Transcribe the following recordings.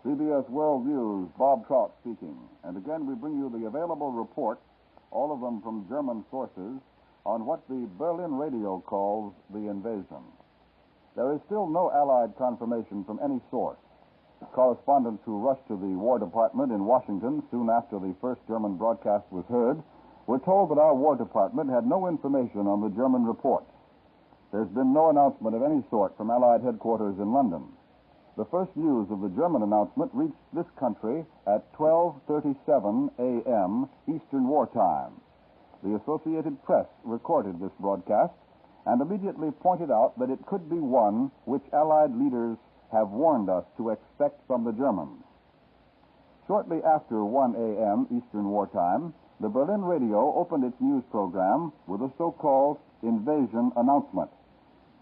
CBS World News, Bob Trout speaking. And again, we bring you the available reports, all of them from German sources, on what the Berlin radio calls the invasion. There is still no Allied confirmation from any source. Correspondents who rushed to the War Department in Washington soon after the first German broadcast was heard were told that our War Department had no information on the German reports. There's been no announcement of any sort from Allied headquarters in London. The first news of the German announcement reached this country at 12:37 a.m. Eastern War Time. The Associated Press recorded this broadcast and immediately pointed out that it could be one which Allied leaders have warned us to expect from the Germans. Shortly after 1 a.m. Eastern War Time, the Berlin radio opened its news program with a so-called invasion announcement.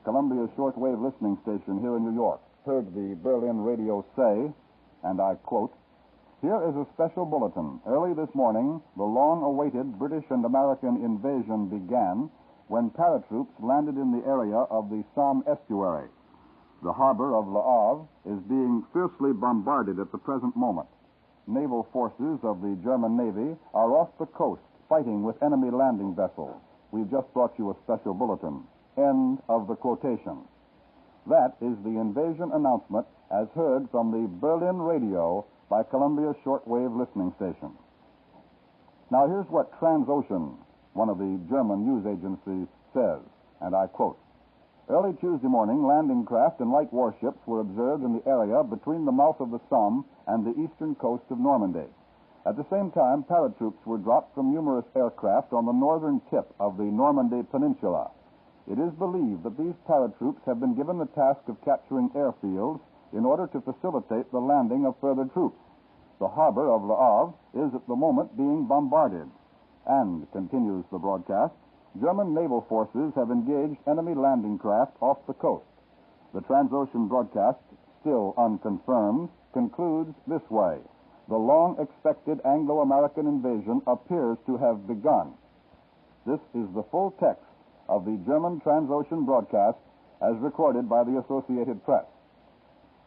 Columbia's shortwave listening station here in New York heard the Berlin radio say, and I quote, "Here is a special bulletin. Early this morning, the long-awaited British and American invasion began when paratroops landed in the area of the Somme estuary. The harbor of Le Havre is being fiercely bombarded at the present moment. Naval forces of the German Navy are off the coast fighting with enemy landing vessels. We've just brought you a special bulletin." End of the quotation. That is the invasion announcement as heard from the Berlin radio by Columbia's shortwave listening station. Now here's what Transocean, one of the German news agencies, says, and I quote, "Early Tuesday morning, landing craft and light warships were observed in the area between the mouth of the Somme and the eastern coast of Normandy. At the same time, paratroops were dropped from numerous aircraft on the northern tip of the Normandy Peninsula. It is believed that these paratroops have been given the task of capturing airfields in order to facilitate the landing of further troops. The harbor of Le Havre is at the moment being bombarded. And," continues the broadcast, "German naval forces have engaged enemy landing craft off the coast." The Transocean broadcast, still unconfirmed, concludes this way: "The long-expected Anglo-American invasion appears to have begun." This is the full text of the German Transocean broadcast as recorded by the Associated Press.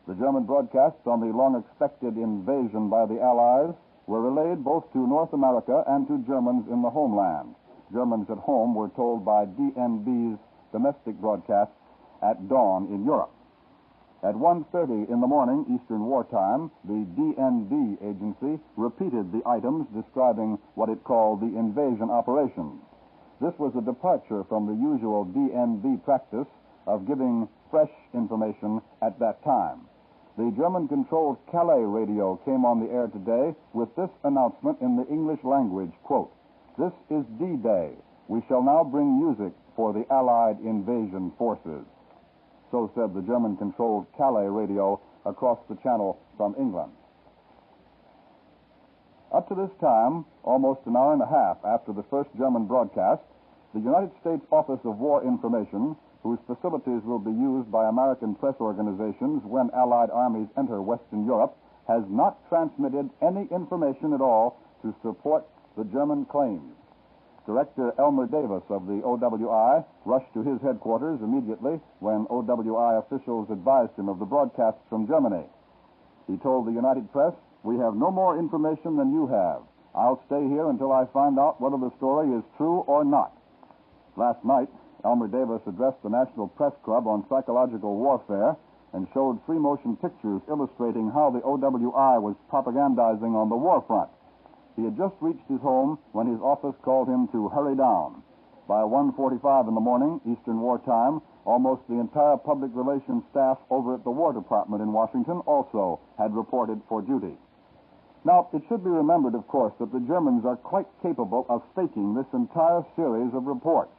The German broadcasts on the long-expected invasion by the Allies were relayed both to North America and to Germans in the homeland. Germans at home were told by DNB's domestic broadcasts at dawn in Europe. At 1:30 in the morning, Eastern War Time, the DNB agency repeated the items describing what it called the invasion operations. This was a departure from the usual DNB practice of giving fresh information at that time. The German-controlled Calais radio came on the air today with this announcement in the English language, quote, "This is D-Day. We shall now bring music for the Allied invasion forces." So said the German-controlled Calais radio across the channel from England. Up to this time, almost an hour and a half after the first German broadcast, the United States Office of War Information, whose facilities will be used by American press organizations when Allied armies enter Western Europe, has not transmitted any information at all to support the German claims. Director Elmer Davis of the OWI rushed to his headquarters immediately when OWI officials advised him of the broadcasts from Germany. He told the United Press, "We have no more information than you have. I'll stay here until I find out whether the story is true or not." Last night, Elmer Davis addressed the National Press Club on psychological warfare and showed free-motion pictures illustrating how the OWI was propagandizing on the war front. He had just reached his home when his office called him to hurry down. By 1:45 in the morning, Eastern War Time, almost the entire public relations staff over at the War Department in Washington also had reported for duty. Now, it should be remembered, of course, that the Germans are quite capable of faking this entire series of reports.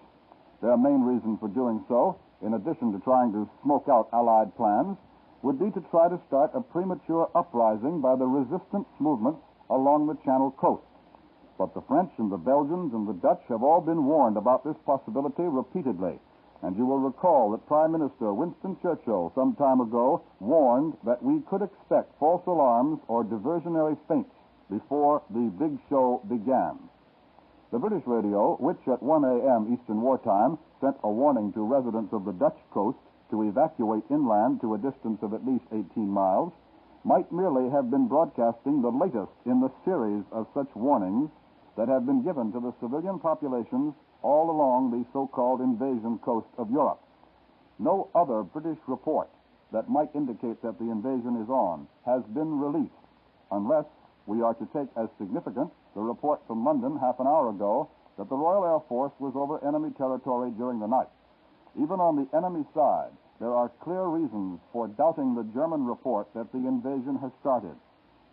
Their main reason for doing so, in addition to trying to smoke out Allied plans, would be to try to start a premature uprising by the resistance movements along the Channel coast. But the French and the Belgians and the Dutch have all been warned about this possibility repeatedly. And you will recall that Prime Minister Winston Churchill some time ago warned that we could expect false alarms or diversionary feints before the big show began. The British radio, which at 1 a.m. Eastern War Time sent a warning to residents of the Dutch coast to evacuate inland to a distance of at least 18 miles, might merely have been broadcasting the latest in the series of such warnings that have been given to the civilian populations all along the so-called invasion coast of Europe. No other British report that might indicate that the invasion is on has been released, unless we are to take as significant the report from London half an hour ago that the Royal Air Force was over enemy territory during the night. Even on the enemy side, there are clear reasons for doubting the German report that the invasion has started.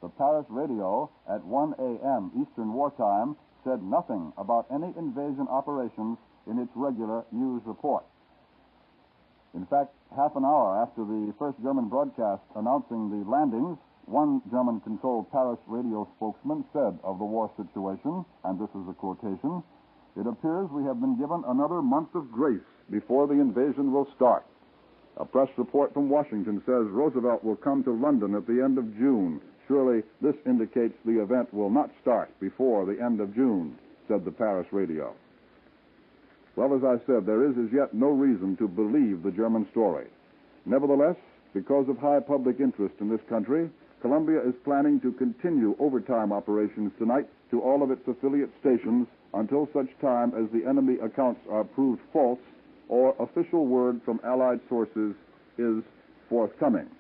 The Paris radio at 1 a.m. Eastern Wartime said nothing about any invasion operations in its regular news report. In fact, half an hour after the first German broadcast announcing the landings, one German-controlled Paris radio spokesman said of the war situation, and this is a quotation, "It appears we have been given another month of grace before the invasion will start." A press report from Washington says Roosevelt will come to London at the end of June. Surely this indicates the event will not start before the end of June, said the Paris radio. Well, as I said, there is as yet no reason to believe the German story. Nevertheless, because of high public interest in this country, Columbia is planning to continue overtime operations tonight to all of its affiliate stations until such time as the enemy accounts are proved false or official word from Allied sources is forthcoming.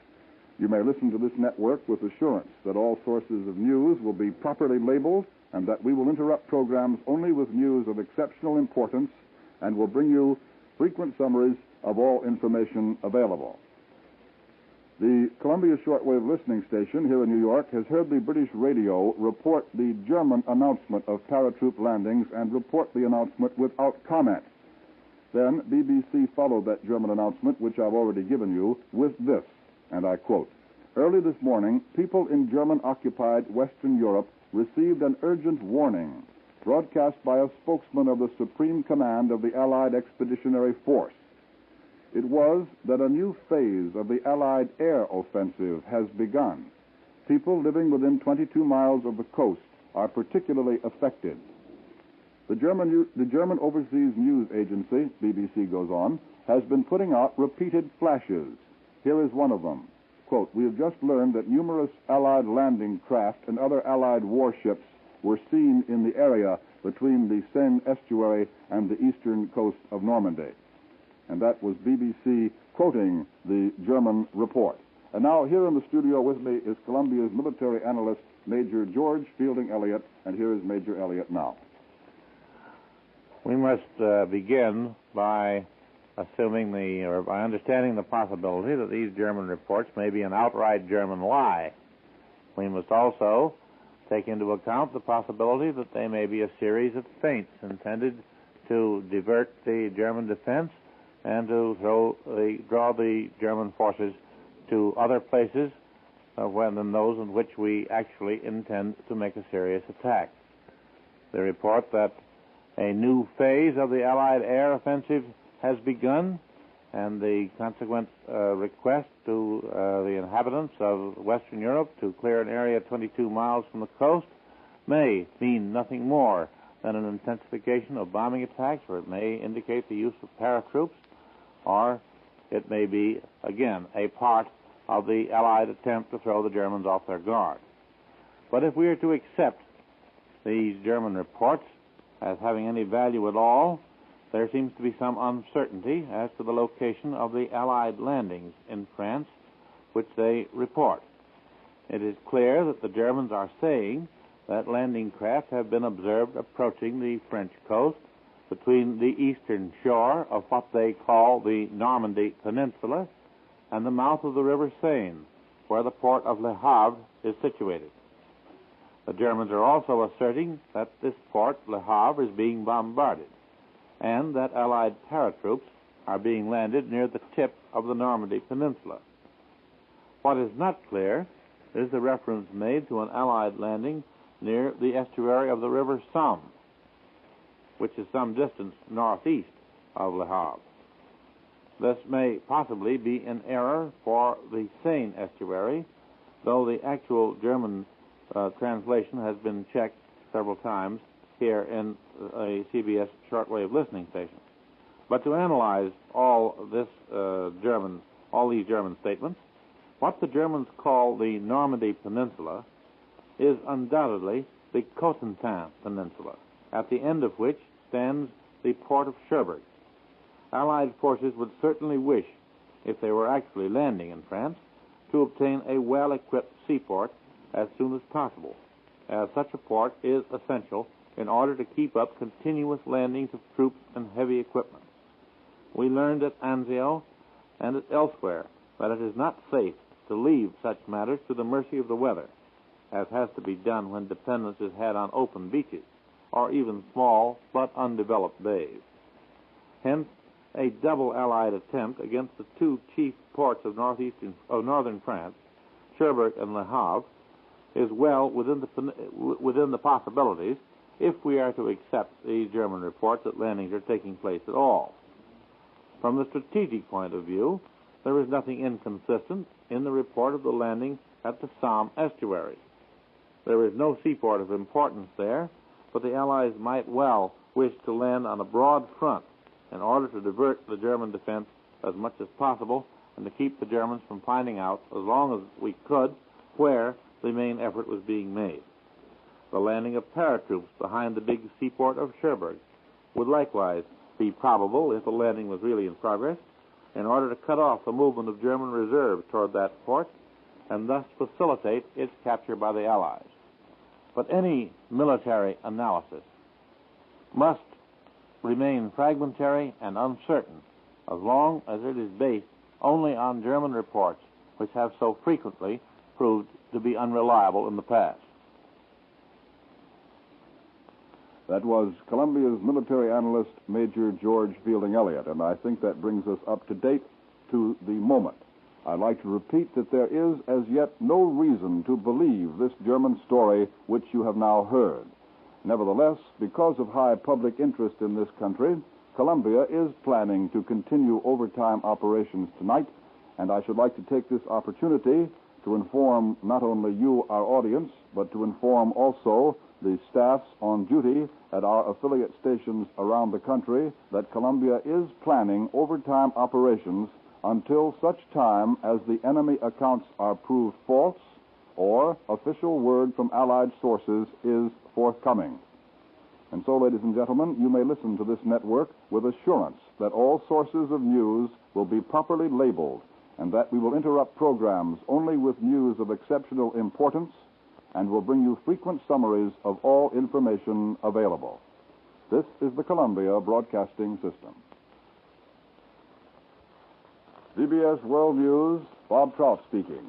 You may listen to this network with assurance that all sources of news will be properly labeled and that we will interrupt programs only with news of exceptional importance and will bring you frequent summaries of all information available. The Columbia Shortwave Listening Station here in New York has heard the British radio report the German announcement of paratroop landings and report the announcement without comment. Then BBC followed that German announcement, which I've already given you, with this, and I quote, "Early this morning, people in German-occupied Western Europe received an urgent warning broadcast by a spokesman of the Supreme Command of the Allied Expeditionary Force. It was that a new phase of the Allied air offensive has begun. People living within 22 miles of the coast are particularly affected. The German Overseas News Agency, BBC goes on, has been putting out repeated flashes. Here is one of them. Quote, "We have just learned that numerous Allied landing craft and other Allied warships were seen in the area between the Seine estuary and the eastern coast of Normandy." And that was BBC quoting the German report. And now here in the studio with me is Columbia's military analyst, Major George Fielding Elliott, and here is Major Elliott now. We must begin by by understanding the possibility that these German reports may be an outright German lie. We must also take into account the possibility that they may be a series of feints intended to divert the German defense and to draw the German forces to other places than those in which we actually intend to make a serious attack. The report that a new phase of the Allied air offensive has begun, and the consequent request to the inhabitants of Western Europe to clear an area 22 miles from the coast may mean nothing more than an intensification of bombing attacks, or it may indicate the use of paratroops, or it may be, again, a part of the Allied attempt to throw the Germans off their guard. But if we are to accept these German reports as having any value at all, there seems to be some uncertainty as to the location of the Allied landings in France, which they report. It is clear that the Germans are saying that landing craft have been observed approaching the French coast between the eastern shore of what they call the Normandy Peninsula and the mouth of the River Seine, where the port of Le Havre is situated. The Germans are also asserting that this port, Le Havre, is being bombarded, and that Allied paratroops are being landed near the tip of the Normandy Peninsula. What is not clear is the reference made to an Allied landing near the estuary of the River Somme, which is some distance northeast of Le Havre. This may possibly be an error for the Seine estuary, though the actual German translation has been checked several times here in a CBS shortwave listening station. But to analyze all these German statements, What the Germans call the Normandy Peninsula is undoubtedly the Cotentin Peninsula, at the end of which stands the port of Cherbourg. Allied forces would certainly wish, if they were actually landing in France, to obtain a well-equipped seaport as soon as possible, as such a port is essential in order to keep up continuous landings of troops and heavy equipment. We learned at Anzio and at elsewhere that it is not safe to leave such matters to the mercy of the weather, as has to be done when dependence is had on open beaches or even small but undeveloped bays. Hence, a double Allied attempt against the two chief ports of northern France, Cherbourg and Le Havre, is well within the possibilities if we are to accept the German reports that landings are taking place at all. From the strategic point of view, there is nothing inconsistent in the report of the landing at the Somme estuary. There is no seaport of importance there, but the Allies might well wish to land on a broad front in order to divert the German defense as much as possible and to keep the Germans from finding out, as long as we could, where the main effort was being made. The landing of paratroops behind the big seaport of Cherbourg would likewise be probable if the landing was really in progress, in order to cut off the movement of German reserves toward that port and thus facilitate its capture by the Allies. But any military analysis must remain fragmentary and uncertain as long as it is based only on German reports, which have so frequently proved to be unreliable in the past. That was Columbia's military analyst, Major George Fielding Elliott, and I think that brings us up to date to the moment. I'd like to repeat that there is as yet no reason to believe this German story which you have now heard. Nevertheless, because of high public interest in this country, Columbia is planning to continue overtime operations tonight, and I should like to take this opportunity to inform not only you, our audience, but to inform also the staffs on duty at our affiliate stations around the country that Columbia is planning overtime operations until such time as the enemy accounts are proved false or official word from Allied sources is forthcoming. And so, ladies and gentlemen, you may listen to this network with assurance that all sources of news will be properly labeled and that we will interrupt programs only with news of exceptional importance and will bring you frequent summaries of all information available. This is the Columbia Broadcasting System. CBS World News, Bob Trout speaking.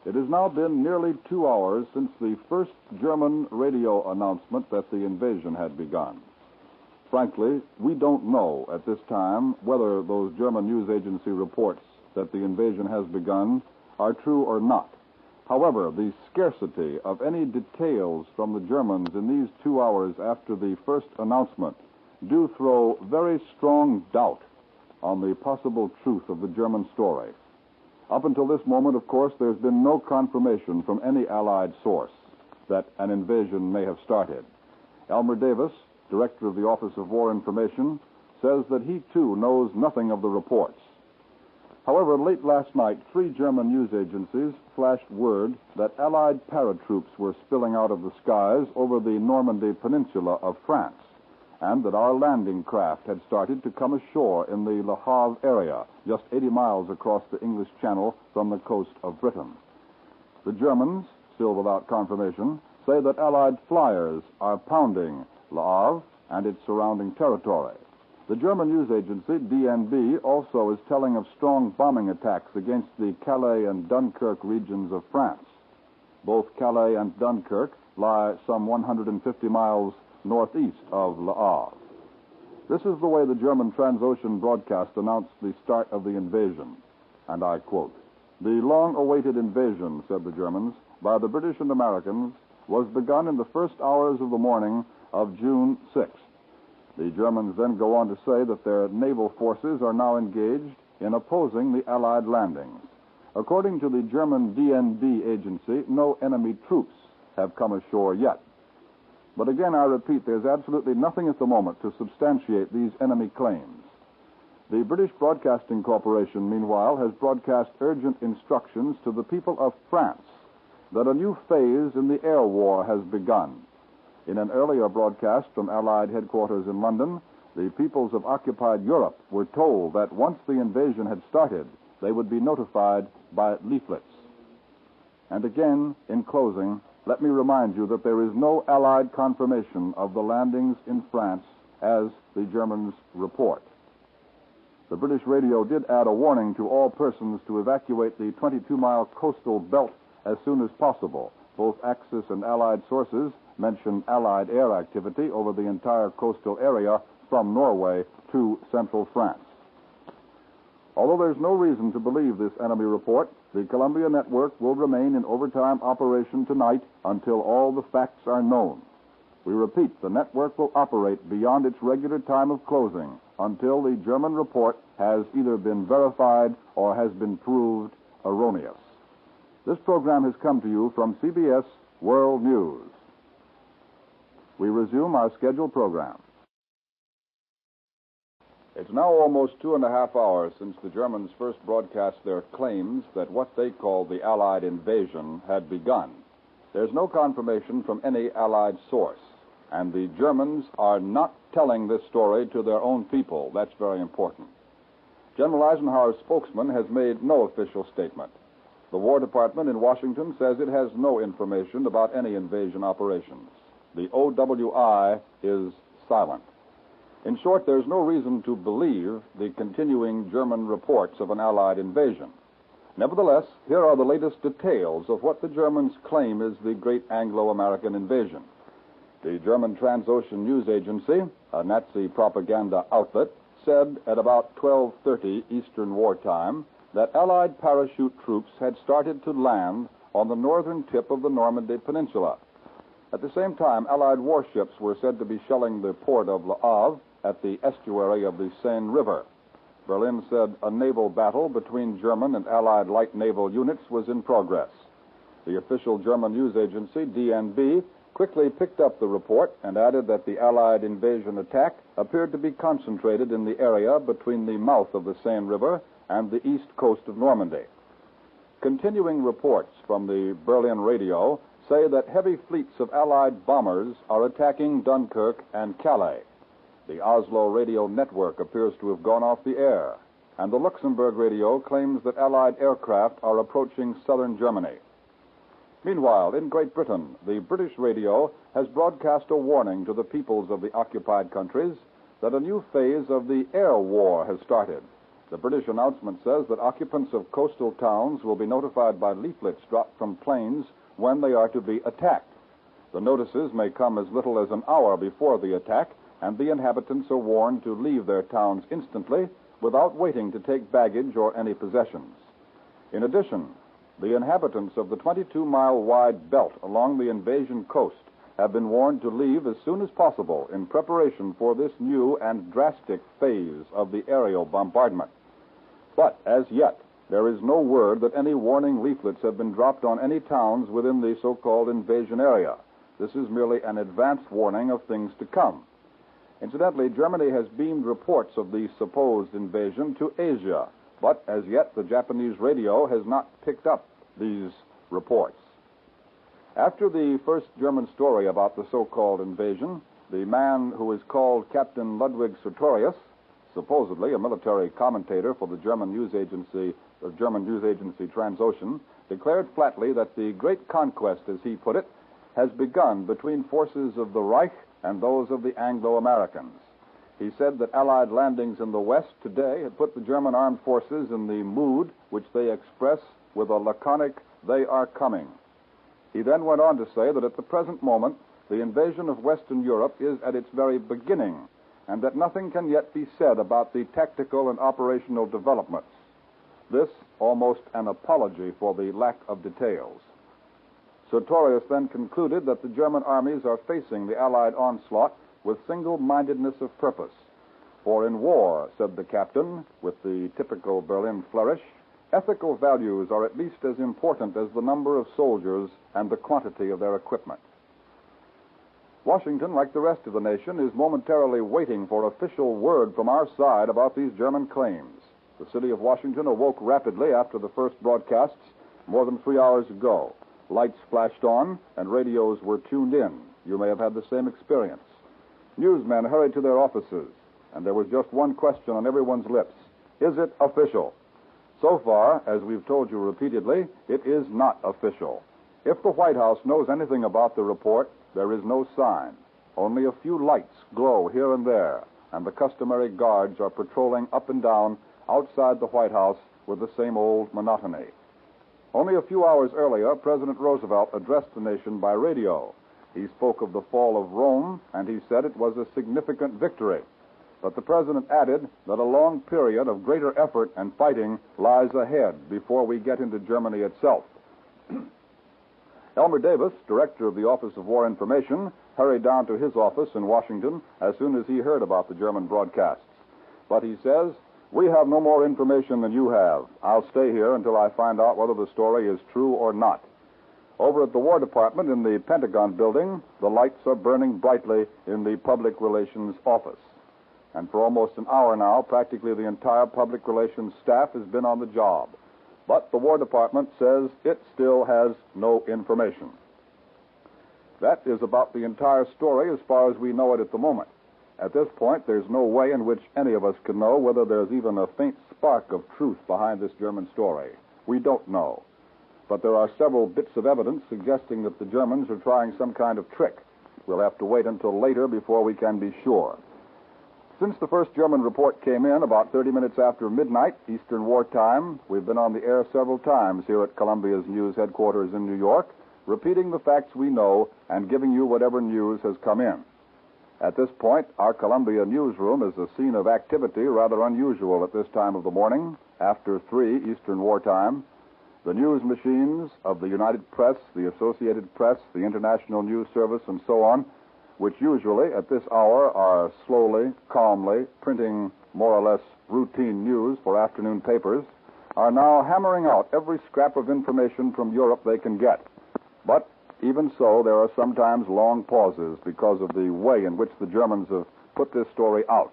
It has now been nearly 2 hours since the first German radio announcement that the invasion had begun. Frankly, we don't know at this time whether those German news agency reports that the invasion has begun are true or not. However, the scarcity of any details from the Germans in these 2 hours after the first announcement do throw very strong doubt on the possible truth of the German story. Up until this moment, of course, there's been no confirmation from any Allied source that an invasion may have started. Elmer Davis, director of the Office of War Information, says that he, too, knows nothing of the reports. However, late last night, 3 German news agencies flashed word that Allied paratroops were spilling out of the skies over the Normandy Peninsula of France, and that our landing craft had started to come ashore in the Le Havre area, just 80 miles across the English Channel from the coast of Britain. The Germans, still without confirmation, say that Allied flyers are pounding Le Havre and its surrounding territory. The German news agency, DNB, also is telling of strong bombing attacks against the Calais and Dunkirk regions of France. Both Calais and Dunkirk lie some 150 miles northeast of Le Havre. This is the way the German Transocean broadcast announced the start of the invasion, and I quote, "The long-awaited invasion," said the Germans, "by the British and Americans was begun in the first hours of the morning of June 6th. The Germans then go on to say that their naval forces are now engaged in opposing the Allied landings. According to the German DNB agency, no enemy troops have come ashore yet. But again, I repeat, there's absolutely nothing at the moment to substantiate these enemy claims. The British Broadcasting Corporation, meanwhile, has broadcast urgent instructions to the people of France that a new phase in the air war has begun. In an earlier broadcast from Allied headquarters in London, the peoples of occupied Europe were told that once the invasion had started, they would be notified by leaflets. And again, in closing, let me remind you that there is no Allied confirmation of the landings in France as the Germans report. The British radio did add a warning to all persons to evacuate the 22-mile coastal belt as soon as possible. Both Axis and Allied sources mention Allied air activity over the entire coastal area from Norway to central France. Although there's no reason to believe this enemy report, the Columbia Network will remain in overtime operation tonight until all the facts are known. We repeat, the network will operate beyond its regular time of closing until the German report has either been verified or has been proved erroneous. This program has come to you from CBS World News. We resume our scheduled program. It's now almost 2.5 hours since the Germans first broadcast their claims that what they called the Allied invasion had begun. There's no confirmation from any Allied source, and the Germans are not telling this story to their own people. That's very important. General Eisenhower's spokesman has made no official statement. The War Department in Washington says it has no information about any invasion operations. The OWI is silent. In short, there's no reason to believe the continuing German reports of an Allied invasion. Nevertheless, here are the latest details of what the Germans claim is the great Anglo-American invasion. The German Transocean News Agency, a Nazi propaganda outlet, said at about 12:30 Eastern Wartime that Allied parachute troops had started to land on the northern tip of the Normandy Peninsula. At the same time, Allied warships were said to be shelling the port of Le Havre at the estuary of the Seine River. Berlin said a naval battle between German and Allied light naval units was in progress. The official German news agency, DNB, quickly picked up the report and added that the Allied invasion attack appeared to be concentrated in the area between the mouth of the Seine River and the east coast of Normandy. Continuing reports from the Berlin radio say that heavy fleets of Allied bombers are attacking Dunkirk and Calais. The Oslo radio network appears to have gone off the air, and the Luxembourg radio claims that Allied aircraft are approaching southern Germany. Meanwhile, in Great Britain, the British radio has broadcast a warning to the peoples of the occupied countries that a new phase of the air war has started. The British announcement says that occupants of coastal towns will be notified by leaflets dropped from planes when they are to be attacked. The notices may come as little as an hour before the attack, and the inhabitants are warned to leave their towns instantly without waiting to take baggage or any possessions. In addition, the inhabitants of the 22-mile-wide belt along the invasion coast have been warned to leave as soon as possible in preparation for this new and drastic phase of the aerial bombardment. But as yet, there is no word that any warning leaflets have been dropped on any towns within the so-called invasion area. This is merely an advance warning of things to come. Incidentally, Germany has beamed reports of the supposed invasion to Asia, but as yet the Japanese radio has not picked up these reports. After the first German story about the so-called invasion, the man who is called Captain Ludwig Sertorius, supposedly a military commentator for the German news agency Transocean, declared flatly that the great conquest, as he put it, has begun between forces of the Reich and those of the Anglo-Americans. He said that Allied landings in the West today had put the German armed forces in the mood which they express with a laconic, "they are coming." He then went on to say that at the present moment, the invasion of Western Europe is at its very beginning, and that nothing can yet be said about the tactical and operational developments. This almost an apology for the lack of details. Sertorius then concluded that the German armies are facing the Allied onslaught with single-mindedness of purpose. For in war, said the captain, with the typical Berlin flourish, ethical values are at least as important as the number of soldiers and the quantity of their equipment. Washington, like the rest of the nation, is momentarily waiting for official word from our side about these German claims. The city of Washington awoke rapidly after the first broadcasts more than 3 hours ago. Lights flashed on and radios were tuned in. You may have had the same experience. Newsmen hurried to their offices, and there was just one question on everyone's lips. Is it official? So far, as we've told you repeatedly, it is not official. If the White House knows anything about the report, there is no sign. Only a few lights glow here and there, and the customary guards are patrolling up and down outside the White House with the same old monotony. Only a few hours earlier, President Roosevelt addressed the nation by radio. He spoke of the fall of Rome, and he said it was a significant victory. But the president added that a long period of greater effort and fighting lies ahead before we get into Germany itself. Elmer Davis, director of the Office of War Information, hurried down to his office in Washington as soon as he heard about the German broadcasts. But he says, "We have no more information than you have. I'll stay here until I find out whether the story is true or not." Over at the War Department in the Pentagon building, the lights are burning brightly in the Public Relations office. And for almost an hour now, practically the entire Public Relations staff has been on the job. But the War Department says it still has no information. That is about the entire story as far as we know it at the moment. At this point, there's no way in which any of us can know whether there's even a faint spark of truth behind this German story. We don't know. But there are several bits of evidence suggesting that the Germans are trying some kind of trick. We'll have to wait until later before we can be sure. Since the first German report came in about 30 minutes after midnight, Eastern War Time, we've been on the air several times here at Columbia's news headquarters in New York, repeating the facts we know and giving you whatever news has come in. At this point, our Columbia newsroom is a scene of activity rather unusual at this time of the morning, after 3 Eastern War Time. The news machines of the United Press, the Associated Press, the International News Service, and so on, which usually at this hour are slowly, calmly printing more or less routine news for afternoon papers, are now hammering out every scrap of information from Europe they can get. But even so, there are sometimes long pauses because of the way in which the Germans have put this story out.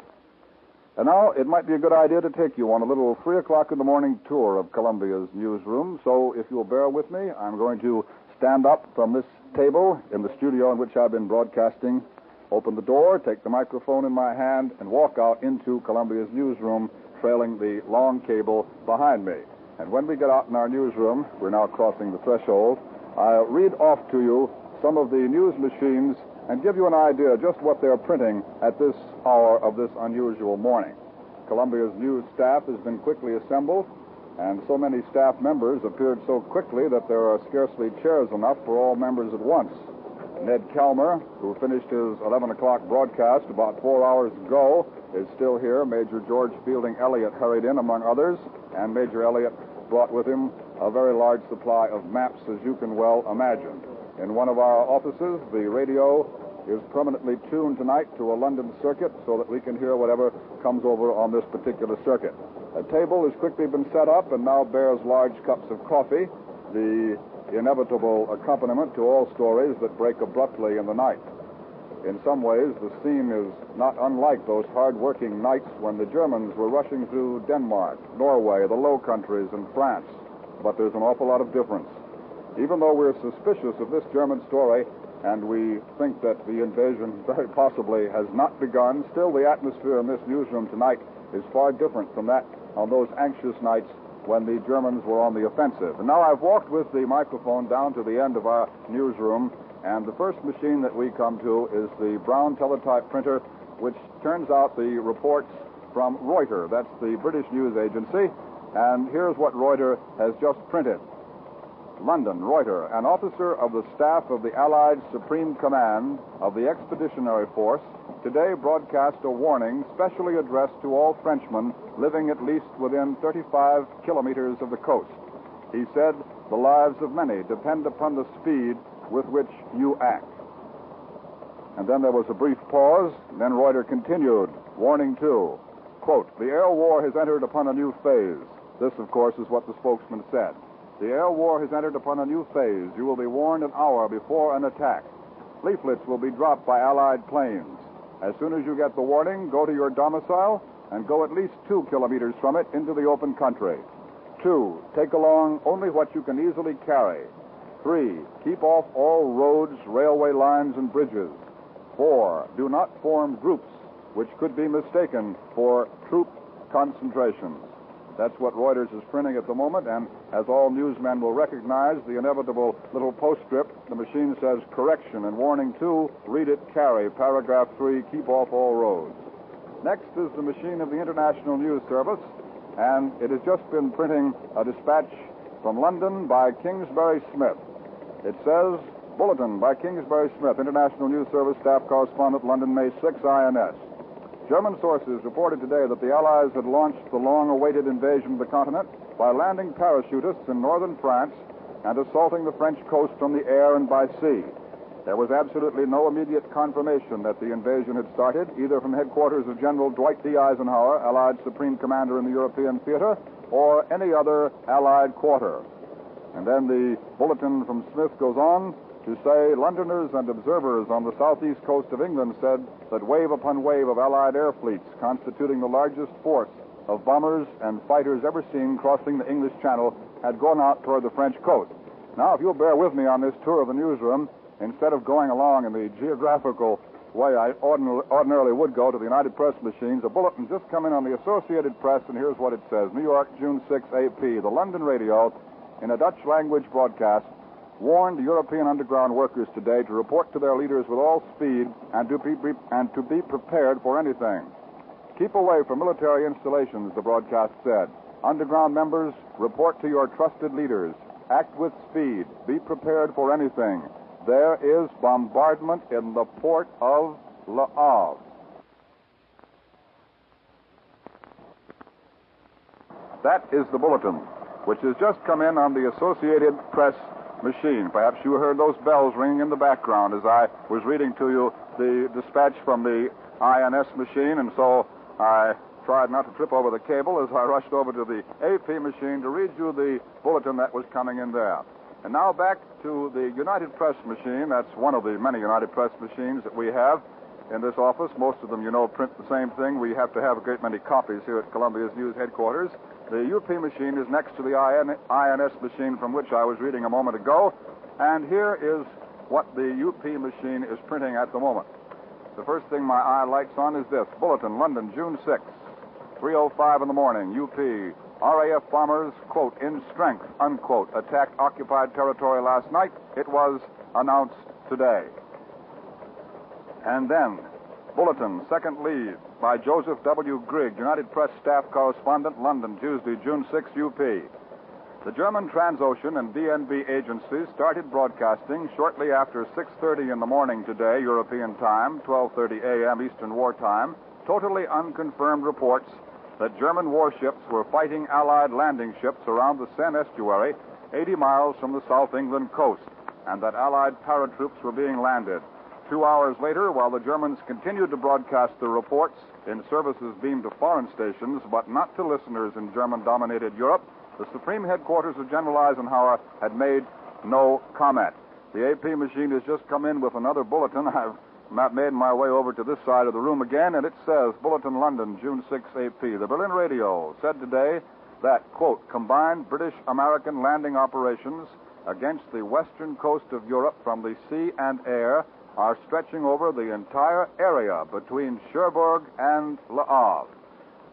And now it might be a good idea to take you on a little 3 o'clock in the morning tour of Columbia's newsroom. So if you'll bear with me, I'm going to stand up from this table in the studio in which I've been broadcasting, open the door, take the microphone in my hand, and walk out into Columbia's newsroom, trailing the long cable behind me. And when we get out in our newsroom, we're now crossing the threshold, I'll read off to you some of the news machines and give you an idea just what they're printing at this hour of this unusual morning. Columbia's news staff has been quickly assembled, and so many staff members appeared so quickly that there are scarcely chairs enough for all members at once. Ned Kelmer, who finished his 11 o'clock broadcast about 4 hours ago, is still here. Major George Fielding Elliott hurried in, among others, and Major Elliott brought with him a very large supply of maps, as you can well imagine. In one of our offices, the radio is permanently tuned tonight to a London circuit so that we can hear whatever comes over on this particular circuit. A table has quickly been set up and now bears large cups of coffee, the inevitable accompaniment to all stories that break abruptly in the night. In some ways, the scene is not unlike those hard-working nights when the Germans were rushing through Denmark, Norway, the Low Countries, and France. But there's an awful lot of difference. Even though we're suspicious of this German story, and we think that the invasion very possibly has not begun, still the atmosphere in this newsroom tonight is far different from that on those anxious nights when the Germans were on the offensive. And now I've walked with the microphone down to the end of our newsroom, and the first machine that we come to is the Brown teletype printer, which turns out the reports from Reuters. That's the British news agency. And here's what Reuters has just printed. London, Reuters, an officer of the staff of the Allied Supreme Command of the Expeditionary Force today broadcast a warning specially addressed to all Frenchmen living at least within 35 kilometers of the coast. He said, "The lives of many depend upon the speed with which you act." And then there was a brief pause, and then Reuters continued, warning two, quote, "The air war has entered upon a new phase." This, of course, is what the spokesman said. "The air war has entered upon a new phase. You will be warned an hour before an attack." Leaflets will be dropped by Allied planes. As soon as you get the warning, go to your domicile and go at least 2 kilometers from it into the open country. 2, take along only what you can easily carry. 3, keep off all roads, railway lines, and bridges. 4, do not form groups which could be mistaken for troop concentrations. That's what Reuters is printing at the moment, and as all newsmen will recognize, the inevitable little postscript, the machine says, correction, and warning 2, read it, carry, paragraph 3, keep off all roads. Next is the machine of the International News Service, and it has just been printing a dispatch from London by Kingsbury Smith. It says, Bulletin by Kingsbury Smith, International News Service Staff Correspondent, London, May 6, INS. German sources reported today that the Allies had launched the long-awaited invasion of the continent by landing parachutists in northern France and assaulting the French coast from the air and by sea. There was absolutely no immediate confirmation that the invasion had started, either from headquarters of General Dwight D. Eisenhower, Allied Supreme Commander in the European theater, or any other Allied quarter. And then the bulletin from Smith goes on to say, Londoners and observers on the southeast coast of England said that wave upon wave of Allied air fleets, constituting the largest force of bombers and fighters ever seen crossing the English Channel, had gone out toward the French coast. Now, if you'll bear with me on this tour of the newsroom, instead of going along in the geographical way I ordinarily would go to the United Press machines, a bulletin just come in on the Associated Press, and here's what it says. New York, June 6, AP. The London radio, in a Dutch language broadcast, warned European underground workers today to report to their leaders with all speed and to be prepared for anything. Keep away from military installations, the broadcast said. Underground members, report to your trusted leaders. Act with speed. Be prepared for anything. There is bombardment in the port of Le Havre. That is the bulletin, which has just come in on the Associated Press machine. Perhaps you heard those bells ringing in the background as I was reading to you the dispatch from the INS machine, and so I tried not to trip over the cable as I rushed over to the AP machine to read you the bulletin that was coming in there. And now back to the United Press machine. That's one of the many United Press machines that we have in this office. Most of them, you know, print the same thing. We have to have a great many copies here at Columbia's news headquarters. The UP machine is next to the INS machine from which I was reading a moment ago. And here is what the UP machine is printing at the moment. The first thing my eye lights on is this. Bulletin, London, June 6, 3:05 in the morning. UP, RAF bombers, quote, in strength, unquote, attacked occupied territory last night. It was announced today. And then, bulletin, second lead, by Joseph W. Grigg, United Press Staff Correspondent, London, Tuesday, June 6, UP. The German Transocean and DNB agencies started broadcasting shortly after 6:30 in the morning today, European time, 12:30 a.m. Eastern War Time, totally unconfirmed reports that German warships were fighting Allied landing ships around the Seine estuary, 80 miles from the South England coast, and that Allied paratroops were being landed. 2 hours later, while the Germans continued to broadcast the reports in services beamed to foreign stations, but not to listeners in German-dominated Europe, the Supreme Headquarters of General Eisenhower had made no comment. The AP machine has just come in with another bulletin. I've made my way over to this side of the room again, and it says, Bulletin, London, June 6, AP. The Berlin radio said today that, quote, combined British-American landing operations against the western coast of Europe from the sea and air are stretching over the entire area between Cherbourg and Le Havre.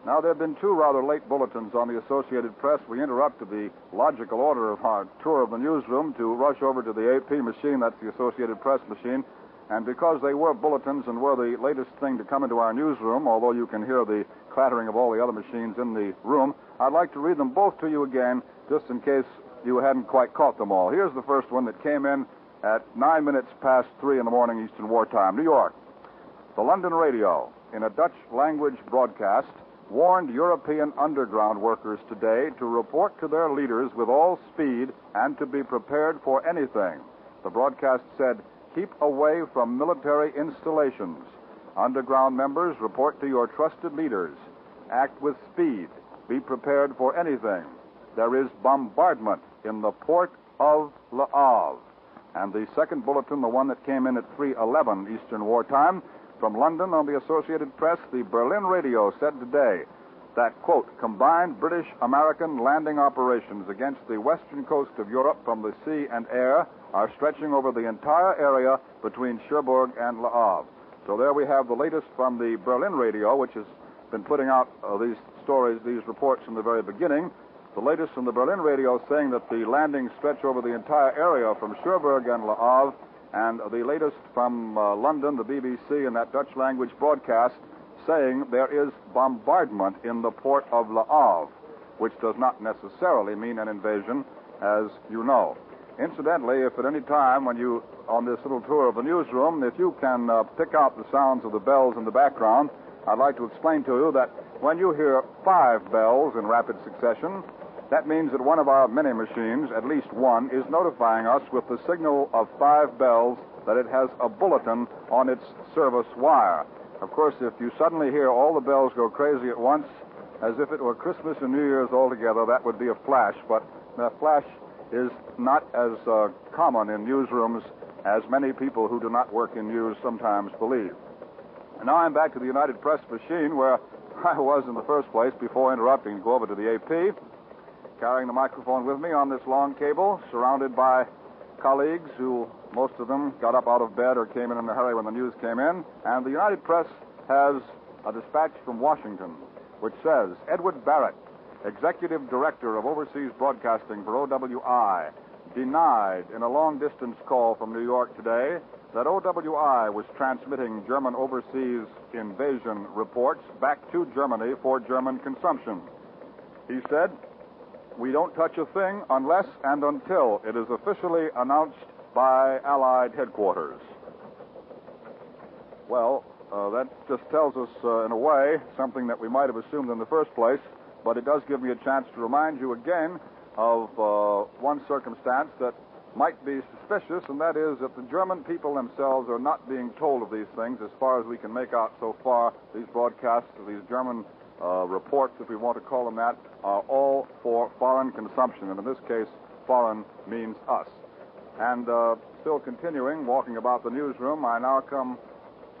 Now, there have been two rather late bulletins on the Associated Press. We interrupted the logical order of our tour of the newsroom to rush over to the AP machine, that's the Associated Press machine, and because they were bulletins and were the latest thing to come into our newsroom, although you can hear the clattering of all the other machines in the room, I'd like to read them both to you again, just in case you hadn't quite caught them all. Here's the first one that came in at 9 minutes past 3 in the morning Eastern War Time. New York. The London radio, in a Dutch language broadcast, warned European underground workers today to report to their leaders with all speed and to be prepared for anything. The broadcast said, keep away from military installations. Underground members, report to your trusted leaders. Act with speed. Be prepared for anything. There is bombardment in the port of Le Havre. And the second bulletin, the one that came in at 3:11 Eastern Wartime, from London on the Associated Press, the Berlin radio said today that, quote, combined British-American landing operations against the western coast of Europe from the sea and air are stretching over the entire area between Cherbourg and Le Havre. So there we have the latest from the Berlin radio, which has been putting out these stories, these reports from the very beginning. The latest from the Berlin radio saying that the landings stretch over the entire area from Cherbourg and Le Havre, and the latest from London, the BBC, and that Dutch language broadcast saying there is bombardment in the port of Le Havre, which does not necessarily mean an invasion, as you know. Incidentally, if at any time when you, on this little tour of the newsroom, if you can pick out the sounds of the bells in the background, I'd like to explain to you that when you hear 5 bells in rapid succession, that means that one of our many machines, at least one, is notifying us with the signal of 5 bells that it has a bulletin on its service wire. Of course, if you suddenly hear all the bells go crazy at once, as if it were Christmas and New Year's all together, that would be a flash. But the flash is not as common in newsrooms as many people who do not work in news sometimes believe. And now I'm back to the United Press machine where I was in the first place before interrupting to go over to the AP, carrying the microphone with me on this long cable, surrounded by colleagues who, most of them, got up out of bed or came in a hurry when the news came in. And the United Press has a dispatch from Washington which says, Edward Barrett, Executive Director of Overseas Broadcasting for OWI, denied in a long-distance call from New York today that OWI was transmitting German overseas invasion reports back to Germany for German consumption. He said, we don't touch a thing unless and until it is officially announced by Allied headquarters. Well, that just tells us, in a way, something that we might have assumed in the first place, but it does give me a chance to remind you again of one circumstance that might be suspicious, and that is that the German people themselves are not being told of these things as far as we can make out so far. These broadcasts, these German reports, if we want to call them that, are all for foreign consumption, and in this case, foreign means us. And still continuing, walking about the newsroom, I now come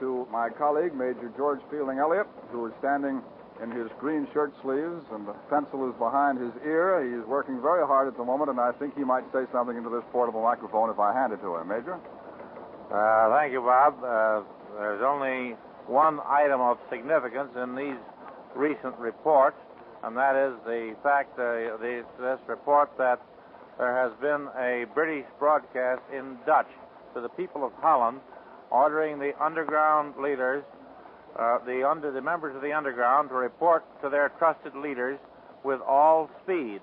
to my colleague, Major George Fielding Elliott, who is standing in his green shirt sleeves, and the pencil is behind his ear. He's working very hard at the moment, and I think he might say something into this portable microphone if I hand it to him. Major? Thank you, Bob. There's only one item of significance in these recent reports, and that is the fact, this report that there has been a British broadcast in Dutch to the people of Holland ordering the underground leaders, the members of the underground, to report to their trusted leaders with all speed.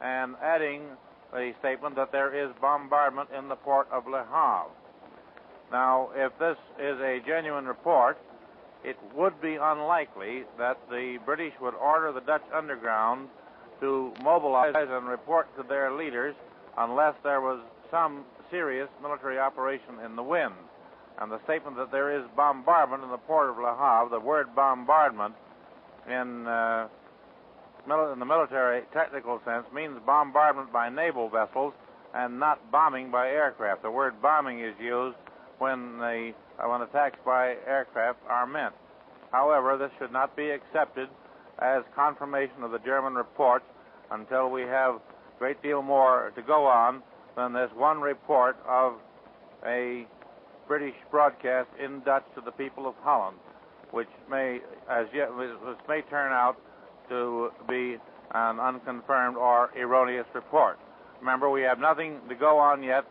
And adding the statement that there is bombardment in the port of Le Havre. Now, if this is a genuine report, it would be unlikely that the British would order the Dutch underground to mobilize and report to their leaders unless there was some serious military operation in the wind. And the statement that there is bombardment in the port of Le Havre, the word bombardment in the military technical sense means bombardment by naval vessels and not bombing by aircraft. The word bombing is used when attacks by aircraft are meant. However, this should not be accepted as confirmation of the German reports until we have a great deal more to go on than this one report of a British broadcast in Dutch to the people of Holland, which may turn out to be an unconfirmed or erroneous report. Remember, we have nothing to go on yet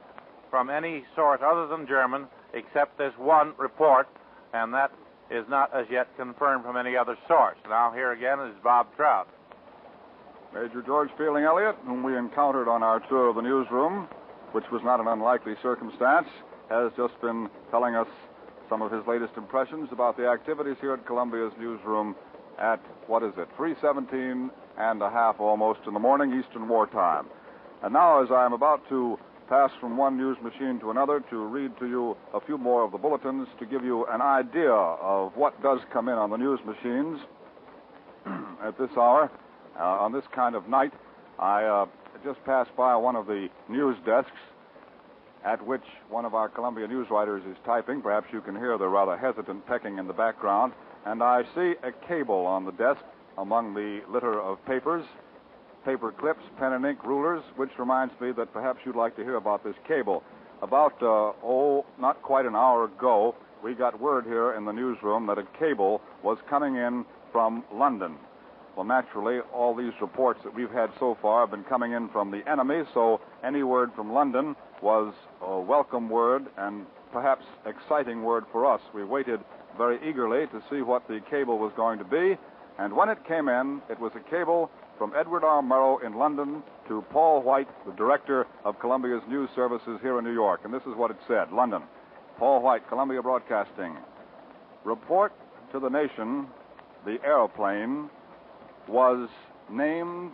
from any source other than German except this one report, and that is not as yet confirmed from any other source. Now, here again is Bob Trout. Major George Fielding Elliott, whom we encountered on our tour of the newsroom, which was not an unlikely circumstance, has just been telling us some of his latest impressions about the activities here at Columbia's newsroom at, 3:17 and a half almost in the morning, Eastern Wartime. And now, as I am about to pass from one news machine to another to read to you a few more of the bulletins to give you an idea of what does come in on the news machines at this hour, On this kind of night, I just passed by one of the news desks at which one of our Columbia news writers is typing. Perhaps you can hear the rather hesitant pecking in the background. And I see a cable on the desk among the litter of papers, paper clips, pen and ink, rulers, which reminds me that perhaps you'd like to hear about this cable. About, not quite an hour ago, we got word here in the newsroom that a cable was coming in from London. Well, naturally, all these reports that we've had so far have been coming in from the enemy, so any word from London was a welcome word and perhaps exciting word for us. We waited very eagerly to see what the cable was going to be, and when it came in, it was a cable from Edward R. Murrow in London to Paul White, the director of Columbia's news services here in New York. And this is what it said. London. Paul White, Columbia Broadcasting. Report to the nation, the airplane was named,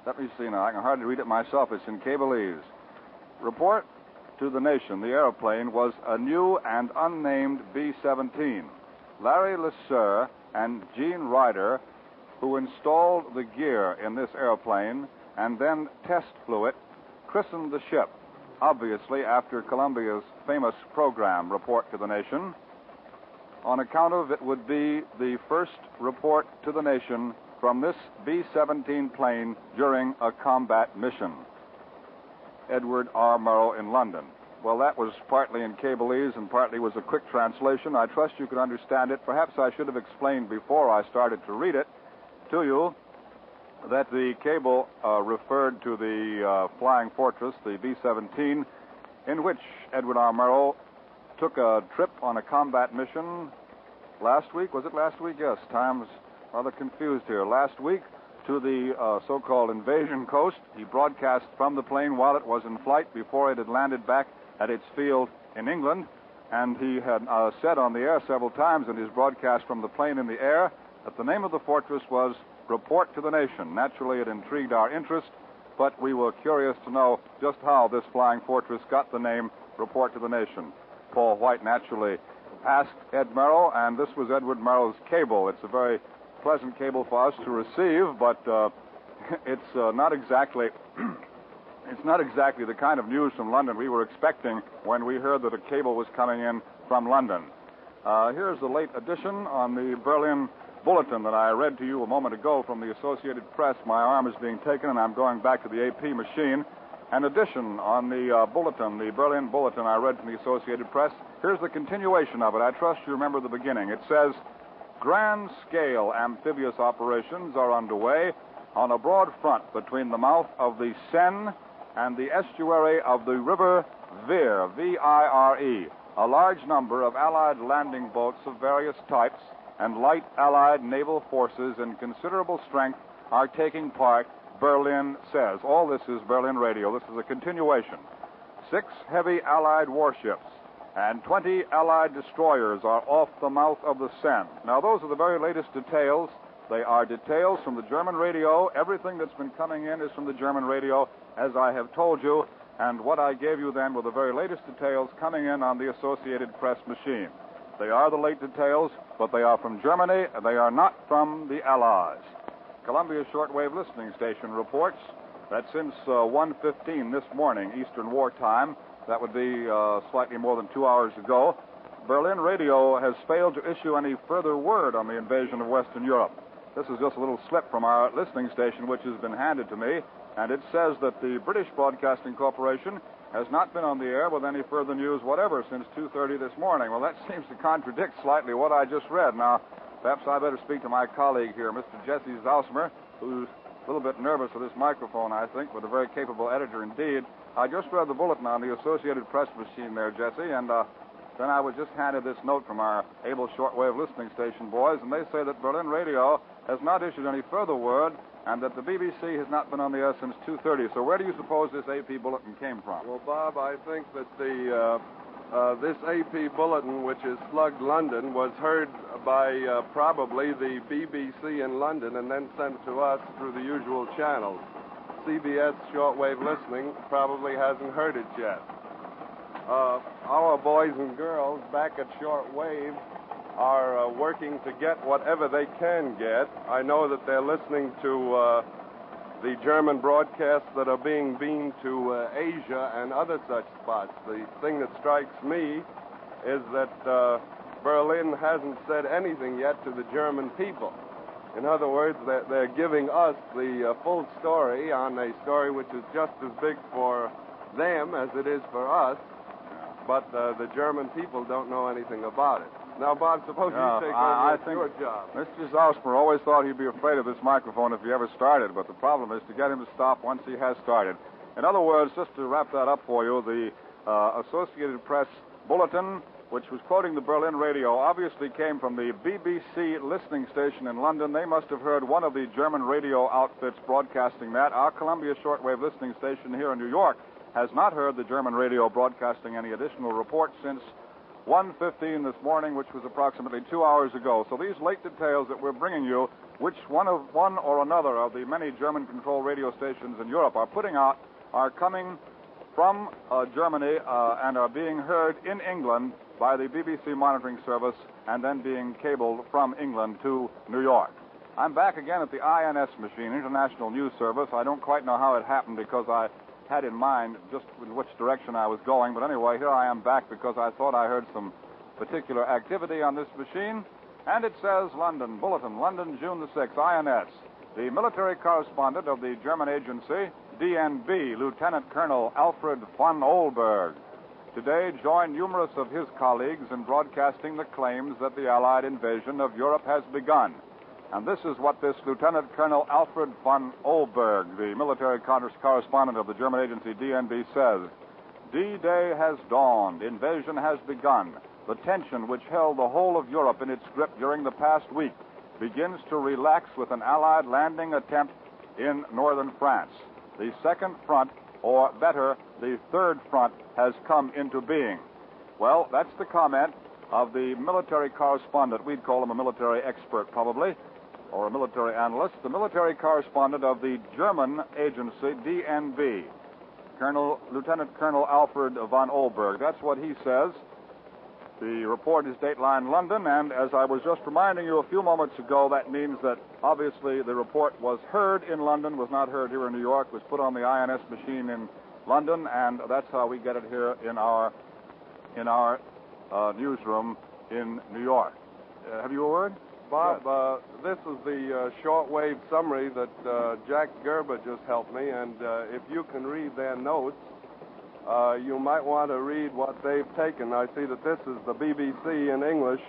let me see now, I can hardly read it myself, it's in Cableese. Report to the nation, the airplane was a new and unnamed B-17. Larry Lesser and Gene Ryder, who installed the gear in this airplane and then test flew it, christened the ship, obviously after Columbia's famous program, Report to the Nation, on account of it would be the first report to the nation from this B-17 plane during a combat mission. Edward R. Murrow in London. Well, that was partly in Cableese and partly was a quick translation. I trust you can understand it. Perhaps I should have explained before I started to read it to you that the cable referred to the Flying Fortress, the B-17, in which Edward R. Murrow took a trip on a combat mission last week. Was it last week? Yes, time's rather confused here. Last week to the so-called invasion coast. He broadcast from the plane while it was in flight before it had landed back at its field in England. And he had said on the air several times in his broadcast from the plane in the air that the name of the fortress was Report to the Nation. Naturally, it intrigued our interest, but we were curious to know just how this flying fortress got the name Report to the Nation. Paul White naturally asked Ed Murrow, and this was Edward Murrow's cable. It's a very pleasant cable for us to receive, but it's not exactly it's not exactly the kind of news from London we were expecting when we heard that a cable was coming in from London. Here's the late edition on the Berlin Bulletin that I read to you a moment ago from the Associated Press. My arm is being taken, and I'm going back to the AP machine. An edition on the Bulletin, the Berlin Bulletin I read from the Associated Press. Here's the continuation of it. I trust you remember the beginning. It says, grand-scale amphibious operations are underway on a broad front between the mouth of the Seine and the estuary of the river Vire, V-I-R-E. A large number of Allied landing boats of various types and light Allied naval forces in considerable strength are taking part, Berlin says. All this is Berlin radio. This is a continuation. 6 heavy Allied warships and 20 Allied destroyers are off the mouth of the Seine. Now, those are the very latest details. They are details from the German radio. Everything that's been coming in is from the German radio, as I have told you. And what I gave you then were the very latest details coming in on the Associated Press machine. They are the late details, but they are from Germany, and they are not from the Allies. Columbia Shortwave Listening Station reports that since 1:15 this morning, Eastern War Time, that would be slightly more than 2 hours ago, Berlin radio has failed to issue any further word on the invasion of Western Europe. This is just a little slip from our listening station, which has been handed to me, and it says that the British Broadcasting Corporation has not been on the air with any further news whatever since 2:30 this morning. Well, that seems to contradict slightly what I just read. Now, perhaps I better speak to my colleague here, Mr. Jesse Zausmer, who's a little bit nervous with this microphone, I think, but a very capable editor indeed. I just read the bulletin on the Associated Press machine there, Jesse, and then I was just handed this note from our able shortwave listening station boys, and they say that Berlin radio has not issued any further word and that the BBC has not been on the air since 2:30. So where do you suppose this AP bulletin came from? Well, Bob, I think that this AP bulletin, which is slugged London, was heard by probably the BBC in London and then sent to us through the usual channels. CBS shortwave listening probably hasn't heard it yet. Our boys and girls back at shortwave are working to get whatever they can get. I know that they're listening to the German broadcasts that are being beamed to Asia and other such spots. The thing that strikes me is that Berlin hasn't said anything yet to the German people. In other words, they're giving us the full story on a story which is just as big for them as it is for us, but the German people don't know anything about it. Now, Bob, suppose you take over your job. Mr. Zausmer always thought he'd be afraid of this microphone if he ever started, but the problem is to get him to stop once he has started. In other words, just to wrap that up for you, the Associated Press bulletin, which was quoting the Berlin radio, obviously came from the BBC listening station in London. They must have heard one of the German radio outfits broadcasting that. Our Columbia shortwave listening station here in New York has not heard the German radio broadcasting any additional reports since 1:15 this morning, which was approximately 2 hours ago. So these late details that we're bringing you, which one or another of the many German-controlled radio stations in Europe are putting out, are coming from Germany and are being heard in England by the BBC monitoring service and then being cabled from England to New York. I'm back again at the INS machine, International News Service. I don't quite know how it happened because I had in mind just in which direction I was going. But anyway, here I am back because I thought I heard some particular activity on this machine. And it says London, Bulletin, London, June the 6th, INS. The military correspondent of the German agency, DNB, Lieutenant Colonel Alfred von Ohlberg, today joined numerous of his colleagues in broadcasting the claims that the Allied invasion of Europe has begun. And this is what this Lieutenant Colonel Alfred von Ohlberg, the military correspondent of the German agency DNB, says. D-Day has dawned. Invasion has begun. The tension which held the whole of Europe in its grip during the past week begins to relax with an Allied landing attempt in northern France. The second front, or better, the third front, has come into being. Well, that's the comment of the military correspondent. We'd call him a military expert, probably, or a military analyst, the military correspondent of the German agency, DNB, Lieutenant Colonel Alfred von Ohlberg. That's what he says. The report is dateline London, and as I was just reminding you a few moments ago, that means that obviously the report was heard in London, was not heard here in New York, was put on the INS machine in London, and that's how we get it here in our newsroom in New York. Have you a word? Bob, this is the shortwave summary that Jack Gerber just helped me, and if you can read their notes, you might want to read what they've taken. I see that this is the BBC in English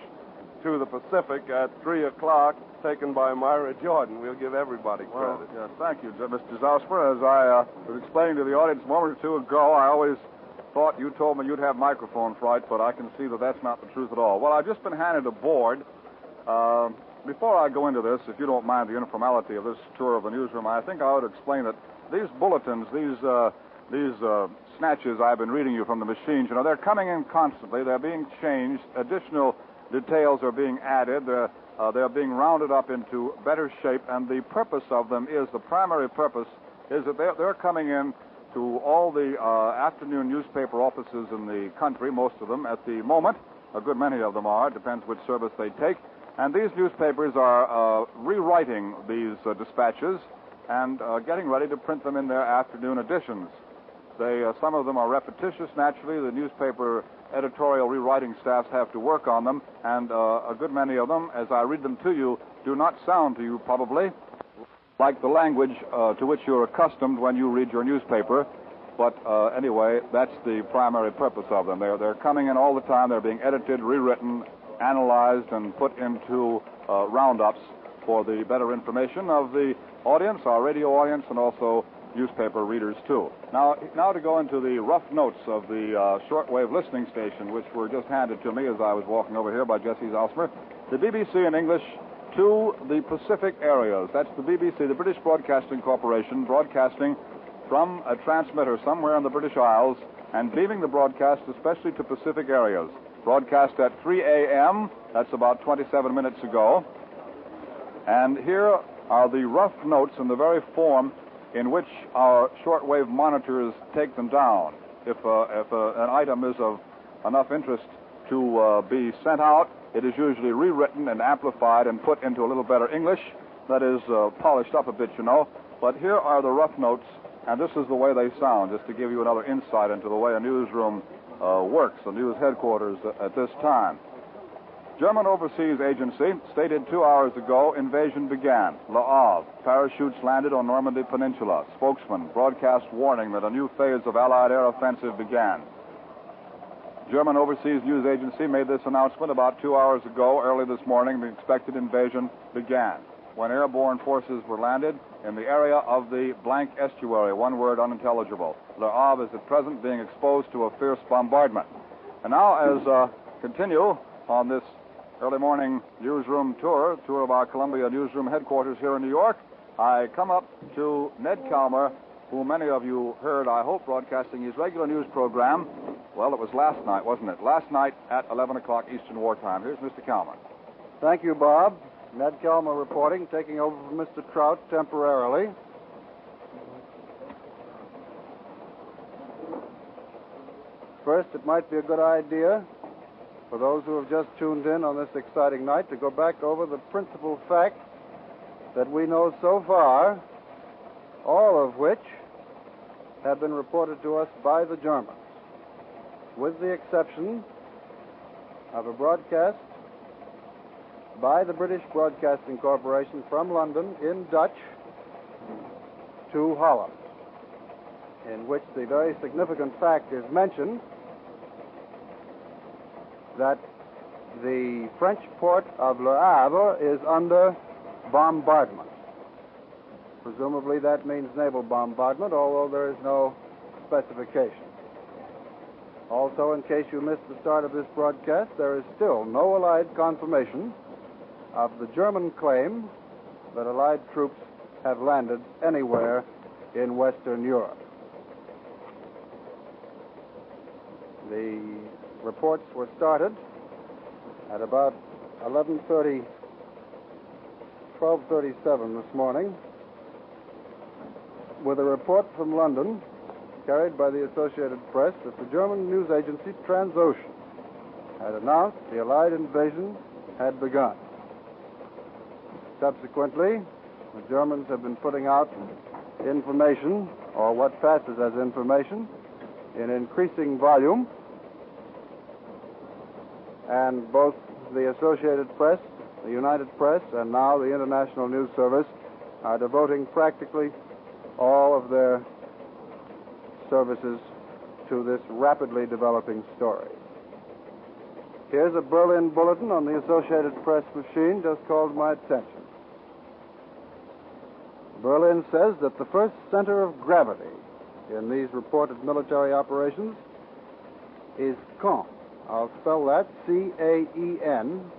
to the Pacific at 3 o'clock, taken by Myra Jordan. We'll give everybody credit. Well, yes, thank you, Mr. Zausmer. As I was explaining to the audience a moment or two ago, I always thought you told me you'd have microphone fright, but I can see that that's not the truth at all. Well, I've just been handed a board. Before I go into this, if you don't mind the informality of this tour of the newsroom, I think I ought to explain that these bulletins, these snatches I've been reading you from the machines, you know, they're coming in constantly. They're being changed. Additional details are being added. They're being rounded up into better shape, and the purpose of them is, the primary purpose is that they're coming in to all the afternoon newspaper offices in the country, most of them at the moment. A good many of them are. It depends which service they take. And these newspapers are rewriting these dispatches and getting ready to print them in their afternoon editions. Some of them are repetitious, naturally. The newspaper editorial rewriting staffs have to work on them, and a good many of them, as I read them to you, do not sound to you, probably, like the language to which you're accustomed when you read your newspaper. But anyway, that's the primary purpose of them. They're coming in all the time. They're being edited, rewritten, analyzed, and put into roundups for the better information of the audience, our radio audience, and also newspaper readers, too. Now to go into the rough notes of the shortwave listening station, which were just handed to me as I was walking over here by Jesse Zausmer. The BBC in English to the Pacific areas. That's the BBC, the British Broadcasting Corporation, broadcasting from a transmitter somewhere in the British Isles and beaming the broadcast especially to Pacific areas. Broadcast at 3 a.m., that's about 27 minutes ago. And here are the rough notes in the very form in which our shortwave monitors take them down. If an item is of enough interest to be sent out, it is usually rewritten and amplified and put into a little better English. That is polished up a bit, you know. But here are the rough notes, and this is the way they sound, just to give you another insight into the way a newsroom works, the news headquarters at this time. German Overseas Agency stated 2 hours ago, invasion began. Le Havre, parachutes landed on Normandy Peninsula. Spokesman broadcast warning that a new phase of Allied air offensive began. German Overseas News Agency made this announcement about 2 hours ago. Early this morning, the expected invasion began, when airborne forces were landed in the area of the blank estuary, one word unintelligible. Le Havre is at present being exposed to a fierce bombardment. And now, as continue on this early morning newsroom tour of our Columbia newsroom headquarters here in New York, I come up to Ned Calmer, who many of you heard, I hope, broadcasting his regular news program. Well, it was last night, wasn't it? Last night at 11 o'clock Eastern Wartime. Here's Mr. Calmer. Thank you, Bob. Ned Calmer reporting, taking over from Mr. Trout temporarily. First, it might be a good idea for those who have just tuned in on this exciting night to go back over the principal facts that we know so far, all of which have been reported to us by the Germans, with the exception of a broadcast by the British Broadcasting Corporation from London in Dutch to Holland, in which the very significant fact is mentioned that the French port of Le Havre is under bombardment. Presumably that means naval bombardment, although there is no specification. Also, in case you missed the start of this broadcast, there is still no Allied confirmation of the German claim that Allied troops have landed anywhere in Western Europe. The reports were started at about 12:37 this morning with a report from London carried by the Associated Press that the German news agency Transocean had announced the Allied invasion had begun. Subsequently, the Germans have been putting out information, or what passes as information, in increasing volume, and both the Associated Press, the United Press, and now the International News Service are devoting practically all of their services to this rapidly developing story. Here's a Berlin bulletin on the Associated Press machine, just called my attention. Berlin says that the first center of gravity in these reported military operations is Caen. I'll spell that C-A-E-N,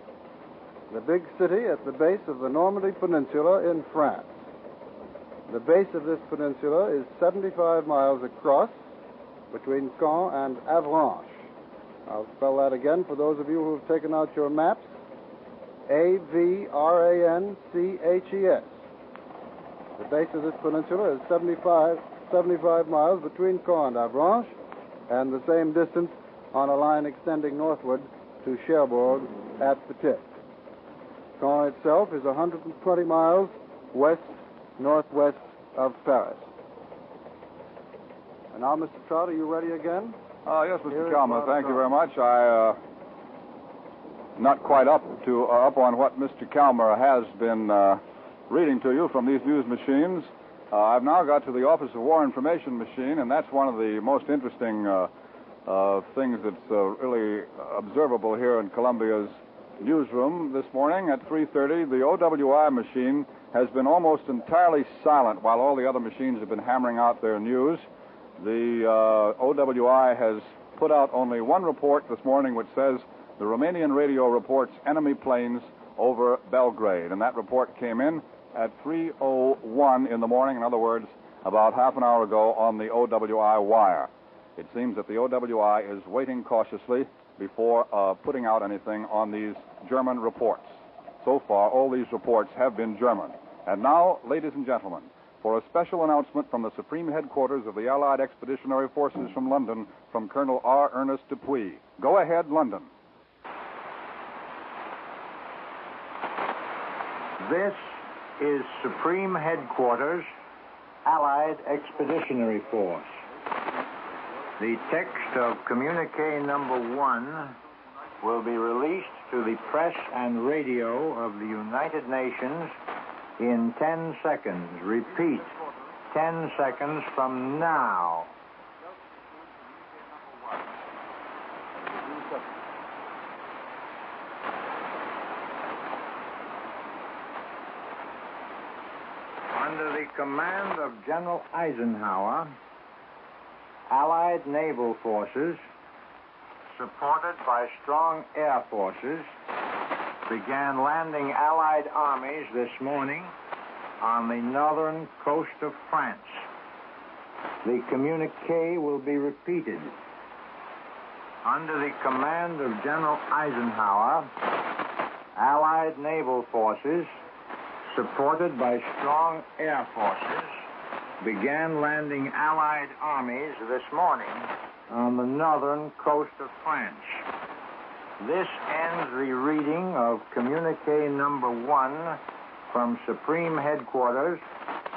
the big city at the base of the Normandy Peninsula in France. The base of this peninsula is 75 miles across between Caen and Avranches. I'll spell that again for those of you who have taken out your maps. A-V-R-A-N-C-H-E-S. The base of this peninsula is 75 miles between Caen and Avranches, and the same distance on a line extending northward to Cherbourg at the tip. Caen itself is 120 miles west-northwest of Paris. And now, Mr. Trout, are you ready again? Yes, Mr. Calmer, thank you very much. I not quite up on what Mr. Calmer has been reading to you from these news machines. I've now got to the Office of War Information machine, and that's one of the most interesting things that's really observable here in Columbia's newsroom this morning. At 3:30, the OWI machine has been almost entirely silent while all the other machines have been hammering out their news. The OWI has put out only one report this morning which says the Romanian radio reports enemy planes over Belgrade, and that report came in at 3:01 in the morning, in other words, about half an hour ago on the OWI wire. It seems that the OWI is waiting cautiously before putting out anything on these German reports. So far, all these reports have been German. And now, ladies and gentlemen, for a special announcement from the Supreme Headquarters of the Allied Expeditionary Forces from London, from Colonel R. Ernest Dupuy. Go ahead, London. This is Supreme Headquarters, Allied Expeditionary Force. The text of communique number 1 will be released to the press and radio of the United Nations in 10 seconds. Repeat, 10 seconds from now. Under the command of General Eisenhower, Allied naval forces, supported by strong air forces, began landing Allied armies this morning on the northern coast of France. The communique will be repeated. Under the command of General Eisenhower, Allied naval forces, supported by strong air forces, began landing Allied armies this morning on the northern coast of France. This ends the reading of communique number 1 from Supreme Headquarters,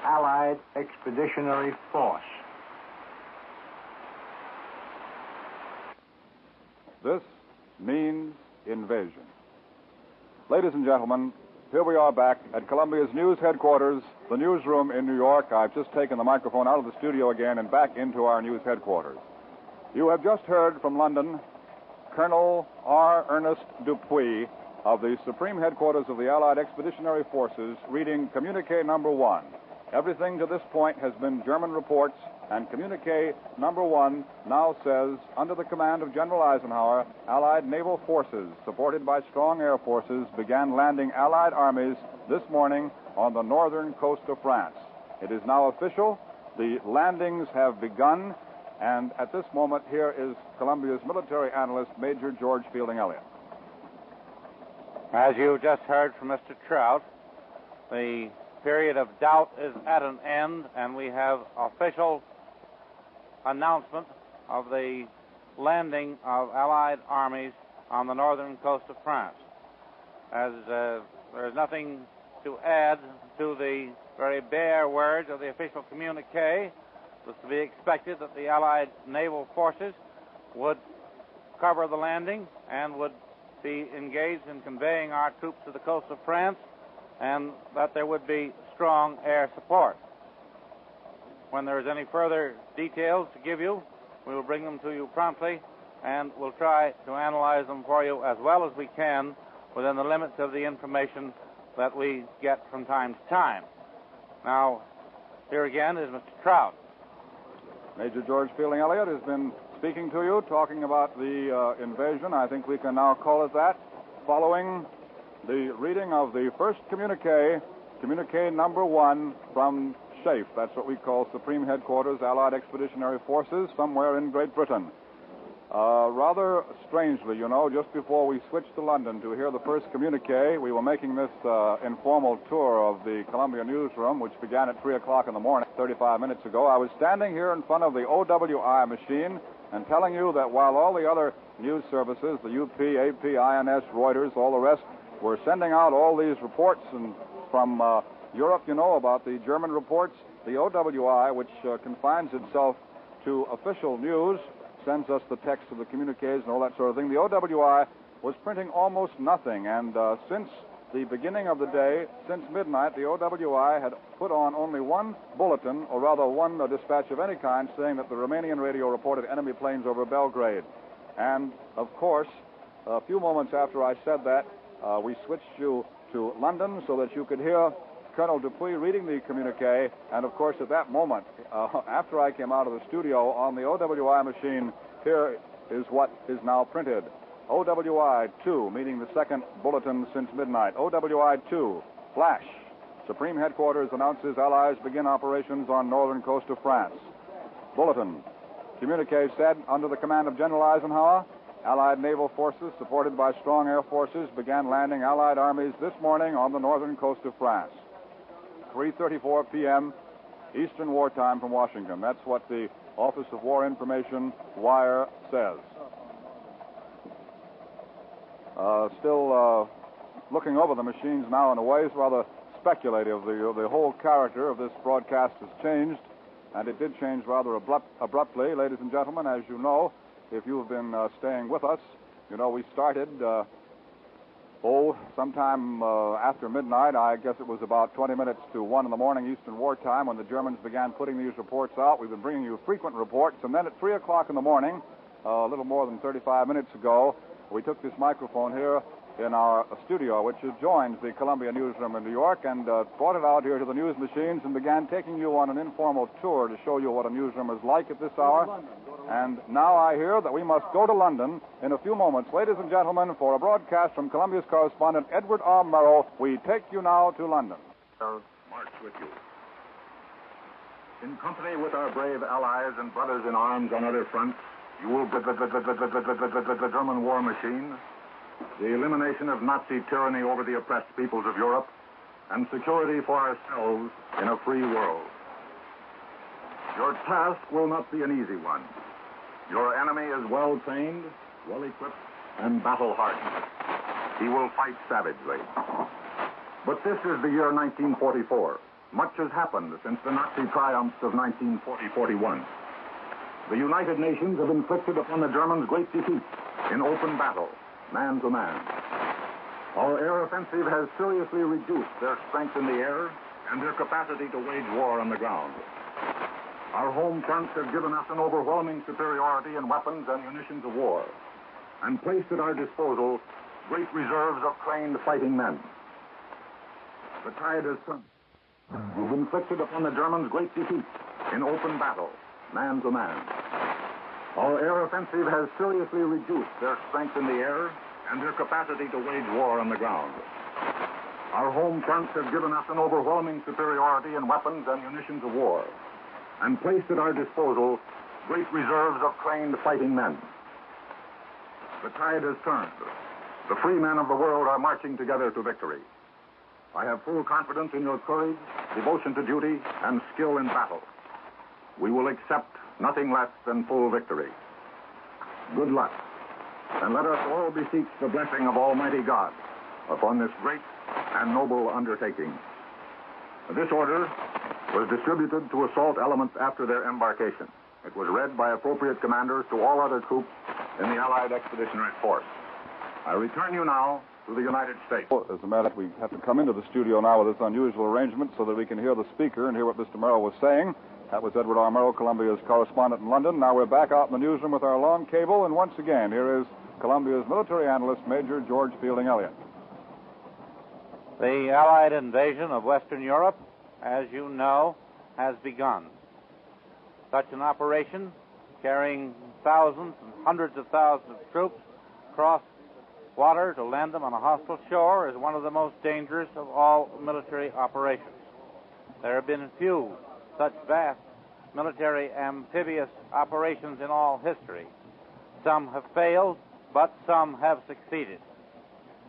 Allied Expeditionary Force. This means invasion. Ladies and gentlemen, here we are back at Columbia's news headquarters, the newsroom in New York. I've just taken the microphone out of the studio again and back into our news headquarters. You have just heard from London Colonel R. Ernest Dupuy of the Supreme Headquarters of the Allied Expeditionary Forces reading communique number 1. Everything to this point has been German reports, and communique number 1 now says, under the command of General Eisenhower, Allied naval forces, supported by strong air forces, began landing Allied armies this morning on the northern coast of France. It is now official. The landings have begun, and at this moment, here is Columbia's military analyst, Major George Fielding Elliott. As you just heard from Mr. Trout, the period of doubt is at an end, and we have official announcement of the landing of Allied armies on the northern coast of France. As there is nothing to add to the very bare words of the official communique, it was to be expected that the Allied naval forces would cover the landing and would be engaged in conveying our troops to the coast of France, and that there would be strong air support. When there is any further details to give you, we will bring them to you promptly, and we'll try to analyze them for you as well as we can within the limits of the information that we get from time to time. Now, here again is Mr. Trout. Major George Fielding Elliott has been speaking to you, talking about the invasion. I think we can now call it that, following the reading of the first communique, communique number 1 from SHAFE. That's what we call Supreme Headquarters, Allied Expeditionary Forces, somewhere in Great Britain. Rather strangely, you know, just before we switched to London to hear the first communique, we were making this informal tour of the Columbia newsroom, which began at 3 o'clock in the morning, 35 minutes ago. I was standing here in front of the OWI machine and telling you that while all the other news services, the UP, AP, INS, Reuters, all the rest, were sending out all these reports and from Europe, you know, about the German reports, the OWI, which confines itself to official news, sends us the text of the communiques and all that sort of thing. The OWI was printing almost nothing, and since the beginning of the day, since midnight, the OWI had put on only one bulletin, or rather one dispatch of any kind, saying that the Romanian radio reported enemy planes over Belgrade. And, of course, a few moments after I said that, we switched you to London so that you could hear Colonel Dupuy reading the communique, and of course at that moment, after I came out of the studio on the OWI machine, here is what is now printed. OWI 2, meaning the second bulletin since midnight. OWI 2, flash. Supreme Headquarters announces Allies begin operations on northern coast of France. Bulletin. Communique said, under the command of General Eisenhower, Allied naval forces, supported by strong air forces, began landing Allied armies this morning on the northern coast of France. 3:34 p.m. Eastern Wartime from Washington. That's what the Office of War Information wire says. Still looking over the machines now in a way, it's rather speculative. The whole character of this broadcast has changed, and it did change rather abruptly. Ladies and gentlemen, as you know, if you have been staying with us, you know we started, sometime after midnight. I guess it was about 20 minutes to 1 in the morning Eastern Wartime when the Germans began putting these reports out. We've been bringing you frequent reports, and then at 3 o'clock in the morning, a little more than 35 minutes ago, we took this microphone here in our studio, which adjoins the Columbia newsroom in New York, and brought it out here to the news machines and began taking you on an informal tour to show you what a newsroom is like at this hour. And now I hear that we must go to London in a few moments. Ladies and gentlemen, for a broadcast from Columbia's correspondent Edward R. Murrow, we take you now to London. March with you. In company with our brave allies and brothers in arms on other fronts, you will the German war machine, the elimination of Nazi tyranny over the oppressed peoples of Europe, and security for ourselves in a free world. Your task will not be an easy one. Your enemy is well trained, well equipped, and battle hardened. He will fight savagely. But this is the year 1944. Much has happened since the Nazi triumphs of 1940-41. The United Nations have inflicted upon the Germans great defeat in open battle, man to man. Our air offensive has seriously reduced their strength in the air and their capacity to wage war on the ground. Our home fronts have given us an overwhelming superiority in weapons and munitions of war, and placed at our disposal great reserves of trained fighting men. The tide has turned. We've inflicted upon the Germans great defeat in open battle, man to man. Our air offensive has seriously reduced their strength in the air and their capacity to wage war on the ground. Our home fronts have given us an overwhelming superiority in weapons and munitions of war, and placed at our disposal great reserves of trained fighting men. The tide has turned. The free men of the world are marching together to victory. I have full confidence in your courage, devotion to duty, and skill in battle. We will accept nothing less than full victory. Good luck, and let us all beseech the blessing of Almighty God upon this great and noble undertaking. This order was distributed to assault elements after their embarkation. It was read by appropriate commanders to all other troops in the Allied Expeditionary Force. I return you now to the United States. As a matter of fact, we have to come into the studio now with this unusual arrangement so that we can hear the speaker and hear what Mr. Murrow was saying. That was Edward R. Murrow, Columbia's correspondent in London. Now we're back out in the newsroom with our long cable, and once again, here is Columbia's military analyst, Major George Fielding Elliott. The Allied invasion of Western Europe, as you know, has begun. Such an operation, carrying thousands and hundreds of thousands of troops across water to land them on a hostile shore, is one of the most dangerous of all military operations. There have been few such vast military amphibious operations in all history. Some have failed, but some have succeeded.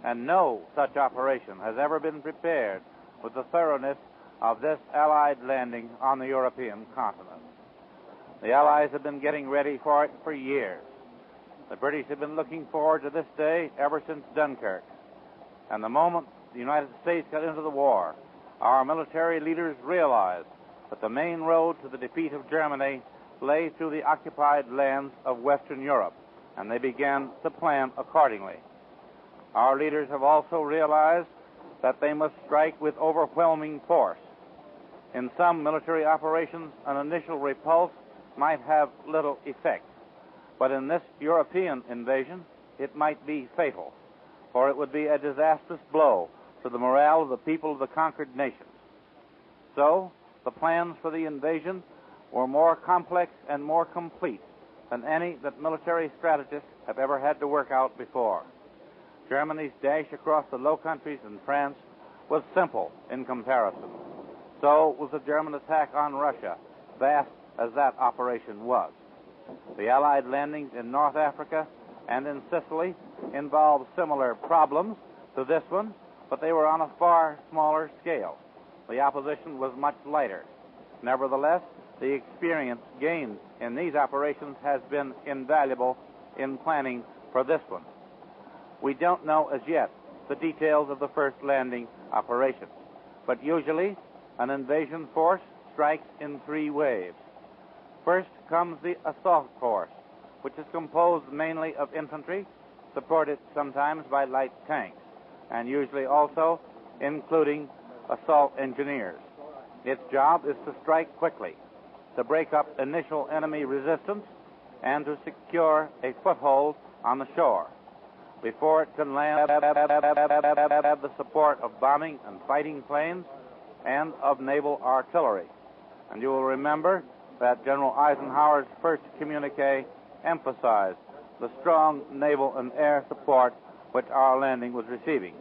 And no such operation has ever been prepared with the thoroughness of this Allied landing on the European continent. The Allies have been getting ready for it for years. The British have been looking forward to this day ever since Dunkirk. And the moment the United States got into the war, our military leaders realized that the main road to the defeat of Germany lay through the occupied lands of Western Europe, and they began to plan accordingly. Our leaders have also realized that they must strike with overwhelming force. In some military operations, an initial repulse might have little effect, but in this European invasion, it might be fatal, for it would be a disastrous blow to the morale of the people of the conquered nations. So, the plans for the invasion were more complex and more complete than any that military strategists have ever had to work out before. Germany's dash across the Low Countries and France was simple in comparison. So was the German attack on Russia, vast as that operation was. The Allied landings in North Africa and in Sicily involved similar problems to this one, but they were on a far smaller scale. The opposition was much lighter. Nevertheless, the experience gained in these operations has been invaluable in planning for this one. We don't know as yet the details of the first landing operation. but usually an invasion force strikes in 3 waves. First comes the assault force, which is composed mainly of infantry, supported sometimes by light tanks, and usually also including assault engineers. Its job is to strike quickly, to break up initial enemy resistance, and to secure a foothold on the shore before it can land the support of bombing and fighting planes and of naval artillery. And you will remember that General Eisenhower's first communique emphasized the strong naval and air support which our landing was receiving.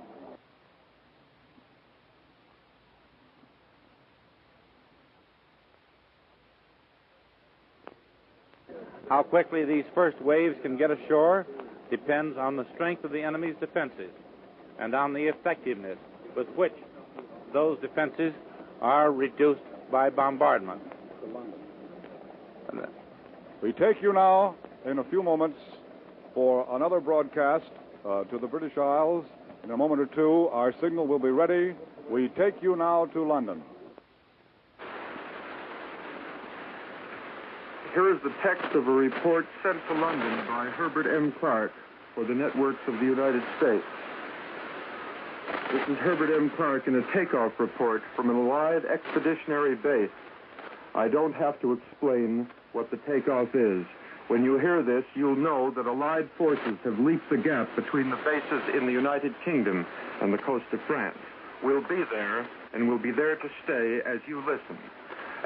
How quickly these first waves can get ashore depends on the strength of the enemy's defenses and on the effectiveness with which those defenses are reduced by bombardment. We take you now, in a few moments, for another broadcast to the British Isles. In a moment or two, our signal will be ready. We take you now to London. Here is the text of a report sent to London by Herbert M. Clark for the networks of the United States. This is Herbert M. Clark in a takeoff report from an Allied expeditionary base. I don't have to explain what the takeoff is. When you hear this, you'll know that Allied forces have leaped the gap between the bases in the United Kingdom and the coast of France. We'll be there, and we'll be there to stay as you listen.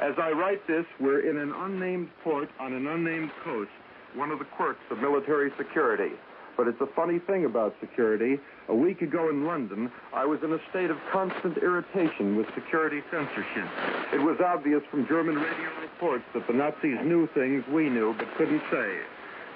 As I write this, we're in an unnamed port on an unnamed coast, one of the quirks of military security. But it's a funny thing about security. A week ago in London, I was in a state of constant irritation with security censorship. It was obvious from German radio reports that the Nazis knew things we knew but couldn't say.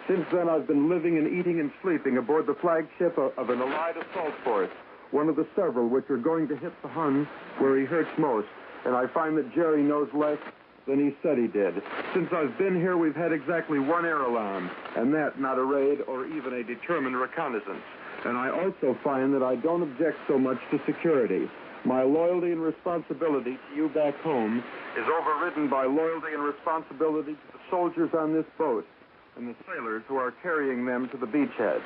Since then, I've been living and eating and sleeping aboard the flagship of an Allied assault force, one of the several which are going to hit the Hun where he hurts most. And I find that Jerry knows less than he said he did. Since I've been here, we've had exactly 1 air alarm, and that not a raid or even a determined reconnaissance. And I also find that I don't object so much to security. My loyalty and responsibility to you back home is overridden by loyalty and responsibility to the soldiers on this boat and the sailors who are carrying them to the beachhead.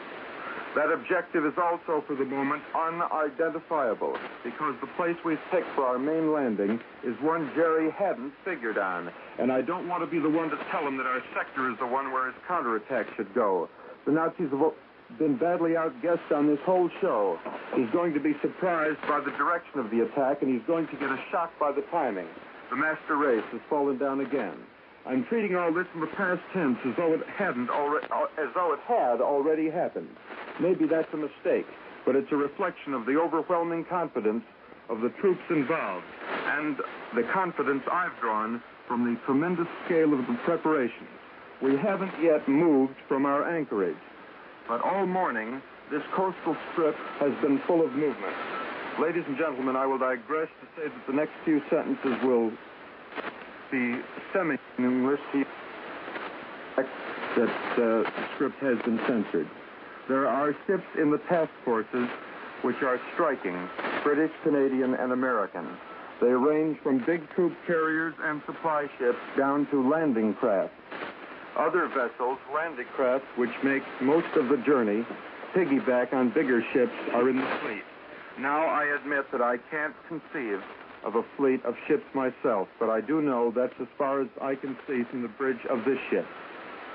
That objective is also, for the moment, unidentifiable, because the place we've picked for our main landing is one Jerry hadn't figured on. And I don't want to be the one to tell him that our sector is the one where his counterattack should go. The Nazis have been badly outguessed on this whole show. He's going to be surprised by the direction of the attack, and he's going to get a shock by the timing. The master race has fallen down again. I'm treating all this in the past tense as though it had already happened. Maybe that's a mistake, but it's a reflection of the overwhelming confidence of the troops involved and the confidence I've drawn from the tremendous scale of the preparations. We haven't yet moved from our anchorage, but all morning this coastal strip has been full of movement. Ladies and gentlemen, I will digress to say that the next few sentences will be semi-English, that the script has been censored. There are ships in the task forces which are striking, British, Canadian, and American. They range from big troop carriers and supply ships down to landing craft. Other vessels, landing craft, which make most of the journey, piggyback on bigger ships, are in the fleet. Now I admit that I can't conceive of a fleet of ships myself, but I do know that's as far as I can see from the bridge of this ship.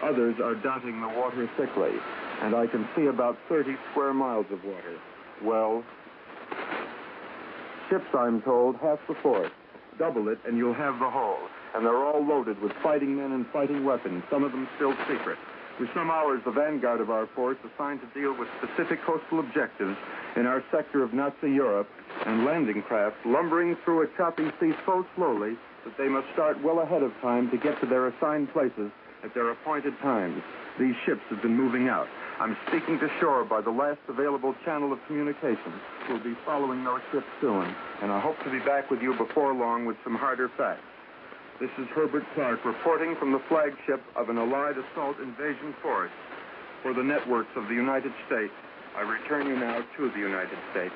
Others are dotting the water thickly, and I can see about 30 square miles of water. Well, ships, I'm told, half the force. Double it, and you'll have the whole. And they're all loaded with fighting men and fighting weapons, some of them still secret. For some hours, the vanguard of our force assigned to deal with specific coastal objectives in our sector of Nazi Europe, and landing craft lumbering through a choppy sea so slowly that they must start well ahead of time to get to their assigned places at their appointed times. These ships have been moving out. I'm speaking to shore by the last available channel of communication. We'll be following those ships soon, and I hope to be back with you before long with some harder facts. This is Herbert Clark reporting from the flagship of an Allied assault invasion force for the networks of the United States. I return you now to the United States.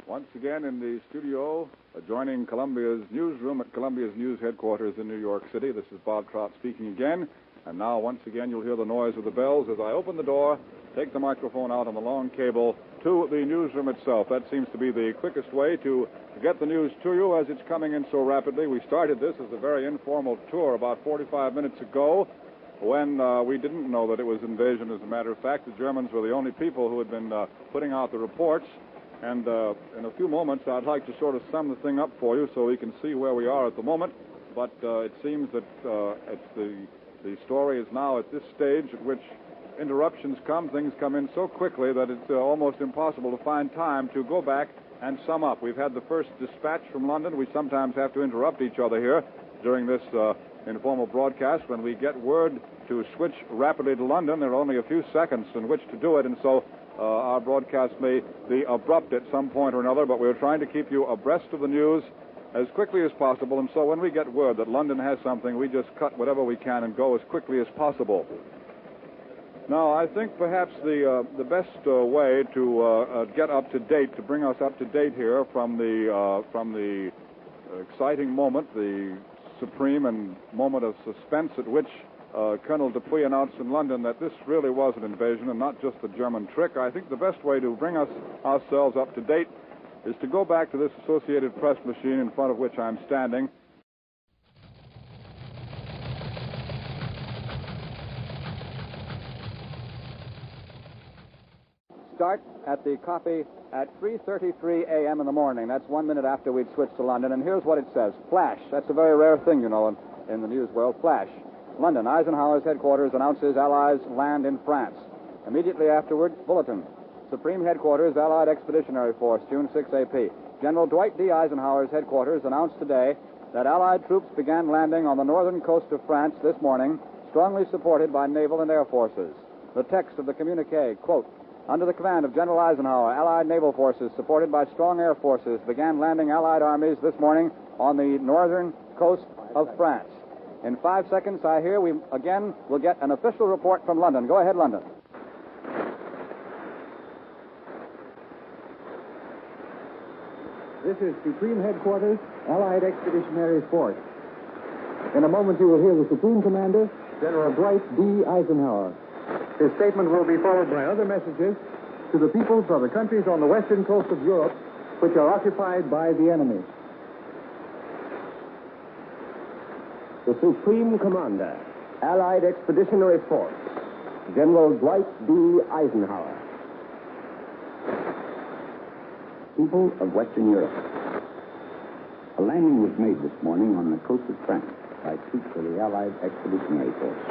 Once again in the studio adjoining Columbia's newsroom at Columbia's news headquarters in New York City. This is Bob Trout speaking again. And now, once again, you'll hear the noise of the bells as I open the door, take the microphone out on the long cable to the newsroom itself. That seems to be the quickest way to get the news to you as it's coming in so rapidly. We started this as a very informal tour about 45 minutes ago when we didn't know that it was invasion. As a matter of fact, the Germans were the only people who had been putting out the reports. And in a few moments, I'd like to sort of sum the thing up for you so we can see where we are at the moment. But it seems that the story is now at this stage at which interruptions come. Things come in so quickly that it's almost impossible to find time to go back and sum up. We've had the first dispatch from London. We sometimes have to interrupt each other here during this informal broadcast. When we get word to switch rapidly to London, there are only a few seconds in which to do it, and so our broadcast may be abrupt at some point or another, but we're trying to keep you abreast of the news as quickly as possible, and so when we get word that London has something, we just cut whatever we can and go as quickly as possible. Now, I think perhaps the best way to get up to date, to bring us up to date here from the exciting moment, the supreme and moment of suspense at which Colonel Dupuy announced in London that this really was an invasion and not just a German trick. I think the best way to bring ourselves up to date is to go back to this Associated Press machine in front of which I'm standing. Start at the copy at 3:33 a.m. in the morning. That's 1 minute after we'd switched to London. And here's what it says. Flash. That's a very rare thing, you know, in the news world. Flash. London, Eisenhower's headquarters announces Allies land in France. Immediately afterward, bulletin. Supreme Headquarters, Allied Expeditionary Force, June 6 AP. General Dwight D. Eisenhower's headquarters announced today that Allied troops began landing on the northern coast of France this morning, strongly supported by naval and air forces. The text of the communique, quote, under the command of General Eisenhower, Allied naval forces, supported by strong air forces, began landing Allied armies this morning on the northern coast of France. In 5 seconds, I hear we again will get an official report from London. Go ahead, London. This is Supreme Headquarters, Allied Expeditionary Force. In a moment, you will hear the Supreme Commander, General Dwight D. Eisenhower. His statement will be followed by other messages to the peoples of the countries on the western coast of Europe, which are occupied by the enemy. The Supreme Commander, Allied Expeditionary Force, General Dwight D. Eisenhower. People of Western Europe. A landing was made this morning on the coast of France by troops of the Allied Expeditionary Force.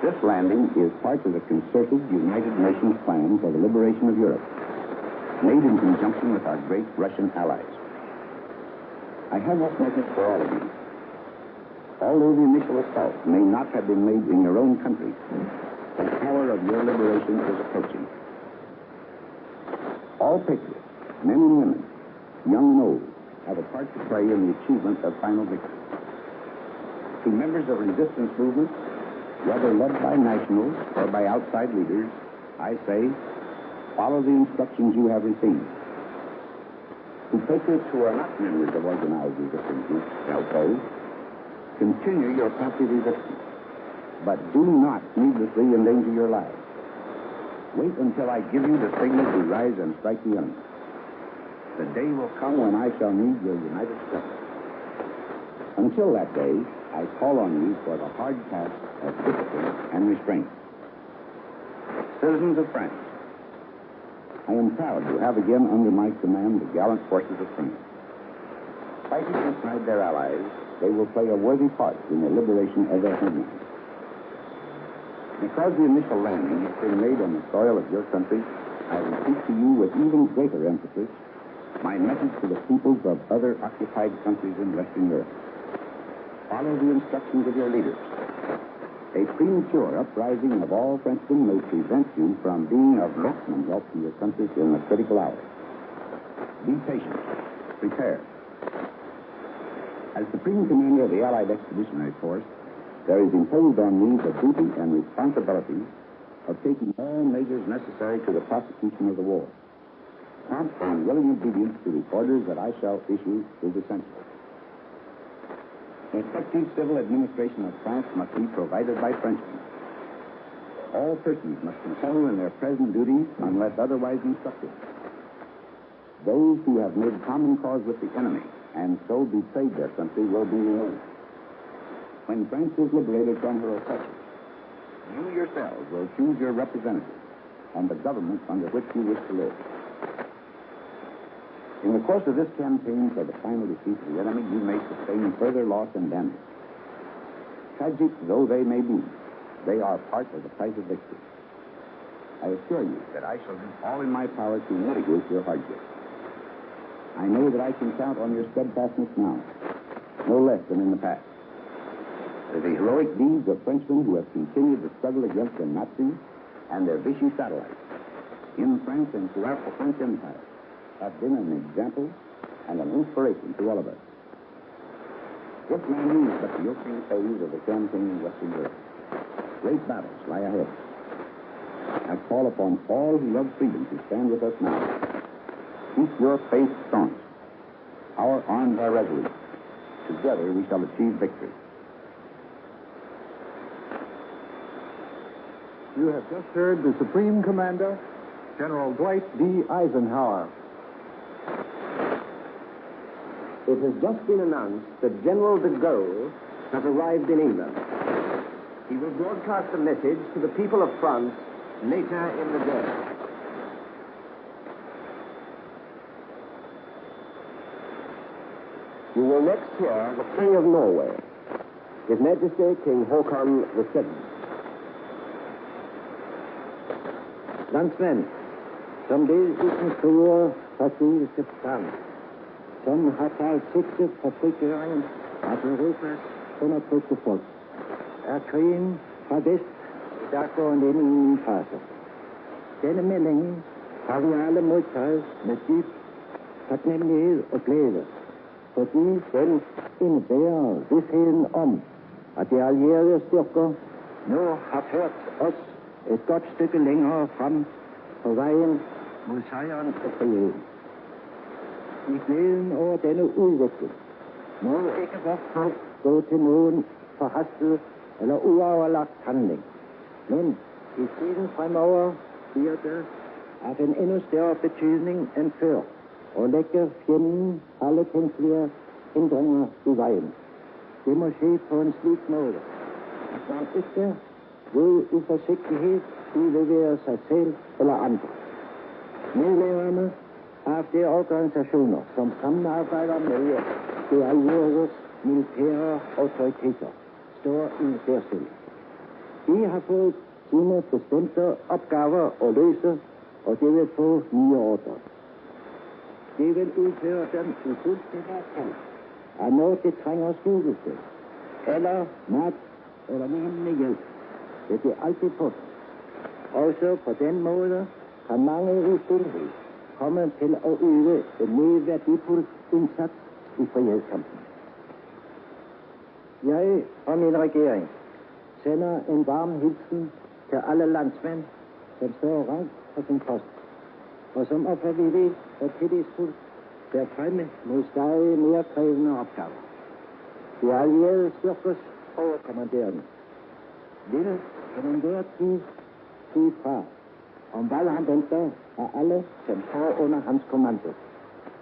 This landing is part of the concerted United Nations plan for the liberation of Europe, made in conjunction with our great Russian allies. I have this message for all of you. Although the initial assault may not have been made in your own country, the hour of your liberation is approaching. All patriots, men and women, young and old, have a part to play in the achievement of final victory. To members of resistance movements, whether led by nationals or by outside leaders, I say, follow the instructions you have received. To patriots who are not members of organized resistance groups, so continue your passive resistance, but do not needlessly endanger your lives. Wait until I give you the signal to rise and strike the enemy. The day will come when I shall need your united strength. Until that day, I call on you for the hard task of discipline and restraint. Citizens of France, I am proud to have again under my command the gallant forces of France. Fighting beside their allies, they will play a worthy part in the liberation of their homeland. Because the initial landing has been made on the soil of your country, I repeat to you with even greater emphasis my message to the peoples of other occupied countries in Western Europe. Follow the instructions of your leaders. A premature uprising of all Frenchmen may prevent you from being of maximum help to your country in the critical hour. Be patient. Prepare. As Supreme Commander of the Allied Expeditionary Force, there is imposed on me the duty and responsibility of taking all measures necessary to the prosecution of the war. prompt and willing obedience to the orders that I shall issue is essential. Effective civil administration of France must be provided by Frenchmen. All persons must continue in their present duties unless otherwise instructed. Those who have made common cause with the enemy and so betrayed their country will be removed. When France is liberated from her oppressors, you yourselves will choose your representatives and the government under which you wish to live. In the course of this campaign for the final defeat of the enemy, you may sustain further loss and damage. Tragic though they may be, they are part of the price of victory. I assure you that I shall do all in my power to mitigate your hardships. I know that I can count on your steadfastness now, no less than in the past. The heroic deeds of Frenchmen who have continued the struggle against the Nazis and their vicious satellites in France and throughout the French Empire have been an example and an inspiration to all of us. This man is but the opening phase of the campaign in Western Europe. Great battles lie ahead. I call upon all who love freedom to stand with us now. Keep your faith staunch. Our arms are resolute. Together we shall achieve victory. You have just heard the Supreme Commander, General Dwight D. Eisenhower. It has just been announced that General de Gaulle has arrived in England. He will broadcast a message to the people of France later in the day. You will next hear the King of Norway, His Majesty King Haakon VII. Landsmenn, som det uten store partiske stand, som har taget sigte på frigjøringen af Europas undertrykte folk, er krigen fra vest i dag gået ind i en ny fase. Denne melding har vi alle modtaget med dyb taknemmelighed og glæde, fordi den indebærer vidsheden om, at de allierede styrker nu har ført os et godt stykke længere frem på vejen mod sejren og friheden. I glæden over denne udvikling må ikke vores folk gå til nogen forhastet eller uoverlagt handling. Men i tiden fremover bliver det af en endnu større betydning end før og lægger fjenden alle tænkelige hindringer i vejen. Det må ske på en slik måde, at man ikke ved uforsigtighed udleverer sig selv eller andre. Medlemmerne af de organisationer, som samarbejder med de allieredes militære autoriteter, står i en særstilling. De har fået sine bestemte opgaver at løse, og de vil få nye ordre. De vil udføre dem i fuldstændig kald, at når de trænger skydelse, eller mad, eller lignende hjælp, vil de altid få. Også på den måde kan mange i stilhed komme til at yde en mere værdifuld indsats i frihedskampen. Jeg og min regering sender en varm hilsen til alle landsmænd, som står rank på sin post, og som offervilligt og tillidsfuldt der fremme mod stadig mere krævende opgaver. De allierede styrkers overkommanderende vil på enhver tid sige fra, om hvad han venter af alle, som står under hans kommando,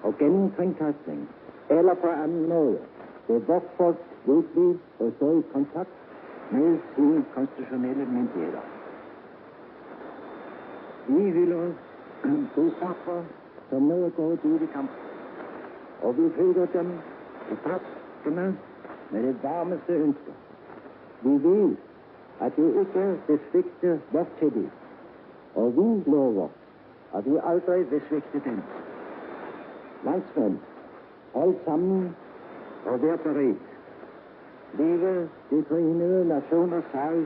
og gennem kringkastning eller på anden måde vil vores folk virkelig og stå i kontakt med sine konstitutionelle myndigheder. Vi hylder de ofre, som nu er gået ud i kamp, og vi følger dem i krafterne med det varmeste ønsker. Vi ved, at det ikke vil svigte vores tillid, og vi lover, at vi aldrig vil svigte dem. Landsmænd, hold sammen og vær beredt. Leve de forenede nationers sejr,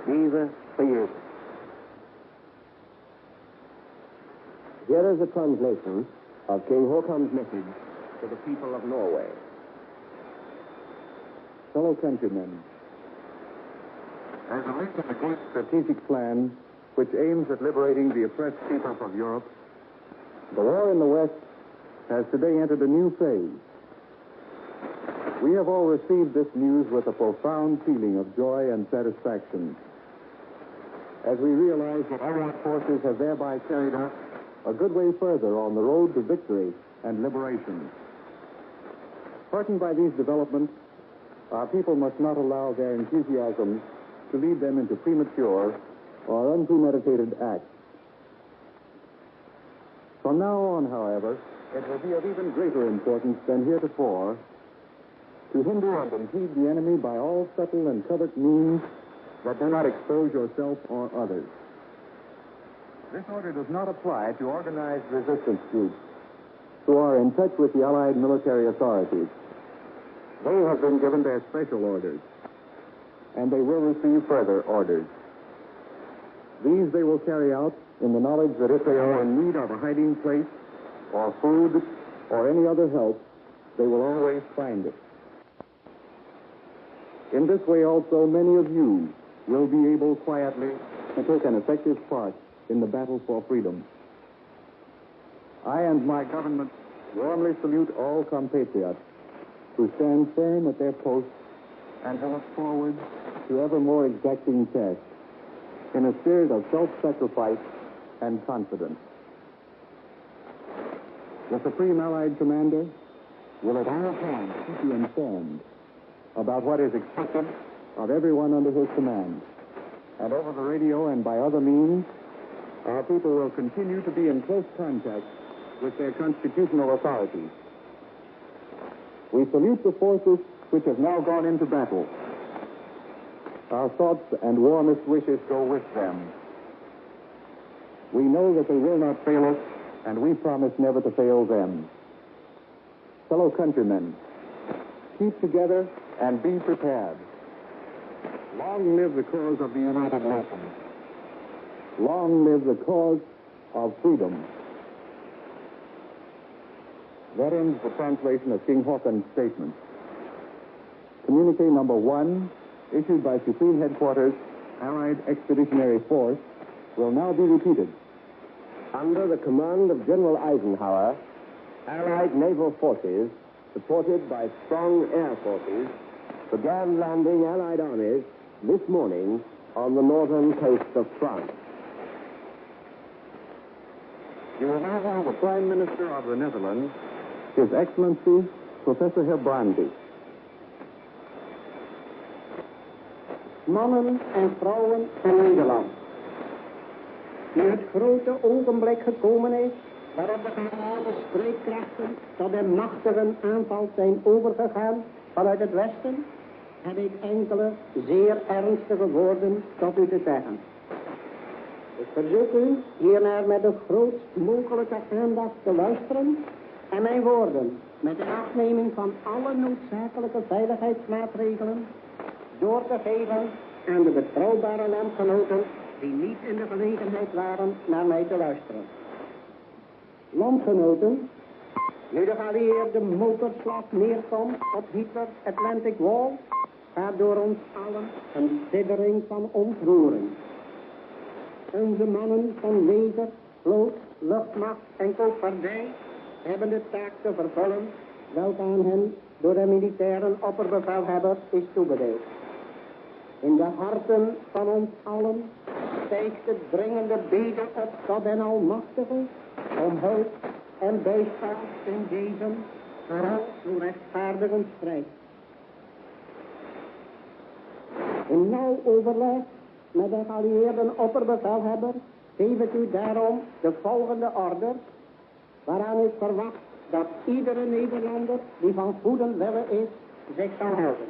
leve frihed. Here is a translation of King Haakon's message to the people of Norway. Fellow countrymen, as a link in the great strategic plan which aims at liberating the oppressed peoples of Europe, The war in the West has today entered a new phase. We have all received this news with a profound feeling of joy and satisfaction, as we realize that Allied forces have thereby carried us a good way further on the road to victory and liberation. Heartened by these developments, our people must not allow their enthusiasm to lead them into premature or unpremeditated acts. From now on, however, it will be of even greater importance than heretofore to hinder and impede the enemy by all subtle and covert means that do not expose yourself or others. This order does not apply to organized resistance groups who are in touch with the Allied military authorities. They have been given their special orders, and they will receive further orders. These they will carry out in the knowledge that if they are in need of a hiding place, or food, or any other help, they will always find it. In this way also, many of you will be able quietly to take an effective part in the battle for freedom. I and my government warmly salute all compatriots who stand firm at their posts and who look forward to ever more exacting tasks in a spirit of self-sacrifice and confidence. The Supreme Allied Commander will at all times keep you informed about what is expected of everyone under his command. And over the radio and by other means, our people will continue to be in close contact with their constitutional authorities. We salute the forces which have now gone into battle. Our thoughts and warmest wishes go with them. We know that they will not fail us, and we promise never to fail them. Fellow countrymen, keep together and be prepared. Long live the cause of the United Nations. Long live the cause of freedom. That ends the translation of King Haakon's statement. Communique number 1, issued by Supreme Headquarters, Allied Expeditionary Force, will now be repeated. Under the command of General Eisenhower, Allied naval forces, supported by strong air forces, began landing Allied armies this morning on the northern coast of France. You will now have the Prime Minister of the Netherlands, His Excellency, Professor Herbrandy. Mannen en vrouwen van Nederland. Nu het grote ogenblik gekomen is waarop de geallieerde strijdkrachten tot een machtige aanval zijn overgegaan vanuit het westen, heb ik enkele zeer ernstige woorden tot u te zeggen. Ik verzoek u hiernaar met de grootst mogelijke aandacht te luisteren en mijn woorden met de afneming van alle noodzakelijke veiligheidsmaatregelen door te geven aan de betrouwbare landgenoten die niet in de gelegenheid waren naar mij te luisteren. Landgenoten, nu de geallieerde motorslag neerkomt op Hitler's Atlantic Wall, gaat door ons allen een siddering van ontroering. Onze mannen van leger, vloot, luchtmacht en koopvaardij hebben de taak te vervullen welke aan hen door de militaire opperbevelhebber is toebedeeld. In de harten van ons allen stijgt de dringende bede op tot den Almachtige om hulp en bijstand in deze vooral zo rechtvaardige strijd. In nauw overleg met de geallieerde opperbevelhebber geef ik u daarom de volgende order, waaraan ik verwacht dat iedere Nederlander die van goede wille is, zich zal houden.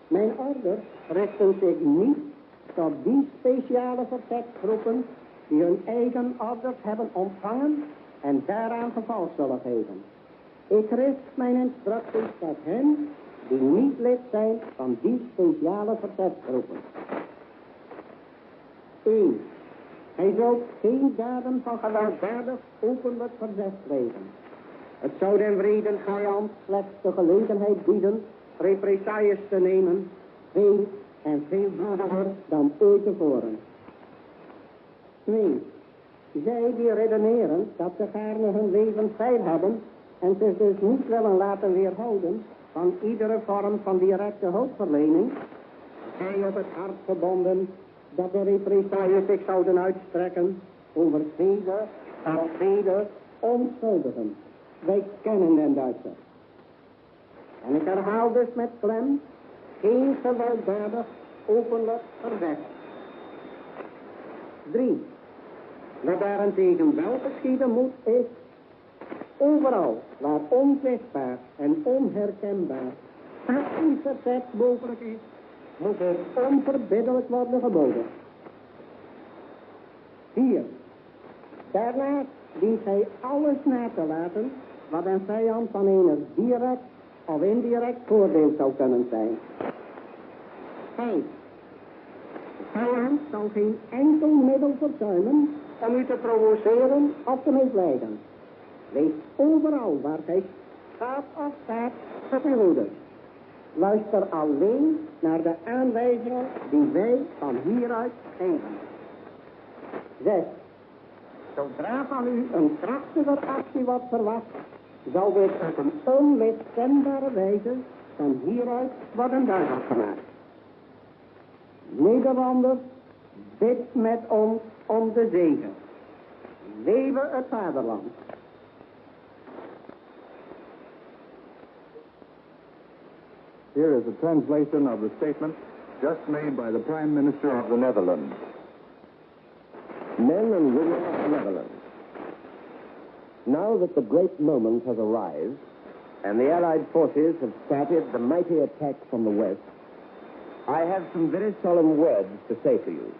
Mijn orders richten zich niet tot die speciale verzetsgroepen die hun eigen orders hebben ontvangen en daaraan gevolg zullen geven. Ik richt mijn instructies tot hen die niet lid zijn van die speciale verzetsgroepen. 1. Hij zult geen daden van gewelddadig openlijk verzet plegen. Het zou den wrede vijand slechts de gelegenheid bieden represailles te nemen, veel en veel bloediger dan ooit tevoren. 2. Zij die redeneren dat ze gaarne hun leven veil hebben en zich dus niet willen laten weerhouden van iedere vorm van directe hulpverlening, zij op het hart gebonden dat de represailles zich zouden uitstrekken over vele onschuldigen. Wij kennen den Duitser. En ik herhaal dus met klem, geen gewelddadig openlijk verzet. 3. Wat daarentegen wel geschieden moet is, overal waar onzichtbaar en onherkenbaar actief verzet mogelijk is, moet er onverbiddelijk worden geboden. 4. Daarnaast dient hij alles na te laten wat een vijand van enig direct of indirect voordeel zou kunnen zijn. 5. De vijand zal geen enkel middel verzuimen om u te provoceren of te misleiden. Wees overal waar gij gaat of staat op uw hoede. Luister alleen naar de aanwijzingen die wij van hieruit geven. 6. Zodra van u een krachtiger actie wordt verwacht, zal dit op een onmiskenbare wijze van hieruit worden duidelijk gemaakt. Nederlanders, bid met ons om de zegen. Leve het vaderland. Here is a translation of the statement just made by the Prime Minister of the Netherlands. Men and women of the Netherlands, now that the great moment has arrived and the Allied forces have started the mighty attack from the west, I have some very solemn words to say to you.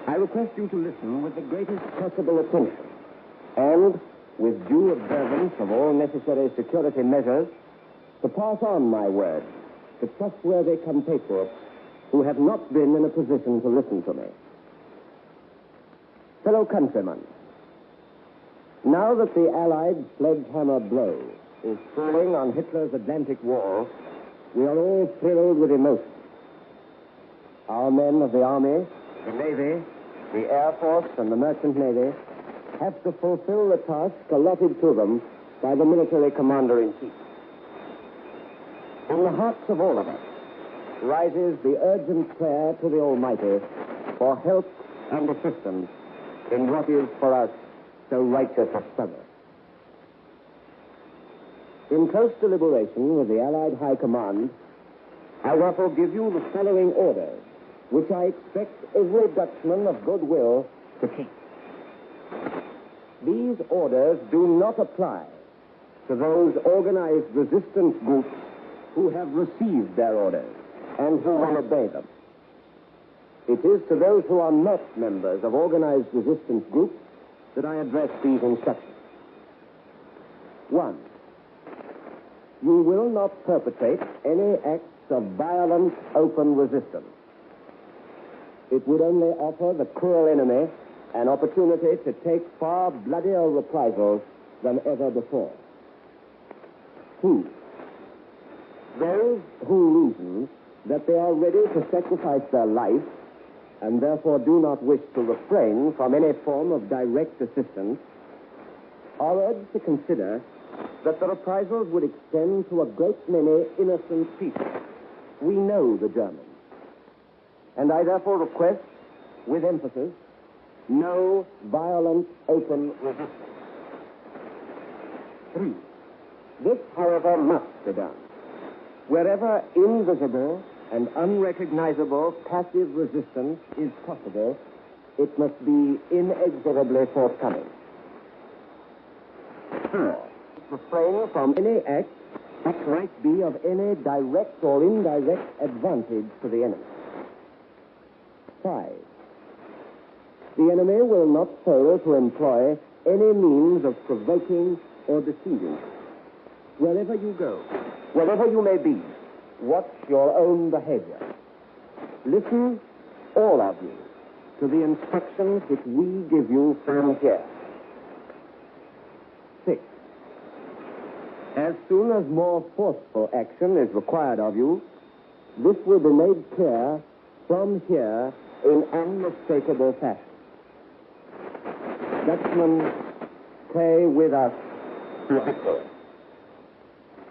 I request you to listen with the greatest possible attention and, with due observance of all necessary security measures, to pass on my words to trustworthy compatriots who have not been in a position to listen to me. Fellow countrymen, now that the Allied sledgehammer blow is falling on Hitler's Atlantic wall, we are all thrilled with emotion. Our men of the Army, the Navy, the Air Force, and the Merchant Navy have to fulfill the task allotted to them by the military commander-in-chief. In the hearts of all of us rises the urgent prayer to the Almighty for help and assistance in what is for us so righteous a struggle. In close deliberation with the Allied High Command, I therefore give you the following orders, which I expect every Dutchman of goodwill to keep. These orders do not apply to those organized resistance groups who have received their orders and who will obey them. It is to those who are not members of organized resistance groups that I address these instructions. 1. You will not perpetrate any acts of violent, open resistance. It would only offer the cruel enemy an opportunity to take far bloodier reprisals than ever before. 2. Those who reason that they are ready to sacrifice their life and therefore do not wish to refrain from any form of direct assistance are urged to consider that the reprisals would extend to a great many innocent people. We know the Germans. And I therefore request, with emphasis, no violent open resistance. 3. This, however, must be done. Wherever invisible and unrecognizable passive resistance is possible, it must be inexorably forthcoming. 4. Refrain from any act that might be of any direct or indirect advantage to the enemy. 5. The enemy will not fail to employ any means of provoking or deceiving. Wherever you go, wherever you may be, watch your own behavior. Listen, all of you, to the instructions which we give you from here. 6. As soon as more forceful action is required of you, this will be made clear from here in unmistakable fashion. Dutchmen, pray with us for victory.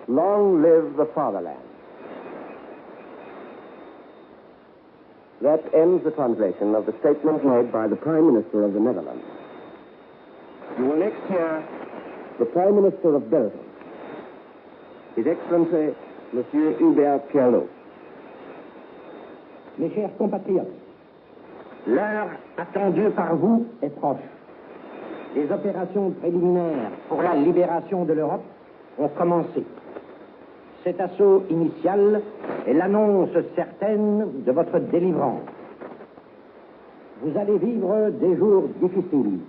Long live the fatherland. That ends the translation of the statement made by the Prime Minister of the Netherlands. You will next hear the Prime Minister of Belgium, His Excellency, Monsieur Hubert Pierlot. Mes chers compatriotes, l'heure attendue par vous est proche. Les opérations préliminaires pour la libération de l'Europe ont commencé. Cet assaut initial est l'annonce certaine de votre délivrance. Vous allez vivre des jours difficiles,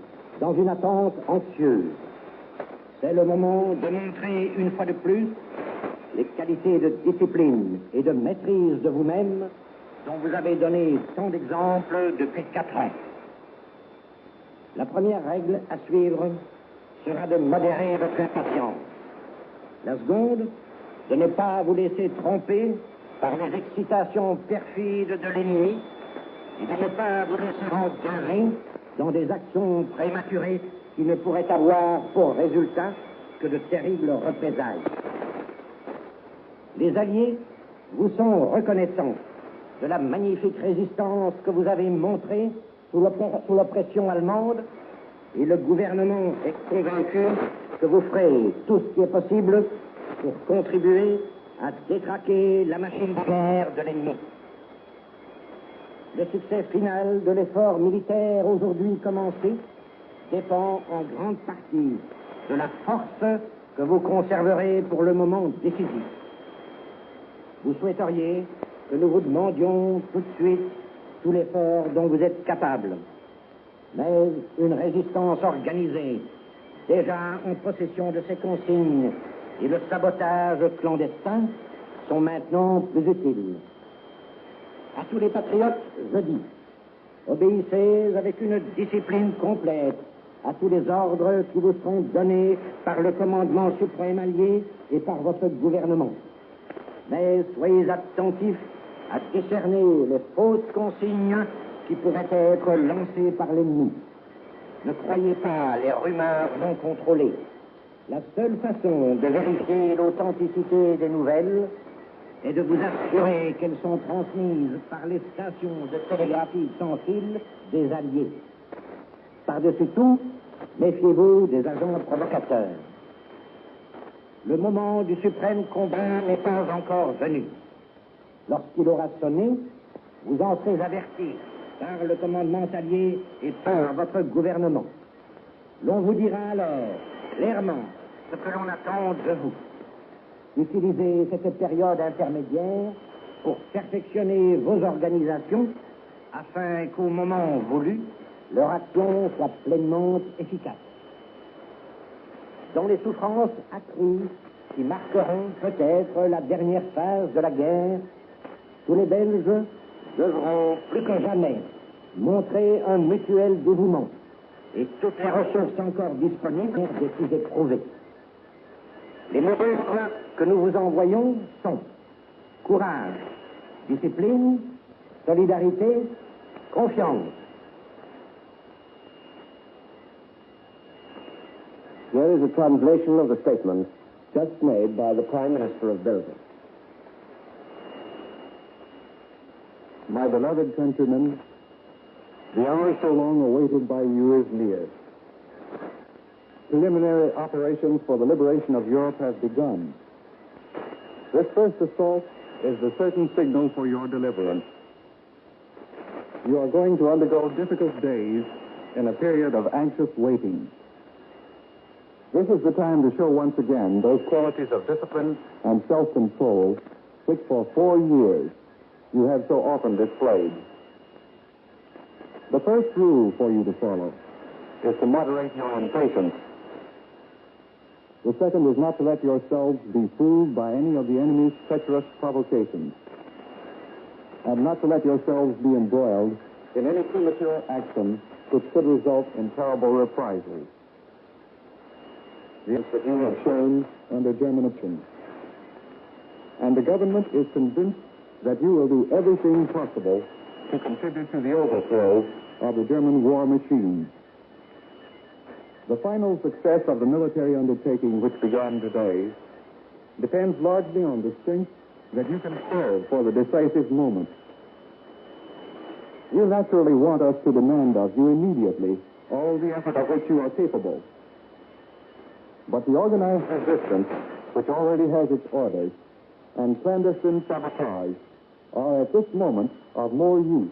dans une attente anxieuse. C'est le moment de montrer une fois de plus les qualités de discipline et de maîtrise de vous-même dont vous avez donné tant d'exemples depuis 4 ans. La première règle à suivre sera de modérer votre impatience. La seconde, de ne pas vous laisser tromper par les excitations perfides de l'ennemi et de ne pas vous laisser engager dans des actions prématurées qui ne pourraient avoir pour résultat que de terribles représailles. Les Alliés vous sont reconnaissants de la magnifique résistance que vous avez montrée sous l'oppression allemande, et le gouvernement est convaincu que vous ferez tout ce qui est possible pour contribuer à détraquer la machine de guerre de l'ennemi. Le succès final de l'effort militaire aujourd'hui commencé dépend en grande partie de la force que vous conserverez pour le moment décisif. Vous souhaiteriez que nous vous demandions tout de suite tout l'effort dont vous êtes capable. Mais une résistance organisée, déjà en possession de ses consignes, et le sabotage clandestin sont maintenant plus utiles. À tous les patriotes, je dis, obéissez avec une discipline complète à tous les ordres qui vous seront donnés par le commandement suprême allié et par votre gouvernement. Mais soyez attentifs à discerner les fausses consignes qui pourraient être lancées par l'ennemi. Ne croyez pas les rumeurs non contrôlées. La seule façon de vérifier l'authenticité des nouvelles est de vous assurer qu'elles sont transmises par les stations de télégraphie sans fil des Alliés. Par-dessus tout, méfiez-vous des agents provocateurs. Le moment du suprême combat n'est pas encore venu. Lorsqu'il aura sonné, vous en serez avertis par le commandement allié et par votre gouvernement. L'on vous dira alors clairement ce que l'on attend de vous. Utilisez cette période intermédiaire pour perfectionner vos organisations afin qu'au moment voulu, leur action soit pleinement efficace. Dans les souffrances accrues qui marqueront peut-être la dernière phase de la guerre, tous les Belges devront plus que jamais montrer un mutuel dévouement et toutes les ressources encore disponibles des plus éprouvées. Les mots d'ordre que nous vous envoyons sont courage, discipline, solidarité, confiance. Here is a translation of the statement just made by the Prime Minister of Belgium. My beloved countrymen, the hour so long awaited by you is near. Preliminary operations for the liberation of Europe have begun. This first assault is the certain signal for your deliverance. You are going to undergo difficult days in a period of anxious waiting. This is the time to show once again those qualities of discipline and self-control which for 4 years you have so often displayed. The first rule for you to follow is to moderate your impatience. The second is not to let yourselves be fooled by any of the enemy's treacherous provocations, and not to let yourselves be embroiled in any premature action which could result in terrible reprisals. This that you have shown under German action. And the government is convinced that you will do everything possible to contribute to the overthrow of the German war machine. The final success of the military undertaking which began today depends largely on the strength that you can serve for the decisive moment. You naturally want us to demand of you immediately all the effort of which you are capable. But the organized resistance, which already has its orders, and clandestine sabotage are at this moment of more use.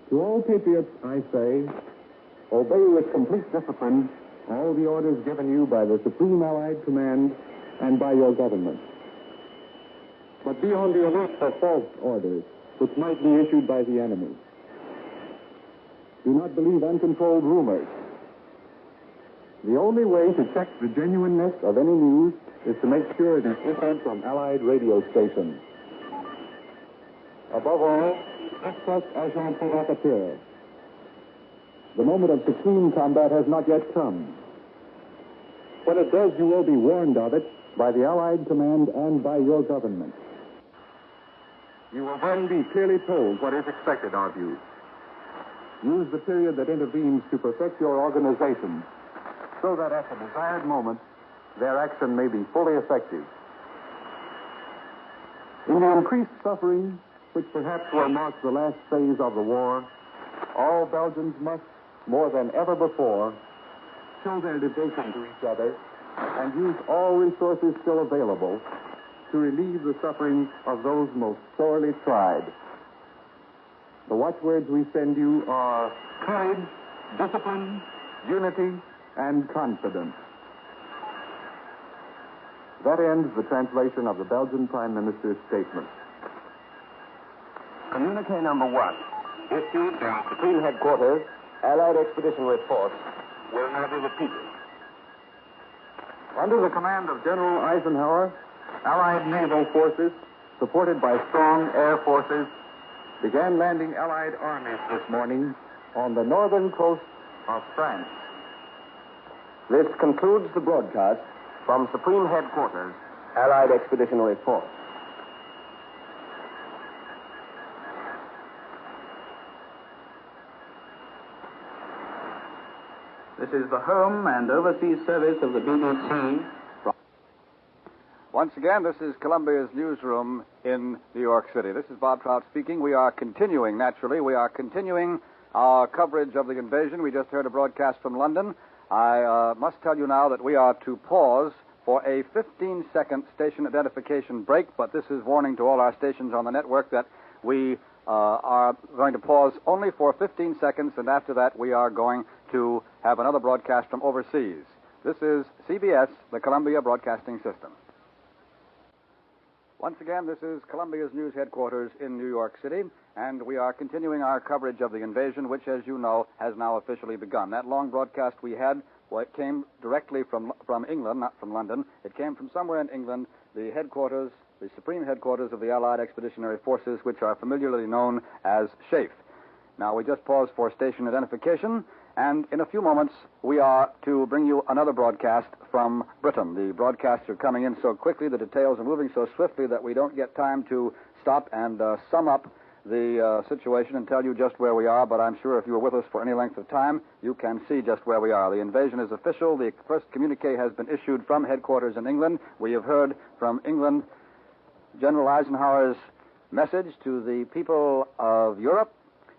To all patriots, I say, obey with complete discipline all the orders given you by the Supreme Allied Command and by your government. But be on the alert for false orders, which might be issued by the enemy. Do not believe uncontrolled rumors. The only way to check the genuineness of any news is to make sure it is issued from Allied radio stations. Above all, trust agent provocateur. The moment of supreme combat has not yet come. When it does, you will be warned of it by the Allied command and by your government. You will then be clearly told what is expected of you. Use the period that intervenes to perfect your organization so that at the desired moment, their action may be fully effective. In the increased suffering, which perhaps will mark the last phase of the war, all Belgians must, more than ever before, show their devotion to each other and use all resources still available to relieve the suffering of those most sorely tried. The watchwords we send you are courage, discipline, unity, and confidence. That ends the translation of the Belgian Prime Minister's statement. Communique number 1, issued from Supreme Headquarters, Allied Expeditionary Force, will now be repeated. Under the command of General Eisenhower, Allied naval forces, supported by strong air forces, began landing Allied armies this morning on the northern coast of France. This concludes the broadcast from Supreme Headquarters, Allied Expeditionary Force. This is the home and overseas service of the BBC. Once again, this is Columbia's newsroom in New York City. This is Bob Trout speaking. We are continuing our coverage of the invasion. We just heard a broadcast from London. I must tell you now that we are to pause for a 15-second station identification break, but this is warning to all our stations on the network that we are going to pause only for 15 seconds, and after that we are going to have another broadcast from overseas. This is CBS, the Columbia Broadcasting System. Once again, this is Columbia's news headquarters in New York City, and we are continuing our coverage of the invasion, which, as you know, has now officially begun. That long broadcast we had, well, it came directly from England, not from London. It came from somewhere in England, the headquarters, the supreme headquarters of the Allied Expeditionary Forces, which are familiarly known as SHAEF. Now, we just paused for station identification, and in a few moments, we are to bring you another broadcast from Britain. The broadcasts are coming in so quickly, the details are moving so swiftly that we don't get time to stop and sum up the situation and tell you just where we are, but I'm sure if you were with us for any length of time, you can see just where we are. The invasion is official. The first communique has been issued from headquarters in England. We have heard from England General Eisenhower's message to the people of Europe.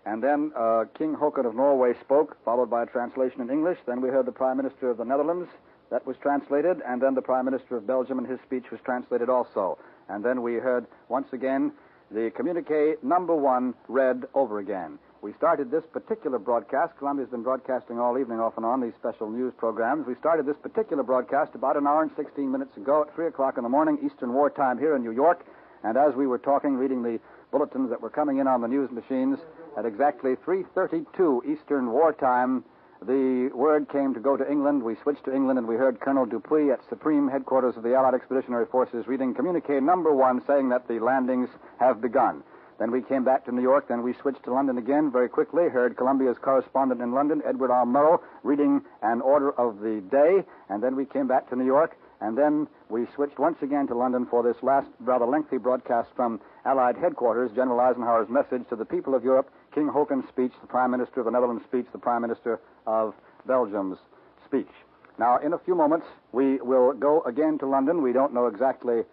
And then King Haakon of Norway spoke, followed by a translation in English. Then we heard the Prime Minister of the Netherlands. That was translated. And then the Prime Minister of Belgium, and his speech was translated also. And then we heard, once again, the communique number 1 read over again. We started this particular broadcast. Columbia's been broadcasting all evening off and on these special news programs. We started this particular broadcast about an hour and 16 minutes ago at 3 o'clock in the morning, Eastern War Time here in New York. And as we were talking, reading the bulletins that were coming in on the news machines, at exactly 3:32 Eastern War Time, the word came to go to England. We switched to England, and we heard Colonel Dupuy at Supreme Headquarters of the Allied Expeditionary Forces reading communique number 1 saying that the landings have begun. Then we came back to New York. Then we switched to London again very quickly, heard Columbia's correspondent in London, Edward R. Murrow, reading an order of the day. And then we came back to New York. And then we switched once again to London for this last rather lengthy broadcast from Allied headquarters, General Eisenhower's message to the people of Europe, King Haakon's speech, the Prime Minister of the Netherlands' speech, the Prime Minister of Belgium's speech. Now, in a few moments, we will go again to London. We don't know exactly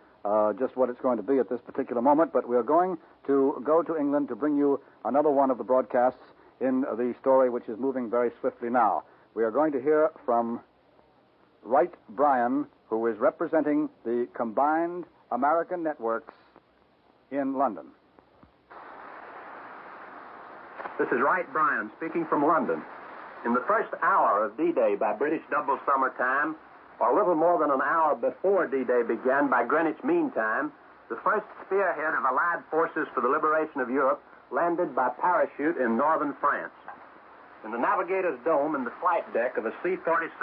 just what it's going to be at this particular moment, but we're going to go to England to bring you another one of the broadcasts in the story which is moving very swiftly now. We are going to hear from Wright Bryan, who is representing the combined American networks in London. This is Wright Bryan speaking from London. In the first hour of D-Day by British double summer time, or a little more than an hour before D-Day began by Greenwich Mean Time, the first spearhead of Allied forces for the liberation of Europe landed by parachute in northern France. In the navigator's dome in the flight deck of a C-47,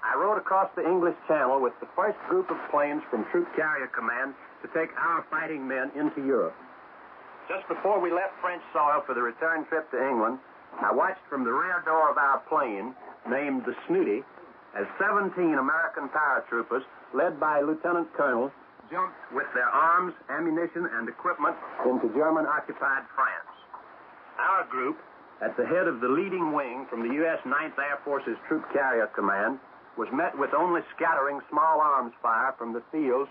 I rode across the English Channel with the first group of planes from Troop Carrier Command to take our fighting men into Europe. Just before we left French soil for the return trip to England, I watched from the rear door of our plane, named the Snooty, as 17 American paratroopers, led by a lieutenant colonel, jumped with their arms, ammunition, and equipment into German-occupied France. Our group, at the head of the leading wing from the U.S. 9th Air Force's Troop Carrier Command, was met with only scattering small arms fire from the fields,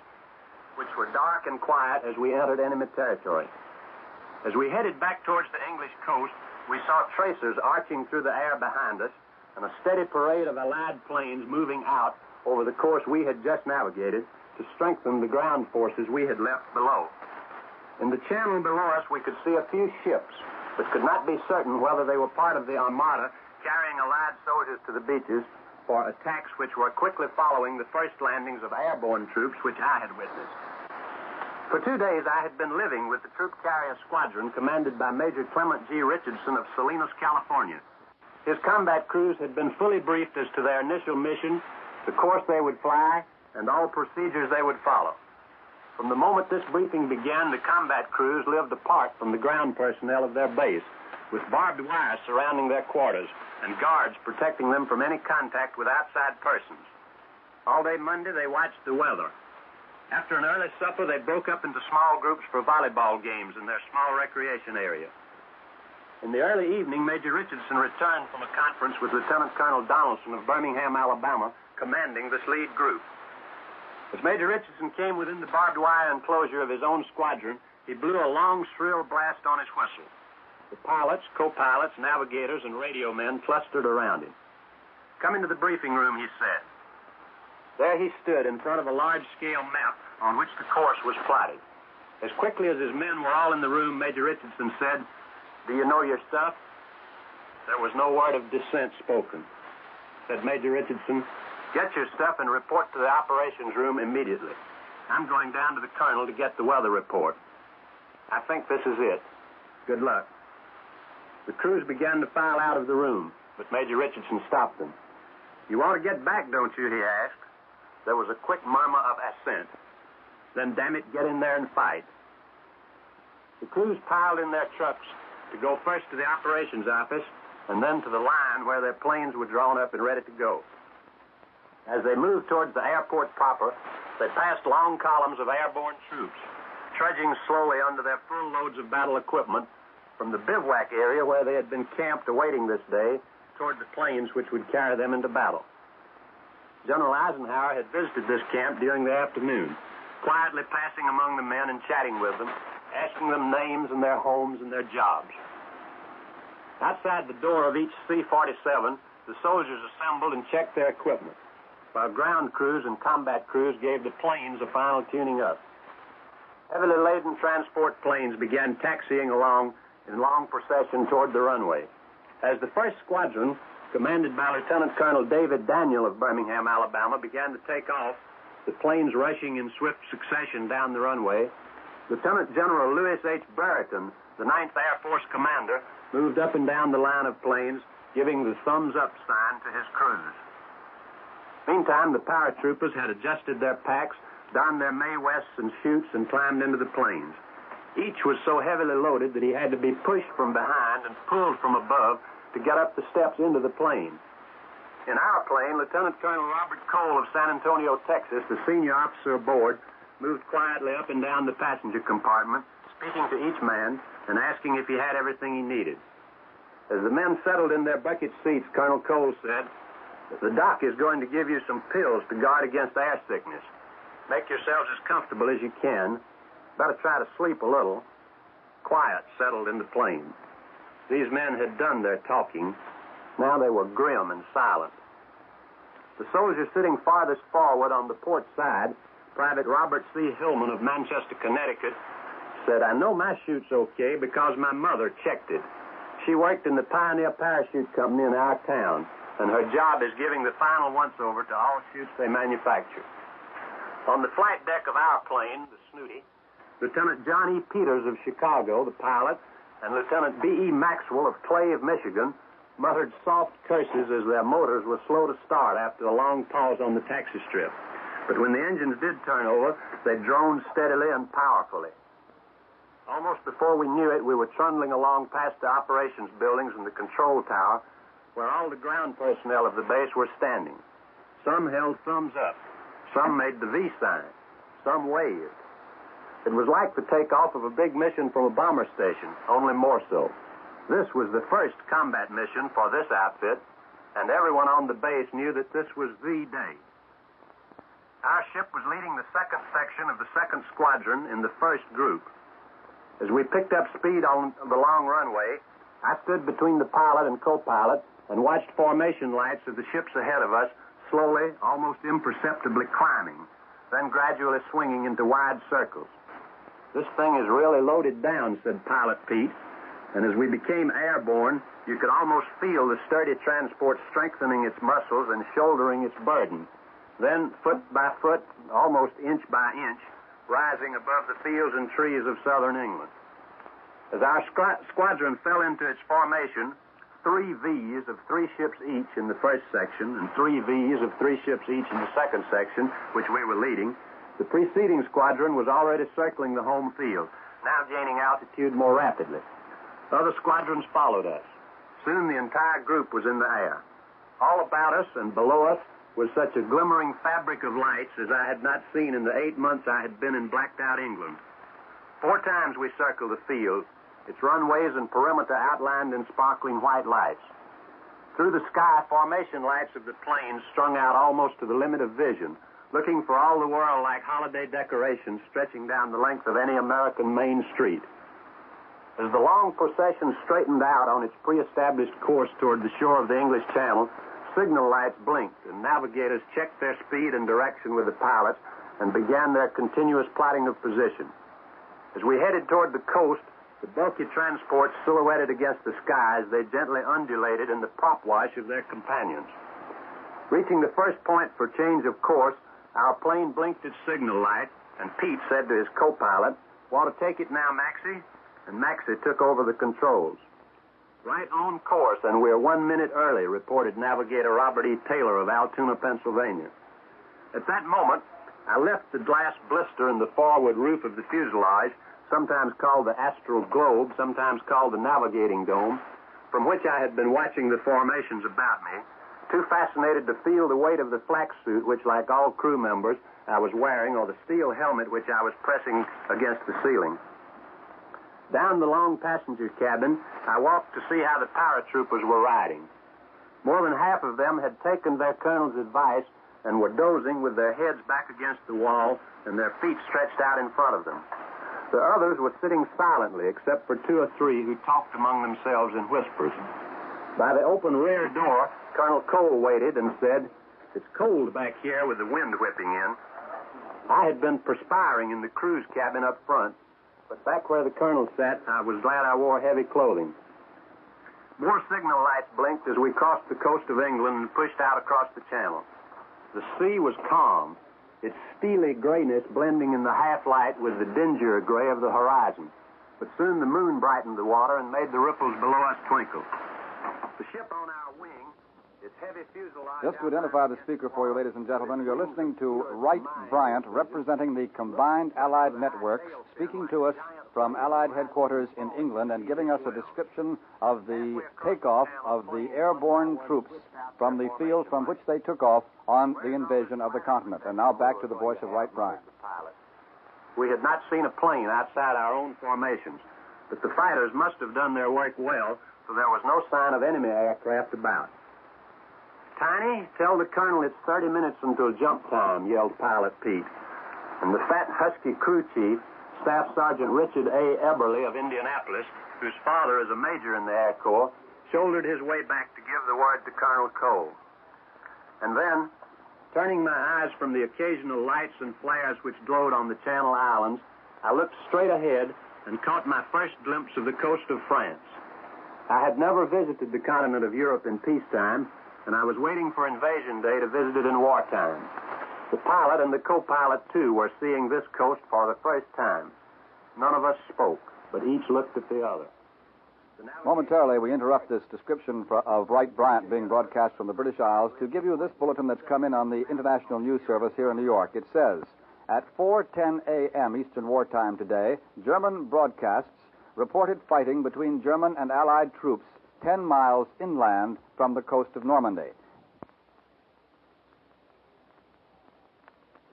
which were dark and quiet as we entered enemy territory. As we headed back towards the English coast, we saw tracers arching through the air behind us and a steady parade of Allied planes moving out over the course we had just navigated to strengthen the ground forces we had left below. In the channel below us, we could see a few ships, but could not be certain whether they were part of the armada carrying Allied soldiers to the beaches for attacks which were quickly following the first landings of airborne troops which I had witnessed. For 2 days, I had been living with the Troop Carrier Squadron commanded by Major Clement G. Richardson of Salinas, California. His combat crews had been fully briefed as to their initial mission, the course they would fly, and all procedures they would follow. From the moment this briefing began, the combat crews lived apart from the ground personnel of their base, with barbed wire surrounding their quarters and guards protecting them from any contact with outside persons. All day Monday, they watched the weather. After an early supper, they broke up into small groups for volleyball games in their small recreation area. In the early evening, Major Richardson returned from a conference with Lieutenant Colonel Donaldson of Birmingham, Alabama, commanding this lead group. As Major Richardson came within the barbed wire enclosure of his own squadron, he blew a long, shrill blast on his whistle. The pilots, co-pilots, navigators, and radio men clustered around him. "Come into the briefing room," he said. There he stood in front of a large-scale map on which the course was plotted. As quickly as his men were all in the room, Major Richardson said, "Do you know your stuff?" There was no word of dissent spoken. Said Major Richardson, "Get your stuff and report to the operations room immediately. I'm going down to the colonel to get the weather report. I think this is it. Good luck." The crews began to file out of the room, but Major Richardson stopped them. "You want to get back, don't you?" he asked. There was a quick murmur of assent. "Then, damn it, get in there and fight." The crews piled in their trucks to go first to the operations office and then to the line where their planes were drawn up and ready to go. As they moved towards the airport proper, they passed long columns of airborne troops, trudging slowly under their full loads of battle equipment from the bivouac area where they had been camped awaiting this day toward the planes which would carry them into battle. General Eisenhower had visited this camp during the afternoon, quietly passing among the men and chatting with them, asking them names and their homes and their jobs. Outside the door of each C-47, the soldiers assembled and checked their equipment, while ground crews and combat crews gave the planes a final tuning up. Heavily laden transport planes began taxiing along in long procession toward the runway. As the first squadron, commanded by Lieutenant Colonel David Daniel of Birmingham, Alabama, began to take off, the planes rushing in swift succession down the runway, Lieutenant General Louis H. Brereton, the 9th Air Force commander, moved up and down the line of planes, giving the thumbs-up sign to his crews. Meantime, the paratroopers had adjusted their packs, donned their Mae Wests and chutes, and climbed into the planes. Each was so heavily loaded that he had to be pushed from behind and pulled from above to get up the steps into the plane. In our plane, Lieutenant Colonel Robert Cole of San Antonio, Texas, the senior officer aboard, moved quietly up and down the passenger compartment, speaking to each man and asking if he had everything he needed. As the men settled in their bucket seats, Colonel Cole said, "The doc is going to give you some pills to guard against air sickness. Make yourselves as comfortable as you can. Better try to sleep a little." Quiet settled in the plane. These men had done their talking. Now they were grim and silent. The soldier sitting farthest forward on the port side, Private Robert C. Hillman of Manchester, Connecticut, said, "I know my chute's okay because my mother checked it. She worked in the Pioneer Parachute Company in our town, and her job is giving the final once-over to all chutes they manufacture." On the flight deck of our plane, the Snooty, Lieutenant John E. Peters of Chicago, the pilot, and Lieutenant B.E. Maxwell of Clave, Michigan, muttered soft curses as their motors were slow to start after a long pause on the taxi strip. But when the engines did turn over, they droned steadily and powerfully. Almost before we knew it, we were trundling along past the operations buildings and the control tower, where all the ground personnel of the base were standing. Some held thumbs up. Some made the V sign. Some waved. It was like the takeoff of a big mission from a bomber station, only more so. This was the first combat mission for this outfit, and everyone on the base knew that this was the day. Our ship was leading the second section of the second squadron in the first group. As we picked up speed on the long runway, I stood between the pilot and co-pilot and watched formation lights of the ships ahead of us slowly, almost imperceptibly climbing, then gradually swinging into wide circles. "This thing is really loaded down," said Pilot Pete, and as we became airborne, you could almost feel the sturdy transport strengthening its muscles and shouldering its burden. Then, foot by foot, almost inch by inch, rising above the fields and trees of southern England. As our squadron fell into its formation, 3 Vs of 3 ships each in the first section and 3 Vs of 3 ships each in the second section, which we were leading, the preceding squadron was already circling the home field, now gaining altitude more rapidly. Other squadrons followed us. Soon the entire group was in the air. All about us and below us was such a glimmering fabric of lights as I had not seen in the 8 months I had been in blacked-out England. 4 times we circled the field, its runways and perimeter outlined in sparkling white lights. Through the sky, formation lights of the planes strung out almost to the limit of vision, looking for all the world like holiday decorations stretching down the length of any American main street. As the long procession straightened out on its pre-established course toward the shore of the English Channel, signal lights blinked, and navigators checked their speed and direction with the pilots and began their continuous plotting of position. As we headed toward the coast, the bulky transports silhouetted against the skies, they gently undulated in the prop wash of their companions. Reaching the first point for change of course, our plane blinked its signal light, and Pete said to his co-pilot, "Want to take it now, Maxie?" And Maxie took over the controls. "Right on course, and we're 1 minute early," reported Navigator Robert E. Taylor of Altoona, Pennsylvania. At that moment, I left the glass blister in the forward roof of the fuselage, sometimes called the astral globe, sometimes called the navigating dome, from which I had been watching the formations about me, too fascinated to feel the weight of the flak suit, which, like all crew members, I was wearing, or the steel helmet which I was pressing against the ceiling. Down the long passenger cabin, I walked to see how the paratroopers were riding. More than half of them had taken their colonel's advice and were dozing with their heads back against the wall and their feet stretched out in front of them. The others were sitting silently, except for 2 or 3 who talked among themselves in whispers. By the open rear door, Colonel Cole waited and said, "It's cold back here with the wind whipping in." I had been perspiring in the crew's cabin up front, but back where the colonel sat, I was glad I wore heavy clothing. More signal lights blinked as we crossed the coast of England and pushed out across the channel. The sea was calm, its steely grayness blending in the half-light with the dingier gray of the horizon. But soon the moon brightened the water and made the ripples below us twinkle. The ship on our wing, its heavy fuselage... Just to identify the speaker for you, ladies and gentlemen, you're listening to Wright Bryant, representing the combined Allied networks, speaking to us from Allied headquarters in England and giving us a description of the takeoff of the airborne troops from the field from which they took off on the invasion of the continent. And now back to the voice of Wright Bryant. We had not seen a plane outside our own formations, but the fighters must have done their work well, so there was no sign of enemy aircraft about. Tiny, tell the colonel it's 30 minutes until jump time, yelled Pilot Pete. And the fat, husky crew chief, Staff Sergeant Richard A. Eberly of Indianapolis, whose father is a major in the Air Corps, shouldered his way back to give the word to Colonel Cole. And then, turning my eyes from the occasional lights and flares which glowed on the Channel Islands, I looked straight ahead and caught my first glimpse of the coast of France. I had never visited the continent of Europe in peacetime, and I was waiting for invasion day to visit it in wartime. The pilot and the co-pilot, too, were seeing this coast for the first time. None of us spoke, but each looked at the other. Momentarily, we interrupt this description of Wright Bryant being broadcast from the British Isles to give you this bulletin that's come in on the International News Service here in New York. It says, at 4:10 a.m. Eastern Wartime today, German broadcasts reported fighting between German and Allied troops 10 miles inland from the coast of Normandy.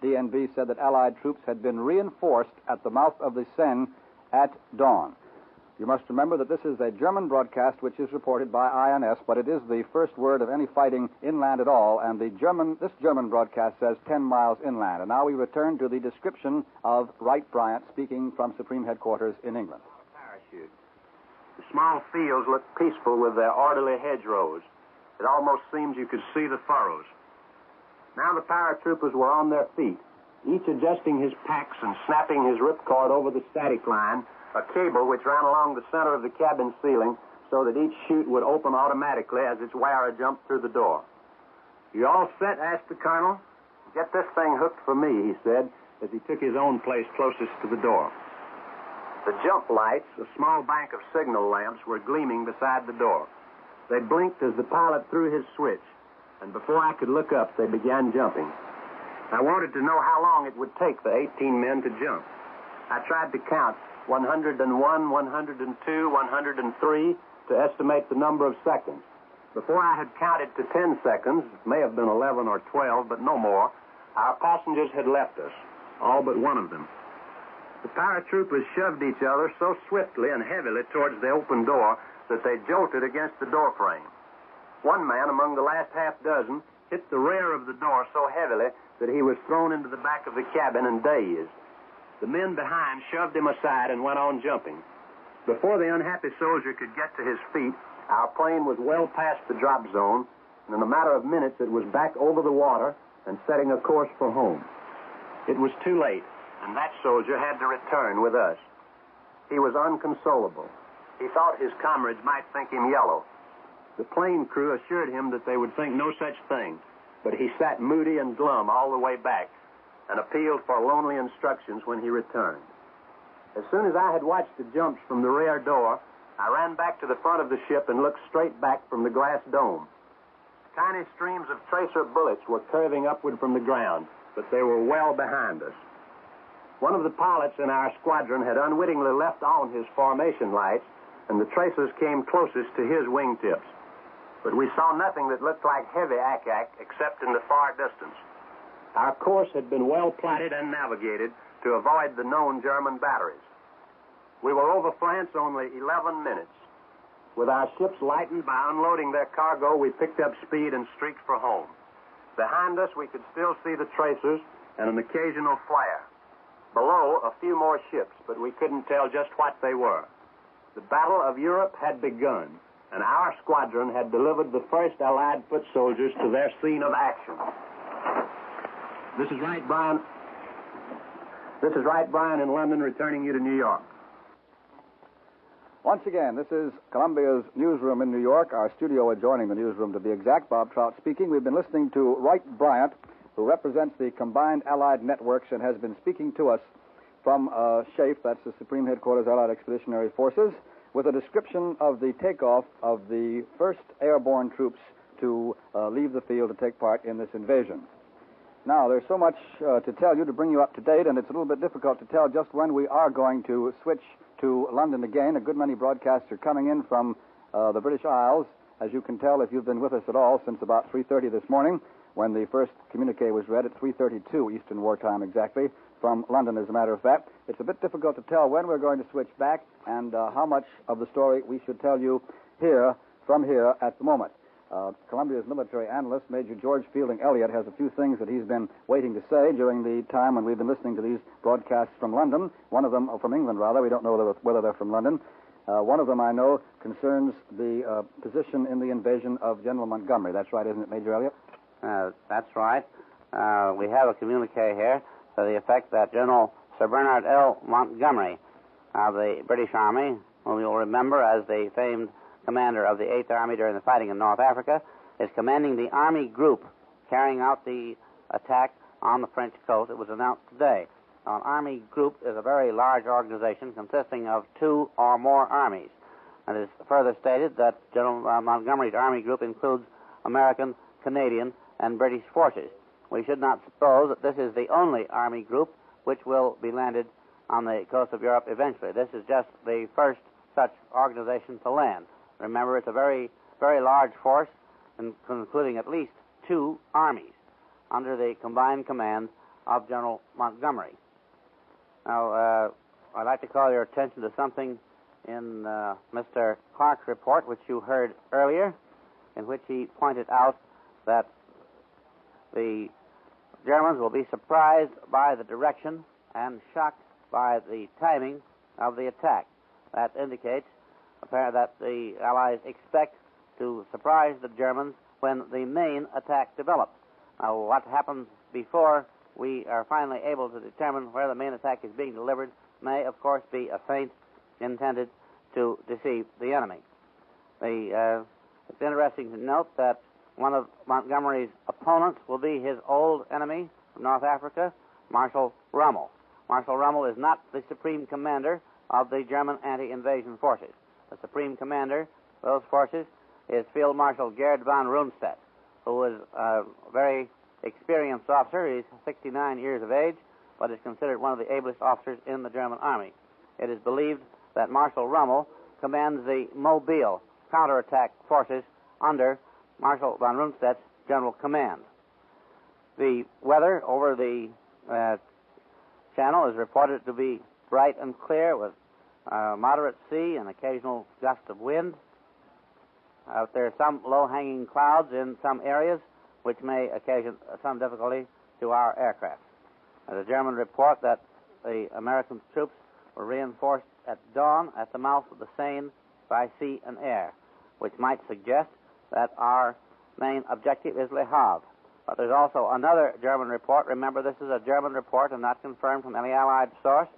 DNB said that Allied troops had been reinforced at the mouth of the Seine at dawn. You must remember that this is a German broadcast which is reported by INS, but it is the first word of any fighting inland at all, and this German broadcast says 10 miles inland. And now we return to the description of Wright Bryant speaking from Supreme Headquarters in England. Parachute. The small fields looked peaceful with their orderly hedgerows. It almost seems you could see the furrows. Now the paratroopers were on their feet, each adjusting his packs and snapping his ripcord over the static line, a cable which ran along the center of the cabin ceiling so that each chute would open automatically as its wearer jumped through the door. You all set? Asked the colonel. Get this thing hooked for me, he said, as he took his own place closest to the door. The jump lights, a small bank of signal lamps, were gleaming beside the door. They blinked as the pilot threw his switch, and before I could look up, they began jumping. I wanted to know how long it would take the 18 men to jump. I tried to count 101, 102, 103 to estimate the number of seconds. Before I had counted to 10 seconds, it may have been 11 or 12, but no more, our passengers had left us, all but one of them. The paratroopers shoved each other so swiftly and heavily towards the open door that they jolted against the doorframe. One man among the last half dozen hit the rear of the door so heavily that he was thrown into the back of the cabin and dazed. The men behind shoved him aside and went on jumping. Before the unhappy soldier could get to his feet, our plane was well past the drop zone, and in a matter of minutes it was back over the water and setting a course for home. It was too late, and that soldier had to return with us. He was unconsolable. He thought his comrades might think him yellow. The plane crew assured him that they would think no such thing, but he sat moody and glum all the way back and appealed for lonely instructions when he returned. As soon as I had watched the jumps from the rear door, I ran back to the front of the ship and looked straight back from the glass dome. Tiny streams of tracer bullets were curving upward from the ground, but they were well behind us. One of the pilots in our squadron had unwittingly left on his formation lights, and the tracers came closest to his wingtips. But we saw nothing that looked like heavy ack-ack except in the far distance. Our course had been well plotted and navigated to avoid the known German batteries. We were over France only 11 minutes. With our ships lightened by unloading their cargo, we picked up speed and streaked for home. Behind us, we could still see the tracers and an occasional flare. Below, a few more ships, but we couldn't tell just what they were. The Battle of Europe had begun, and our squadron had delivered the first Allied foot soldiers to their scene of action. This is Wright Bryant in London, returning you to New York. Once again, this is Columbia's newsroom in New York, our studio adjoining the newsroom to be exact. Bob Trout speaking. We've been listening to Wright Bryant, who represents the combined Allied networks and has been speaking to us from SHAEF, that's the Supreme Headquarters Allied Expeditionary Forces, with a description of the takeoff of the first airborne troops to leave the field to take part in this invasion. Now, there's so much to tell you, to bring you up to date, and it's a little bit difficult to tell just when we are going to switch to London again. A good many broadcasts are coming in from the British Isles, as you can tell if you've been with us at all since about 3:30 this morning, when the first communique was read at 3:32 Eastern Wartime exactly, from London, as a matter of fact. It's a bit difficult to tell when we're going to switch back and how much of the story we should tell you from here at the moment. Columbia's military analyst, Major George Fielding Elliott, has a few things that he's been waiting to say during the time when we've been listening to these broadcasts from London. One of them, from England rather, we don't know whether they're from London. One of them, I know, concerns the position in the invasion of General Montgomery. That's right, isn't it, Major Elliott? That's right. We have a communique here to the effect that General Sir Bernard L. Montgomery of the British Army, whom you'll remember as the famed commander of the 8th Army during the fighting in North Africa, is commanding the Army group carrying out the attack on the French coast. It was announced today. An Army group is a very large organization consisting of 2 or more armies. And it is further stated that General Montgomery's Army group includes American, Canadian, and British forces. We should not suppose that this is the only Army group which will be landed on the coast of Europe eventually. This is just the first such organization to land. Remember, it's a very, very large force, including at least 2 armies under the combined command of General Montgomery. Now, I'd like to call your attention to something in Mr. Clark's report, which you heard earlier, in which he pointed out that the Germans will be surprised by the direction and shocked by the timing of the attack. That indicates that the Allies expect to surprise the Germans when the main attack develops. Now, what happens before we are finally able to determine where the main attack is being delivered may, of course, be a feint intended to deceive the enemy. It's interesting to note that one of Montgomery's opponents will be his old enemy from North Africa, Marshal Rommel. Marshal Rommel is not the supreme commander of the German anti-invasion forces. The supreme commander of those forces is Field Marshal Gerd von Rundstedt, who is a very experienced officer. He's 69 years of age, but is considered one of the ablest officers in the German army. It is believed that Marshal Rommel commands the Mobile counterattack forces under Marshal von Rundstedt's general command. The weather over the channel is reported to be bright and clear with moderate sea and occasional gust of wind. There are some low-hanging clouds in some areas, which may occasion some difficulty to our aircraft. There's a German report that the American troops were reinforced at dawn at the mouth of the Seine by sea and air, which might suggest that our main objective is Le Havre. But there's also another German report. Remember, this is a German report and not confirmed from any Allied source,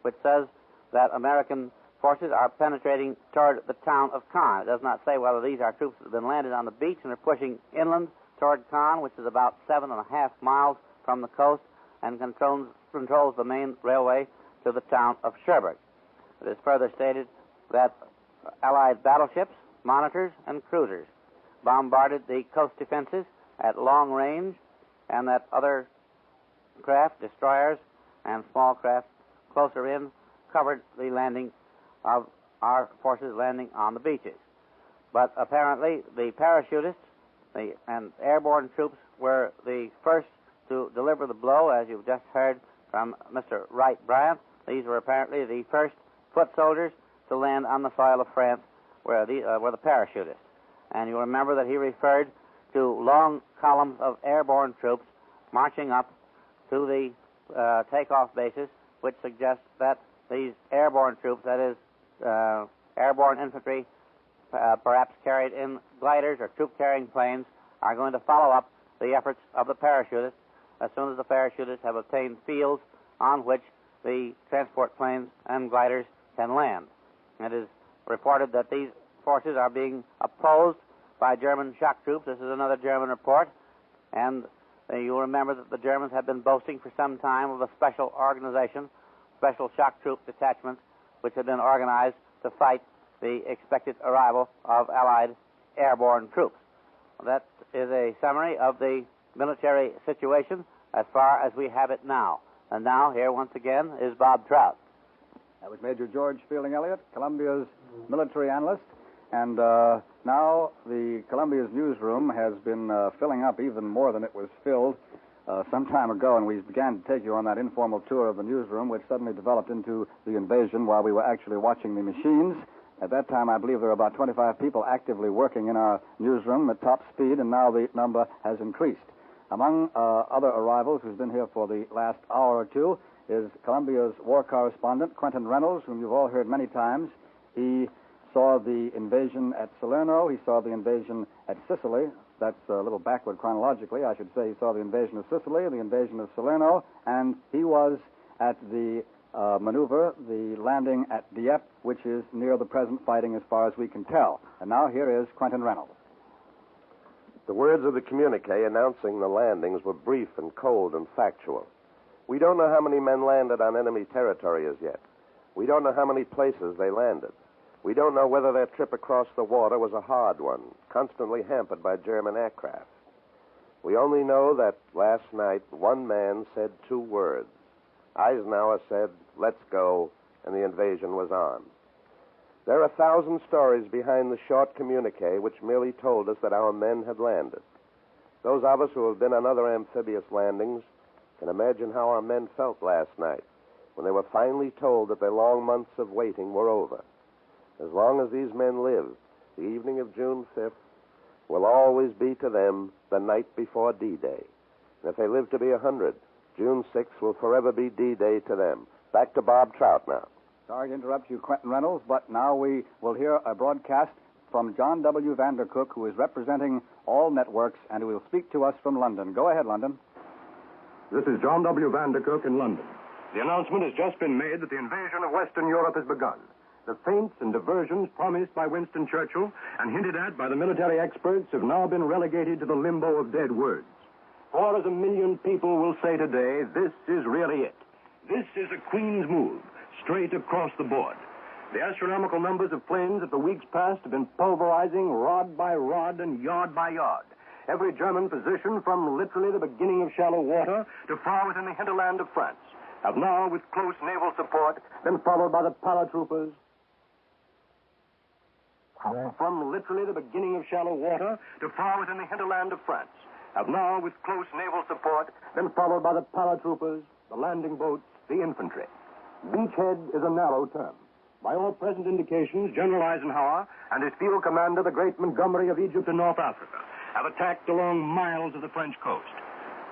which says that American forces are penetrating toward the town of Caen. It does not say whether these are troops that have been landed on the beach and are pushing inland toward Caen, which is about 7.5 miles from the coast, and controls the main railway to the town of Cherbourg. It is further stated that Allied battleships, monitors, and cruisers bombarded the coast defenses at long range, and that other craft, destroyers, and small craft closer in covered the landing of our forces landing on the beaches. But apparently the parachutists and airborne troops were the first to deliver the blow, as you've just heard from Mr. Wright Bryant. These were apparently the first foot soldiers to land on the soil of France, were the parachutists. And you remember that he referred to long columns of airborne troops marching up to the takeoff bases, which suggests that these airborne troops, that is, airborne infantry, perhaps carried in gliders or troop-carrying planes, are going to follow up the efforts of the parachutists as soon as the parachutists have obtained fields on which the transport planes and gliders can land. It is reported that these forces are being opposed by German shock troops. This is another German report, and you'll remember that the Germans have been boasting for some time of a special organization, special shock troop detachments, which have been organized to fight the expected arrival of Allied airborne troops. That is a summary of the military situation as far as we have it now. And now, here once again, is Bob Trout. That was Major George Fielding Elliott, Columbia's military analyst. And now the Columbia's newsroom has been filling up even more than it was filled some time ago, and we began to take you on that informal tour of the newsroom, which suddenly developed into the invasion while we were actually watching the machines. At that time, I believe there were about 25 people actively working in our newsroom at top speed, and now the number has increased. Among other arrivals who's been here for the last hour or two is Columbia's war correspondent, Quentin Reynolds, whom you've all heard many times. He saw the invasion at Salerno. He saw the invasion at Sicily. That's a little backward chronologically. I should say he saw the invasion of Sicily, the invasion of Salerno, and he was at the maneuver, the landing at Dieppe, which is near the present fighting as far as we can tell. And now here is Quentin Reynolds. The words of the communique announcing the landings were brief and cold and factual. We don't know how many men landed on enemy territory as yet. We don't know how many places they landed. We don't know whether their trip across the water was a hard one, constantly hampered by German aircraft. We only know that last night one man said 2 words. Eisenhower said, "Let's go," and the invasion was on. There are 1,000 stories behind the short communique which merely told us that our men had landed. Those of us who have been on other amphibious landings can imagine how our men felt last night when they were finally told that their long months of waiting were over. As long as these men live, the evening of June 5th will always be to them the night before D-Day. And if they live to be 100, June 6th will forever be D-Day to them. Back to Bob Trout now. Sorry to interrupt you, Quentin Reynolds, but now we will hear a broadcast from John W. Vandercook, who is representing all networks, and who will speak to us from London. Go ahead, London. This is John W. Vandercook in London. The announcement has just been made that the invasion of Western Europe has begun. The feints and diversions promised by Winston Churchill and hinted at by the military experts have now been relegated to the limbo of dead words. For, as 1 million people will say today, this is really it. This is a Queen's move, straight across the board. The astronomical numbers of planes of the weeks past have been pulverizing rod by rod and yard by yard. Every German position, from literally the beginning of shallow water to far within the hinterland of France, have now, with close naval support, been followed by the paratroopers. From literally the beginning of shallow water to far within the hinterland of France, have now, with close naval support, been followed by the paratroopers, the landing boats, the infantry. Beachhead is a narrow term. By all present indications, General Eisenhower and his field commander, the great Montgomery of Egypt and North Africa, have attacked along miles of the French coast.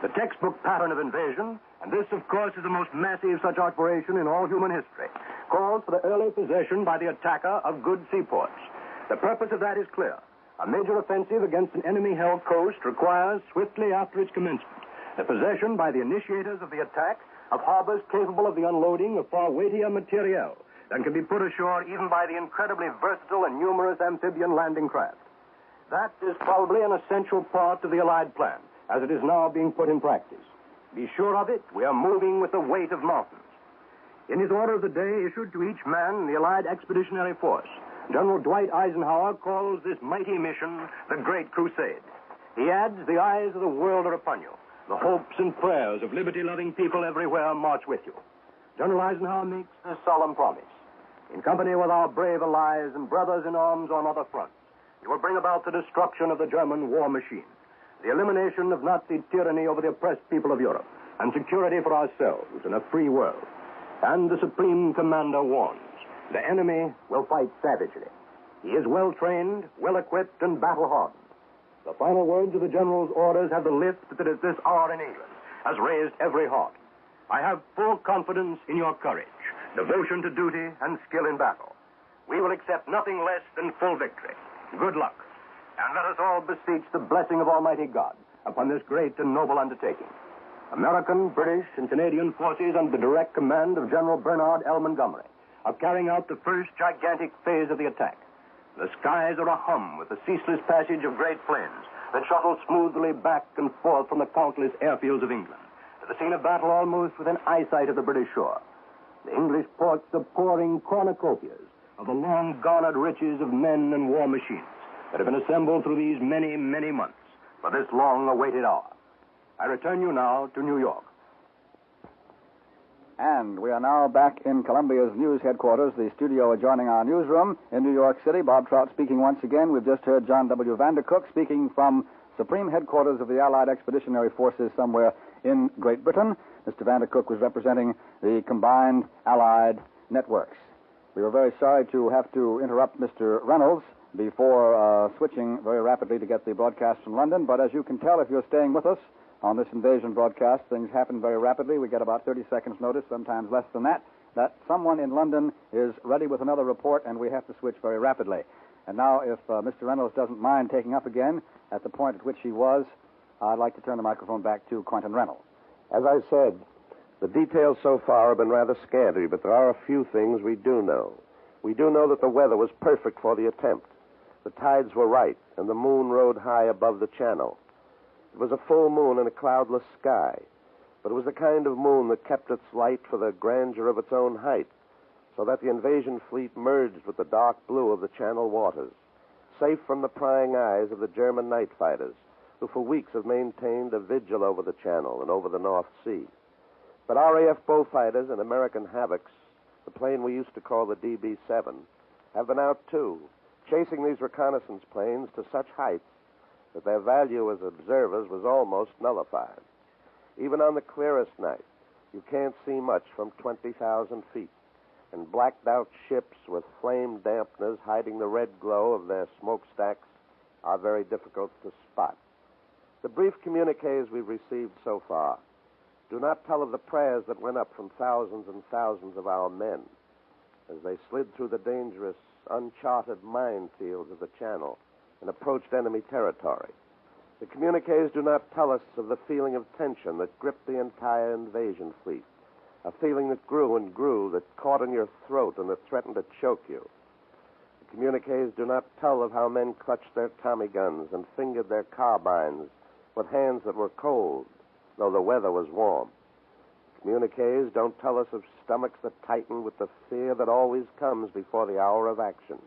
The textbook pattern of invasion, and this, of course, is the most massive such operation in all human history, calls for the early possession by the attacker of good seaports. The purpose of that is clear. A major offensive against an enemy-held coast requires, swiftly after its commencement, the possession by the initiators of the attack of harbors capable of the unloading of far weightier materiel than can be put ashore even by the incredibly versatile and numerous amphibian landing craft. That is probably an essential part of the Allied plan, as it is now being put in practice. Be sure of it, we are moving with the weight of mountains. In his order of the day issued to each man in the Allied Expeditionary Force, General Dwight Eisenhower calls this mighty mission the Great Crusade. He adds, the eyes of the world are upon you. The hopes and prayers of liberty-loving people everywhere march with you. General Eisenhower makes this solemn promise. In company with our brave allies and brothers in arms on other fronts, you will bring about the destruction of the German war machine, the elimination of Nazi tyranny over the oppressed people of Europe, and security for ourselves in a free world. And the Supreme Commander warns, the enemy will fight savagely. He is well-trained, well-equipped, and battle-hardened. The final words of the General's orders have the lift that at this hour in England has raised every heart. I have full confidence in your courage, devotion to duty, and skill in battle. We will accept nothing less than full victory. Good luck. And let us all beseech the blessing of Almighty God upon this great and noble undertaking. American, British, and Canadian forces under the direct command of General Bernard L. Montgomery are carrying out the first gigantic phase of the attack. The skies are ahum with the ceaseless passage of great planes that shuttle smoothly back and forth from the countless airfields of England to the scene of battle almost within eyesight of the British shore. The English ports are pouring cornucopias of the long-garnered riches of men and war machines that have been assembled through these many, many months for this long-awaited hour. I return you now to New York. And we are now back in Columbia's news headquarters, the studio adjoining our newsroom in New York City. Bob Trout speaking once again. We've just heard John W. Vandercook speaking from Supreme Headquarters of the Allied Expeditionary Forces somewhere in Great Britain. Mr. Vandercook was representing the combined Allied networks. We were very sorry to have to interrupt Mr. Reynolds before switching very rapidly to get the broadcast from London, but as you can tell if you're staying with us on this invasion broadcast, things happen very rapidly. We get about 30 seconds notice, sometimes less than that someone in London is ready with another report, and we have to switch very rapidly. And now, if Mr. Reynolds doesn't mind taking up again at the point at which he was, I'd like to turn the microphone back to Quentin Reynolds. As I said, the details so far have been rather scanty, but there are a few things we do know. We do know that the weather was perfect for the attempt. The tides were right, and the moon rode high above the channel. It was a full moon in a cloudless sky, but it was the kind of moon that kept its light for the grandeur of its own height, so that the invasion fleet merged with the dark blue of the channel waters, safe from the prying eyes of the German night fighters, who for weeks have maintained a vigil over the channel and over the North Sea. But RAF Beaufighters and American Havocs, the plane we used to call the DB-7, have been out too, chasing these reconnaissance planes to such heights that their value as observers was almost nullified. Even on the clearest night, you can't see much from 20,000 feet, and blacked-out ships with flame dampeners hiding the red glow of their smokestacks are very difficult to spot. The brief communiques we've received so far do not tell of the prayers that went up from thousands and thousands of our men as they slid through the dangerous, uncharted minefields of the Channel and approached enemy territory. The communiques do not tell us of the feeling of tension that gripped the entire invasion fleet, a feeling that grew and grew, that caught in your throat and that threatened to choke you. The communiques do not tell of how men clutched their Tommy guns and fingered their carbines with hands that were cold, though the weather was warm. Communiques don't tell us of stomachs that tighten with the fear that always comes before the hour of action.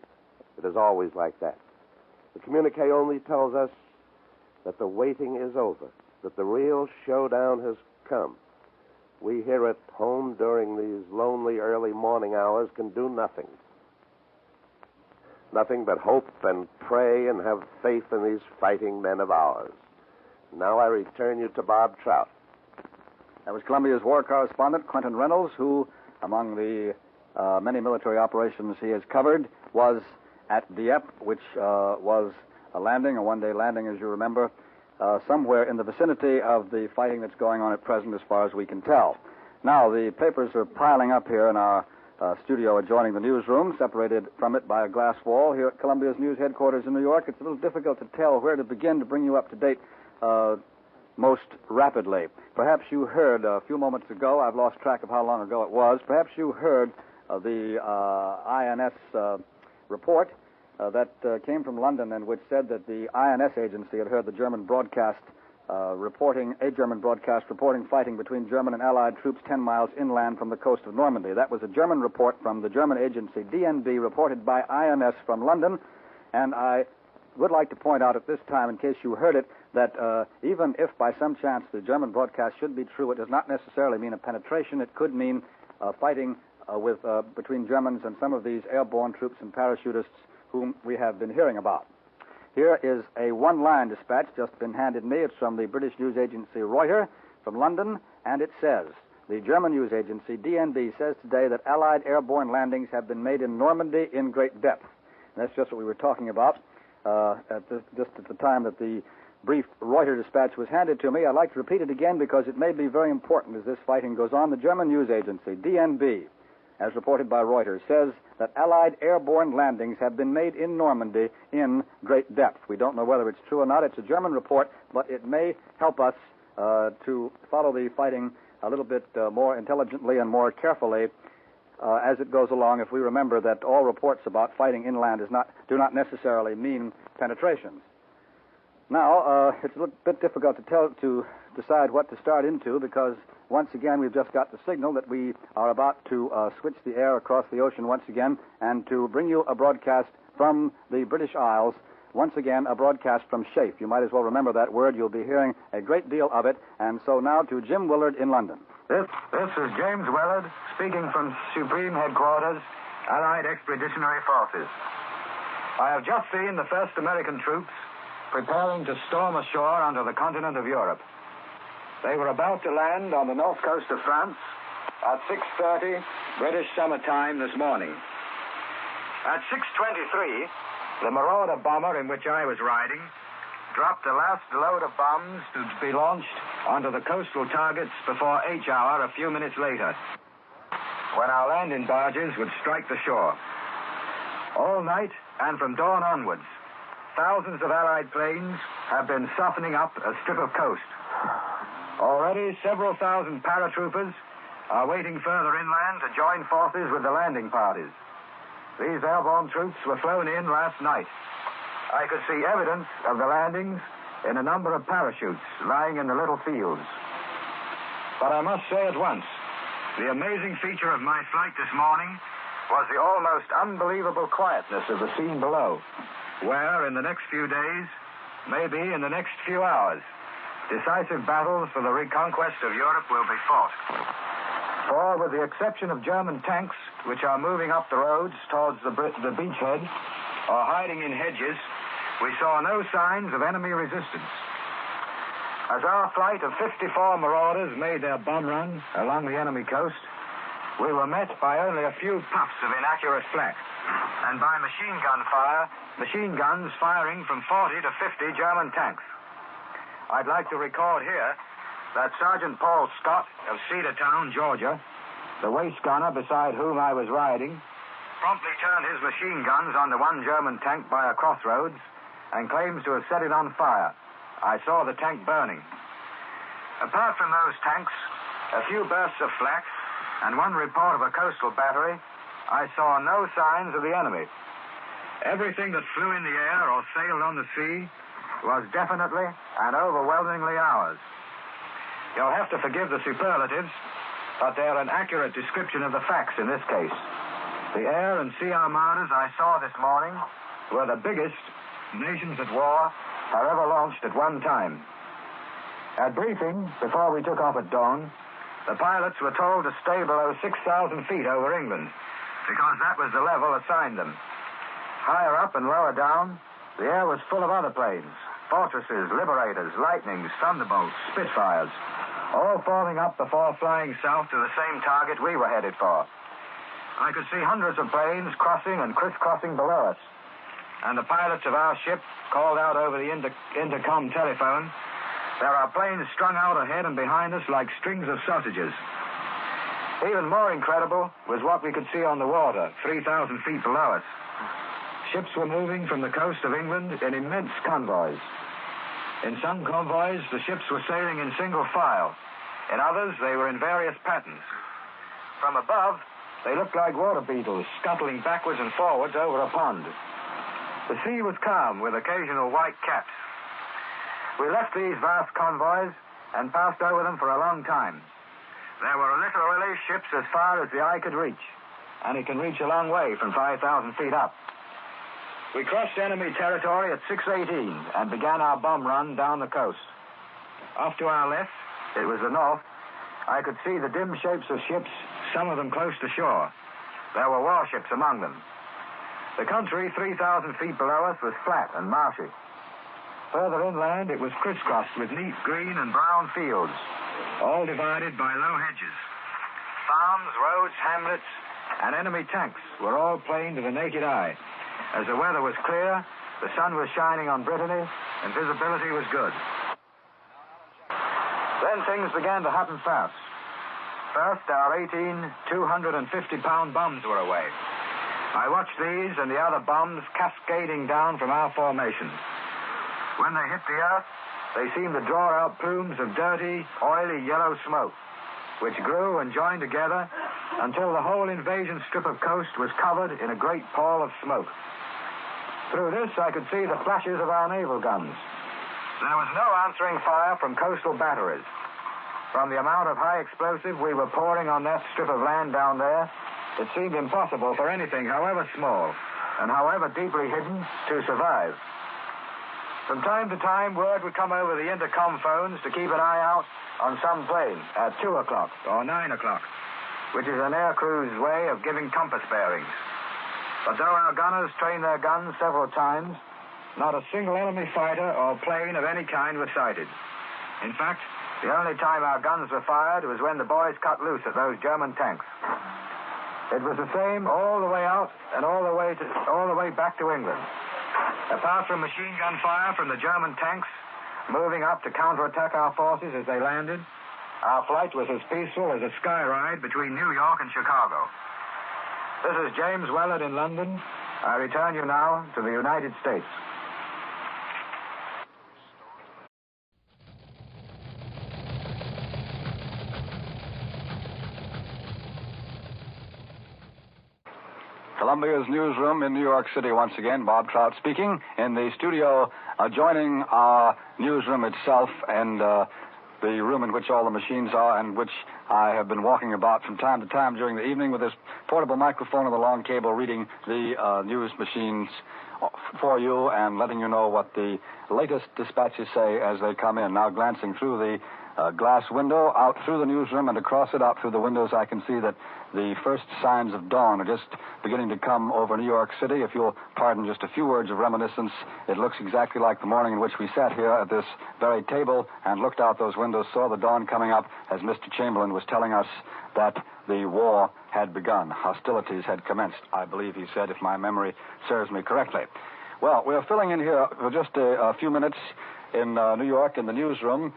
It is always like that. The communique only tells us that the waiting is over, that the real showdown has come. We here at home during these lonely early morning hours can do nothing. Nothing but hope and pray and have faith in these fighting men of ours. Now I return you to Bob Trout. That was Columbia's war correspondent, Quentin Reynolds, who, among the many military operations he has covered, was at Dieppe, which was a one-day landing, as you remember, somewhere in the vicinity of the fighting that's going on at present, as far as we can tell. Now, the papers are piling up here in our studio adjoining the newsroom, separated from it by a glass wall here at Columbia's news headquarters in New York. It's a little difficult to tell where to begin to bring you up to date most rapidly. Perhaps you heard a few moments ago, I've lost track of how long ago it was, perhaps you heard the INS report that came from London and which said that the INS agency had heard the German broadcast reporting fighting between German and Allied troops 10 miles inland from the coast of Normandy. That was a German report from the German agency DNB, reported by INS from London, and I would like to point out at this time, in case you heard it, that even if by some chance the German broadcast should be true, it does not necessarily mean a penetration. It could mean fighting between Germans and some of these airborne troops and parachutists whom we have been hearing about. Here is a one-line dispatch just been handed me. It's from the British news agency Reuters from London, and it says, the German news agency DNB says today that Allied airborne landings have been made in Normandy in great depth. And that's just what we were talking about just at the time that the brief Reuters dispatch was handed to me. I'd like to repeat it again because it may be very important as this fighting goes on. The German news agency, DNB, as reported by Reuters, says that Allied airborne landings have been made in Normandy in great depth. We don't know whether it's true or not. It's a German report, but it may help us to follow the fighting a little bit more intelligently and more carefully as it goes along, if we remember that all reports about fighting inland do not necessarily mean penetrations. Now, it's a little bit difficult to decide what to start into because, once again, we've just got the signal that we are about to switch the air across the ocean once again and to bring you a broadcast from the British Isles, once again, a broadcast from SHAFE. You might as well remember that word. You'll be hearing a great deal of it. And so now to Jim Willard in London. This is James Willard speaking from Supreme Headquarters, Allied Expeditionary Forces. I have just seen the first American troops preparing to storm ashore onto the continent of Europe. They were about to land on the north coast of France at 6:30 British summer time this morning. At 6:23, the Marauder bomber in which I was riding dropped the last load of bombs to be launched onto the coastal targets before H hour a few minutes later, when our landing barges would strike the shore. All night and from dawn onwards, thousands of Allied planes have been softening up a strip of coast. Already, several thousand paratroopers are waiting further inland to join forces with the landing parties. These airborne troops were flown in last night. I could see evidence of the landings in a number of parachutes lying in the little fields. But I must say at once, the amazing feature of my flight this morning was the almost unbelievable quietness of the scene below, where in the next few days, maybe in the next few hours, decisive battles for the reconquest of Europe will be fought. For, with the exception of German tanks, which are moving up the roads towards the beachhead or hiding in hedges, we saw no signs of enemy resistance. As our flight of 54 Marauders made their bomb run along the enemy coast, we were met by only a few puffs of inaccurate flak, and by machine gun fire, machine guns firing from 40 to 50 German tanks. I'd like to record here that Sergeant Paul Scott of Cedartown, Georgia, the waist gunner beside whom I was riding, promptly turned his machine guns on the one German tank by a crossroads and claims to have set it on fire. I saw the tank burning. Apart from those tanks, a few bursts of flak, and one report of a coastal battery, I saw no signs of the enemy. Everything that flew in the air or sailed on the sea was definitely and overwhelmingly ours. You'll have to forgive the superlatives, but they're an accurate description of the facts in this case. The air and sea armadas I saw this morning were the biggest nations at war are ever launched at one time. At briefing, before we took off at dawn, the pilots were told to stay below 6,000 feet over England, because that was the level assigned them. Higher up and lower down, the air was full of other planes, Fortresses, Liberators, Lightnings, Thunderbolts, Spitfires, all forming up before flying south to the same target we were headed for. I could see hundreds of planes crossing and crisscrossing below us, and the pilots of our ship called out over the intercom telephone, "There are planes strung out ahead and behind us like strings of sausages." Even more incredible was what we could see on the water, 3,000 feet below us. Ships were moving from the coast of England in immense convoys. In some convoys, the ships were sailing in single file. In others, they were in various patterns. From above, they looked like water beetles scuttling backwards and forwards over a pond. The sea was calm with occasional white caps. We left these vast convoys and passed over them for a long time. There were literally ships as far as the eye could reach, and it can reach a long way from 5,000 feet up. We crossed enemy territory at 6:18 and began our bomb run down the coast. Off to our left, it was the north, I could see the dim shapes of ships, some of them close to shore. There were warships among them. The country 3,000 feet below us was flat and marshy. Further inland, it was crisscrossed with neat green and brown fields, all divided by low hedges. Farms, roads, hamlets, and enemy tanks were all plain to the naked eye. As the weather was clear, the sun was shining on Brittany, and visibility was good. Then things began to happen fast. First, our 18 250-pound bombs were away. I watched these and the other bombs cascading down from our formation. When they hit the earth, they seemed to draw out plumes of dirty, oily yellow smoke, which grew and joined together until the whole invasion strip of coast was covered in a great pall of smoke. Through this, I could see the flashes of our naval guns. There was no answering fire from coastal batteries. From the amount of high explosive we were pouring on that strip of land down there, it seemed impossible for anything, however small and however deeply hidden, to survive. From time to time, word would come over the intercom phones to keep an eye out on some plane at 2 o'clock or 9 o'clock, which is an air crew's way of giving compass bearings. But though our gunners trained their guns several times, not a single enemy fighter or plane of any kind was sighted. In fact, the only time our guns were fired was when the boys cut loose at those German tanks. It was the same all the way out and all the way back to England. Apart from machine gun fire from the German tanks moving up to counterattack our forces as they landed, our flight was as peaceful as a sky ride between New York and Chicago. This is James Wellard in London. I return you now to the United States. Columbia's newsroom in New York City once again. Bob Trout speaking. In the studio adjoining our newsroom itself and the room in which all the machines are and which I have been walking about from time to time during the evening with this portable microphone and the long cable reading the news machines for you and letting you know what the latest dispatches say as they come in. Now glancing through the glass window out through the newsroom and across it out through the windows, I can see that the first signs of dawn are just beginning to come over New York City. If you'll pardon just a few words of reminiscence, it looks exactly like the morning in which we sat here at this very table and looked out those windows, saw the dawn coming up as Mr. Chamberlain was telling us that the war had begun. Hostilities had commenced, I believe he said, if my memory serves me correctly. Well, we're filling in here for just a few minutes in New York in the newsroom.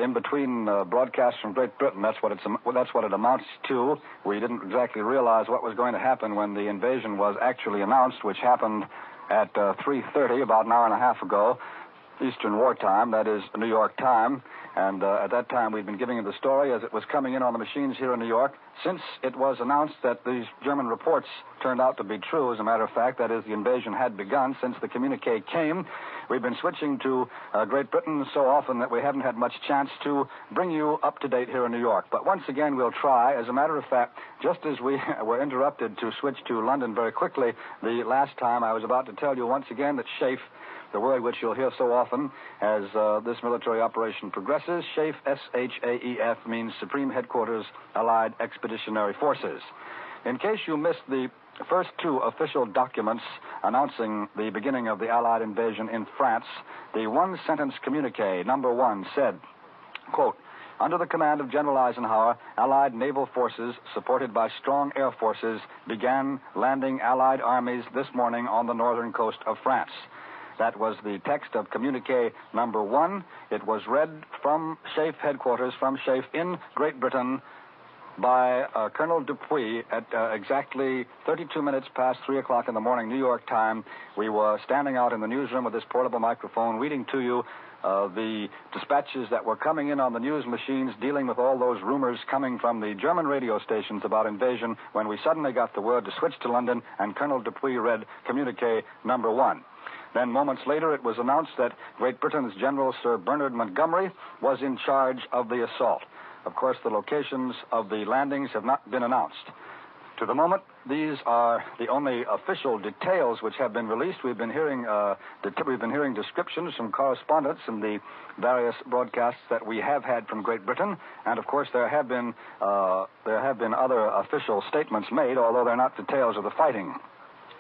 In between broadcasts from Great Britain, that's what it amounts to. We didn't exactly realize what was going to happen when the invasion was actually announced, which happened at 3:30, about an hour and a half ago, Eastern War Time, that is New York time. And at that time, we'd been giving you the story as it was coming in on the machines here in New York. Since it was announced that these German reports turned out to be true, as a matter of fact, that is, the invasion had begun, since the communique came, we've been switching to Great Britain so often that we haven't had much chance to bring you up to date here in New York. But once again, we'll try. As a matter of fact, just as we were interrupted to switch to London very quickly the last time, I was about to tell you once again that SHAEF, the word which you'll hear so often as this military operation progresses, SHAEF, S-H-A-E-F, means Supreme Headquarters Allied Expeditionary Forces. In case you missed the first two official documents announcing the beginning of the Allied invasion in France, the one-sentence communique, number 1, said, quote, under the command of General Eisenhower, Allied naval forces, supported by strong air forces, began landing Allied armies this morning on the northern coast of France. That was the text of communique number 1. It was read from SHAEF headquarters, from SHAEF in Great Britain, by Colonel Dupuy at exactly 32 minutes past 3 o'clock in the morning, New York time. We were standing out in the newsroom with this portable microphone, reading to you the dispatches that were coming in on the news machines, dealing with all those rumors coming from the German radio stations about invasion, when we suddenly got the word to switch to London, and Colonel Dupuy read communique number 1. Then moments later, it was announced that Great Britain's General Sir Bernard Montgomery was in charge of the assault. Of course, the locations of the landings have not been announced. To the moment, these are the only official details which have been released. We've been hearing descriptions from correspondents in the various broadcasts that we have had from Great Britain, and of course there have been other official statements made, although they're not details of the fighting.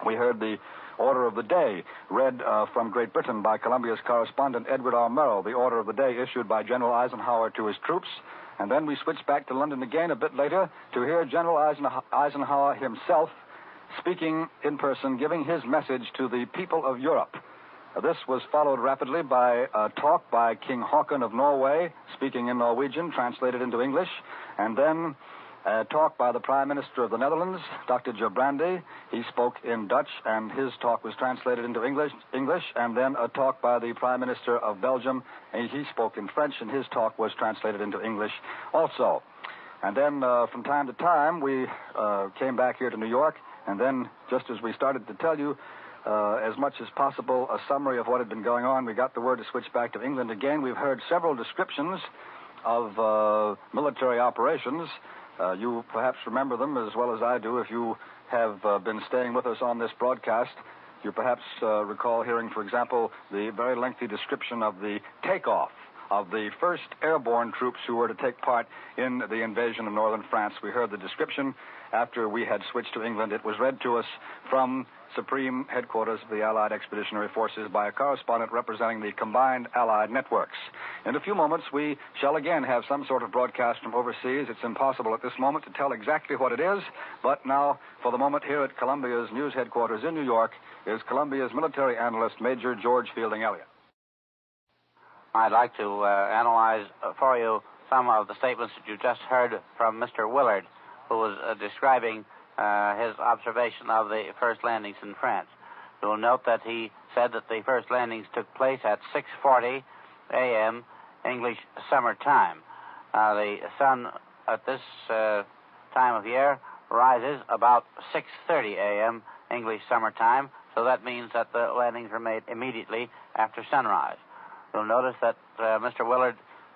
We heard the order of the day read from Great Britain by Columbia's correspondent Edward R. Murrow, the order of the day issued by General Eisenhower to his troops. And then we switched back to London again a bit later to hear General Eisenhower himself speaking in person, giving his message to the people of Europe. This was followed rapidly by a talk by King Haakon of Norway, speaking in Norwegian, translated into English, and then a talk by the Prime Minister of the Netherlands, Dr. Gerbrandy. He spoke in Dutch, and his talk was translated into English, and then a talk by the Prime Minister of Belgium, and he spoke in French, and his talk was translated into English also. And then from time to time, we came back here to New York, and then just as we started to tell you as much as possible a summary of what had been going on, we got the word to switch back to England again. We've heard several descriptions of military operations. You perhaps remember them as well as I do. If you have been staying with us on this broadcast, you perhaps recall hearing, for example, the very lengthy description of the takeoff of the 1st Airborne troops who were to take part in the invasion of northern France. We heard the description after we had switched to England. It was read to us from Supreme Headquarters of the Allied Expeditionary Forces by a correspondent representing the combined Allied networks. In a few moments, we shall again have some sort of broadcast from overseas. It's impossible at this moment to tell exactly what it is, but now, for the moment, here at Columbia's news headquarters in New York is Columbia's military analyst, Major George Fielding Elliott. I'd like to analyze for you some of the statements that you just heard from Mr. Willard, who was describing his observation of the first landings in France. You'll note that he said that the first landings took place at 6:40 a.m. English summer time. The sun at this time of year rises about 6:30 a.m. English summer time, so that means that the landings were made immediately after sunrise. You'll notice that Mr. Willard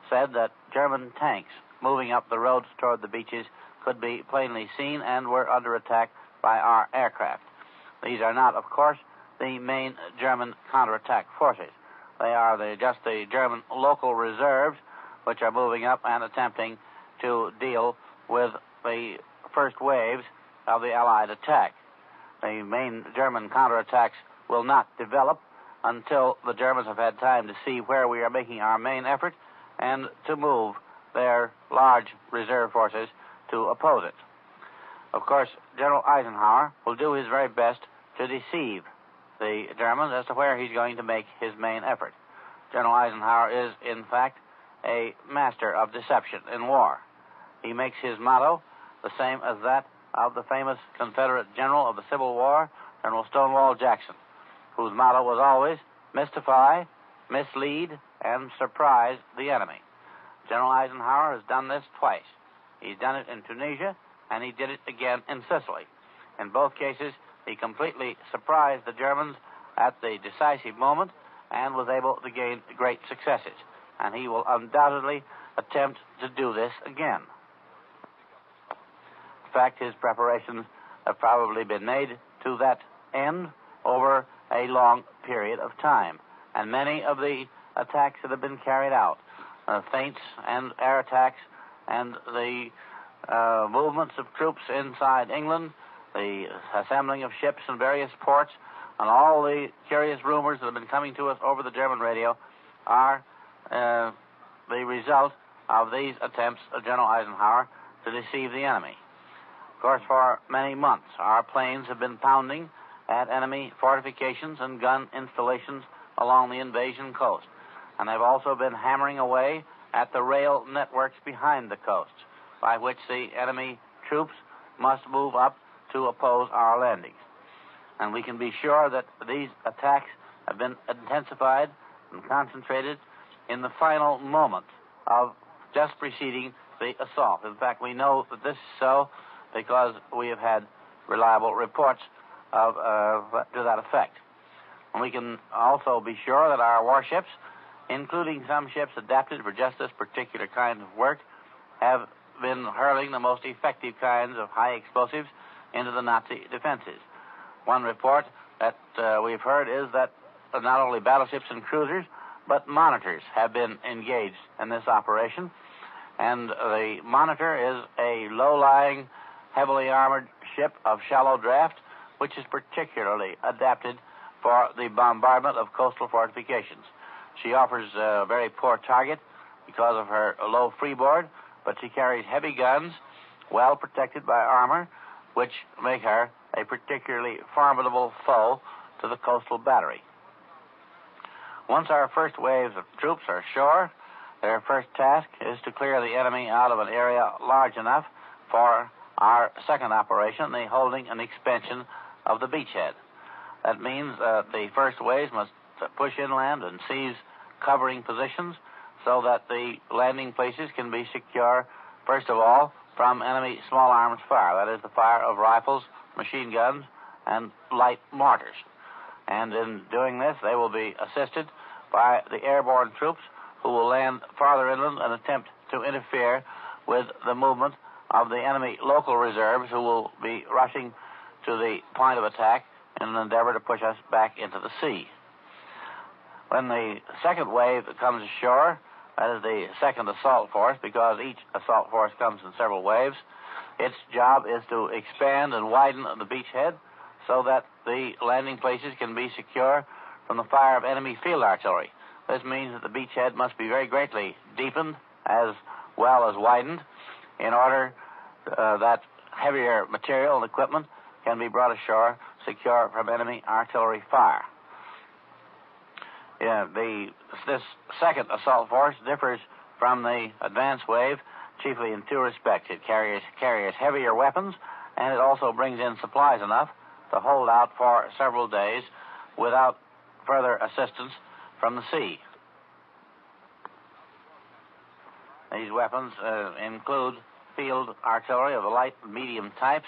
said that German tanks moving up the roads toward the beaches could be plainly seen and were under attack by our aircraft. These are not, of course, the main German counterattack forces. They are just the German local reserves, which are moving up and attempting to deal with the first waves of the Allied attack. The main German counterattacks will not develop until the Germans have had time to see where we are making our main effort and to move their large reserve forces to oppose it. Of course, General Eisenhower will do his very best to deceive the Germans as to where he's going to make his main effort. General Eisenhower is, in fact, a master of deception in war. He makes his motto the same as that of the famous Confederate general of the Civil War, General Stonewall Jackson, whose motto was always mystify, mislead, and surprise the enemy. General Eisenhower has done this twice. He's done it in Tunisia, and he did it again in Sicily. In both cases, he completely surprised the Germans at the decisive moment and was able to gain great successes. And he will undoubtedly attempt to do this again. In fact, his preparations have probably been made to that end over a long period of time. And many of the attacks that have been carried out, feints and air attacks, and the movements of troops inside England, the assembling of ships in various ports, and all the curious rumors that have been coming to us over the German radio are the result of these attempts of General Eisenhower to deceive the enemy. Of course, for many months, our planes have been pounding at enemy fortifications and gun installations along the invasion coast, and they've also been hammering away at the rail networks behind the coasts, by which the enemy troops must move up to oppose our landings. And we can be sure that these attacks have been intensified and concentrated in the final moments of just preceding the assault. In fact, we know that this is so because we have had reliable reports of to that effect. And we can also be sure that our warships, including some ships adapted for just this particular kind of work, have been hurling the most effective kinds of high explosives into the Nazi defenses. One report that we've heard is that not only battleships and cruisers, but monitors have been engaged in this operation. And the Monitor is a low-lying, heavily armored ship of shallow draft, which is particularly adapted for the bombardment of coastal fortifications. She offers a very poor target because of her low freeboard, but she carries heavy guns, well protected by armor, which make her a particularly formidable foe to the coastal battery. Once our first waves of troops are ashore, their first task is to clear the enemy out of an area large enough for our second operation, the holding and expansion of the beachhead. That means the first waves must push inland and seize covering positions so that the landing places can be secure, first of all, from enemy small arms fire, that is, the fire of rifles, machine guns, and light mortars. And in doing this, they will be assisted by the airborne troops who will land farther inland and attempt to interfere with the movement of the enemy local reserves who will be rushing to the point of attack in an endeavor to push us back into the sea. When the second wave comes ashore, that is the second assault force, because each assault force comes in several waves. Its job is to expand and widen the beachhead so that the landing places can be secure from the fire of enemy field artillery. This means that the beachhead must be very greatly deepened as well as widened in order that heavier material and equipment can be brought ashore secure from enemy artillery fire. This second assault force differs from the advance wave chiefly in two respects. It carries heavier weapons, and it also brings in supplies enough to hold out for several days without further assistance from the sea. These weapons include field artillery of the light and medium types,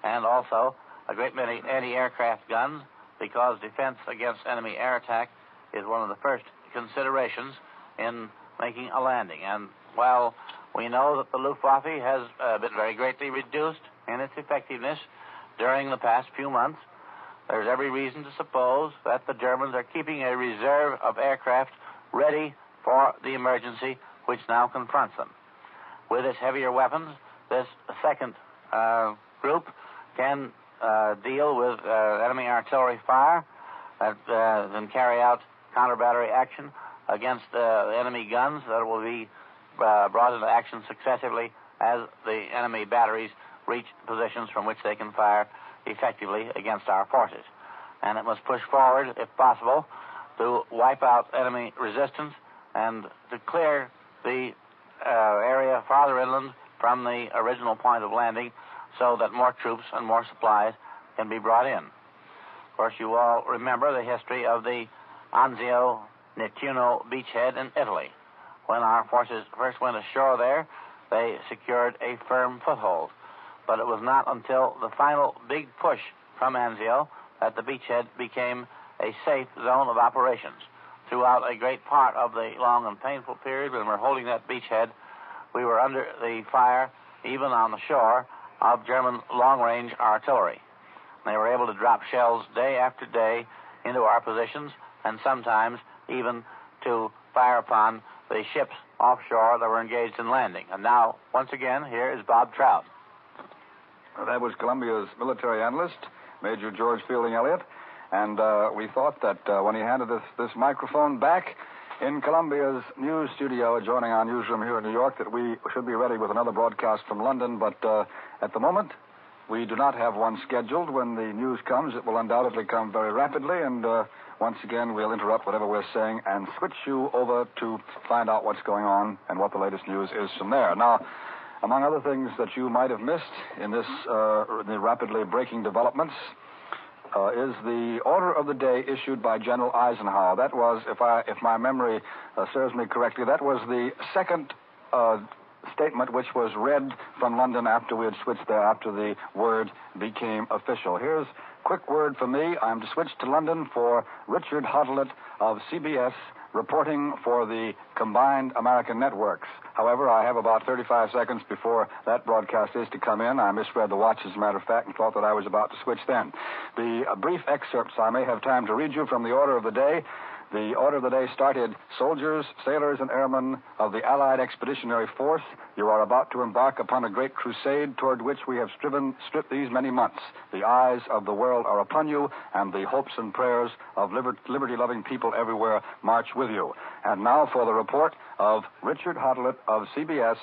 and also a great many anti-aircraft guns, because defense against enemy air attack is one of the first considerations in making a landing. And while we know that the Luftwaffe has been very greatly reduced in its effectiveness during the past few months, there's every reason to suppose that the Germans are keeping a reserve of aircraft ready for the emergency which now confronts them. With its heavier weapons, this second group can deal with enemy artillery fire and carry out counter-battery action against the enemy guns that will be brought into action successively as the enemy batteries reach positions from which they can fire effectively against our forces. And it must push forward, if possible, to wipe out enemy resistance and to clear the area farther inland from the original point of landing so that more troops and more supplies can be brought in. Of course, you all remember the history of the Anzio Nettuno beachhead in Italy. When our forces first went ashore there, they secured a firm foothold. But it was not until the final big push from Anzio that the beachhead became a safe zone of operations. Throughout a great part of the long and painful period when we were holding that beachhead, we were under the fire, even on the shore, of German long-range artillery. They were able to drop shells day after day into our positions, and sometimes even to fire upon the ships offshore that were engaged in landing. And now, once again, here is Bob Trout. That was Columbia's military analyst, Major George Fielding Elliott. And we thought that when he handed this microphone back in Columbia's news studio adjoining our newsroom here in New York, that we should be ready with another broadcast from London. But at the moment, we do not have one scheduled. When the news comes, it will undoubtedly come very rapidly. And once again, we'll interrupt whatever we're saying and switch you over to find out what's going on and what the latest news is from there. Now, among other things that you might have missed in this the rapidly breaking developments is the order of the day issued by General Eisenhower. That was, if my memory serves me correctly, that was the second statement which was read from London after we had switched there, after the word became official. Here's a quick word for me. I'm to switch to London for Richard Hotelet of CBS, reporting for the combined American networks. However, I have about 35 seconds before that broadcast is to come in. I misread the watch, as a matter of fact, and thought that I was about to switch then. The brief excerpts I may have time to read you from the order of the day. The order of the day started, soldiers, sailors, and airmen of the Allied Expeditionary Force, you are about to embark upon a great crusade toward which we have stripped these many months. The eyes of the world are upon you, and the hopes and prayers of liberty-loving people everywhere march with you. And now for the report of Richard Hotelet of CBS.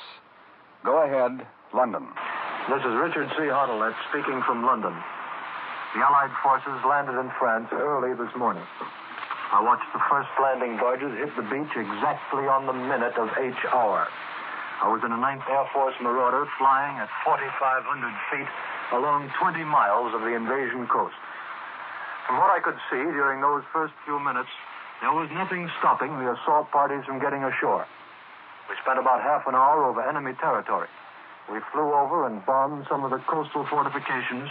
Go ahead, London. This is Richard C. Hotelet speaking from London. The Allied forces landed in France early this morning. I watched the first landing barges hit the beach exactly on the minute of H hour. I was in a 9th Air Force Marauder flying at 4,500 feet along 20 miles of the invasion coast. From what I could see during those first few minutes, there was nothing stopping the assault parties from getting ashore. We spent about half an hour over enemy territory. We flew over and bombed some of the coastal fortifications,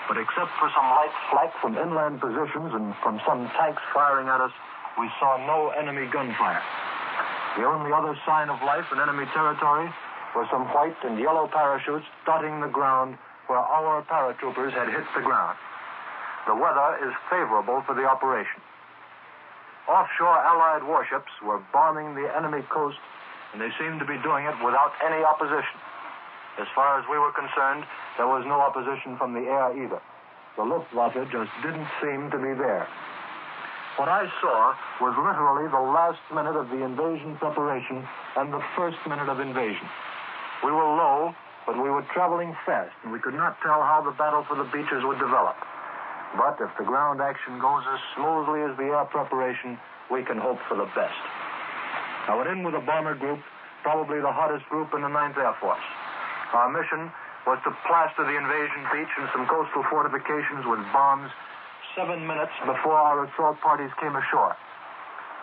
but except for some light flak from inland positions and from some tanks firing at us, we saw no enemy gunfire. The only other sign of life in enemy territory were some white and yellow parachutes dotting the ground where our paratroopers had hit the ground. The weather is favorable for the operation. Offshore Allied warships were bombing the enemy coast, and they seemed to be doing it without any opposition. As far as we were concerned, there was no opposition from the air either. The Luftwaffe just didn't seem to be there. What I saw was literally the last minute of the invasion preparation and the first minute of invasion. We were low, but we were traveling fast, and we could not tell how the battle for the beaches would develop. But if the ground action goes as smoothly as the air preparation, we can hope for the best. I went in with a bomber group, probably the hottest group in the 9th Air Force. Our mission was to plaster the invasion beach and some coastal fortifications with bombs 7 minutes before our assault parties came ashore.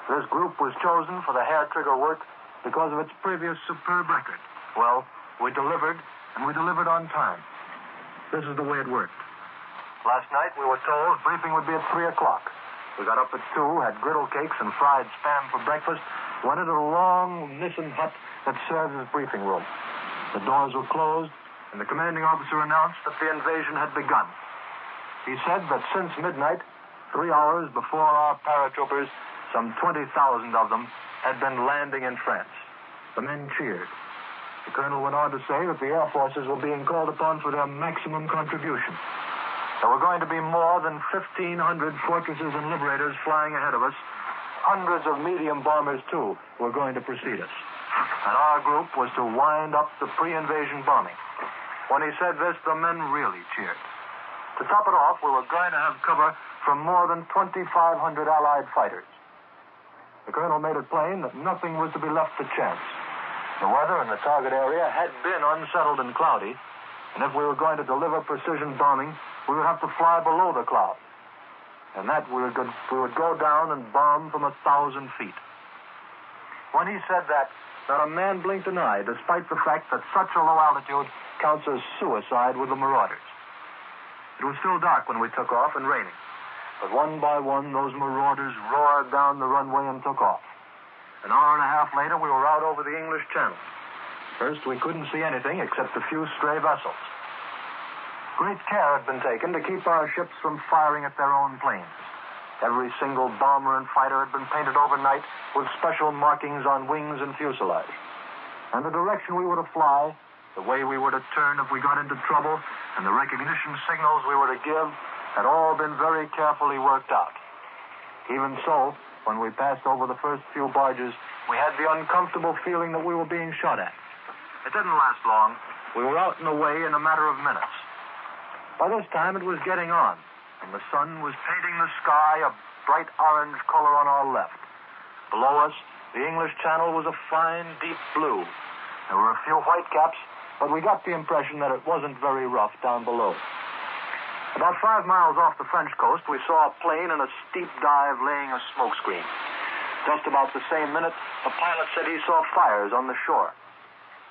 This group was chosen for the hair-trigger work because of its previous superb record. Well, we delivered, and we delivered on time. This is the way it worked. Last night, we were told briefing would be at 3 o'clock. We got up at 2, had griddle cakes and fried spam for breakfast, went into the long Nissen hut that serves as briefing room. The doors were closed, and the commanding officer announced that the invasion had begun. He said that since midnight, 3 hours before our paratroopers, some 20,000 of them had been landing in France. The men cheered. The colonel went on to say that the air forces were being called upon for their maximum contribution. There were going to be more than 1,500 fortresses and liberators flying ahead of us. Hundreds of medium bombers, too, were going to precede us. And our group was to wind up the pre-invasion bombing. When he said this, the men really cheered. To top it off, we were going to have cover from more than 2,500 Allied fighters. The colonel made it plain that nothing was to be left to chance. The weather in the target area had been unsettled and cloudy, and if we were going to deliver precision bombing, we would have to fly below the cloud. And that we would go down and bomb from 1,000 feet. When he said that, not a man blinked an eye, despite the fact that such a low altitude counts as suicide with the marauders. It was still dark when we took off and raining. But one by one, those marauders roared down the runway and took off. An hour and a half later, we were out over the English Channel. First, we couldn't see anything except a few stray vessels. Great care had been taken to keep our ships from firing at their own planes. Every single bomber and fighter had been painted overnight with special markings on wings and fuselage. And the direction we were to fly, the way we were to turn if we got into trouble, and the recognition signals we were to give had all been very carefully worked out. Even so, when we passed over the first few barges, we had the uncomfortable feeling that we were being shot at. It didn't last long. We were out and away in a matter of minutes. By this time, it was getting on, and the sun was painting the sky a bright orange color on our left. Below us, the English Channel was a fine, deep blue. There were a few whitecaps, but we got the impression that it wasn't very rough down below. About 5 miles off the French coast, we saw a plane in a steep dive laying a smoke screen. Just about the same minute, the pilot said he saw fires on the shore.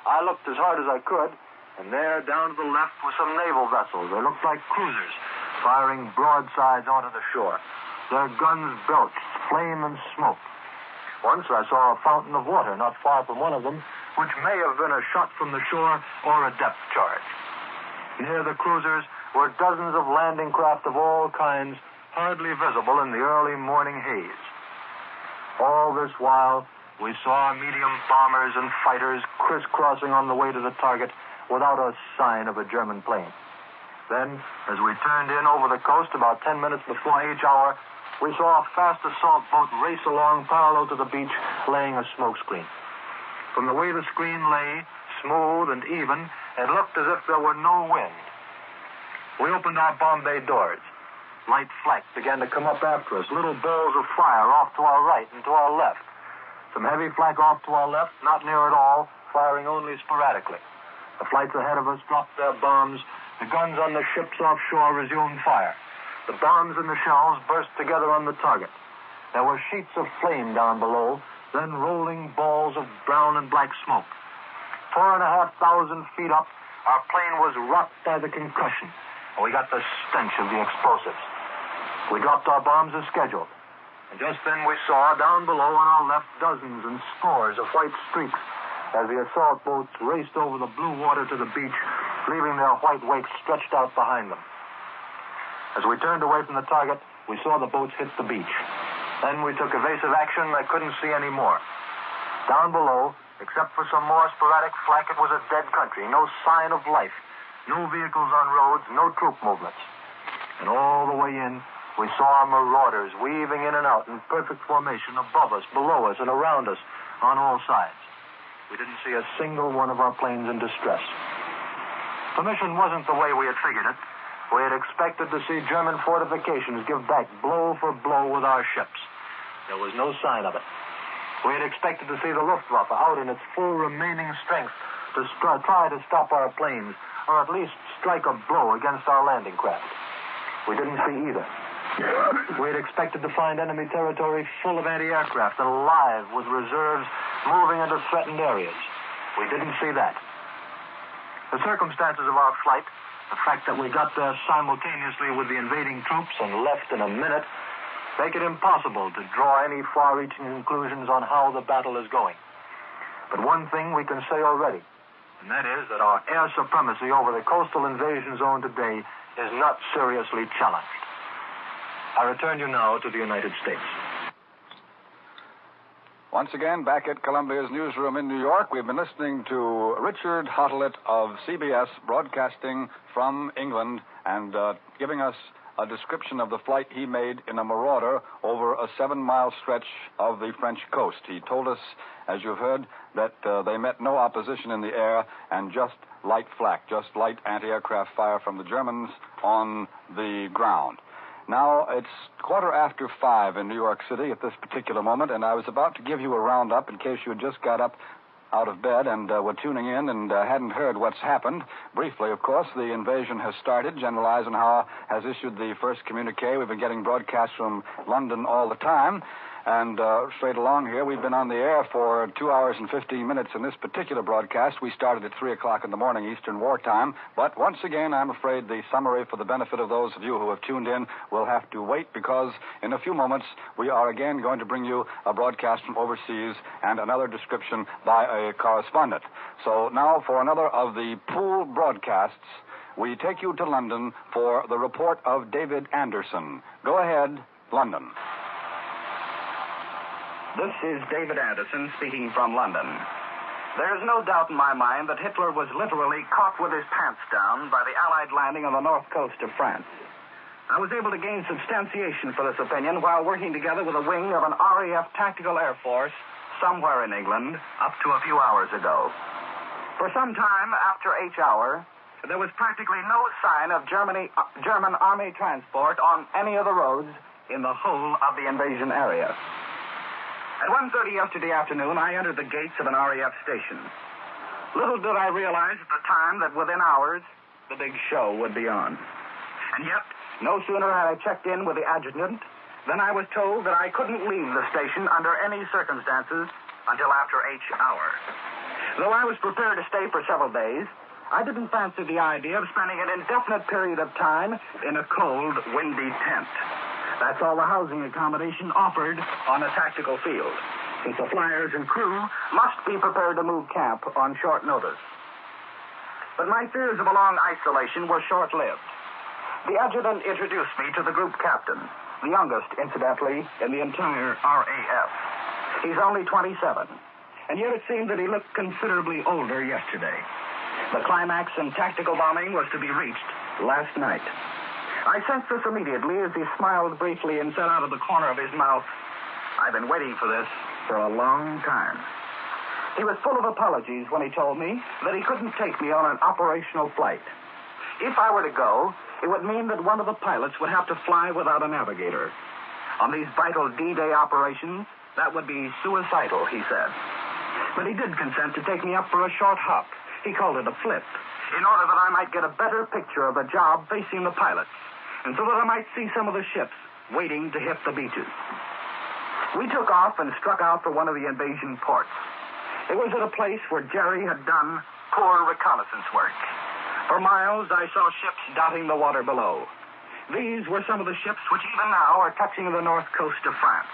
I looked as hard as I could, and there, down to the left, were some naval vessels. They looked like cruisers, firing broadsides onto the shore. Their guns belched flame and smoke. Once I saw a fountain of water not far from one of them, which may have been a shot from the shore or a depth charge. Near the cruisers were dozens of landing craft of all kinds, hardly visible in the early morning haze. All this while, we saw medium bombers and fighters crisscrossing on the way to the target without a sign of a German plane. Then, as we turned in over the coast about 10 minutes before each hour, we saw a fast assault boat race along parallel to the beach, laying a smoke screen. From the way the screen lay, smooth and even, it looked as if there were no wind. We opened our bomb bay doors. Light flak began to come up after us, little balls of fire off to our right and to our left. Some heavy flak off to our left, not near at all, firing only sporadically. The flights ahead of us dropped their bombs. The guns on the ships offshore resumed fire. The bombs and the shells burst together on the target. There were sheets of flame down below, then rolling balls of brown and black smoke. 4,500 feet up, our plane was rocked by the concussion, and we got the stench of the explosives. We dropped our bombs as scheduled, and just then we saw, down below on our left, dozens and scores of white streaks as the assault boats raced over the blue water to the beach, leaving their white wakes stretched out behind them. As we turned away from the target, we saw the boats hit the beach. Then we took evasive action, and I couldn't see any more. Down below, except for some more sporadic flak, it was a dead country. No sign of life. No vehicles on roads, no troop movements. And all the way in, we saw our marauders weaving in and out in perfect formation above us, below us, and around us on all sides. We didn't see a single one of our planes in distress. The mission wasn't the way we had figured it. We had expected to see German fortifications give back blow for blow with our ships. There was no sign of it. We had expected to see the Luftwaffe out in its full remaining strength to try to stop our planes, or at least strike a blow against our landing craft. We didn't see either. We had expected to find enemy territory full of anti-aircraft and alive with reserves moving into threatened areas. We didn't see that. The circumstances of our flight, the fact that we got there simultaneously with the invading troops and left in a minute, make it impossible to draw any far-reaching conclusions on how the battle is going. But one thing we can say already, and that is that our air supremacy over the coastal invasion zone today is not seriously challenged. I return you now to the United States. Once again, back at Columbia's newsroom in New York, we've been listening to Richard Hottelet of CBS broadcasting from England and giving us a description of the flight he made in a Marauder over a 7-mile stretch of the French coast. He told us, as you've heard, that they met no opposition in the air and just light flak, just light anti-aircraft fire from the Germans on the ground. Now, it's 5:15 in New York City at this particular moment, and I was about to give you a roundup in case you had just got up out of bed and were tuning in and hadn't heard what's happened. Briefly, of course, the invasion has started. General Eisenhower has issued the first communique. We've been getting broadcasts from London all the time. And straight along here, we've been on the air for 2 hours and 15 minutes in this particular broadcast. We started at 3 o'clock in the morning Eastern Wartime. But once again, I'm afraid the summary for the benefit of those of you who have tuned in will have to wait because in a few moments, we are again going to bring you a broadcast from overseas and another description by a correspondent. So now for another of the pool broadcasts, we take you to London for the report of David Anderson. Go ahead, London. This is David Anderson speaking from London. There is no doubt in my mind that Hitler was literally caught with his pants down by the Allied landing on the north coast of France. I was able to gain substantiation for this opinion while working together with a wing of an RAF Tactical Air Force somewhere in England up to a few hours ago. For some time after H hour, there was practically no sign of German Army transport on any of the roads in the whole of the invasion area. At 1:30 yesterday afternoon, I entered the gates of an RAF station. Little did I realize at the time that within hours, the big show would be on. And yet, no sooner had I checked in with the adjutant than I was told that I couldn't leave the station under any circumstances until after H hour. Though I was prepared to stay for several days, I didn't fancy the idea of spending an indefinite period of time in a cold, windy tent. That's all the housing accommodation offered on a tactical field, since the flyers and crew must be prepared to move camp on short notice. But my fears of a long isolation were short-lived. The adjutant introduced me to the group captain, the youngest, incidentally, in the entire RAF. He's only 27, and yet it seemed that he looked considerably older yesterday. The climax in tactical bombing was to be reached last night. I sensed this immediately as he smiled briefly and said out of the corner of his mouth, "I've been waiting for this for a long time." He was full of apologies when he told me that he couldn't take me on an operational flight. If I were to go, it would mean that one of the pilots would have to fly without a navigator. On these vital D-Day operations, that would be suicidal, he said. But he did consent to take me up for a short hop. He called it a flip, in order that I might get a better picture of the job facing the pilots, and so that I might see some of the ships waiting to hit the beaches. We took off and struck out for one of the invasion ports. It was at a place where Jerry had done poor reconnaissance work. For miles, I saw ships dotting the water below. These were some of the ships which even now are touching the north coast of France.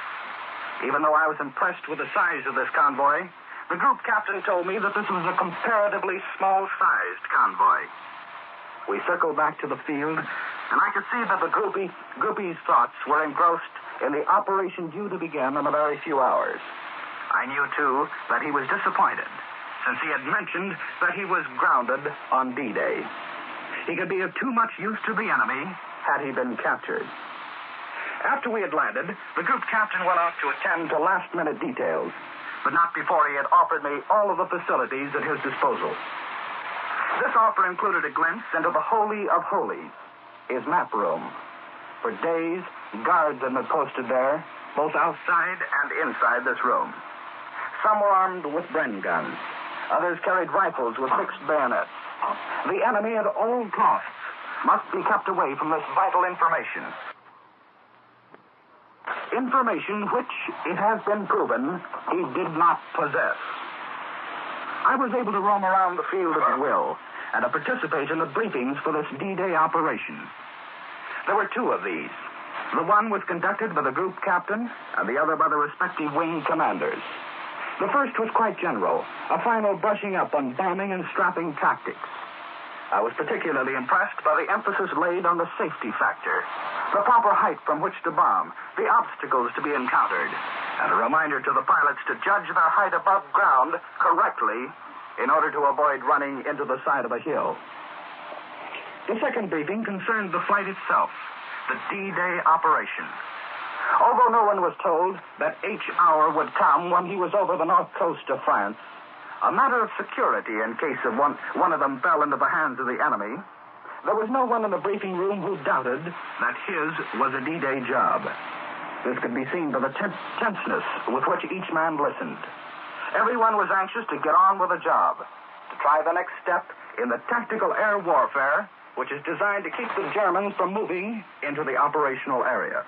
Even though I was impressed with the size of this convoy, the group captain told me that this was a comparatively small-sized convoy. We circled back to the field, and I could see that the groupies' thoughts were engrossed in the operation due to begin in a very few hours. I knew, too, that he was disappointed, since he had mentioned that he was grounded on D-Day. He could be of too much use to the enemy had he been captured. After we had landed, the group captain went out to attend to last-minute details, but not before he had offered me all of the facilities at his disposal. This offer included a glimpse into the Holy of Holies, his map room. For days, guards had been posted there, both outside and inside this room. Some were armed with Bren guns. Others carried rifles with fixed bayonets. The enemy, at all costs, must be kept away from this vital information. Information which, it has been proven, he did not possess. I was able to roam around the field at will and to participate in the briefings for this D-Day operation. There were two of these. The one was conducted by the group captain and the other by the respective wing commanders. The first was quite general, a final brushing up on bombing and strapping tactics. I was particularly impressed by the emphasis laid on the safety factor, the proper height from which to bomb, the obstacles to be encountered, and a reminder to the pilots to judge their height above ground correctly in order to avoid running into the side of a hill. The second briefing concerned the flight itself, the D-Day operation. Although no one was told that H hour would come when he was over the north coast of France, a matter of security in case of one of them fell into the hands of the enemy, there was no one in the briefing room who doubted that his was a D-Day job. This could be seen by the tenseness with which each man listened. Everyone was anxious to get on with the job, to try the next step in the tactical air warfare, which is designed to keep the Germans from moving into the operational area.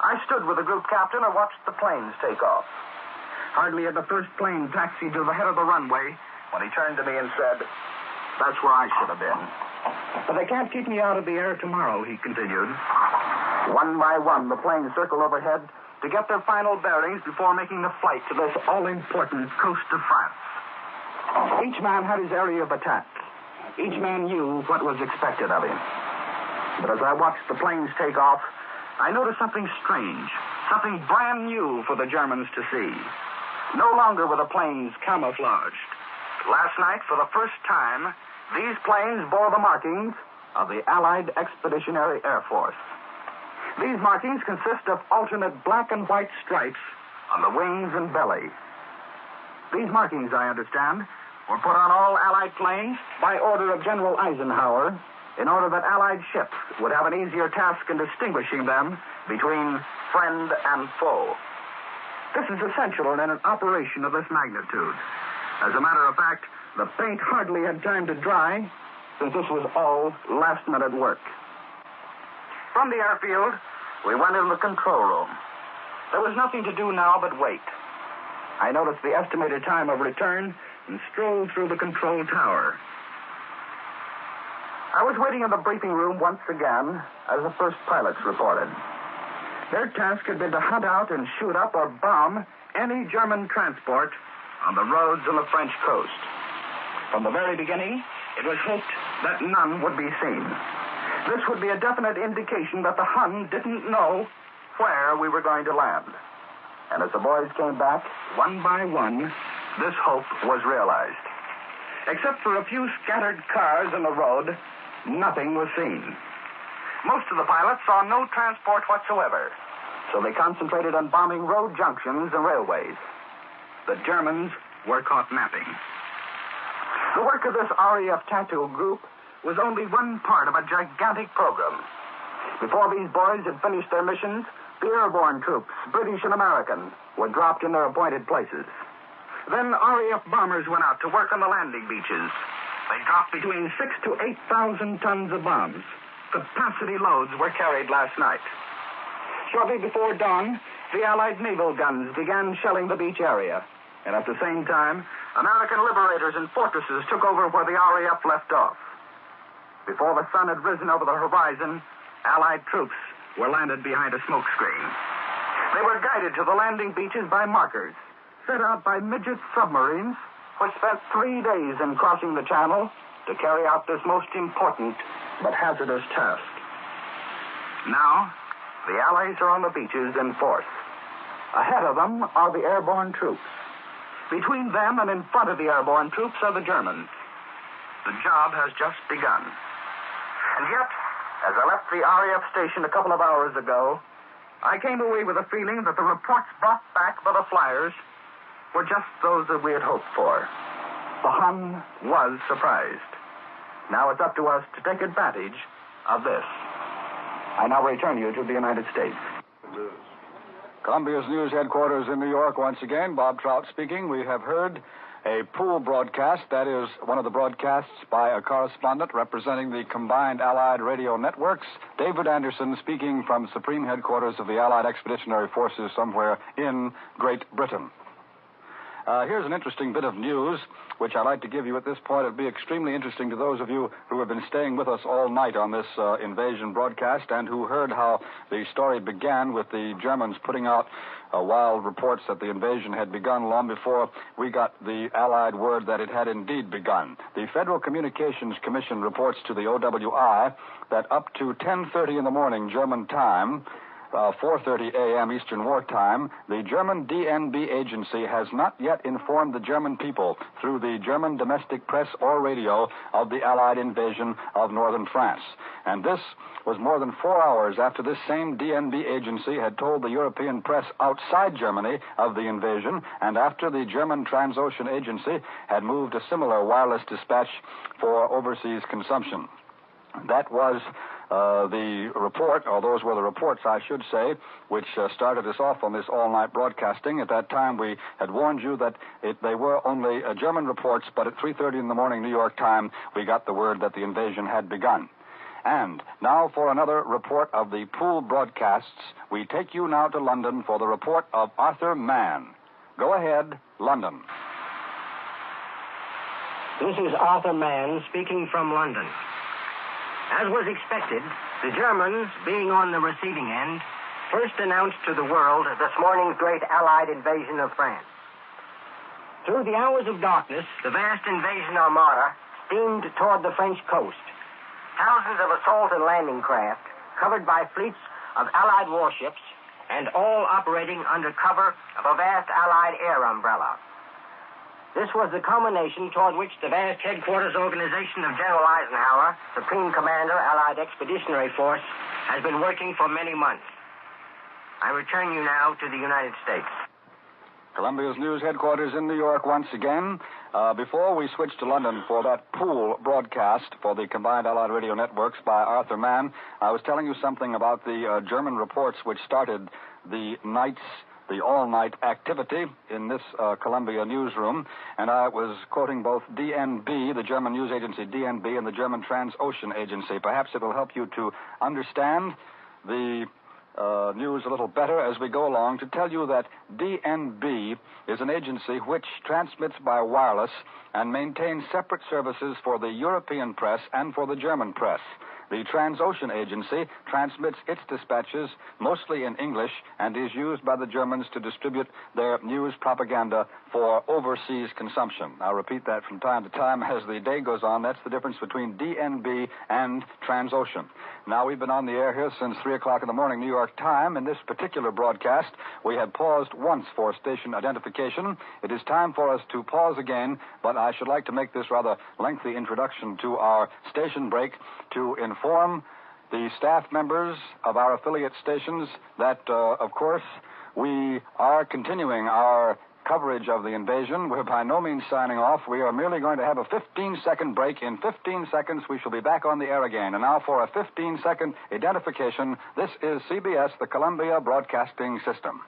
I stood with the group captain and watched the planes take off. Hardly had the first plane taxied to the head of the runway when he turned to me and said, "That's where I should have been. But they can't keep me out of the air tomorrow," he continued. One by one, the planes circled overhead to get their final bearings before making the flight to this all-important coast of France. Each man had his area of attack. Each man knew what was expected of him. But as I watched the planes take off, I noticed something strange, something brand new for the Germans to see. No longer were the planes camouflaged. Last night, for the first time, these planes bore the markings of the Allied Expeditionary Air Force. These markings consist of alternate black and white stripes on the wings and belly. These markings, I understand, were put on all Allied planes by order of General Eisenhower in order that Allied ships would have an easier task in distinguishing them between friend and foe. This is essential in an operation of this magnitude. As a matter of fact, the paint hardly had time to dry, since this was all last-minute work. From the airfield, we went into the control room. There was nothing to do now but wait. I noticed the estimated time of return and strolled through the control tower. I was waiting in the briefing room once again as the first pilots reported. Their task had been to hunt out and shoot up or bomb any German transport on the roads on the French coast. From the very beginning, it was hoped that none would be seen. This would be a definite indication that the Hun didn't know where we were going to land. And as the boys came back, one by one, this hope was realized. Except for a few scattered cars on the road, nothing was seen. Most of the pilots saw no transport whatsoever, so they concentrated on bombing road junctions and railways. The Germans were caught napping. The work of this RAF Tactical Group was only one part of a gigantic program. Before these boys had finished their missions, the airborne troops, British and American, were dropped in their appointed places. Then RAF bombers went out to work on the landing beaches. They dropped between 6,000 to 8,000 tons of bombs. Capacity loads were carried last night. Shortly before dawn, the Allied naval guns began shelling the beach area. And at the same time, American liberators and fortresses took over where the RAF left off. Before the sun had risen over the horizon, Allied troops were landed behind a smoke screen. They were guided to the landing beaches by markers, set out by midget submarines, which spent 3 days in crossing the channel to carry out this most important but hazardous task. Now, The Allies are on the beaches in force. Ahead of them are the airborne troops. Between them and in front of the airborne troops are the Germans. The job has just begun. And yet, as I left the RAF station a couple of hours ago, I came away with a feeling that the reports brought back by the flyers were just those that we had hoped for. The Hun was surprised. Now it's up to us to take advantage of this. I now return you to the United States. Columbia's News Headquarters in New York once again. Bob Trout speaking. We have heard a pool broadcast. That is one of the broadcasts by a correspondent representing the combined Allied radio networks. David Anderson speaking from Supreme Headquarters of the Allied Expeditionary Forces somewhere in Great Britain. Here's an interesting bit of news, which I'd like to give you at this point. It'll be extremely interesting to those of you who have been staying with us all night on this invasion broadcast and who heard how the story began with the Germans putting out wild reports that the invasion had begun long before we got the Allied word that it had indeed begun. The Federal Communications Commission reports to the OWI that up to 10:30 in the morning German time, 4:30 a.m. Eastern Wartime, the German DNB agency has not yet informed the German people through the German domestic press or radio of the Allied invasion of northern France. And this was more than 4 hours after this same DNB agency had told the European press outside Germany of the invasion, and after the German Transocean Agency had moved a similar wireless dispatch for overseas consumption. That was the report, or those were the reports, I should say, which started us off on this all-night broadcasting. At that time, we had warned you that they were only German reports, but at 3:30 in the morning New York time, we got the word that the invasion had begun. And now for another report of the pool broadcasts, we take you now to London for the report of Arthur Mann. Go ahead, London. This is Arthur Mann speaking from London. As was expected, the Germans, being on the receiving end, first announced to the world this morning's great Allied invasion of France. Through the hours of darkness, the vast invasion armada steamed toward the French coast. Thousands of assault and landing craft, covered by fleets of Allied warships, and all operating under cover of a vast Allied air umbrella. This was the culmination toward which the vast headquarters organization of General Eisenhower, Supreme Commander, Allied Expeditionary Force, has been working for many months. I return you now to the United States. Columbia's News Headquarters in New York once again. Before we switch to London for that pool broadcast for the combined Allied radio networks by Arthur Mann, I was telling you something about the German reports which started the all-night activity in this Columbia newsroom, and I was quoting both DNB, the German news agency DNB, and the German Transocean Agency. Perhaps it will help you to understand the news a little better as we go along, to tell you that DNB is an agency which transmits by wireless and maintains separate services for the European press and for the German press. The Transocean Agency transmits its dispatches mostly in English and is used by the Germans to distribute their news propaganda for overseas consumption. I'll repeat that from time to time as the day goes on. That's the difference between DNB and Transocean. Now, we've been on the air here since 3 o'clock in the morning New York time. In this particular broadcast, we had paused once for station identification. It is time for us to pause again, but I should like to make this rather lengthy introduction to our station break to inform the staff members of our affiliate stations that, of course, we are continuing our coverage of the invasion. We're by no means signing off. We are merely going to have a 15-second break. In 15 seconds, we shall be back on the air again. And now for a 15-second identification, this is CBS, the Columbia Broadcasting System.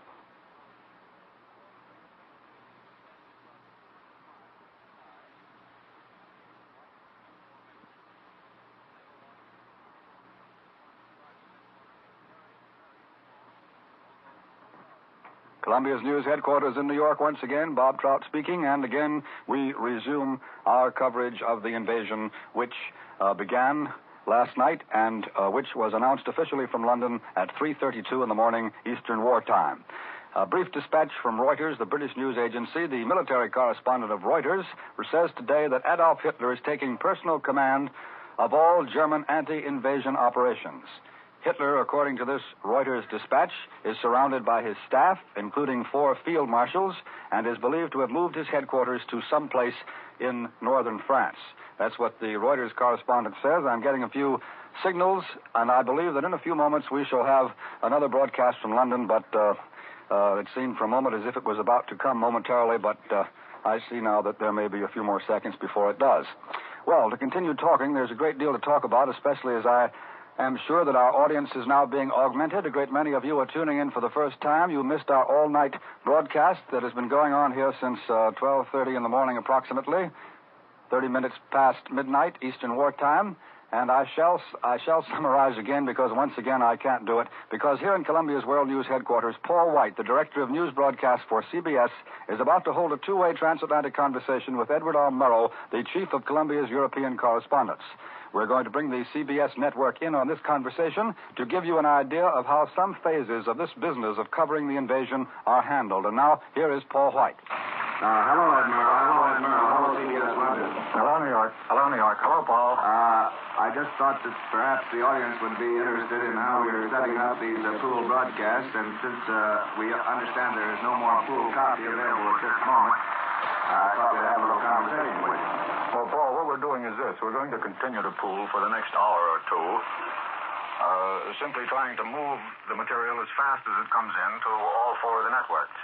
Columbia's News Headquarters in New York once again. Bob Trout speaking, and again we resume our coverage of the invasion, which began last night and which was announced officially from London at 3:32 in the morning Eastern Wartime. A brief dispatch from Reuters, the British news agency. The military correspondent of Reuters says today that Adolf Hitler is taking personal command of all German anti-invasion operations. Hitler, according to this Reuters dispatch, is surrounded by his staff, including 4 field marshals, and is believed to have moved his headquarters to some place in northern France. That's what the Reuters correspondent says. I'm getting a few signals, and I believe that in a few moments we shall have another broadcast from London, but it seemed for a moment as if it was about to come momentarily, but I see now that there may be a few more seconds before it does. Well, to continue talking, there's a great deal to talk about, especially as I am sure that our audience is now being augmented. A great many of you are tuning in for the first time. You missed our all-night broadcast that has been going on here since 12:30 in the morning approximately, 30 minutes past midnight Eastern Wartime. And I shall summarize again because once again I can't do it. Because here in Columbia's World News headquarters, Paul White, the director of news broadcasts for CBS, is about to hold a two-way transatlantic conversation with Edward R. Murrow, the chief of Columbia's European correspondents. We're going to bring the CBS network in on this conversation to give you an idea of how some phases of this business of covering the invasion are handled. And now, here is Paul White. Hello, Admiral. Hello, CBS London. Hello, New York. Hello, Paul. I just thought that perhaps the audience would be interested in how we're setting up these pool broadcasts, and since we understand there is no more pool copy available at this moment, I thought we'd have a little conversation with you. Well, Paul, what we're doing is this. We're going to continue to pool for the next hour or two, simply trying to move the material as fast as it comes in to all 4 of the networks.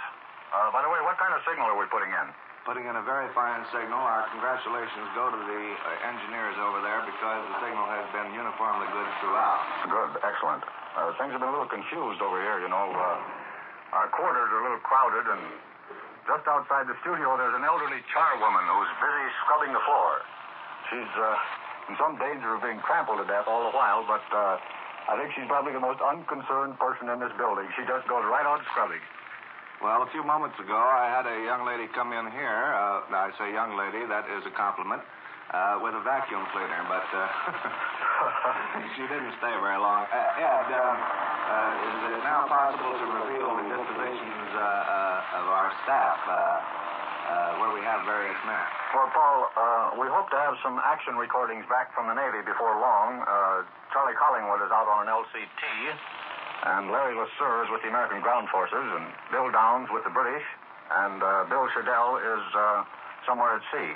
By the way, what kind of signal are we putting in? Putting in a very fine signal. Our congratulations go to the engineers over there because the signal has been uniformly good throughout. Good, excellent. Things have been a little confused over here, you know. Our quarters are a little crowded, and just outside the studio there's an elderly charwoman who's busy scrubbing the floor. She's in some danger of being trampled to death all the while, but I think she's probably the most unconcerned person in this building. She just goes right on scrubbing. Well, a few moments ago, I had a young lady come in here. I say young lady, that is a compliment, with a vacuum cleaner, but she didn't stay very long. Ed, is it now possible to reveal the dispositions of our staff, where we have various men? Well, Paul, we hope to have some action recordings back from the Navy before long. Charlie Collingwood is out on an LCT. And Larry LeSueur is with the American Ground Forces, and Bill Downs with the British, and Bill Shadell is somewhere at sea.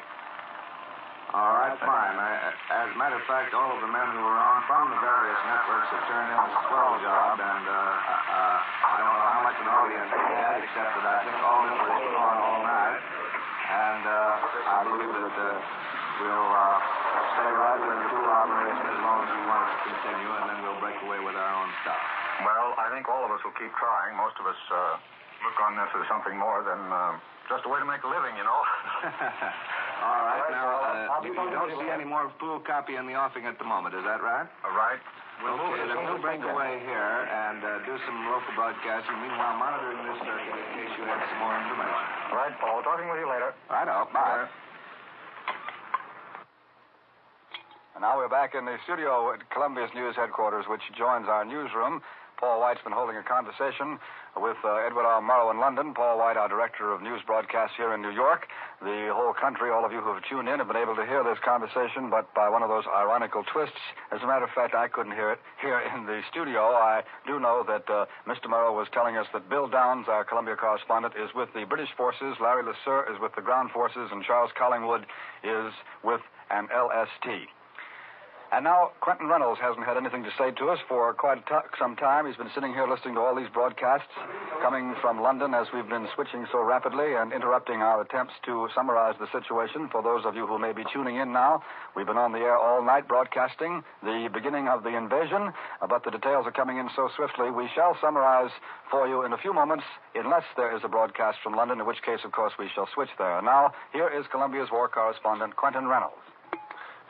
All right, fine. As a matter of fact, all of the men who were on from the various networks have turned in a swell job, and I don't know how much an audience we had, except that I think all of them were on all night. And I believe that we'll stay right with the pool operation as long as we want it to continue, and then we'll break away with our own stuff. Well, I think all of us will keep trying. Most of us look on this as something more than just a way to make a living, you know. All right. Now, you don't see any more pool copy in the offing at the moment, is that right? Right. Okay, then we'll break away here and do some local broadcasting. Meanwhile, monitoring this circuit in case you have some more information. All right, Paul. Talking with you later. Righto. Bye. And now we're back in the studio at Columbia's News headquarters, which joins our newsroom. Paul White's been holding a conversation with Edward R. Murrow in London. Paul White, our director of news broadcasts here in New York. The whole country, all of you who have tuned in, have been able to hear this conversation, but by one of those ironical twists. As a matter of fact, I couldn't hear it here in the studio. I do know that Mr. Murrow was telling us that Bill Downs, our Columbia correspondent, is with the British forces, Larry LeSueur is with the ground forces, and Charles Collingwood is with an LST. And now, Quentin Reynolds hasn't had anything to say to us for quite some time. He's been sitting here listening to all these broadcasts coming from London as we've been switching so rapidly and interrupting our attempts to summarize the situation. For those of you who may be tuning in now, we've been on the air all night broadcasting the beginning of the invasion, but the details are coming in so swiftly. We shall summarize for you in a few moments, unless there is a broadcast from London, in which case, of course, we shall switch there. Now, here is Columbia's war correspondent, Quentin Reynolds.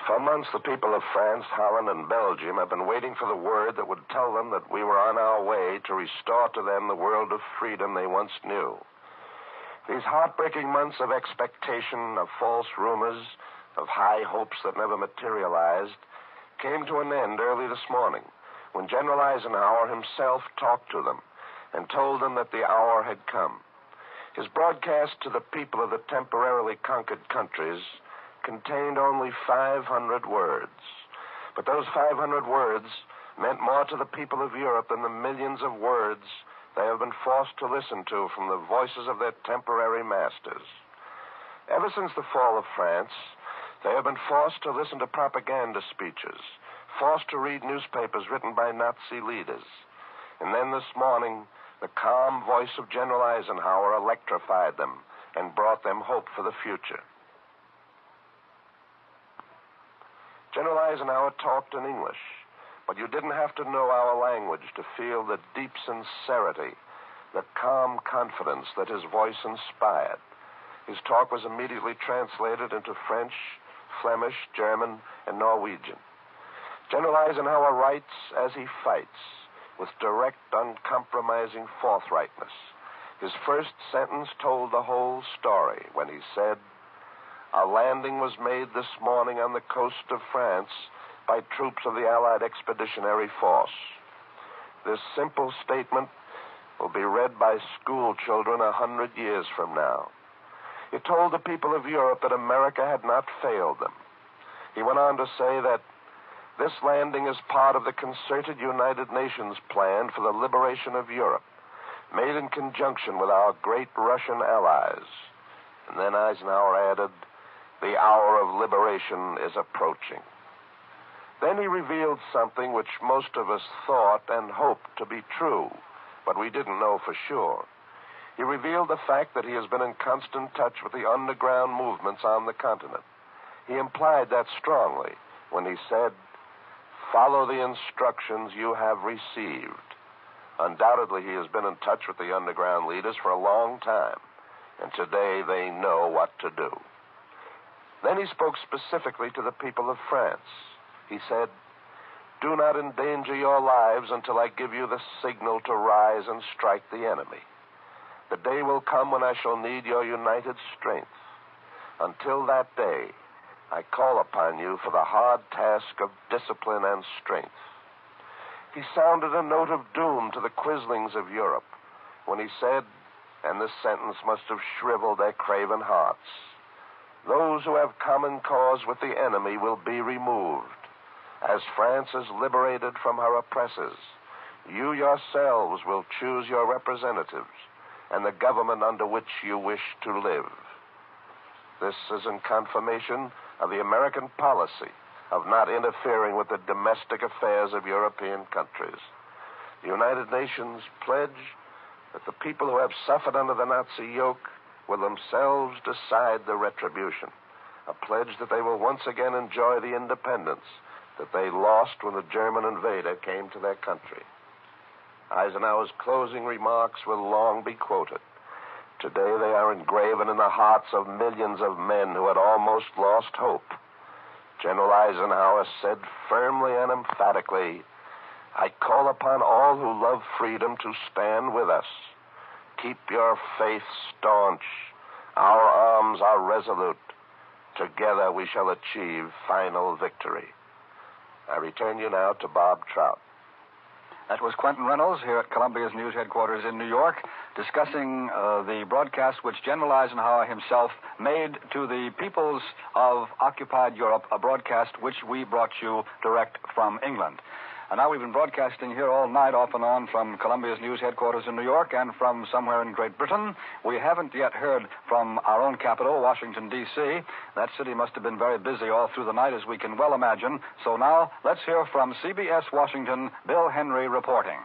For months, the people of France, Holland, and Belgium have been waiting for the word that would tell them that we were on our way to restore to them the world of freedom they once knew. These heartbreaking months of expectation, of false rumors, of high hopes that never materialized, came to an end early this morning when General Eisenhower himself talked to them and told them that the hour had come. His broadcast to the people of the temporarily conquered countries contained only 500 words. But those 500 words meant more to the people of Europe than the millions of words they have been forced to listen to from the voices of their temporary masters. Ever since the fall of France, they have been forced to listen to propaganda speeches, forced to read newspapers written by Nazi leaders. And then this morning, the calm voice of General Eisenhower electrified them and brought them hope for the future. General Eisenhower talked in English, but you didn't have to know our language to feel the deep sincerity, the calm confidence that his voice inspired. His talk was immediately translated into French, Flemish, German, and Norwegian. General Eisenhower writes as he fights, with direct, uncompromising forthrightness. His first sentence told the whole story when he said, "A landing was made this morning on the coast of France by troops of the Allied Expeditionary Force." This simple statement will be read by school children 100 years from now. It told the people of Europe that America had not failed them. He went on to say that this landing is part of the concerted United Nations plan for the liberation of Europe, made in conjunction with our great Russian allies. And then Eisenhower added, "The hour of liberation is approaching." Then he revealed something which most of us thought and hoped to be true, but we didn't know for sure. He revealed the fact that he has been in constant touch with the underground movements on the continent. He implied that strongly when he said, "Follow the instructions you have received." Undoubtedly, he has been in touch with the underground leaders for a long time, and today they know what to do. Then he spoke specifically to the people of France. He said, "Do not endanger your lives until I give you the signal to rise and strike the enemy. The day will come when I shall need your united strength. Until that day, I call upon you for the hard task of discipline and strength." He sounded a note of doom to the quislings of Europe when he said, and this sentence must have shriveled their craven hearts, "Those who have common cause with the enemy will be removed. As France is liberated from her oppressors, you yourselves will choose your representatives and the government under which you wish to live." This is in confirmation of the American policy of not interfering with the domestic affairs of European countries. The United Nations pledge that the people who have suffered under the Nazi yoke will themselves decide the retribution, a pledge that they will once again enjoy the independence that they lost when the German invader came to their country. Eisenhower's closing remarks will long be quoted. Today they are engraven in the hearts of millions of men who had almost lost hope. General Eisenhower said firmly and emphatically, "I call upon all who love freedom to stand with us. Keep your faith staunch. Our arms are resolute. Together we shall achieve final victory." I return you now to Bob Trout. That was Quentin Reynolds here at Columbia's news headquarters in New York, discussing the broadcast which General Eisenhower himself made to the peoples of occupied Europe, a broadcast which we brought you direct from England. And now we've been broadcasting here all night off and on from Columbia's news headquarters in New York and from somewhere in Great Britain. We haven't yet heard from our own capital, Washington, D.C. That city must have been very busy all through the night, as we can well imagine. So now let's hear from CBS Washington, Bill Henry reporting.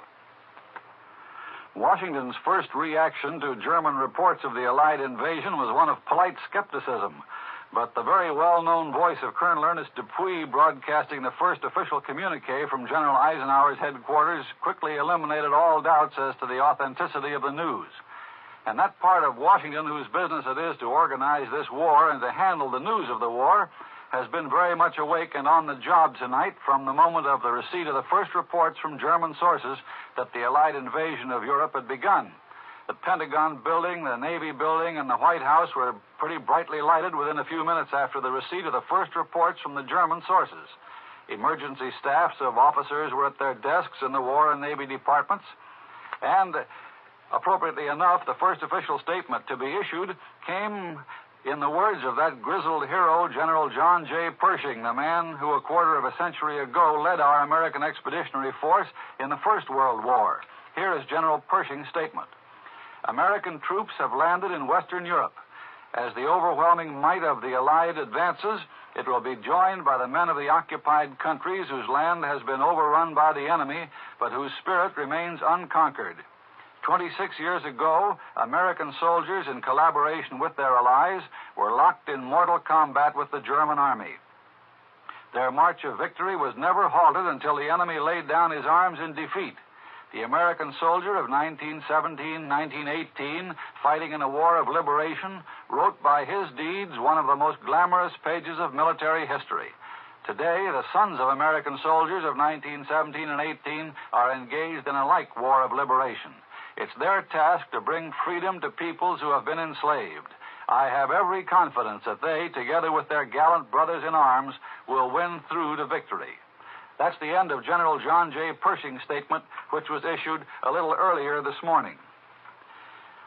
Washington's first reaction to German reports of the Allied invasion was one of polite skepticism. But the very well-known voice of Colonel Ernest Dupuy, broadcasting the first official communique from General Eisenhower's headquarters, quickly eliminated all doubts as to the authenticity of the news. And that part of Washington whose business it is to organize this war and to handle the news of the war has been very much awake and on the job tonight from the moment of the receipt of the first reports from German sources that the Allied invasion of Europe had begun. The Pentagon building, the Navy building, and the White House were pretty brightly lighted within a few minutes after the receipt of the first reports from the German sources. Emergency staffs of officers were at their desks in the War and Navy departments, and appropriately enough, the first official statement to be issued came In the words of that grizzled hero, General John J. Pershing, the man who a quarter of a century ago led our American Expeditionary Force in the First World War. Here is General Pershing's statement. American troops have landed in Western Europe. As the overwhelming might of the Allied advances, it will be joined by the men of the occupied countries whose land has been overrun by the enemy, but whose spirit remains unconquered. 26 years ago, American soldiers, in collaboration with their allies, were locked in mortal combat with the German army. Their march of victory was never halted until the enemy laid down his arms in defeat. The American soldier of 1917-1918, fighting in a war of liberation, wrote by his deeds one of the most glamorous pages of military history. Today, the sons of American soldiers of 1917 and 18 are engaged in a like war of liberation. It's their task to bring freedom to peoples who have been enslaved. I have every confidence that they, together with their gallant brothers in arms, will win through to victory. That's the end of General John J. Pershing's statement, which was issued a little earlier this morning.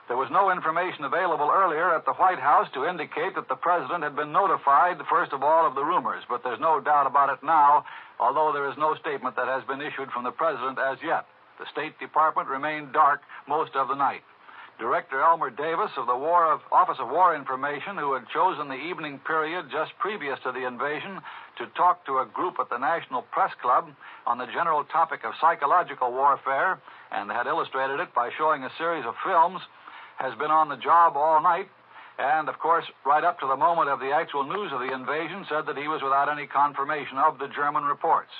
There was no information available earlier at the White House to indicate that the president had been notified, first of all, of the rumors, but there's no doubt about it now, although there is no statement that has been issued from the president as yet. The State Department remained dark most of the night. Director Elmer Davis of the Office of War Information, who had chosen the evening period just previous to the invasion to talk to a group at the National Press Club on the general topic of psychological warfare, and had illustrated it by showing a series of films, has been on the job all night, and, of course, right up to the moment of the actual news of the invasion, said that he was without any confirmation of the German reports.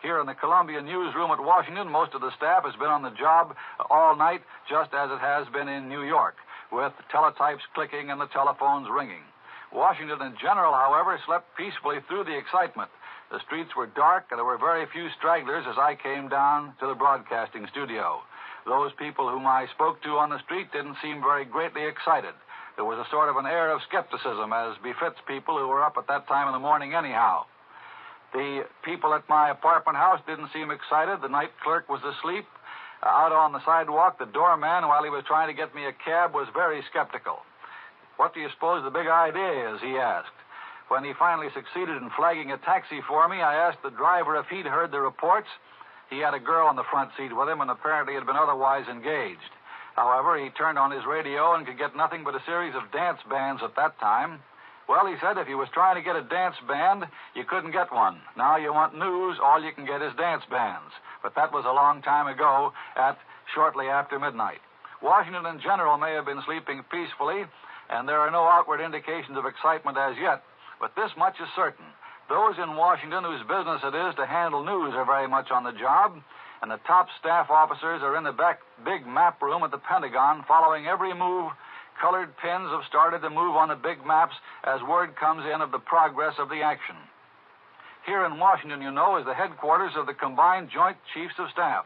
Here in the Columbia newsroom at Washington, most of the staff has been on the job all night, just as it has been in New York, with the teletypes clicking and the telephones ringing. Washington in general, however, slept peacefully through the excitement. The streets were dark, and there were very few stragglers as I came down to the broadcasting studio. Those people whom I spoke to on the street didn't seem very greatly excited. There was a sort of an air of skepticism, as befits people who were up at that time in the morning anyhow. The people at my apartment house didn't seem excited. The night clerk was asleep. Out on the sidewalk, the doorman, while he was trying to get me a cab, was very skeptical. What do you suppose the big idea is, he asked. When he finally succeeded in flagging a taxi for me, I asked the driver if he'd heard the reports. He had a girl in the front seat with him and apparently had been otherwise engaged. However, he turned on his radio and could get nothing but a series of dance bands at that time. Well, he said if he was trying to get a dance band, you couldn't get one. Now you want news, all you can get is dance bands. But that was a long time ago, at shortly after midnight. Washington in general may have been sleeping peacefully, and there are no outward indications of excitement as yet. But this much is certain. Those in Washington whose business it is to handle news are very much on the job, and the top staff officers are in the back big map room at the Pentagon following every move. Colored pins have started to move on the big maps as word comes in of the progress of the action. Here in Washington, you know, is the headquarters of the Combined Joint Chiefs of Staff,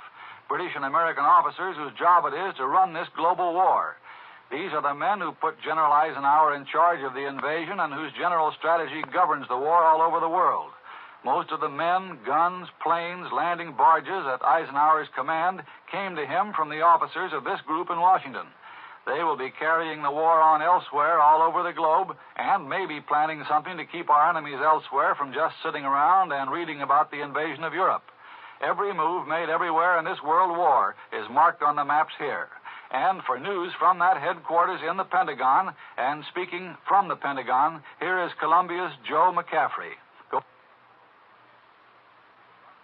British and American officers whose job it is to run this global war. These are the men who put General Eisenhower in charge of the invasion and whose general strategy governs the war all over the world. Most of the men, guns, planes, landing barges at Eisenhower's command came to him from the officers of this group in Washington. They will be carrying the war on elsewhere all over the globe and maybe planning something to keep our enemies elsewhere from just sitting around and reading about the invasion of Europe. Every move made everywhere in this world war is marked on the maps here. And for news from that headquarters in the Pentagon, and speaking from the Pentagon, here is Columbia's Joe McCaffrey.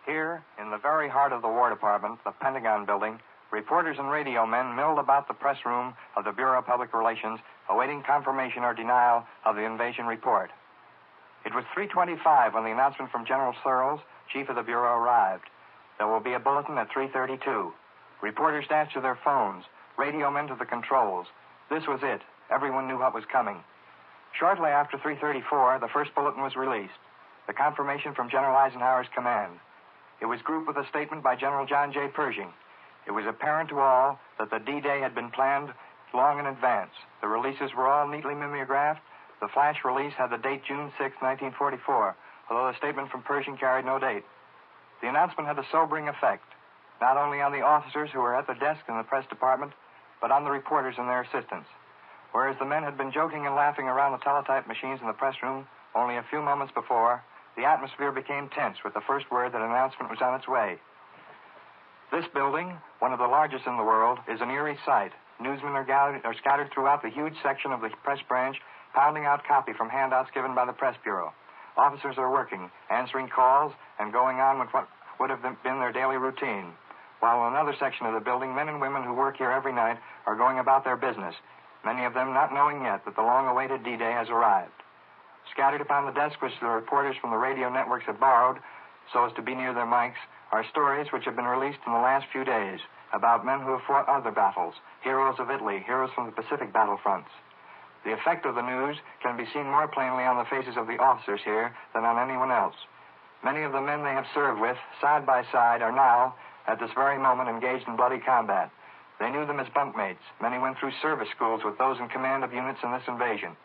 Here, in the very heart of the War Department, the Pentagon building, reporters and radio men milled about the press room of the Bureau of Public Relations, awaiting confirmation or denial of the invasion report. It was 3:25 when the announcement from General Searles, chief of the Bureau, arrived. There will be a bulletin at 3:32. Reporters dashed to their phones, radio men to the controls. This was it. Everyone knew what was coming. Shortly after 3:34, the first bulletin was released, the confirmation from General Eisenhower's command. It was grouped with a statement by General John J. Pershing. It was apparent to all that the D-Day had been planned long in advance. The releases were all neatly mimeographed. The flash release had the date June 6, 1944, although the statement from Pershing carried no date. The announcement had a sobering effect, not only on the officers who were at the desk in the press department, but on the reporters and their assistants. Whereas the men had been joking and laughing around the teletype machines in the press room only a few moments before, the atmosphere became tense with the first word that announcement was on its way. This building, one of the largest in the world, is an eerie sight. Newsmen are scattered throughout the huge section of the press branch, pounding out copy from handouts given by the press bureau. Officers are working, answering calls, and going on with what would have been their daily routine. While in another section of the building, men and women who work here every night are going about their business, many of them not knowing yet that the long-awaited D-Day has arrived. Scattered upon the desk which the reporters from the radio networks have borrowed, so as to be near their mics, are stories which have been released in the last few days about men who have fought other battles, heroes of Italy, heroes from the Pacific battlefronts. The effect of the news can be seen more plainly on the faces of the officers here than on anyone else. Many of the men they have served with, side by side, are now, at this very moment, engaged in bloody combat. They knew them as bunkmates. Many went through service schools with those in command of units in this invasion,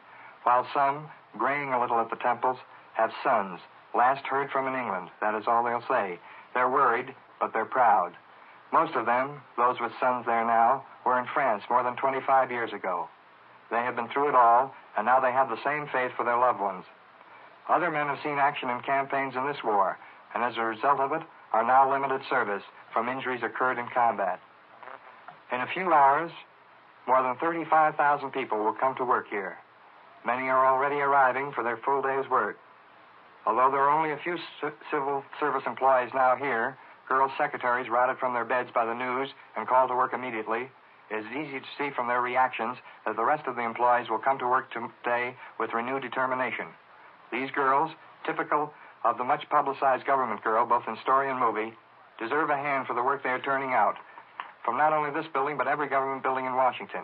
while some, graying a little at the temples, have sons, last heard from in England. That is all they'll say. They're worried, but they're proud. Most of them, those with sons there now, were in France more than 25 years ago. They have been through it all, and now they have the same faith for their loved ones. Other men have seen action in campaigns in this war, and as a result of it, are now limited service from injuries occurred in combat. In a few hours, more than 35,000 people will come to work here. Many are already arriving for their full day's work. Although there are only a few civil service employees now here, girls' secretaries routed from their beds by the news and called to work immediately, it is easy to see from their reactions that the rest of the employees will come to work today with renewed determination. These girls, typical of the much publicized government girl, both in story and movie, deserve a hand for the work they are turning out from not only this building but every government building in Washington.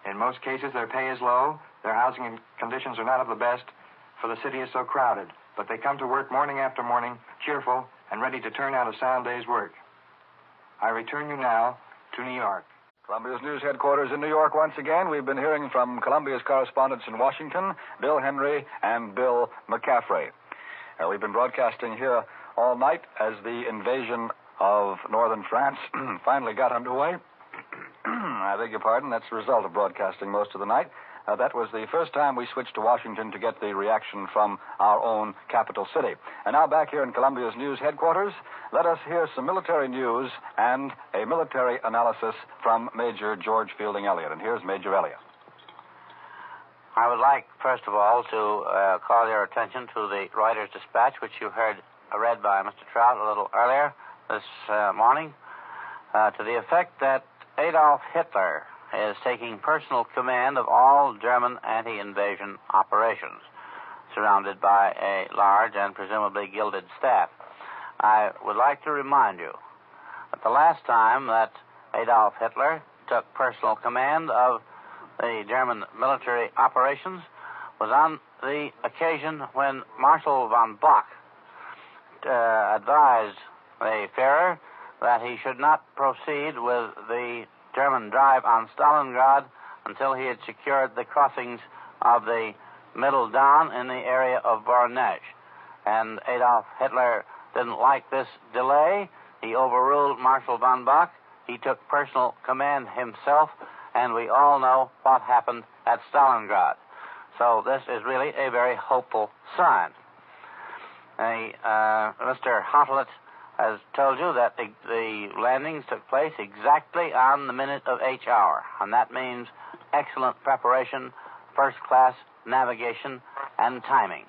In most cases, their pay is low, their housing conditions are not of the best, for the city is so crowded, but they come to work morning after morning, cheerful and ready to turn out a sound day's work. I return you now to New York. Columbia's News Headquarters in New York once again. We've been hearing from Columbia's correspondents in Washington, Bill Henry and Bill McCaffrey. We've been broadcasting here all night as the invasion of northern France finally got underway. I beg your pardon, that's the result of broadcasting most of the night. That was the first time we switched to Washington to get the reaction from our own capital city. And now back here in Columbia's News Headquarters, let us hear some military news and a military analysis from Major George Fielding Elliott. And here's Major Elliott. I would like, first of all, to call your attention to the Reuters dispatch, which you heard read by Mr. Trout a little earlier this morning, to the effect that Adolf Hitler is taking personal command of all German anti-invasion operations, surrounded by a large and presumably gilded staff. I would like to remind you that the last time that Adolf Hitler took personal command of the German military operations was on the occasion when Marshal von Bock advised the Führer that he should not proceed with the German drive on Stalingrad until he had secured the crossings of the Middle Don in the area of Voronezh. And Adolf Hitler didn't like this delay. He overruled Marshal von Bock. He took personal command himself, and we all know what happened at Stalingrad. So this is really a very hopeful sign. Mr. Hottelet has told you that the landings took place exactly on the minute of H hour, and that means excellent preparation, first-class navigation, and timing.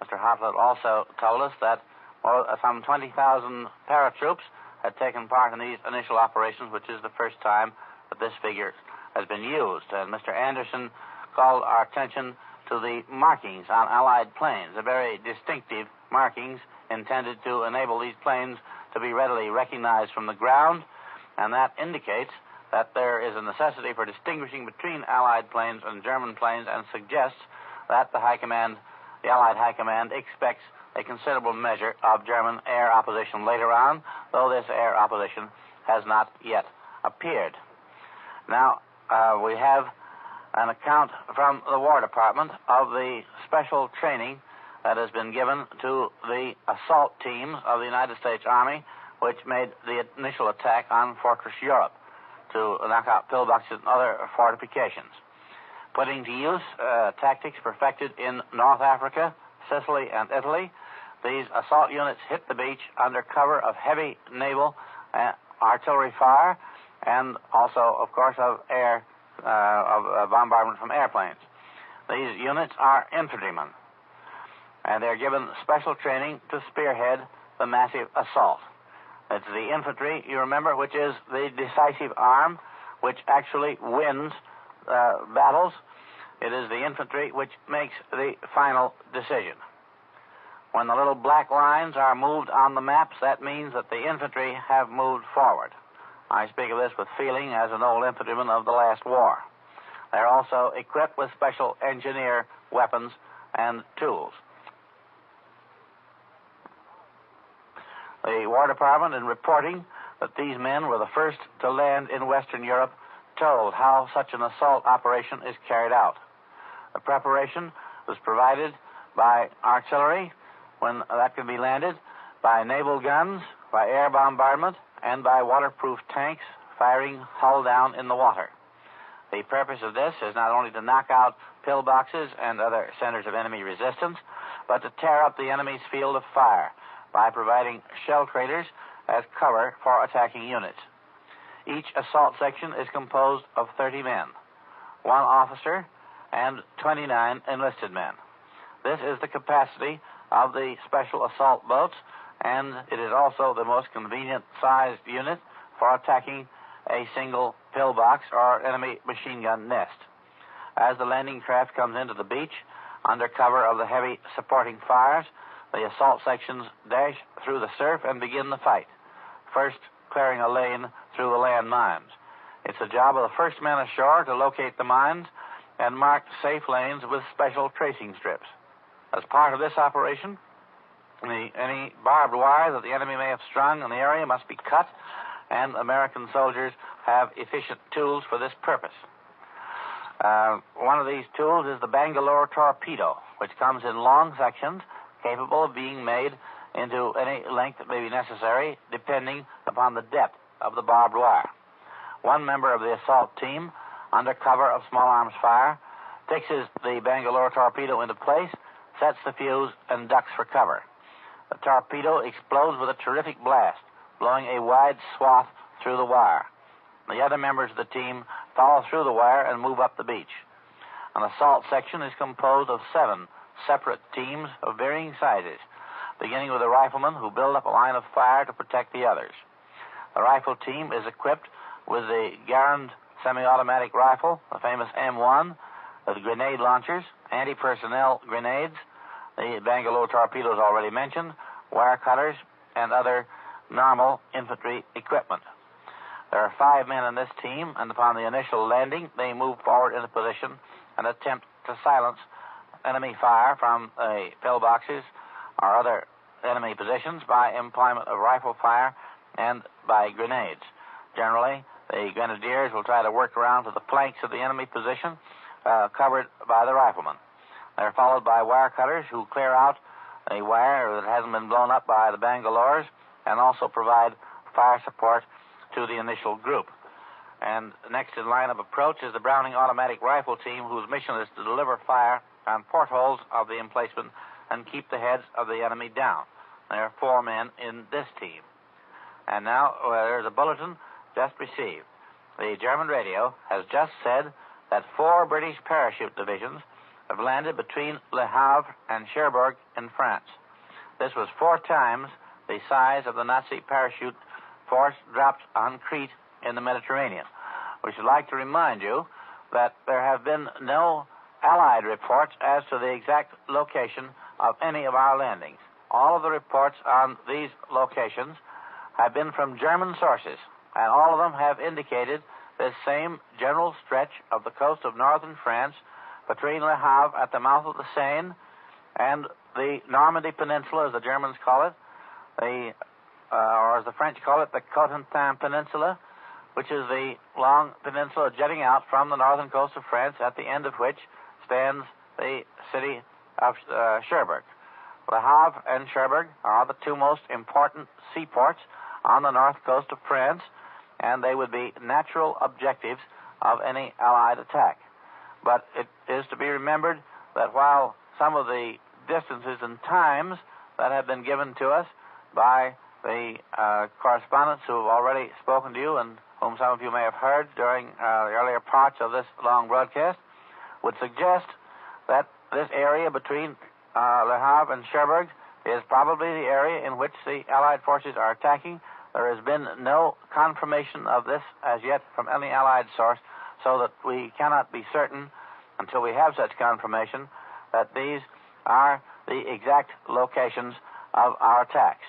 Mr. Hottelet also told us that some 20,000 paratroops had taken part in these initial operations, which is the first time that this figure has been used. And Mr. Anderson called our attention to the markings on Allied planes, the very distinctive markings intended to enable these planes to be readily recognized from the ground, and that indicates that there is a necessity for distinguishing between Allied planes and German planes, and suggests that the Allied High Command expects a considerable measure of German air opposition later on, though this air opposition has not yet appeared. Now, we have an account from the War Department of the special training that has been given to the assault teams of the United States Army, which made the initial attack on Fortress Europe to knock out pillboxes and other fortifications. putting to use tactics perfected in North Africa, Sicily, and Italy. These assault units hit the beach under cover of heavy naval artillery fire and also, of course, of air bombardment from airplanes. These units are infantrymen, and they're given special training to spearhead the massive assault. It's the infantry, you remember, which is the decisive arm, which actually wins battles. It is the infantry which makes the final decision. When the little black lines are moved on the maps, that means that the infantry have moved forward. I speak of this with feeling as an old infantryman of the last war. They're also equipped with special engineer weapons and tools. The War Department, in reporting that these men were the first to land in Western Europe, told how such an assault operation is carried out. The preparation was provided by artillery, when that could be landed, by naval guns, by air bombardment, and by waterproof tanks firing hull down in the water. The purpose of this is not only to knock out pillboxes and other centers of enemy resistance, but to tear up the enemy's field of fire by providing shell craters as cover for attacking units. Each assault section is composed of 30 men, 1 officer, and 29 enlisted men. This is the capacity of the special assault boats, and it is also the most convenient-sized unit for attacking a single pillbox or enemy machine gun nest. As the landing craft comes into the beach, under cover of the heavy supporting fires, the assault sections dash through the surf and begin the fight, first clearing a lane through the land mines. It's the job of the first men ashore to locate the mines and mark safe lanes with special tracing strips. As part of this operation, any barbed wire that the enemy may have strung in the area must be cut, and American soldiers have efficient tools for this purpose. One of these tools is the Bangalore torpedo, which comes in long sections capable of being made into any length that may be necessary, depending upon the depth of the barbed wire. One member of the assault team, under cover of small arms fire, fixes the Bangalore torpedo into place, sets the fuse, and ducks for cover. The torpedo explodes with a terrific blast, blowing a wide swath through the wire. The other members of the team follow through the wire and move up the beach. An assault section is composed of 7 separate teams of varying sizes, beginning with the riflemen who build up a line of fire to protect the others. The rifle team is equipped with the Garand semi-automatic rifle, the famous M1, with grenade launchers, anti-personnel grenades, the Bangalore torpedoes already mentioned, wire cutters, and other normal infantry equipment. There are 5 men in this team, and upon the initial landing, they move forward into position and attempt to silence enemy fire from pillboxes or other enemy positions by employment of rifle fire and by grenades. Generally, the grenadiers will try to work around to the flanks of the enemy position, covered by the riflemen. They're followed by wire cutters who clear out a wire that hasn't been blown up by the Bangalores and also provide fire support to the initial group. And next in line of approach is the Browning automatic rifle team, whose mission is to deliver fire on portholes of the emplacement and keep the heads of the enemy down. There are 4 men in this team. And now there's a bulletin just received. The German radio has just said that 4 British parachute divisions have landed between Le Havre and Cherbourg in France. This was 4 times the size of the Nazi parachute force dropped on Crete in the Mediterranean. We should like to remind you that there have been no Allied reports as to the exact location of any of our landings. All of the reports on these locations have been from German sources, and all of them have indicated this same general stretch of the coast of northern France between Le Havre at the mouth of the Seine and the Normandy Peninsula, as the Germans call it, or as the French call it, the Cotentin Peninsula, which is the long peninsula jutting out from the northern coast of France, at the end of which stands the city of Cherbourg. Le Havre and Cherbourg are the 2 most important seaports on the north coast of France, and they would be natural objectives of any Allied attack. But it is to be remembered that while some of the distances and times that have been given to us by the correspondents who have already spoken to you and whom some of you may have heard during the earlier parts of this long broadcast would suggest that this area between Le Havre and Cherbourg is probably the area in which the Allied forces are attacking. There has been no confirmation of this as yet from any Allied source, so that we cannot be certain, until we have such confirmation, that these are the exact locations of our attacks.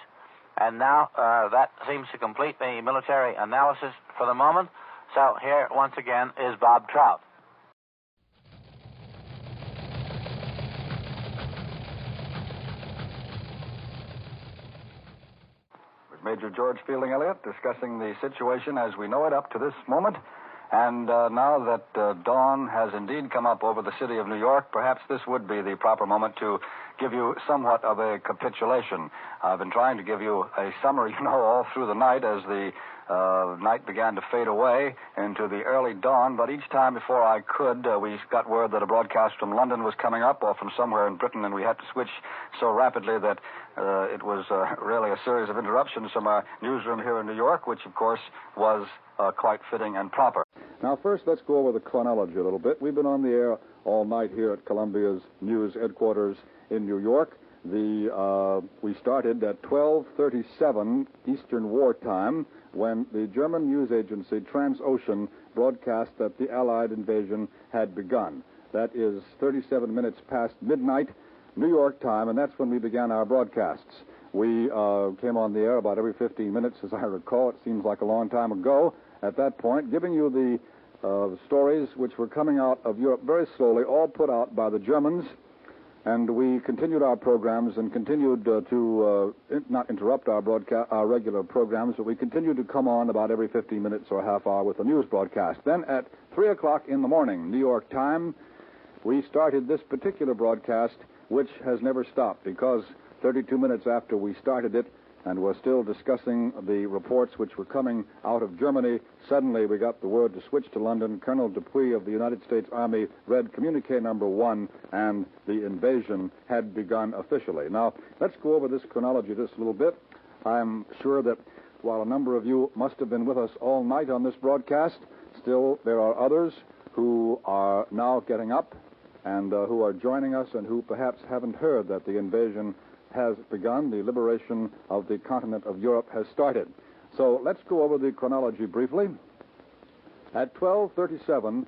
And now that seems to complete the military analysis for the moment. So here, once again, is Bob Trout. Major George Fielding Elliott discussing the situation as we know it up to this moment. And now that dawn has indeed come up over the city of New York, perhaps this would be the proper moment to give you somewhat of a capitulation. I've been trying to give you a summary, all through the night as the night began to fade away into the early dawn, but each time before I could, we got word that a broadcast from London was coming up or from somewhere in Britain, and we had to switch so rapidly that it was really a series of interruptions from our newsroom here in New York, which, of course, was quite fitting and proper. Now, first, let's go over the chronology a little bit. We've been on the air all night here at Columbia's news headquarters in New York. We started at 12:37 Eastern War Time when the German news agency Transocean broadcast that the Allied invasion had begun. That is 37 minutes past midnight New York time, and that's when we began our broadcasts. We came on the air about every 15 minutes, as I recall. It seems like a long time ago at that point, giving you the stories which were coming out of Europe very slowly, all put out by the Germans. And we continued our programs and continued to not interrupt our regular programs, but we continued to come on about every 15 minutes or a half hour with the news broadcast. Then at 3 o'clock in the morning, New York time, we started this particular broadcast, which has never stopped, because 32 minutes after we started it, and we're still discussing the reports which were coming out of Germany, suddenly we got the word to switch to London. Colonel Dupuy of the United States Army read communique number 1, and the invasion had begun officially. Now, let's go over this chronology just a little bit. I'm sure that while a number of you must have been with us all night on this broadcast, still there are others who are now getting up and who are joining us and who perhaps haven't heard that the invasion has begun. The liberation of the continent of Europe has started. So let's go over the chronology briefly. At 12:37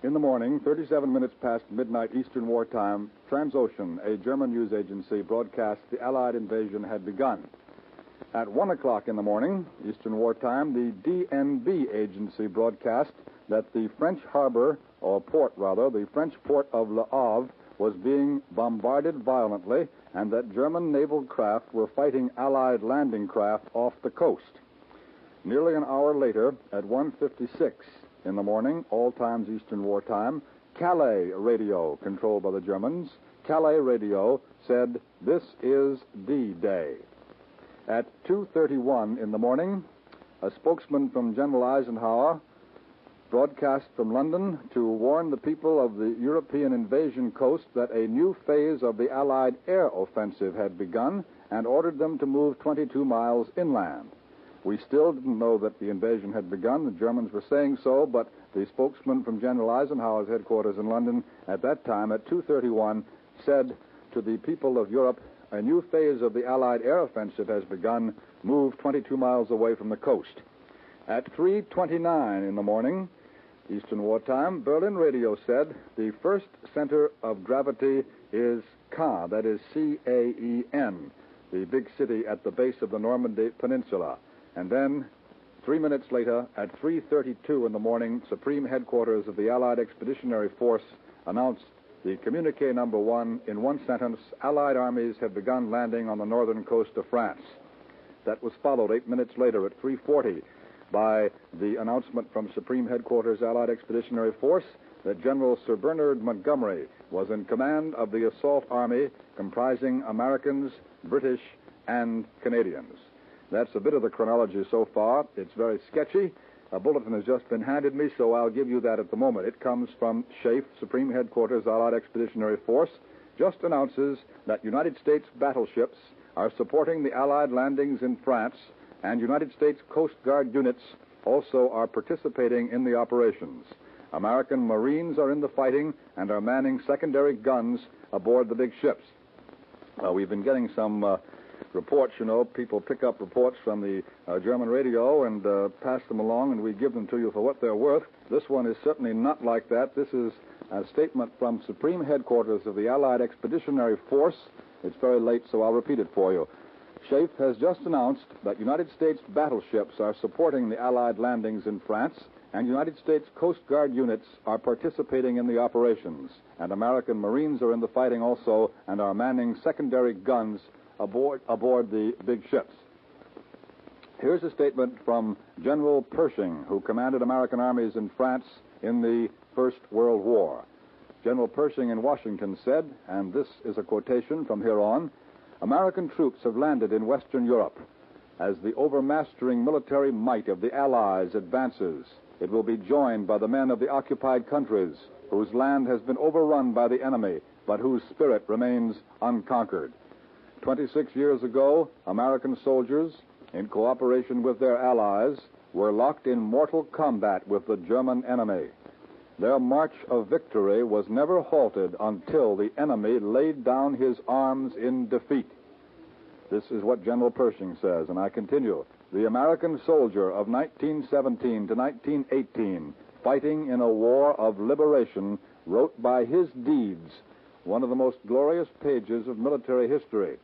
in the morning, 37 minutes past midnight Eastern War Time, Transocean, a German news agency, broadcast the Allied invasion had begun. At 1 o'clock in the morning, Eastern War Time, the DNB agency broadcast that the French harbor, or port rather, the French port of Le Havre was being bombarded violently, and that German naval craft were fighting Allied landing craft off the coast. Nearly an hour later, at 1:56 in the morning, all times Eastern War Time, Calais radio, controlled by the Germans, Calais radio said, "This is D-Day." At 2:31 in the morning, a spokesman from General Eisenhower broadcast from London to warn the people of the European invasion coast that a new phase of the Allied air offensive had begun and ordered them to move 22 miles inland. We still didn't know that the invasion had begun. The Germans were saying so, but the spokesman from General Eisenhower's headquarters in London at that time, at 2:31, said to the people of Europe, "A new phase of the Allied air offensive has begun. Move 22 miles away from the coast." At 3:29 in the morning, Eastern War Time, Berlin radio said, "The first center of gravity is Caen, that is C-A-E-N, the big city at the base of the Normandy Peninsula." And then, 3 minutes later, at 3:32 in the morning, Supreme Headquarters of the Allied Expeditionary Force announced the communique number 1 in one sentence: Allied armies have begun landing on the northern coast of France. That was followed 8 minutes later at 3:40 by the announcement from Supreme Headquarters Allied Expeditionary Force that General Sir Bernard Montgomery was in command of the assault army comprising Americans, British, and Canadians. That's a bit of the chronology so far. It's very sketchy, A bulletin has just been handed me, so I'll give you that at the moment. It comes from SHAEF, Supreme Headquarters, Allied Expeditionary Force, just announces that United States battleships are supporting the Allied landings in France, and United States Coast Guard units also are participating in the operations. American Marines are in the fighting and are manning secondary guns aboard the big ships. We've been getting some reports, people pick up reports from the German radio and pass them along, and we give them to you for what they're worth. This one is certainly not like that. This is a statement from Supreme Headquarters of the Allied Expeditionary Force. It's very late, so I'll repeat it for you. SHAEF has just announced that United States battleships are supporting the Allied landings in France, and United States Coast Guard units are participating in the operations. And American Marines are in the fighting also and are manning secondary guns aboard the big ships. Here's a statement from General Pershing, who commanded American armies in France in the First World War. General Pershing in Washington said, and this is a quotation from here on, "American troops have landed in Western Europe. As the overmastering military might of the Allies advances, it will be joined by the men of the occupied countries, whose land has been overrun by the enemy, but whose spirit remains unconquered." 26 years ago, American soldiers, in cooperation with their allies, were locked in mortal combat with the German enemy. Their march of victory was never halted until the enemy laid down his arms in defeat. This is what General Pershing says, and I continue. The American soldier of 1917 to 1918, fighting in a war of liberation, wrote by his deeds one of the most glorious pages of military history.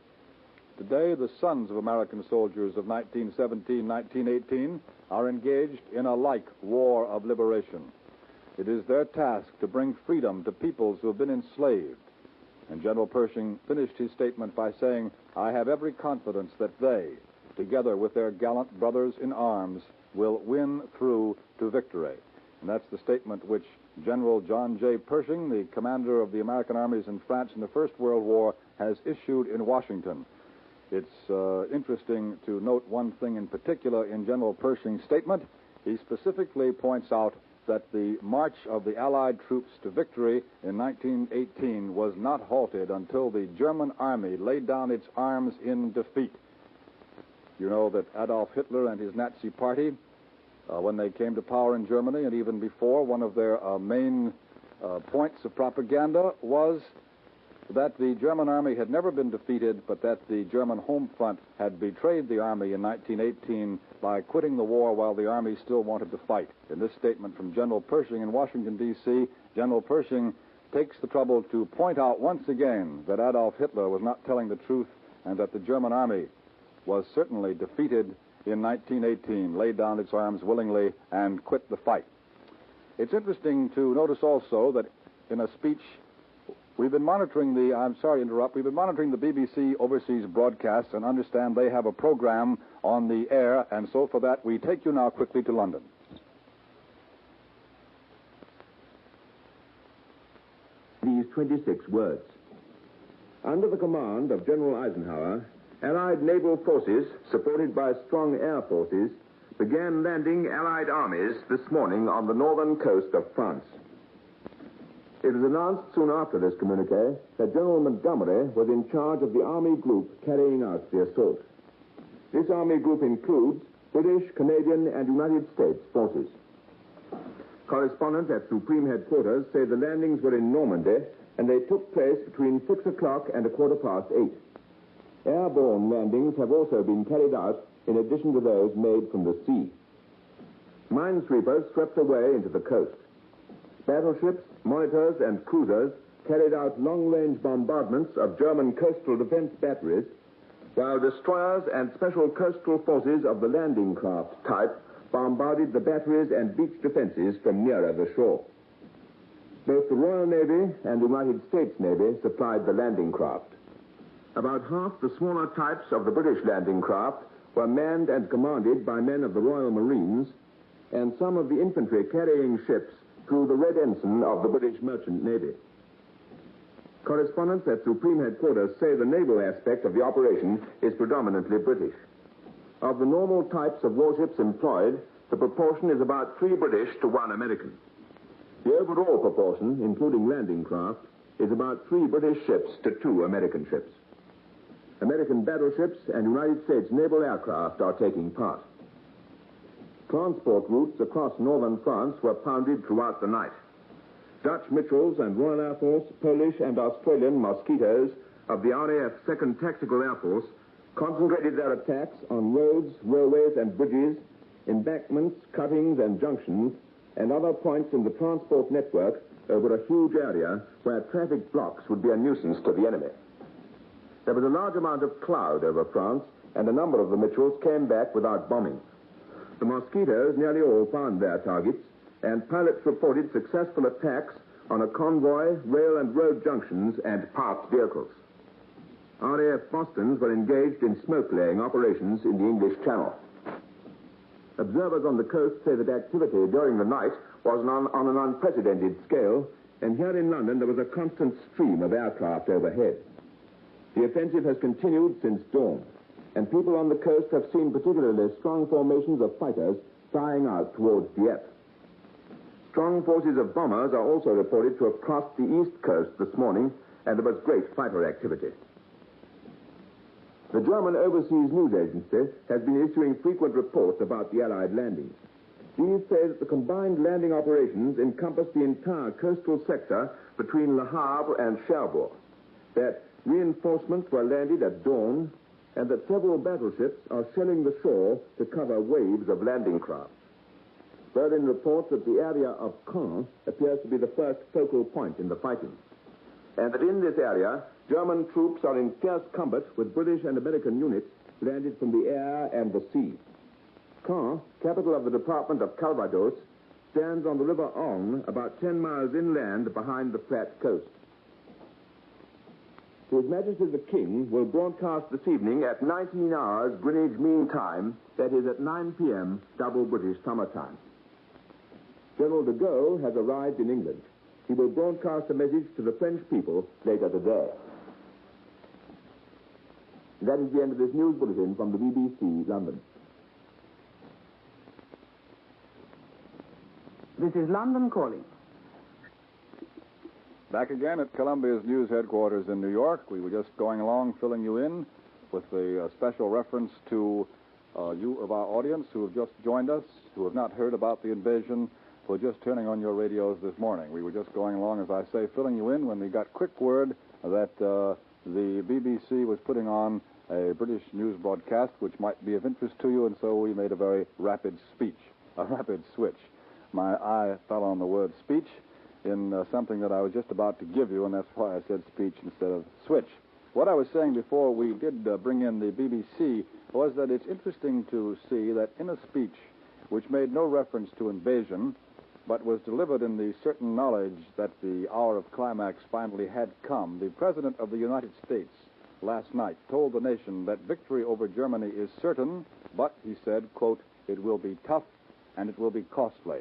Today, the sons of American soldiers of 1917, 1918 are engaged in a like war of liberation. It is their task to bring freedom to peoples who have been enslaved. And General Pershing finished his statement by saying, "I have every confidence that they, together with their gallant brothers in arms, will win through to victory." And that's the statement which General John J. Pershing, the commander of the American armies in France in the First World War, has issued in Washington. It's interesting to note one thing in particular in General Pershing's statement. He specifically points out that the march of the Allied troops to victory in 1918 was not halted until the German army laid down its arms in defeat. You know that Adolf Hitler and his Nazi party, when they came to power in Germany and even before, one of their main points of propaganda was that the German army had never been defeated, but that the German home front had betrayed the army in 1918 by quitting the war while the army still wanted to fight. In this statement from General Pershing in Washington, D.C., General Pershing takes the trouble to point out once again that Adolf Hitler was not telling the truth and that the German army was certainly defeated in 1918, laid down its arms willingly, and quit the fight. It's interesting to notice also that in a speech, we've been monitoring the BBC overseas broadcasts and understand they have a program on the air, and so for that we take you now quickly to London. These 26 words. Under the command of General Eisenhower, Allied naval forces, supported by strong air forces, began landing Allied armies this morning on the northern coast of France. It was announced soon after this communiqué that General Montgomery was in charge of the Army group carrying out the assault. This Army group includes British, Canadian, and United States forces. Correspondents at Supreme Headquarters say the landings were in Normandy, and they took place between 6 o'clock and 8:15. Airborne landings have also been carried out in addition to those made from the sea. Minesweepers swept away into the coast. Battleships, monitors, and cruisers carried out long-range bombardments of German coastal defense batteries, while destroyers and special coastal forces of the landing craft type bombarded the batteries and beach defenses from nearer the shore. Both the Royal Navy and the United States Navy supplied the landing craft. About half the smaller types of the British landing craft were manned and commanded by men of the Royal Marines, and some of the infantry carrying ships through the Red Ensign of the British Merchant Navy. Correspondents at Supreme Headquarters say the naval aspect of the operation is predominantly British. Of the normal types of warships employed, the proportion is about 3 British to 1 American. The overall proportion, including landing craft, is about 3 British ships to 2 American ships. American battleships and United States naval aircraft are taking part. Transport routes across northern France were pounded throughout the night. Dutch Mitchells and Royal Air Force, Polish and Australian Mosquitoes of the RAF 2nd Tactical Air Force concentrated their attacks on roads, railways and bridges, embankments, cuttings and junctions, and other points in the transport network over a huge area where traffic blocks would be a nuisance to the enemy. There was a large amount of cloud over France, and a number of the Mitchells came back without bombing. The Mosquitoes nearly all found their targets, and pilots reported successful attacks on a convoy, rail and road junctions, and parked vehicles. RAF Bostons were engaged in smoke-laying operations in the English Channel. Observers on the coast say that activity during the night was on an unprecedented scale, and here in London there was a constant stream of aircraft overhead. The offensive has continued since dawn, and people on the coast have seen particularly strong formations of fighters flying out towards Dieppe. Strong forces of bombers are also reported to have crossed the east coast this morning, and there was great fighter activity. The German Overseas News Agency has been issuing frequent reports about the Allied landings. These say that the combined landing operations encompass the entire coastal sector between Le Havre and Cherbourg, that reinforcements were landed at dawn, and that several battleships are shelling the shore to cover waves of landing craft. Berlin reports that the area of Caen appears to be the first focal point in the fighting, and that in this area, German troops are in fierce combat with British and American units landed from the air and the sea. Caen, capital of the Department of Calvados, stands on the River Orne, about 10 miles inland behind the flat coast. His Majesty the King will broadcast this evening at 19 hours Greenwich Mean Time, that is at 9 p.m. double British summer time. General de Gaulle has arrived in England. He will broadcast a message to the French people later today. That is the end of this news bulletin from the BBC, London. This is London calling. Back again at Columbia's news headquarters in New York. We were just going along filling you in with a special reference to you of our audience who have just joined us, who have not heard about the invasion, who are just turning on your radios this morning. We were just going along, as I say, filling you in when we got quick word that the BBC was putting on a British news broadcast which might be of interest to you, and so we made a very rapid switch. My eye fell on the word speech in something that I was just about to give you, and that's why I said speech instead of switch. What I was saying before we did bring in the BBC was that it's interesting to see that in a speech which made no reference to invasion, but was delivered in the certain knowledge that the hour of climax finally had come, the President of the United States last night told the nation that victory over Germany is certain, but, he said, quote, it will be tough and it will be costly.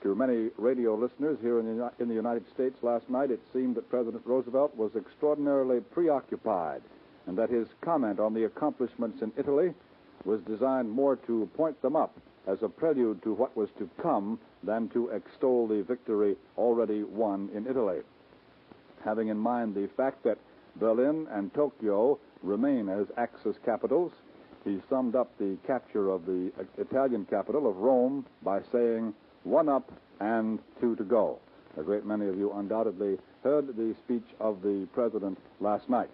To many radio listeners here in the United States last night, it seemed that President Roosevelt was extraordinarily preoccupied, and that his comment on the accomplishments in Italy was designed more to point them up as a prelude to what was to come than to extol the victory already won in Italy. Having in mind the fact that Berlin and Tokyo remain as Axis capitals, he summed up the capture of the Italian capital of Rome by saying, 1 up and 2 to go. A great many of you undoubtedly heard the speech of the president last night.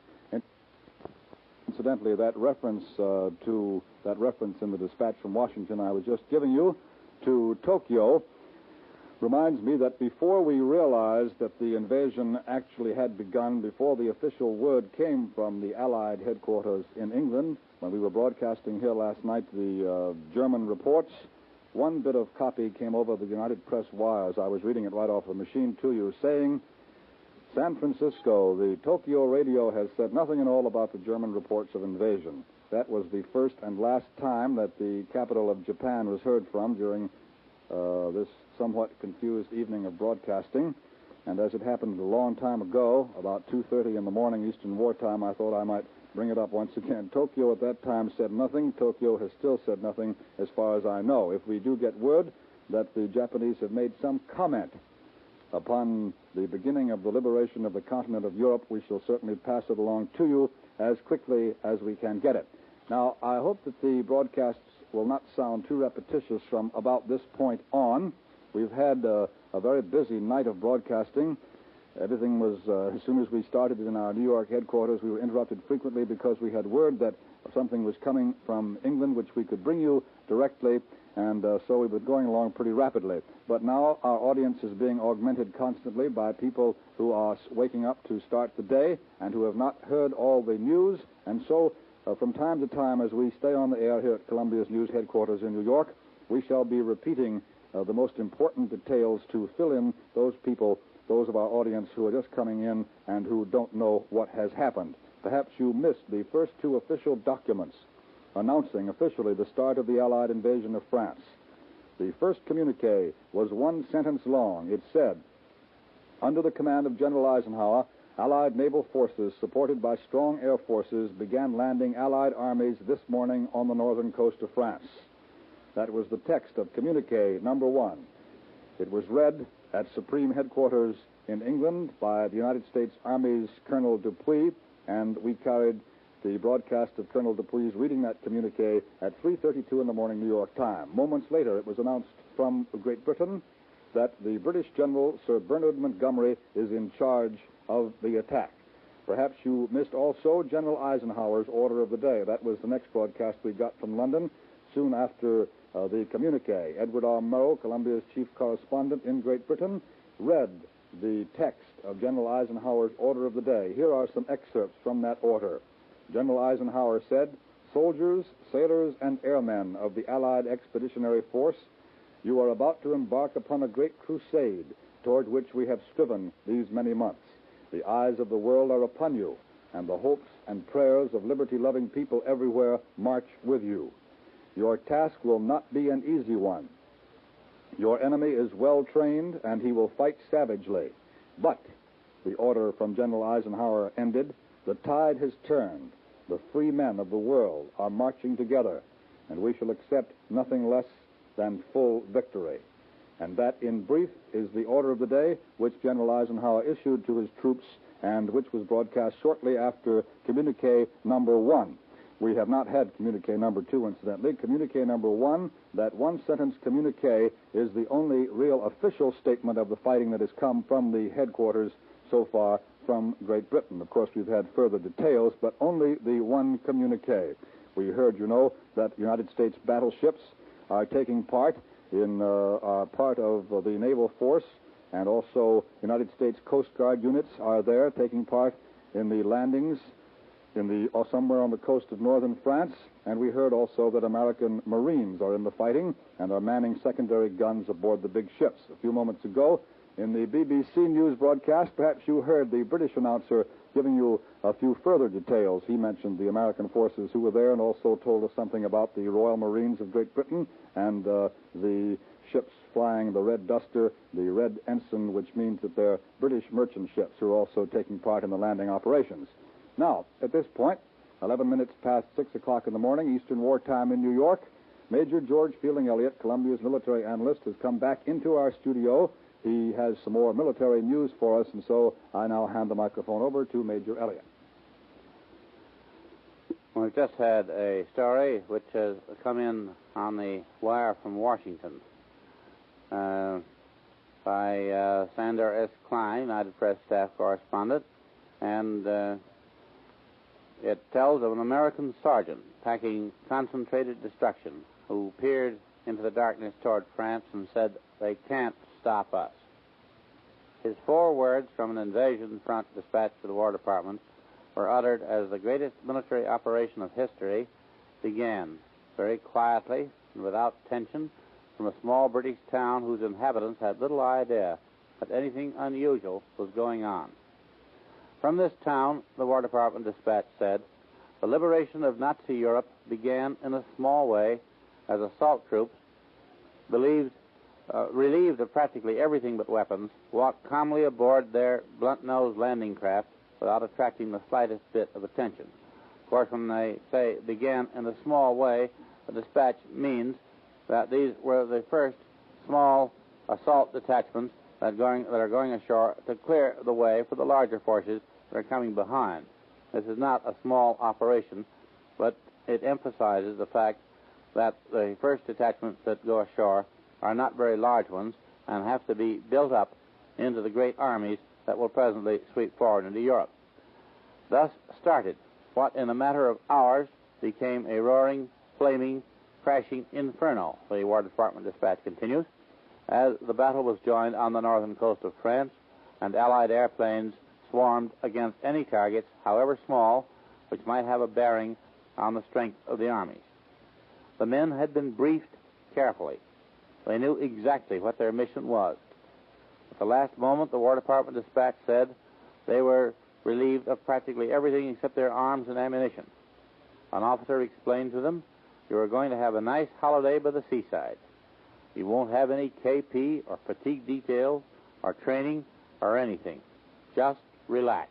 Incidentally, that reference in the dispatch from Washington I was just giving you to Tokyo reminds me that before we realized that the invasion actually had begun, before the official word came from the Allied headquarters in England, when we were broadcasting here last night the German reports, one bit of copy came over the United Press wires. I was reading it right off the machine to you, saying, San Francisco, the Tokyo radio has said nothing at all about the German reports of invasion. That was the first and last time that the capital of Japan was heard from during this somewhat confused evening of broadcasting. And as it happened a long time ago, about 2:30 in the morning Eastern Wartime, I thought I might bring it up once again. Tokyo at that time said nothing. Tokyo has still said nothing as far as I know. If we do get word that the Japanese have made some comment upon the beginning of the liberation of the continent of Europe, we shall certainly pass it along to you as quickly as we can get it. Now, I hope that the broadcasts will not sound too repetitious from about this point on. We've had a very busy night of broadcasting. Everything was, as soon as we started in our New York headquarters, we were interrupted frequently because we had word that something was coming from England which we could bring you directly, and so we were going along pretty rapidly. But now our audience is being augmented constantly by people who are waking up to start the day and who have not heard all the news, and so from time to time, as we stay on the air here at Columbia's News headquarters in New York, we shall be repeating the most important details to fill in those people, those of our audience who are just coming in and who don't know what has happened. Perhaps you missed the first two official documents announcing officially the start of the Allied invasion of France. The first communique was one sentence long. It said, "Under the command of General Eisenhower, Allied naval forces, supported by strong air forces, began landing Allied armies this morning on the northern coast of France." That was the text of communique number one. It was read at Supreme Headquarters in England by the United States Army's Colonel Dupuy, and we carried the broadcast of Colonel Dupuy's reading that communique at 3:32 in the morning New York time. Moments later, it was announced from Great Britain that the British General Sir Bernard Montgomery is in charge of the attack. Perhaps you missed also General Eisenhower's order of the day. That was the next broadcast we got from London soon after the communique. Edward R. Murrow, Columbia's chief correspondent in Great Britain, read the text of General Eisenhower's order of the day. Here are some excerpts from that order. General Eisenhower said, "Soldiers, sailors, and airmen of the Allied Expeditionary Force, you are about to embark upon a great crusade toward which we have striven these many months. The eyes of the world are upon you, and the hopes and prayers of liberty-loving people everywhere march with you. Your task will not be an easy one. Your enemy is well trained, and he will fight savagely. But," the order from General Eisenhower ended, "the tide has turned. The free men of the world are marching together, and we shall accept nothing less than full victory." And that, in brief, is the order of the day which General Eisenhower issued to his troops and which was broadcast shortly after communique number one. We have not had communique number two, incidentally. Communique number one, that one-sentence communique, is the only real official statement of the fighting that has come from the headquarters so far from Great Britain. Of course, we've had further details, but only the one communique. We heard, you know, that United States battleships are taking part in part of the naval force, and also United States Coast Guard units are there taking part in the landings somewhere on the coast of northern France. And we heard also that American Marines are in the fighting and are manning secondary guns aboard the big ships. A few moments ago, in the BBC News broadcast, perhaps you heard the British announcer giving you a few further details. He mentioned the American forces who were there and also told us something about the Royal Marines of Great Britain and the ships flying the Red Duster, the Red Ensign, which means that they're British merchant ships who are also taking part in the landing operations. Now, at this point, 11 minutes past 6 o'clock in the morning, Eastern Wartime in New York, Major George Fielding Elliott, Columbia's military analyst, has come back into our studio. He has some more military news for us, and so I now hand the microphone over to Major Elliott. We've just had a story which has come in on the wire from Washington by Sander S. Klein, United Press staff correspondent, and it tells of an American sergeant packing concentrated destruction who peered into the darkness toward France and said, "They can't stop us." His 4 words from an invasion front dispatch to the War Department were uttered as the greatest military operation of history began, very quietly and without tension, from a small British town whose inhabitants had little idea that anything unusual was going on. From this town, the War Department dispatch said, the liberation of Nazi Europe began in a small way as assault troops, relieved of practically everything but weapons, walked calmly aboard their blunt-nosed landing craft without attracting the slightest bit of attention. Of course, when they say began in a small way, the dispatch means that these were the first small assault detachments that are going ashore to clear the way for the larger forces that are coming behind. This is not a small operation, but it emphasizes the fact that the first detachments that go ashore are not very large ones and have to be built up into the great armies that will presently sweep forward into Europe. Thus started what in a matter of hours became a roaring, flaming, crashing inferno, the War Department dispatch continues, as the battle was joined on the northern coast of France and Allied airplanes swarmed against any targets, however small, which might have a bearing on the strength of the armies. The men had been briefed carefully. They knew exactly what their mission was. At the last moment, the War Department dispatch said they were relieved of practically everything except their arms and ammunition. An officer explained to them, "You are going to have a nice holiday by the seaside. You won't have any KP or fatigue details or training or anything. Just relax."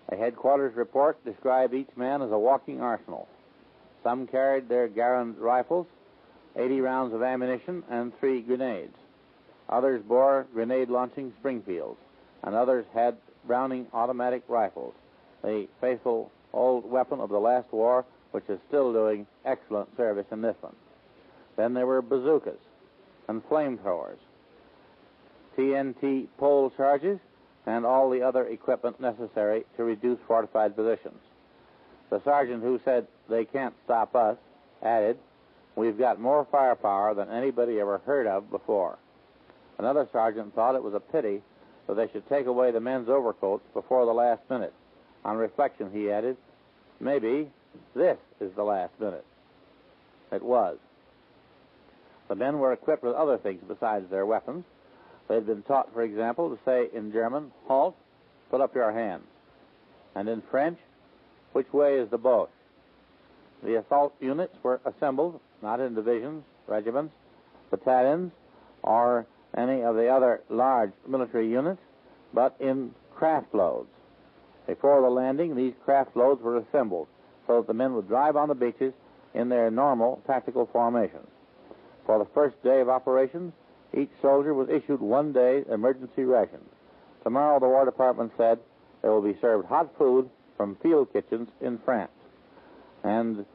A headquarters report described each man as a walking arsenal. Some carried their Garand rifles, 80 rounds of ammunition, and 3 grenades. Others bore grenade-launching Springfields, and others had Browning automatic rifles, the faithful old weapon of the last war, which is still doing excellent service in this one. Then there were bazookas and flamethrowers, TNT pole charges, and all the other equipment necessary to reduce fortified positions. The sergeant who said, "They can't stop us," added, "We've got more firepower than anybody ever heard of before." Another sergeant thought it was a pity that they should take away the men's overcoats before the last minute. On reflection, he added, "Maybe this is the last minute." It was. The men were equipped with other things besides their weapons. They had been taught, for example, to say in German, "Halt, put up your hands." And in French, "Which way is the boat?" The assault units were assembled, not in divisions, regiments, battalions, or any of the other large military units, but in craft loads. Before the landing, these craft loads were assembled so that the men would drive on the beaches in their normal tactical formations. For the first day of operations, each soldier was issued 1 day's emergency rations. Tomorrow, the War Department said, they will be served hot food from field kitchens in France. And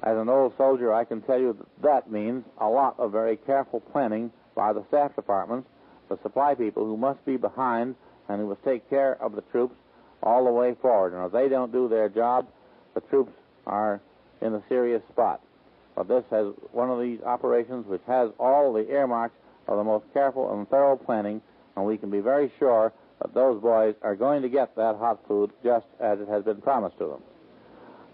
as an old soldier, I can tell you that means a lot of very careful planning by the staff departments, the supply people who must be behind and who must take care of the troops all the way forward. And if they don't do their job, the troops are in a serious spot. But this has one of these operations which has all the earmarks of the most careful and thorough planning, and we can be very sure that those boys are going to get that hot food just as it has been promised to them.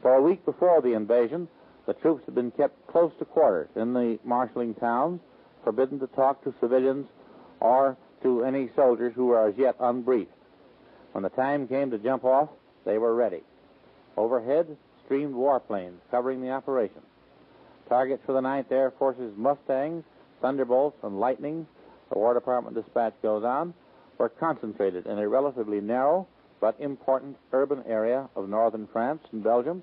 For a week before the invasion, the troops had been kept close to quarters in the marshalling towns, forbidden to talk to civilians or to any soldiers who were as yet unbriefed. When the time came to jump off, they were ready. Overhead streamed warplanes covering the operation. Targets for the 9th Air Force's Mustangs, Thunderbolts, and Lightnings, the War Department dispatch goes on, were concentrated in a relatively narrow but important urban area of northern France and Belgium,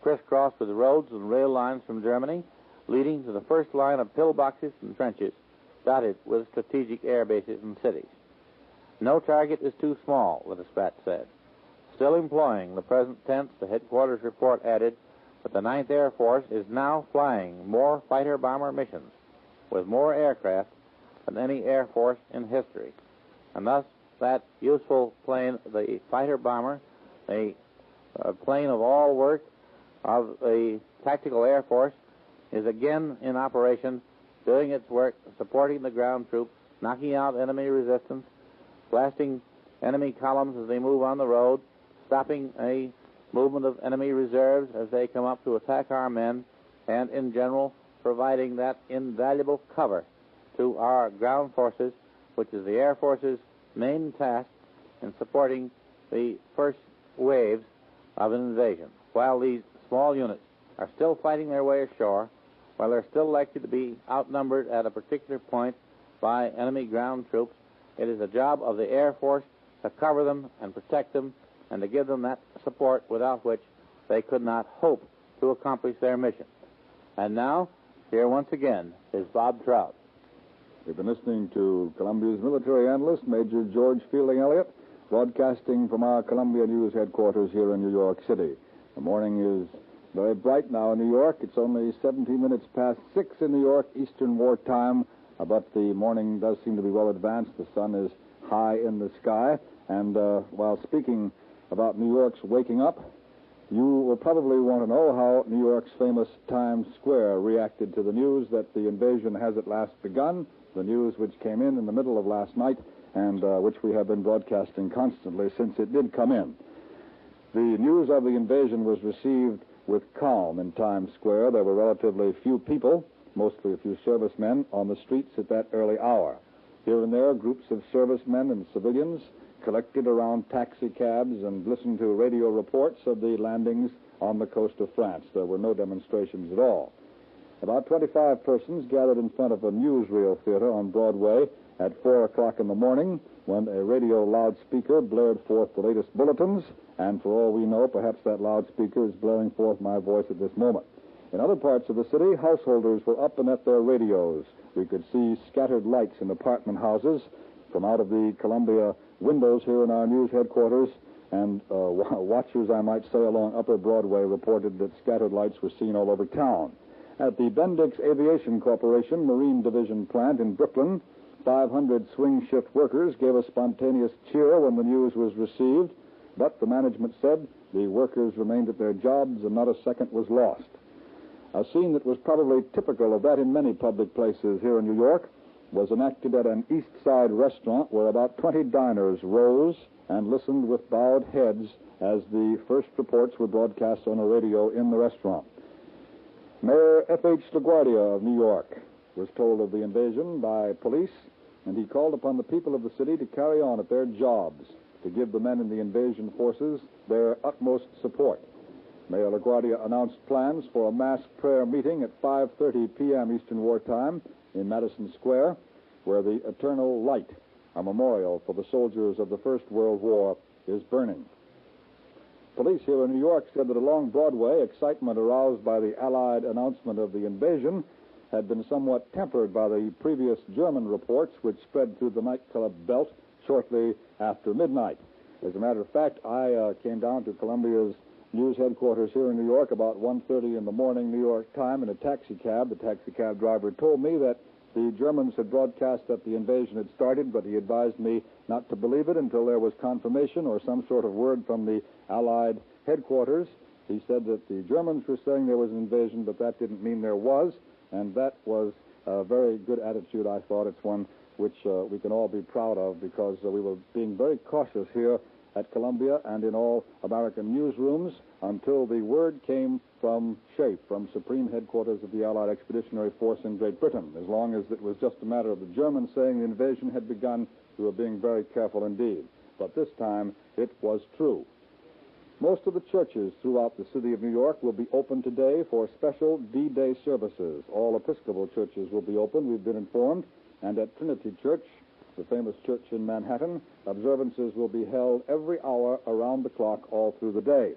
crisscrossed with roads and rail lines from Germany, leading to the first line of pillboxes and trenches, dotted with strategic air bases and cities. No target is too small, the dispatch said. Still employing the present tense, the headquarters report added that the 9th Air Force is now flying more fighter-bomber missions with more aircraft than any Air Force in history. And thus, that useful plane, the fighter-bomber, a plane of all work of the Tactical Air Force, is again in operation, doing its work, supporting the ground troops, knocking out enemy resistance, blasting enemy columns as they move on the road, stopping a movement of enemy reserves as they come up to attack our men, and in general providing that invaluable cover to our ground forces, which is the Air Force's main task in supporting the first waves of an invasion. While these small units are still fighting their way ashore, while they're still likely to be outnumbered at a particular point by enemy ground troops, it is the job of the Air Force to cover them and protect them and to give them that support without which they could not hope to accomplish their mission. And now, here once again is Bob Trout. We've been listening to Columbia's military analyst, Major George Fielding Elliott, broadcasting from our Columbia News headquarters here in New York City. The morning is very bright now in New York. It's only 17 minutes past 6 in New York, Eastern War time, but the morning does seem to be well advanced. The sun is high in the sky, and while speaking about New York's waking up, you will probably want to know how New York's famous Times Square reacted to the news that the invasion has at last begun, the news which came in the middle of last night and which we have been broadcasting constantly since it did come in. The news of the invasion was received with calm in Times Square. There were relatively few people, mostly a few servicemen, on the streets at that early hour. Here and there, groups of servicemen and civilians collected around taxi cabs and listened to radio reports of the landings on the coast of France. There were no demonstrations at all. About 25 persons gathered in front of a newsreel theater on Broadway at 4 o'clock in the morning when a radio loudspeaker blared forth the latest bulletins, and for all we know, perhaps that loudspeaker is blaring forth my voice at this moment. In other parts of the city, householders were up and at their radios. We could see scattered lights in apartment houses from out of the Columbia windows here in our news headquarters, and watchers, I might say, along Upper Broadway reported that scattered lights were seen all over town. At the Bendix Aviation Corporation Marine Division plant in Brooklyn, 500 swing shift workers gave a spontaneous cheer when the news was received, but the management said the workers remained at their jobs and not a second was lost. A scene that was probably typical of that in many public places here in New York was enacted at an East Side restaurant where about 20 diners rose and listened with bowed heads as the first reports were broadcast on a radio in the restaurant. Mayor F.H. LaGuardia of New York was told of the invasion by police, and he called upon the people of the city to carry on at their jobs, to give the men in the invasion forces their utmost support. Mayor LaGuardia announced plans for a mass prayer meeting at 5:30 p.m. Eastern War Time in Madison Square, where the Eternal Light, a memorial for the soldiers of the First World War, is burning. Police here in New York said that along Broadway, excitement aroused by the Allied announcement of the invasion had been somewhat tempered by the previous German reports which spread through the nightclub belt shortly after midnight. As a matter of fact, I came down to Columbia's news headquarters here in New York about 1:30 in the morning, New York time, in a taxi cab. The taxi cab driver told me that the Germans had broadcast that the invasion had started, but he advised me not to believe it until there was confirmation or some sort of word from the Allied headquarters. He said that the Germans were saying there was an invasion, but that didn't mean there was, and that was a very good attitude, I thought. It's one which we can all be proud of, because we were being very cautious here at Columbia and in all American newsrooms until the word came from SHAEF, from Supreme Headquarters of the Allied Expeditionary Force in Great Britain. As long as it was just a matter of the Germans saying the invasion had begun, we were being very careful indeed. But this time, it was true. Most of the churches throughout the city of New York will be open today for special D-Day services. All Episcopal churches will be open, we've been informed, and at Trinity Church, the famous church in Manhattan, observances will be held every hour around the clock all through the day.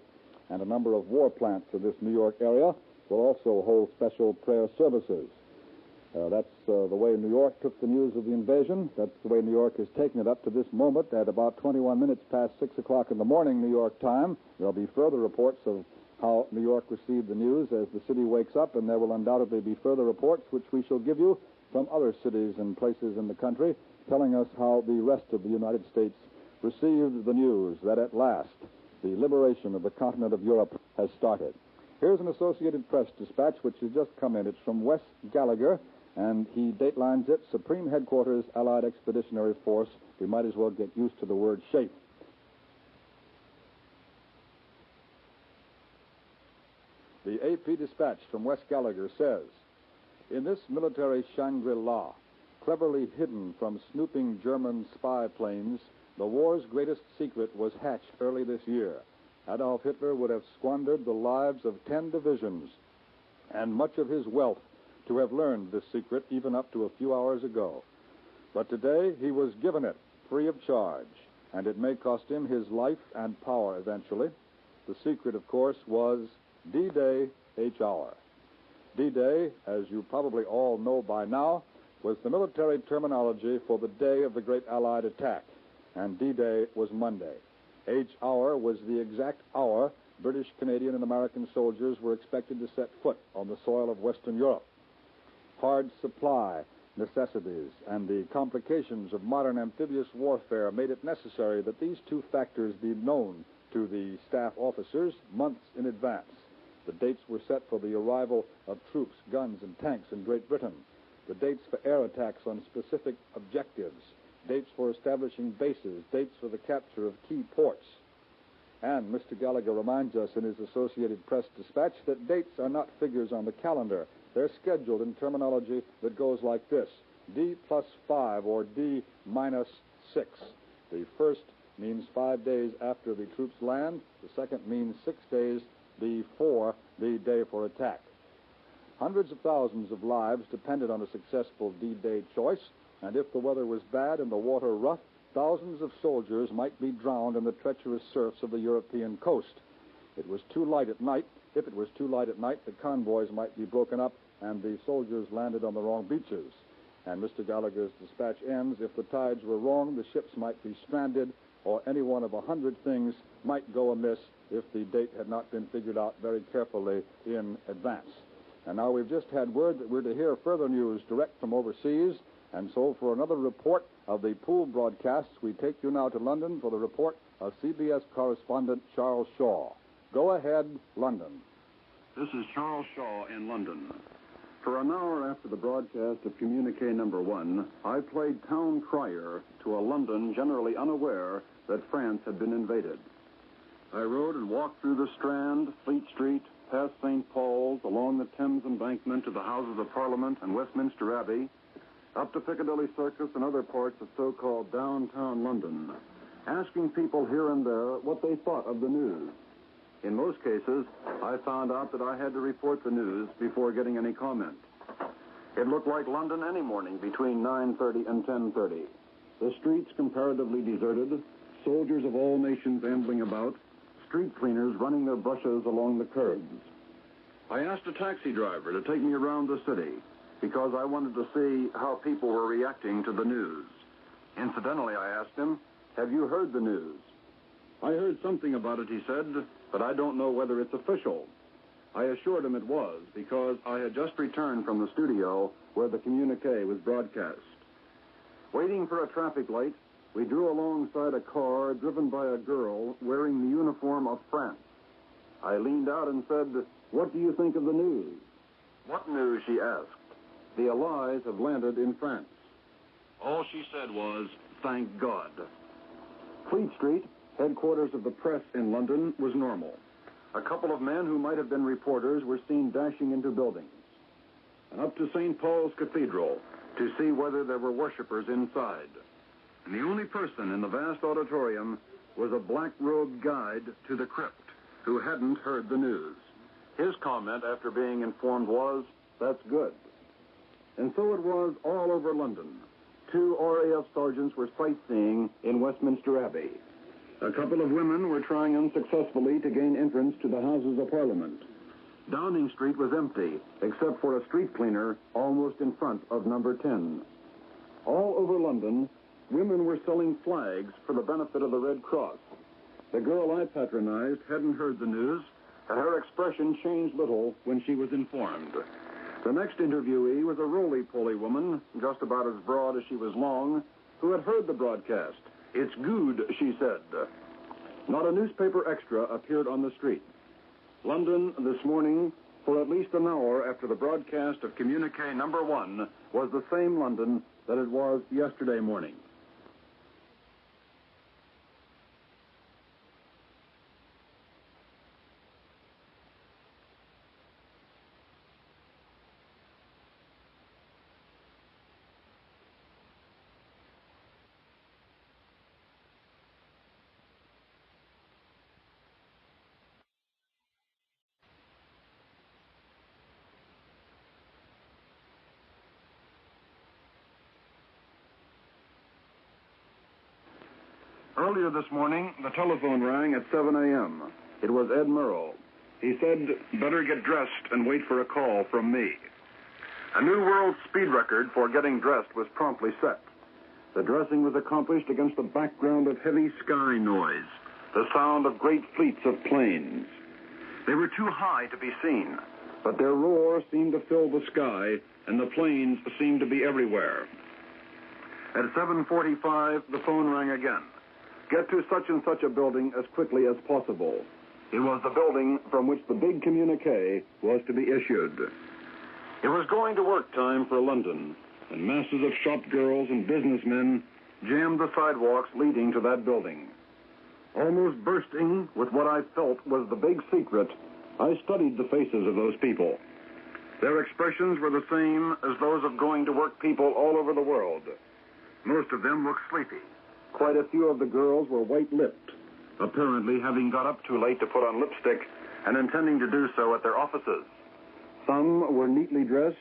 And a number of war plants in this New York area will also hold special prayer services. That's the way New York took the news of the invasion. That's the way New York has taken it up to this moment. At about 21 minutes past 6 o'clock in the morning, New York time, there'll be further reports of how New York received the news as the city wakes up, and there will undoubtedly be further reports which we shall give you from other cities and places in the country, telling us how the rest of the United States received the news that at last the liberation of the continent of Europe has started. Here's an Associated Press dispatch which has just come in. It's from Wes Gallagher, and he datelines it, Supreme Headquarters, Allied Expeditionary Force. We might as well get used to the word SHAEF. The AP dispatch from Wes Gallagher says, in this military Shangri-La, cleverly hidden from snooping German spy planes, the war's greatest secret was hatched early this year. Adolf Hitler would have squandered the lives of 10 divisions and much of his wealth to have learned this secret even up to a few hours ago. But today he was given it free of charge, and it may cost him his life and power eventually. The secret, of course, was D-Day H-Hour. D-Day, as you probably all know by now, was the military terminology for the day of the great Allied attack, and D-Day was Monday. H-Hour was the exact hour British, Canadian, and American soldiers were expected to set foot on the soil of Western Europe. Hard supply necessities and the complications of modern amphibious warfare made it necessary that these two factors be known to the staff officers months in advance. The dates were set for the arrival of troops, guns, and tanks in Great Britain, the dates for air attacks on specific objectives, dates for establishing bases, dates for the capture of key ports. And Mr. Gallagher reminds us in his Associated Press dispatch that dates are not figures on the calendar. They're scheduled in terminology that goes like this: D+5 or D-6. The first means 5 days after the troops land. The second means 6 days before the day for attack. Hundreds of thousands of lives depended on a successful D-Day choice, and if the weather was bad and the water rough, thousands of soldiers might be drowned in the treacherous surfs of the European coast. It was too light at night. If it was too light at night, the convoys might be broken up and the soldiers landed on the wrong beaches. And Mr. Gallagher's dispatch ends: if the tides were wrong, the ships might be stranded, or any one of 100 things might go amiss if the date had not been figured out very carefully in advance. And now we've just had word that we're to hear further news direct from overseas, and so for another report of the pool broadcasts, we take you now to London for the report of CBS correspondent Charles Shaw. Go ahead, London. This is Charles Shaw in London. For an hour after the broadcast of Communique Number 1, I played town crier to a London generally unaware that France had been invaded. I rode and walked through the Strand, Fleet Street, past St. Paul's, along the Thames Embankment to the Houses of Parliament and Westminster Abbey, up to Piccadilly Circus and other parts of so-called downtown London, asking people here and there what they thought of the news. In most cases, I found out that I had to report the news before getting any comment. It looked like London any morning between 9:30 and 10:30. The streets comparatively deserted, soldiers of all nations ambling about, street cleaners running their brushes along the curbs. I asked a taxi driver to take me around the city because I wanted to see how people were reacting to the news. Incidentally, I asked him, "Have you heard the news?" "I heard something about it," he said, "but I don't know whether it's official." I assured him it was, because I had just returned from the studio where the communique was broadcast. Waiting for a traffic light, we drew alongside a car driven by a girl wearing the uniform of France. I leaned out and said, "What do you think of the news?" "What news?" she asked. "The Allies have landed in France." All she said was, "Thank God." Fleet Street, headquarters of the press in London, was normal. A couple of men who might have been reporters were seen dashing into buildings. And up to St. Paul's Cathedral to see whether there were worshippers inside. And the only person in the vast auditorium was a black-robed guide to the crypt who hadn't heard the news. His comment after being informed was, "That's good." And so it was all over London. 2 RAF sergeants were sightseeing in Westminster Abbey. A couple of women were trying unsuccessfully to gain entrance to the Houses of Parliament. Downing Street was empty, except for a street cleaner almost in front of number 10. All over London, women were selling flags for the benefit of the Red Cross. The girl I patronized hadn't heard the news, and her expression changed little when she was informed. The next interviewee was a roly-poly woman, just about as broad as she was long, who had heard the broadcast. "It's good," she said. Not a newspaper extra appeared on the street. London this morning, for at least an hour after the broadcast of Communique Number 1, was the same London that it was yesterday morning. Earlier this morning, the telephone rang at 7 a.m. It was Ed Murrow. He said, "Better get dressed and wait for a call from me." A new world speed record for getting dressed was promptly set. The dressing was accomplished against the background of heavy sky noise, the sound of great fleets of planes. They were too high to be seen, but their roar seemed to fill the sky, and the planes seemed to be everywhere. At 7:45, the phone rang again. "Get to such and such a building as quickly as possible." It was the building from which the big communique was to be issued. It was going to work time for London, and masses of shop girls and businessmen jammed the sidewalks leading to that building. Almost bursting with what I felt was the big secret, I studied the faces of those people. Their expressions were the same as those of going-to-work people all over the world. Most of them looked sleepy. Quite a few of the girls were white-lipped, apparently having got up too late to put on lipstick and intending to do so at their offices. Some were neatly dressed,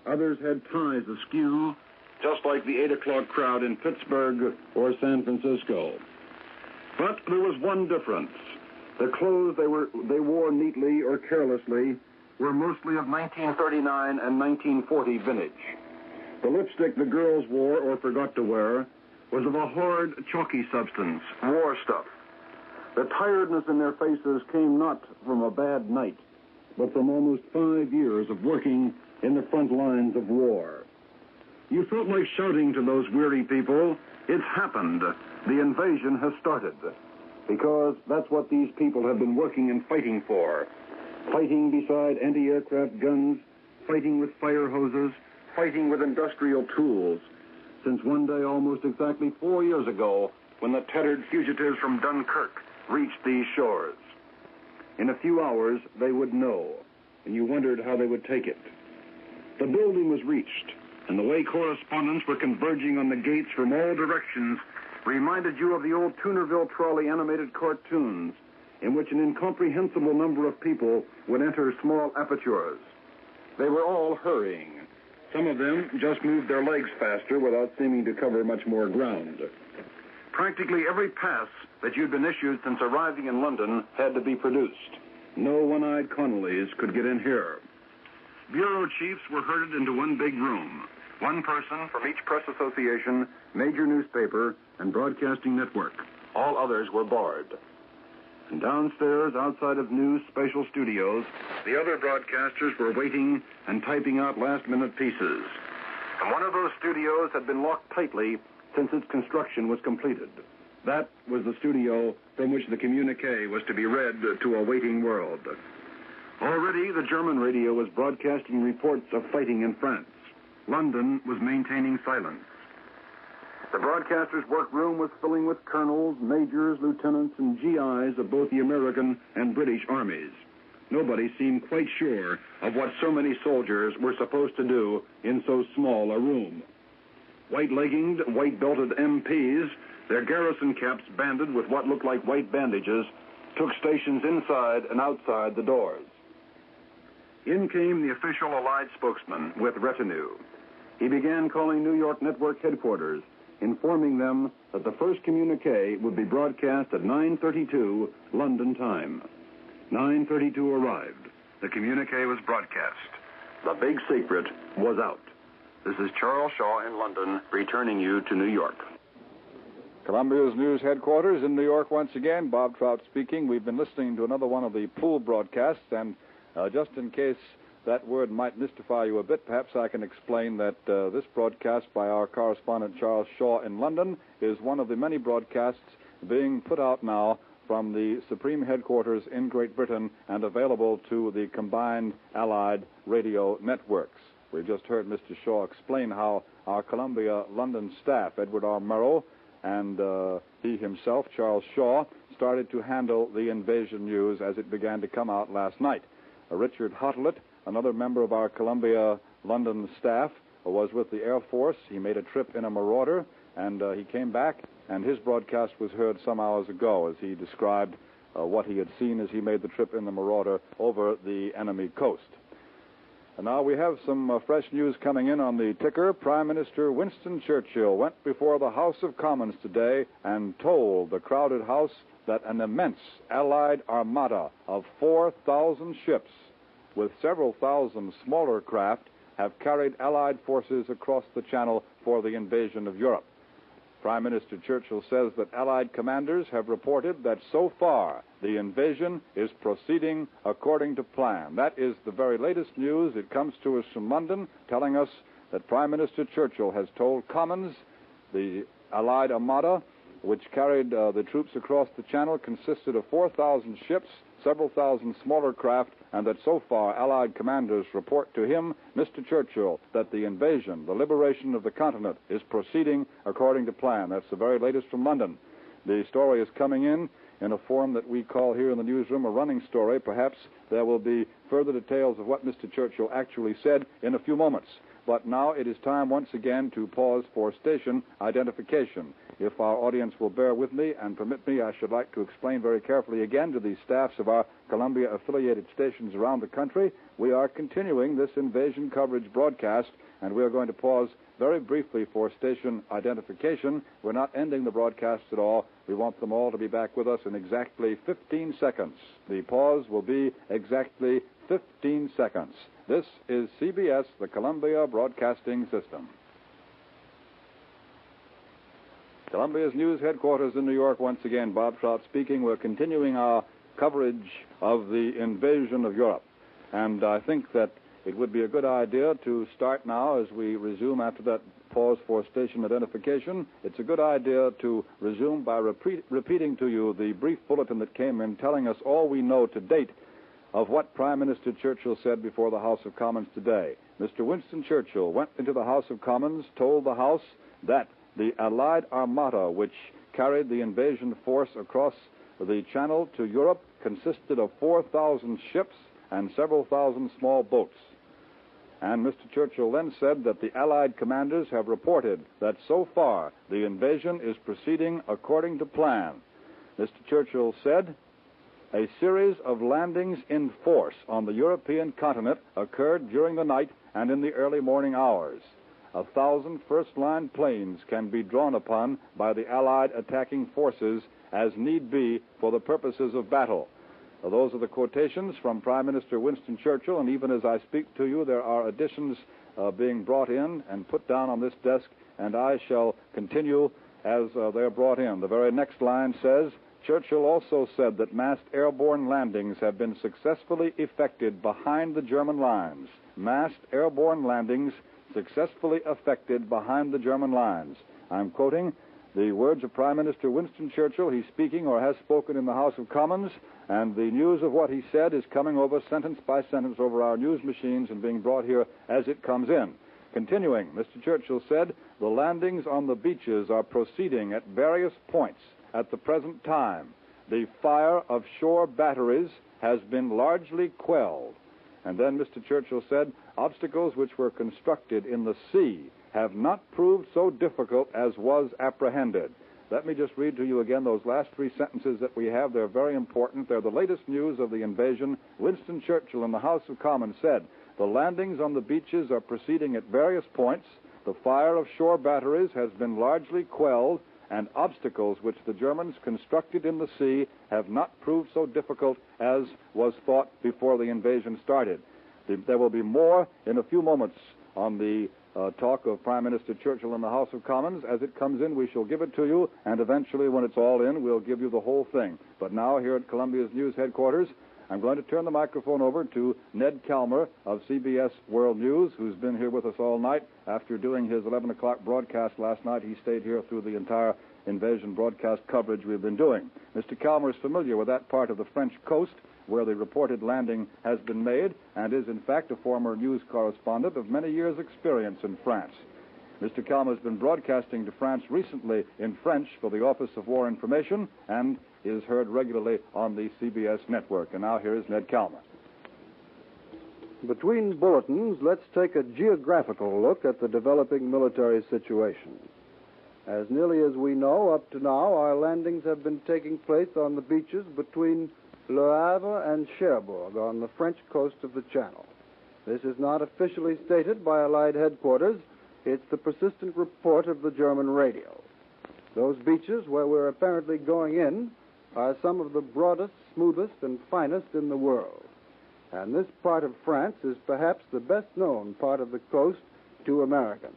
others had ties askew, just like the 8 o'clock crowd in Pittsburgh or San Francisco. But there was one difference. The clothes they wore neatly or carelessly were mostly of 1939 and 1940 vintage. The lipstick the girls wore or forgot to wear was of a hard, chalky substance, war stuff. The tiredness in their faces came not from a bad night, but from almost 5 years of working in the front lines of war. You felt like shouting to those weary people, "It's happened. The invasion has started." Because that's what these people have been working and fighting for. Fighting beside anti-aircraft guns, fighting with fire hoses, fighting with industrial tools, since one day almost exactly 4 years ago, when the tattered fugitives from Dunkirk reached these shores. In a few hours, they would know, and you wondered how they would take it. The building was reached, and the way correspondents were converging on the gates from all directions reminded you of the old Tunerville Trolley animated cartoons, in which an incomprehensible number of people would enter small apertures. They were all hurrying. Some of them just moved their legs faster without seeming to cover much more ground. Practically every pass that you'd been issued since arriving in London had to be produced. No one-eyed Connollys could get in here. Bureau chiefs were herded into one big room. One person from each press association, major newspaper, and broadcasting network. All others were barred. And downstairs, outside of news special studios, the other broadcasters were waiting and typing out last-minute pieces. And one of those studios had been locked tightly since its construction was completed. That was the studio from which the communique was to be read to a waiting world. Already, the German radio was broadcasting reports of fighting in France. London was maintaining silence. The broadcaster's workroom was filling with colonels, majors, lieutenants, and GIs of both the American and British armies. Nobody seemed quite sure of what so many soldiers were supposed to do in so small a room. White-legginged, white-belted MPs, their garrison caps banded with what looked like white bandages, took stations inside and outside the doors. In came the official Allied spokesman with retinue. He began calling New York network headquarters, informing them that the first communique would be broadcast at 9:32 London time. 9:32 arrived. The communique was broadcast. The big secret was out. This is Charles Shaw in London, returning you to New York. Columbia's news headquarters in New York once again. Bob Trout speaking. We've been listening to another one of the pool broadcasts, and just in case that word might mystify you a bit, perhaps I can explain that this broadcast by our correspondent Charles Shaw in London is one of the many broadcasts being put out now from the Supreme Headquarters in Great Britain and available to the combined Allied radio networks. We just heard Mr. Shaw explain how our Columbia London staff, Edward R. Murrow, and he himself, Charles Shaw, started to handle the invasion news as it began to come out last night. Richard Hottelet, another member of our Columbia London staff, was with the Air Force. He made a trip in a Marauder, and he came back, and his broadcast was heard some hours ago as he described what he had seen as he made the trip in the Marauder over the enemy coast. And now we have some fresh news coming in on the ticker. Prime Minister Winston Churchill went before the House of Commons today and told the crowded House that an immense Allied armada of 4,000 ships with several thousand smaller craft have carried Allied forces across the Channel for the invasion of Europe. Prime Minister Churchill says that Allied commanders have reported that so far the invasion is proceeding according to plan. That is the very latest news. It comes to us from London, telling us that Prime Minister Churchill has told Commons the Allied armada, which carried the troops across the Channel, consisted of 4,000 ships, several thousand smaller craft, and that so far Allied commanders report to him, Mr. Churchill, that the invasion, the liberation of the continent, is proceeding according to plan. That's the very latest from London. The story is coming in a form that we call here in the newsroom a running story. Perhaps there will be further details of what Mr. Churchill actually said in a few moments. But now it is time once again to pause for station identification. If our audience will bear with me and permit me, I should like to explain very carefully again to the staffs of our Columbia-affiliated stations around the country, we are continuing this invasion coverage broadcast, and we are going to pause very briefly for station identification. We're not ending the broadcast at all. We want them all to be back with us in exactly 15 seconds. The pause will be exactly 15 seconds. This is CBS, the Columbia Broadcasting System. Columbia's news headquarters in New York once again. Bob Trout speaking. We're continuing our coverage of the invasion of Europe. And I think that it would be a good idea to start now as we resume after that pause for station identification. It's a good idea to resume by repeating to you the brief bulletin that came in telling us all we know to date of what Prime Minister Churchill said before the House of Commons today. Mr. Winston Churchill went into the House of Commons, told the House that the Allied armada, which carried the invasion force across the Channel to Europe, consisted of 4,000 ships and several thousand small boats. And Mr. Churchill then said that the Allied commanders have reported that so far the invasion is proceeding according to plan. Mr. Churchill said, a series of landings in force on the European continent occurred during the night and in the early morning hours. 1,000 first-line planes can be drawn upon by the Allied attacking forces as need be for the purposes of battle. Those are the quotations from Prime Minister Winston Churchill, and even as I speak to you, there are additions being brought in and put down on this desk, and I shall continue as they're brought in. The very next line says, Churchill also said that massed airborne landings have been successfully effected behind the German lines. Massed airborne landings successfully effected behind the German lines. I'm quoting the words of Prime Minister Winston Churchill. He's speaking or has spoken in the House of Commons, and the news of what he said is coming over sentence by sentence over our news machines and being brought here as it comes in. Continuing, Mr. Churchill said, the landings on the beaches are proceeding at various points at the present time. The fire of shore batteries has been largely quelled. And then Mr. Churchill said, obstacles which were constructed in the sea have not proved so difficult as was apprehended. Let me just read to you again those last three sentences that we have. They're very important. They're the latest news of the invasion. Winston Churchill in the House of Commons said, the landings on the beaches are proceeding at various points. The fire of shore batteries has been largely quelled, and obstacles which the Germans constructed in the sea have not proved so difficult as was thought before the invasion started. There will be more in a few moments on the talk of Prime Minister Churchill in the House of Commons. As it comes in, we shall give it to you, and eventually, when it's all in, we'll give you the whole thing. But now, here at Columbia's News Headquarters, I'm going to turn the microphone over to Ned Calmer of CBS World News, who's been here with us all night. After doing his 11 o'clock broadcast last night, he stayed here through the entire invasion broadcast coverage we've been doing. Mr. Calmer is familiar with that part of the French coast where the reported landing has been made and is, in fact, a former news correspondent of many years' experience in France. Mr. Calmer has been broadcasting to France recently in French for the Office of War Information and is heard regularly on the CBS network. And now here is Ned Calmer. Between bulletins, let's take a geographical look at the developing military situation. As nearly as we know, up to now, our landings have been taking place on the beaches between Le Havre and Cherbourg on the French coast of the Channel. This is not officially stated by Allied headquarters. It's the persistent report of the German radio. Those beaches where we're apparently going in are some of the broadest, smoothest, and finest in the world. And this part of France is perhaps the best-known part of the coast to Americans.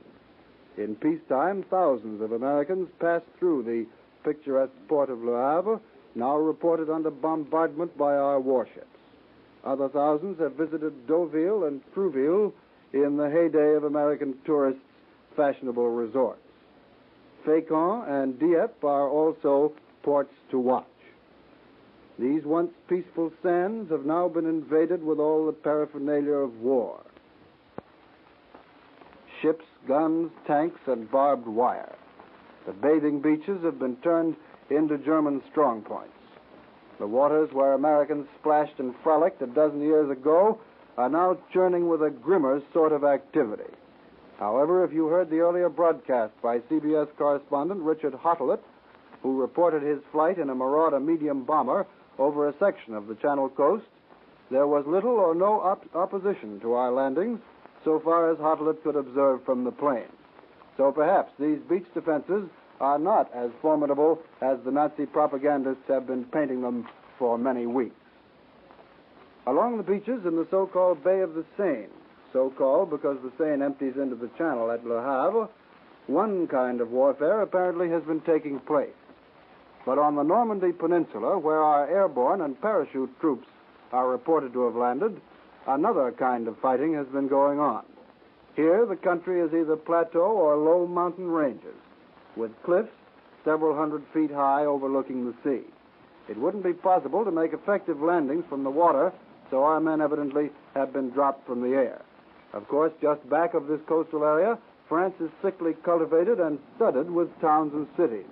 In peacetime, thousands of Americans passed through the picturesque port of Le Havre, now reported under bombardment by our warships. Other thousands have visited Deauville and Trouville in the heyday of American tourists' fashionable resorts. Fécamp and Dieppe are also ports to watch. These once peaceful sands have now been invaded with all the paraphernalia of war. Ships, guns, tanks, and barbed wire. The bathing beaches have been turned into German strongpoints. The waters where Americans splashed and frolicked a dozen years ago are now churning with a grimmer sort of activity. However, if you heard the earlier broadcast by CBS correspondent Richard Hottelet, who reported his flight in a Marauder medium bomber over a section of the Channel coast, there was little or no opposition to our landings so far as Hottelet could observe from the plane. So perhaps these beach defenses are not as formidable as the Nazi propagandists have been painting them for many weeks. Along the beaches in the so-called Bay of the Seine, so-called because the Seine empties into the Channel at Le Havre, one kind of warfare apparently has been taking place. But on the Normandy Peninsula, where our airborne and parachute troops are reported to have landed, another kind of fighting has been going on. Here, the country is either plateau or low mountain ranges, with cliffs several hundred feet high overlooking the sea. It wouldn't be possible to make effective landings from the water, so our men evidently have been dropped from the air. Of course, just back of this coastal area, France is thickly cultivated and studded with towns and cities.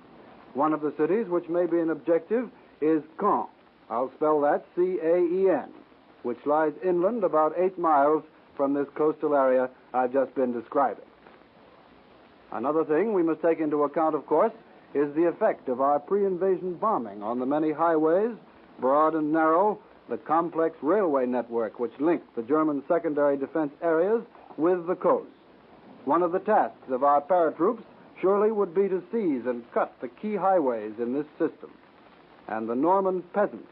One of the cities which may be an objective is Caen. I'll spell that C-A-E-N, which lies inland about 8 miles from this coastal area I've just been describing. Another thing we must take into account, of course, is the effect of our pre-invasion bombing on the many highways, broad and narrow, the complex railway network which linked the German secondary defense areas with the coast. One of the tasks of our paratroops surely would be to seize and cut the key highways in this system. And the Norman peasant,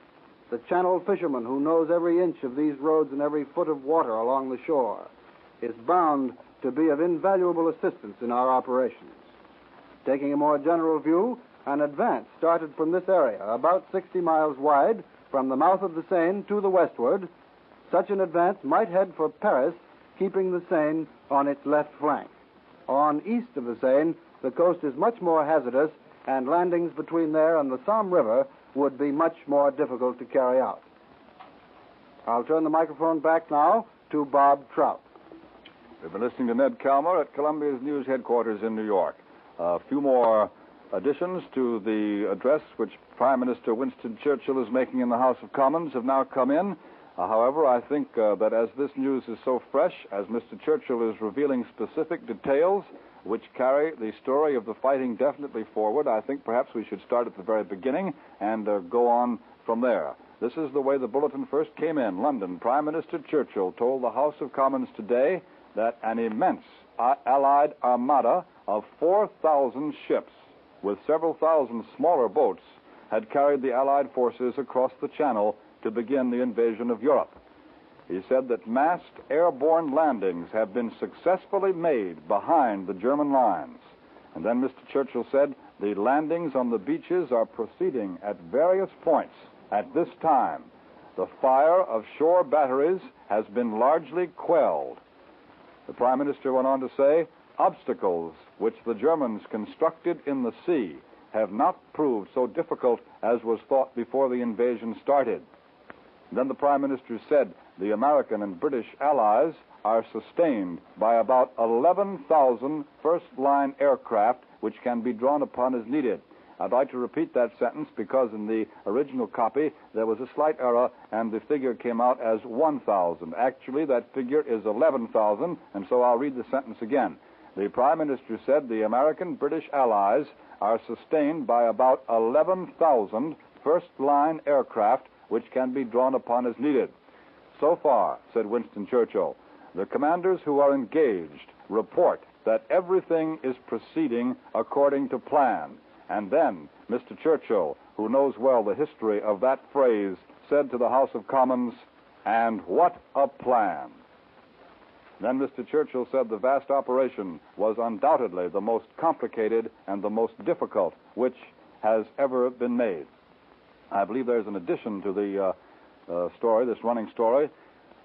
the Channel fisherman who knows every inch of these roads and every foot of water along the shore, is bound to be of invaluable assistance in our operations. Taking a more general view, an advance started from this area, about 60 miles wide, from the mouth of the Seine to the westward. Such an advance might head for Paris, keeping the Seine on its left flank. On east of the Seine, the coast is much more hazardous, and landings between there and the Somme River would be much more difficult to carry out. I'll turn the microphone back now to Bob Trout. We've been listening to Ned Calmer at Columbia's News headquarters in New York. A few more additions to the address which Prime Minister Winston Churchill is making in the House of Commons have now come in. However, I think that as this news is so fresh, as Mr. Churchill is revealing specific details which carry the story of the fighting definitely forward, I think perhaps we should start at the very beginning and go on from there. This is the way the bulletin first came in. London, Prime Minister Churchill told the House of Commons today that an immense Allied armada of 4,000 ships with several thousand smaller boats had carried the Allied forces across the Channel to begin the invasion of Europe. He said that massed airborne landings have been successfully made behind the German lines. And then Mr. Churchill said the landings on the beaches are proceeding at various points at this time. The fire of shore batteries has been largely quelled. The Prime Minister went on to say, obstacles which the Germans constructed in the sea have not proved so difficult as was thought before the invasion started. Then the Prime Minister said the American and British allies are sustained by about 11,000 first-line aircraft which can be drawn upon as needed. I'd like to repeat that sentence because in the original copy there was a slight error and the figure came out as 1,000. Actually, that figure is 11,000, and so I'll read the sentence again. The Prime Minister said the American-British allies are sustained by about 11,000 first-line aircraft which can be drawn upon as needed. So far, said Winston Churchill, the commanders who are engaged report that everything is proceeding according to plan, And then Mr. Churchill, who knows well the history of that phrase, said to the House of Commons, "And what a plan!" Then Mr. Churchill said the vast operation was undoubtedly the most complicated and the most difficult which has ever been made. I believe there's an addition to the story, this running story,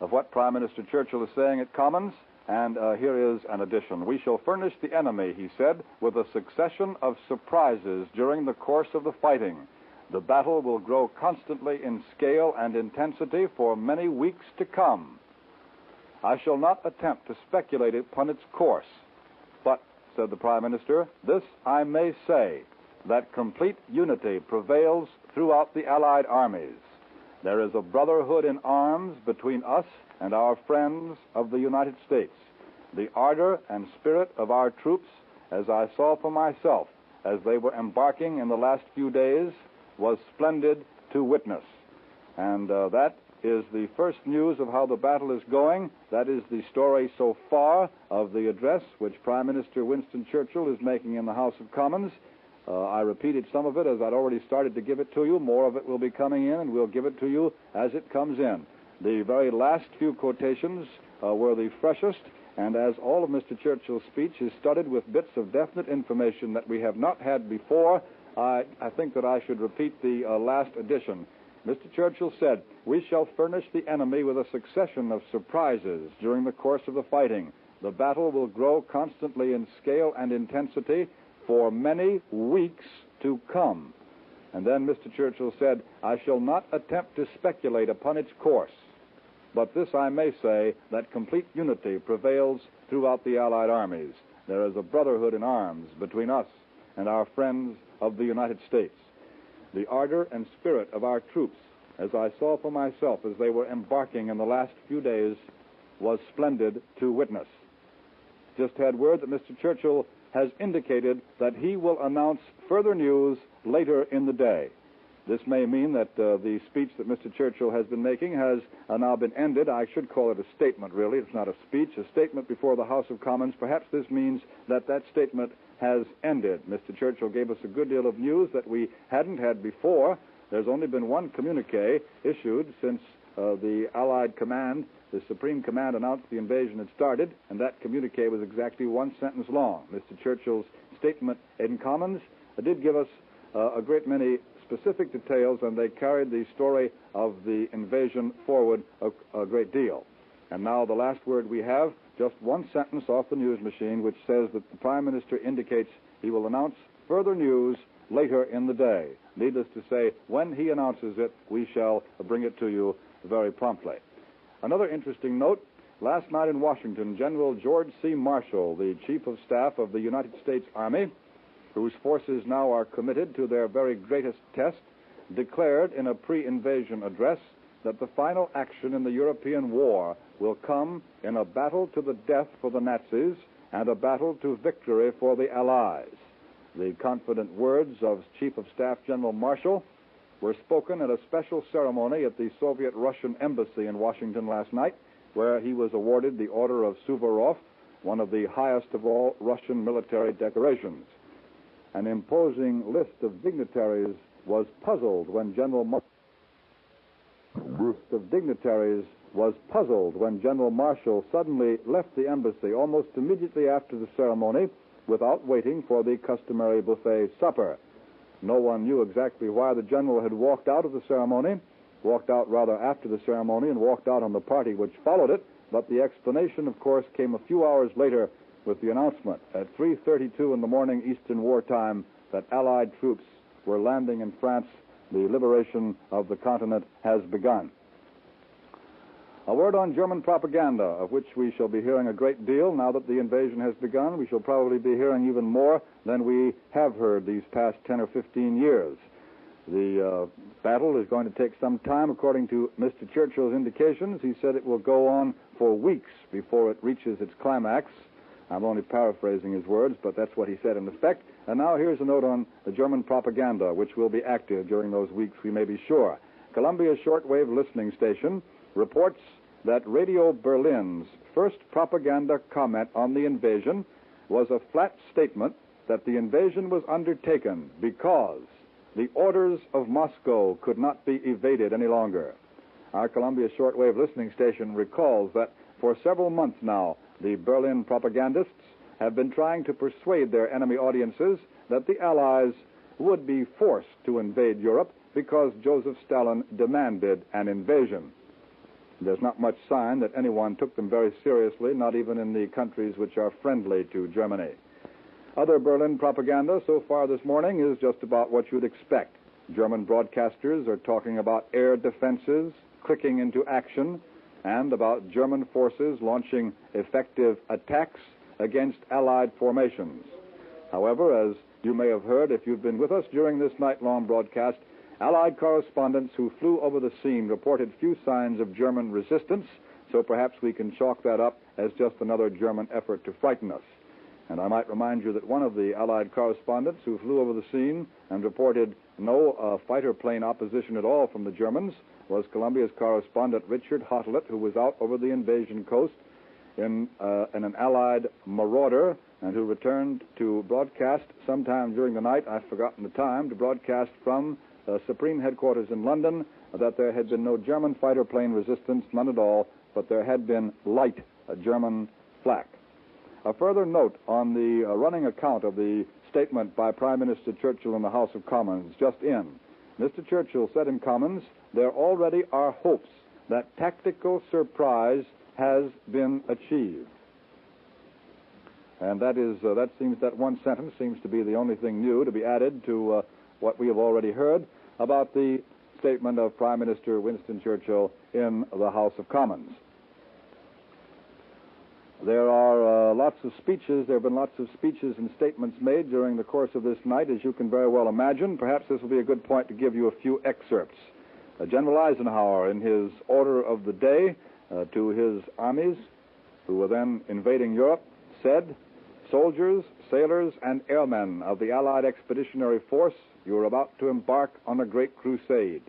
of what Prime Minister Churchill is saying at Commons, and here is an addition. "We shall furnish the enemy," he said, "with a succession of surprises during the course of the fighting. The battle will grow constantly in scale and intensity for many weeks to come. I shall not attempt to speculate upon its course, but," said the Prime Minister, "this I may say, that complete unity prevails throughout the Allied armies. There is a brotherhood in arms between us and our friends of the United States. The ardor and spirit of our troops, as I saw for myself as they were embarking in the last few days, was splendid to witness." And that is the first news of how the battle is going. That is the story so far of the address which Prime Minister Winston Churchill is making in the House of Commons. I repeated some of it as I'd already started to give it to you. More of it will be coming in, and we'll give it to you as it comes in. The very last few quotations were the freshest, and as all of Mr. Churchill's speech is studded with bits of definite information that we have not had before, I think that I should repeat the last edition. Mr. Churchill said, "We shall furnish the enemy with a succession of surprises during the course of the fighting. The battle will grow constantly in scale and intensity for many weeks to come." And then Mr. Churchill said, "I shall not attempt to speculate upon its course, but this I may say, that complete unity prevails throughout the Allied armies. There is a brotherhood in arms between us and our friends of the United States. The ardor and spirit of our troops, as I saw for myself as they were embarking in the last few days, was splendid to witness." Just had word that Mr. Churchill has indicated that he will announce further news later in the day. This may mean that the speech that Mr. Churchill has been making has now been ended. I should call it a statement, really. It's not a speech, a statement before the House of Commons. Perhaps this means that that statement has ended. Mr. Churchill gave us a good deal of news that we hadn't had before. There's only been one communique issued since the Allied command, the Supreme Command, announced the invasion had started, and that communique was exactly one sentence long. Mr. Churchill's statement in Commons did give us a great many specific details, and they carried the story of the invasion forward a great deal. And now the last word we have, just one sentence off the news machine, which says that the Prime Minister indicates he will announce further news later in the day. Needless to say, when he announces it, we shall bring it to you very promptly. Another interesting note, last night in Washington, General George C. Marshall, the Chief of Staff of the United States Army, whose forces now are committed to their very greatest test, declared in a pre-invasion address that the final action in the European war will come in a battle to the death for the Nazis and a battle to victory for the Allies. The confident words of Chief of Staff General Marshall were spoken at a special ceremony at the Soviet-Russian embassy in Washington last night, where he was awarded the Order of Suvorov, one of the highest of all Russian military decorations. An imposing list of dignitaries was puzzled when General Marshall suddenly left the embassy almost immediately after the ceremony without waiting for the customary buffet supper. No one knew exactly why the general had walked out of the ceremony, walked out rather after the ceremony, and walked out on the party which followed it, but the explanation, of course, came a few hours later with the announcement at 3:32 in the morning Eastern War Time that Allied troops were landing in France. The liberation of the continent has begun. A word on German propaganda, of which we shall be hearing a great deal now that the invasion has begun. We shall probably be hearing even more than we have heard these past 10 or 15 years. The battle is going to take some time, according to Mr. Churchill's indications. He said it will go on for weeks before it reaches its climax. I'm only paraphrasing his words, but that's what he said in effect. And now here's a note on the German propaganda, which will be active during those weeks, we may be sure. Columbia's shortwave listening station reports that Radio Berlin's first propaganda comment on the invasion was a flat statement that the invasion was undertaken because the orders of Moscow could not be evaded any longer. Our Columbia shortwave listening station recalls that for several months now, the Berlin propagandists have been trying to persuade their enemy audiences that the Allies would be forced to invade Europe because Joseph Stalin demanded an invasion. There's not much sign that anyone took them very seriously, not even in the countries which are friendly to Germany. Other Berlin propaganda so far this morning is just about what you'd expect. German broadcasters are talking about air defenses clicking into action and about German forces launching effective attacks against Allied formations. However, as you may have heard if you've been with us during this night-long broadcast, Allied correspondents who flew over the scene reported few signs of German resistance, so perhaps we can chalk that up as just another German effort to frighten us. And I might remind you that one of the Allied correspondents who flew over the scene and reported no fighter plane opposition at all from the Germans was Columbia's correspondent Richard Hottelet, who was out over the invasion coast in an Allied Marauder and who returned to broadcast sometime during the night, I've forgotten the time, to broadcast from Supreme Headquarters in London that there had been no German fighter plane resistance, none at all, but there had been light German flak. A further note on the running account of the statement by Prime Minister Churchill in the House of Commons just in. Mr. Churchill said in Commons, there already are hopes that tactical surprise has been achieved. And that one sentence seems to be the only thing new to be added to what we have already heard about the statement of Prime Minister Winston Churchill in the House of Commons. There are lots of speeches. There have been lots of speeches and statements made during the course of this night, as you can very well imagine. Perhaps this will be a good point to give you a few excerpts. General Eisenhower, in his order of the day to his armies, who were then invading Europe, said, "Soldiers, sailors, and airmen of the Allied Expeditionary Force, you are about to embark on a great crusade.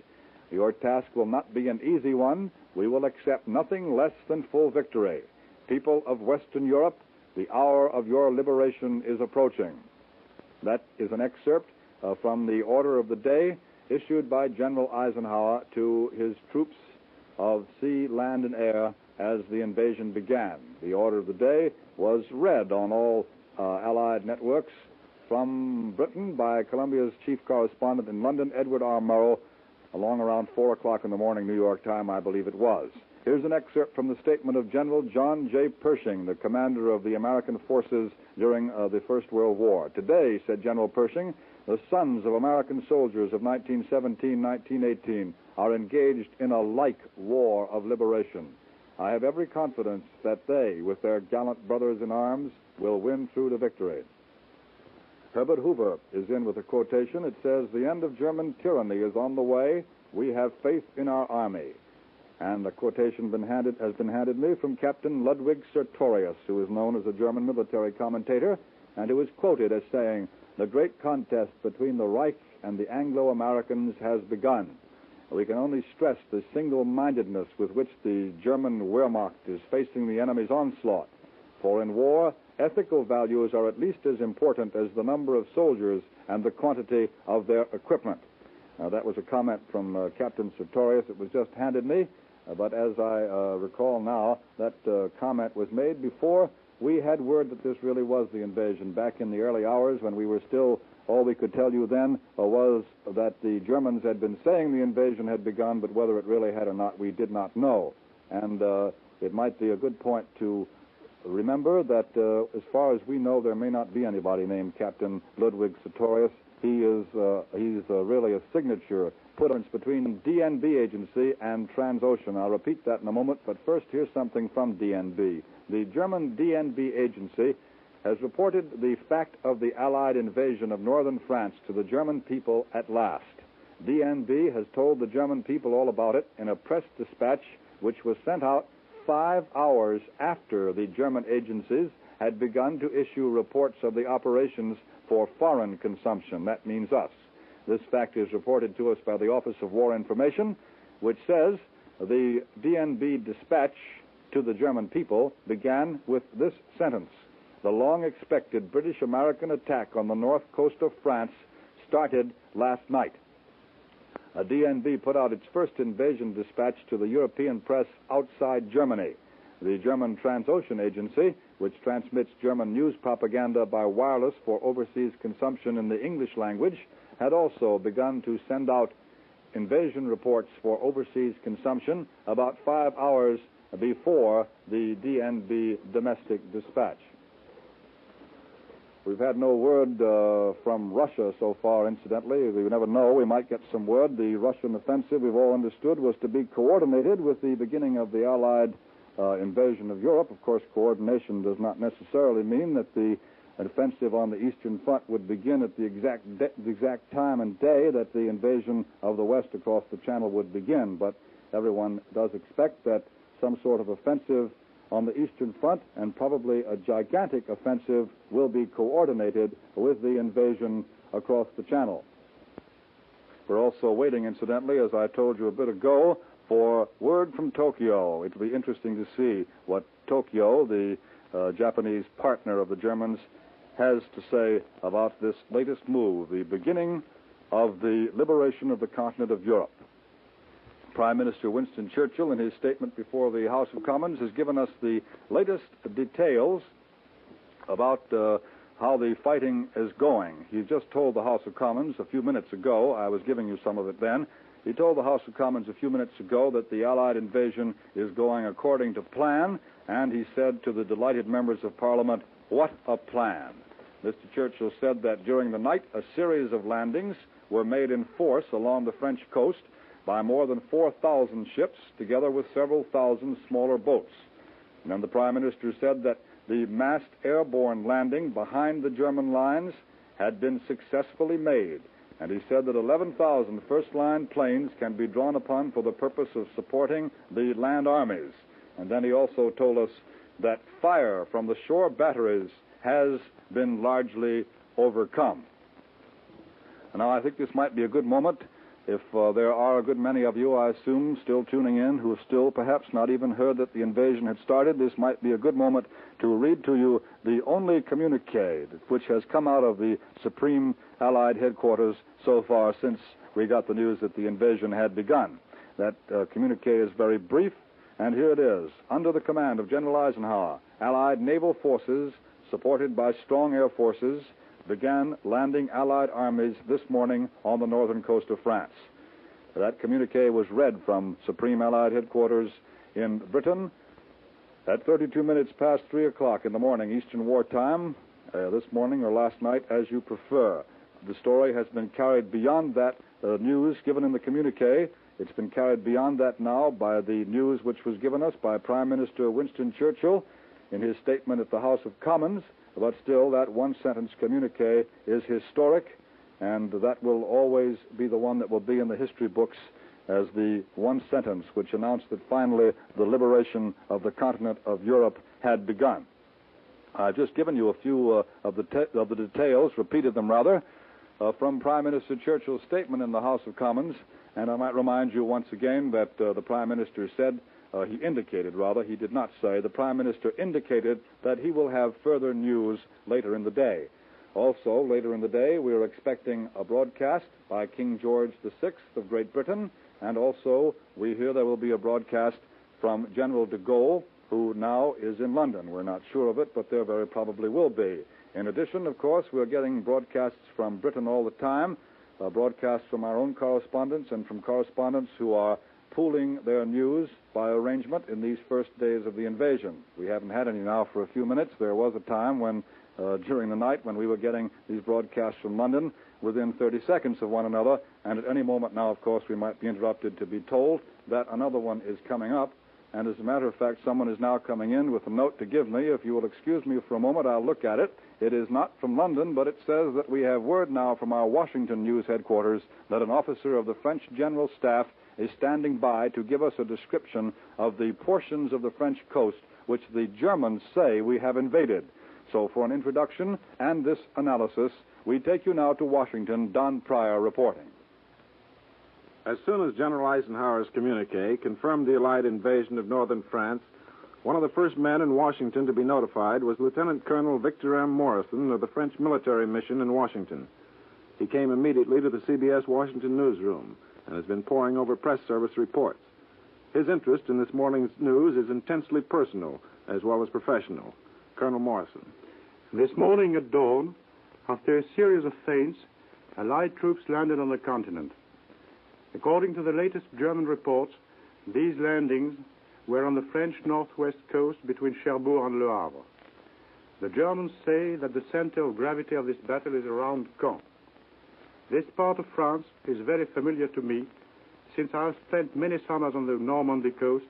Your task will not be an easy one. We will accept nothing less than full victory. People of Western Europe, the hour of your liberation is approaching." That is an excerpt from the order of the day issued by General Eisenhower to his troops of sea, land, and air as the invasion began. The order of the day was read on all Allied networks from Britain by Columbia's chief correspondent in London, Edward R. Murrow, along around 4 o'clock in the morning, New York time, I believe it was. Here's an excerpt from the statement of General John J. Pershing, the commander of the American forces during the First World War. "Today," said General Pershing, "the sons of American soldiers of 1917, 1918 are engaged in a like war of liberation. I have every confidence that they, with their gallant brothers in arms, will win through to victory." Herbert Hoover is in with a quotation. It says, "The end of German tyranny is on the way. We have faith in our army." And the quotation has been handed me from Captain Ludwig Sertorius, who is known as a German military commentator, and who is quoted as saying, "The great contest between the Reich and the Anglo-Americans has begun. We can only stress the single-mindedness with which the German Wehrmacht is facing the enemy's onslaught. For in war, ethical values are at least as important as the number of soldiers and the quantity of their equipment." Now, that was a comment from Captain Sertorius. It was just handed me, but as I recall now, that comment was made before we had word that this really was the invasion. Back in the early hours when we were still, all we could tell you then was that the Germans had been saying the invasion had begun, but whether it really had or not, we did not know. And it might be a good point to remember that as far as we know, there may not be anybody named Captain Ludwig Sertorius. He's really a signature difference between DNB agency and Transocean. I'll repeat that in a moment, but first here's something from DNB. The German DNB agency has reported the fact of the Allied invasion of northern France to the German people at last. DNB has told the German people all about it in a press dispatch which was sent out 5 hours after the German agencies had begun to issue reports of the operations for foreign consumption. That means us. This fact is reported to us by the Office of War Information, which says the DNB dispatch to the German people began with this sentence: the long-expected British-American attack on the north coast of France started last night. A DNB put out its first invasion dispatch to the European press outside Germany. The German Transocean Agency, which transmits German news propaganda by wireless for overseas consumption in the English language, had also begun to send out invasion reports for overseas consumption about 5 hours before the DNB domestic dispatch. We've had no word from Russia so far, incidentally. We never know. We might get some word. The Russian offensive, we've all understood, was to be coordinated with the beginning of the Allied invasion of Europe. Of course, coordination does not necessarily mean that the offensive on the Eastern Front would begin at the exact time and day that the invasion of the West across the Channel would begin. But everyone does expect that some sort of offensive on the Eastern Front, and probably a gigantic offensive, will be coordinated with the invasion across the Channel. We're also waiting, incidentally, as I told you a bit ago, for word from Tokyo. It'll be interesting to see what Tokyo, the Japanese partner of the Germans, has to say about this latest move, the beginning of the liberation of the continent of Europe. Prime Minister Winston Churchill, in his statement before the House of Commons, has given us the latest details about how the fighting is going. He just told the House of Commons a few minutes ago, I was giving you some of it then, he told the House of Commons a few minutes ago that the Allied invasion is going according to plan, and he said to the delighted members of Parliament, "What a plan." Mr. Churchill said that during the night a series of landings were made in force along the French coast by more than 4,000 ships, together with several thousand smaller boats. And then the Prime Minister said that the massed airborne landing behind the German lines had been successfully made. And he said that 11,000 first-line planes can be drawn upon for the purpose of supporting the land armies. And then he also told us that fire from the shore batteries has been largely overcome. And now I think this might be a good moment. If there are a good many of you, I assume, still tuning in, who have still perhaps not even heard that the invasion had started, this might be a good moment to read to you the only communique which has come out of the Supreme Allied Headquarters so far since we got the news that the invasion had begun. That communique is very brief, and here it is. Under the command of General Eisenhower, Allied naval forces, supported by strong air forces, began landing Allied armies this morning on the northern coast of France. That communique was read from Supreme Allied Headquarters in Britain at 32 minutes past 3 o'clock in the morning, Eastern War Time, this morning or last night, as you prefer. The story has been carried beyond that news given in the communique. It's been carried beyond that now by the news which was given us by Prime Minister Winston Churchill in his statement at the House of Commons. But still, that one-sentence communique is historic, and that will always be the one that will be in the history books as the one sentence which announced that finally the liberation of the continent of Europe had begun. I've just given you a few of the details, repeated them rather, from Prime Minister Churchill's statement in the House of Commons, and I might remind you once again that the Prime Minister said, he indicated, rather, he did not say, the Prime Minister indicated that he will have further news later in the day. Also, later in the day, we are expecting a broadcast by King George VI of Great Britain, and also we hear there will be a broadcast from General de Gaulle, who now is in London. We're not sure of it, but there very probably will be. In addition, of course, we're getting broadcasts from Britain all the time, broadcasts from our own correspondents and from correspondents who are pooling their news by arrangement in these first days of the invasion. We haven't had any now for a few minutes. There was a time when, during the night, when we were getting these broadcasts from London within 30 seconds of one another, and at any moment now, of course, we might be interrupted to be told that another one is coming up. And as a matter of fact, someone is now coming in with a note to give me. If you will excuse me for a moment, I'll look at it. It is not from London, but it says that we have word now from our Washington news headquarters that an officer of the French General Staff is standing by to give us a description of the portions of the French coast which the Germans say we have invaded. So for an introduction and this analysis, we take you now to Washington. Don Pryor reporting. As soon as General Eisenhower's communique confirmed the Allied invasion of northern France, One of the first men in Washington to be notified was Lieutenant Colonel Victor M. Morrison of the French military mission in Washington. He came immediately to the CBS Washington newsroom and has been poring over press service reports. His interest in this morning's news is intensely personal as well as professional. Colonel Morrison. This morning at dawn, after a series of feints, Allied troops landed on the continent. According to the latest German reports, these landings were on the French northwest coast between Cherbourg and Le Havre. The Germans say that the center of gravity of this battle is around Caen. This part of France is very familiar to me, since I have spent many summers on the Normandy coast,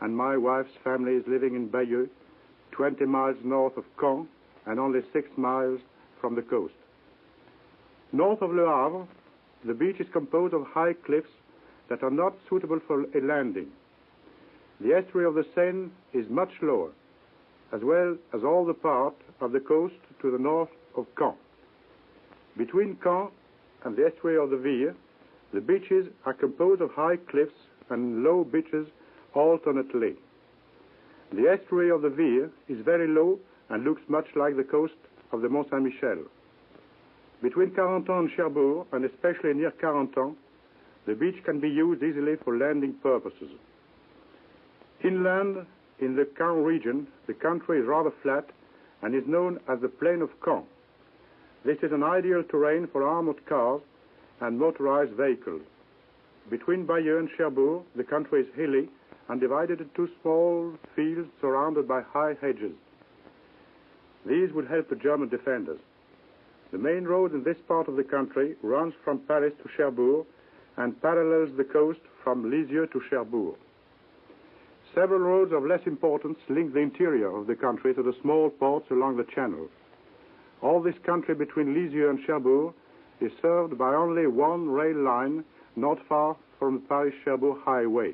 and my wife's family is living in Bayeux, 20 miles north of Caen and only 6 miles from the coast. North of Le Havre, the beach is composed of high cliffs that are not suitable for a landing. The estuary of the Seine is much lower, as well as all the part of the coast to the north of Caen. Between Caen and the estuary of the Vire, the beaches are composed of high cliffs and low beaches alternately. The estuary of the Vire is very low and looks much like the coast of the Mont Saint-Michel. Between Carentan and Cherbourg, and especially near Carentan, the beach can be used easily for landing purposes. Inland, in the Caen region, the country is rather flat and is known as the Plain of Caen. This is an ideal terrain for armored cars and motorized vehicles. Between Bayeux and Cherbourg, the country is hilly and divided into small fields surrounded by high hedges. These would help the German defenders. The main road in this part of the country runs from Paris to Cherbourg and parallels the coast from Lisieux to Cherbourg. Several roads of less importance link the interior of the country to the small ports along the channel. All this country between Lisieux and Cherbourg is served by only one rail line not far from the Paris-Cherbourg highway.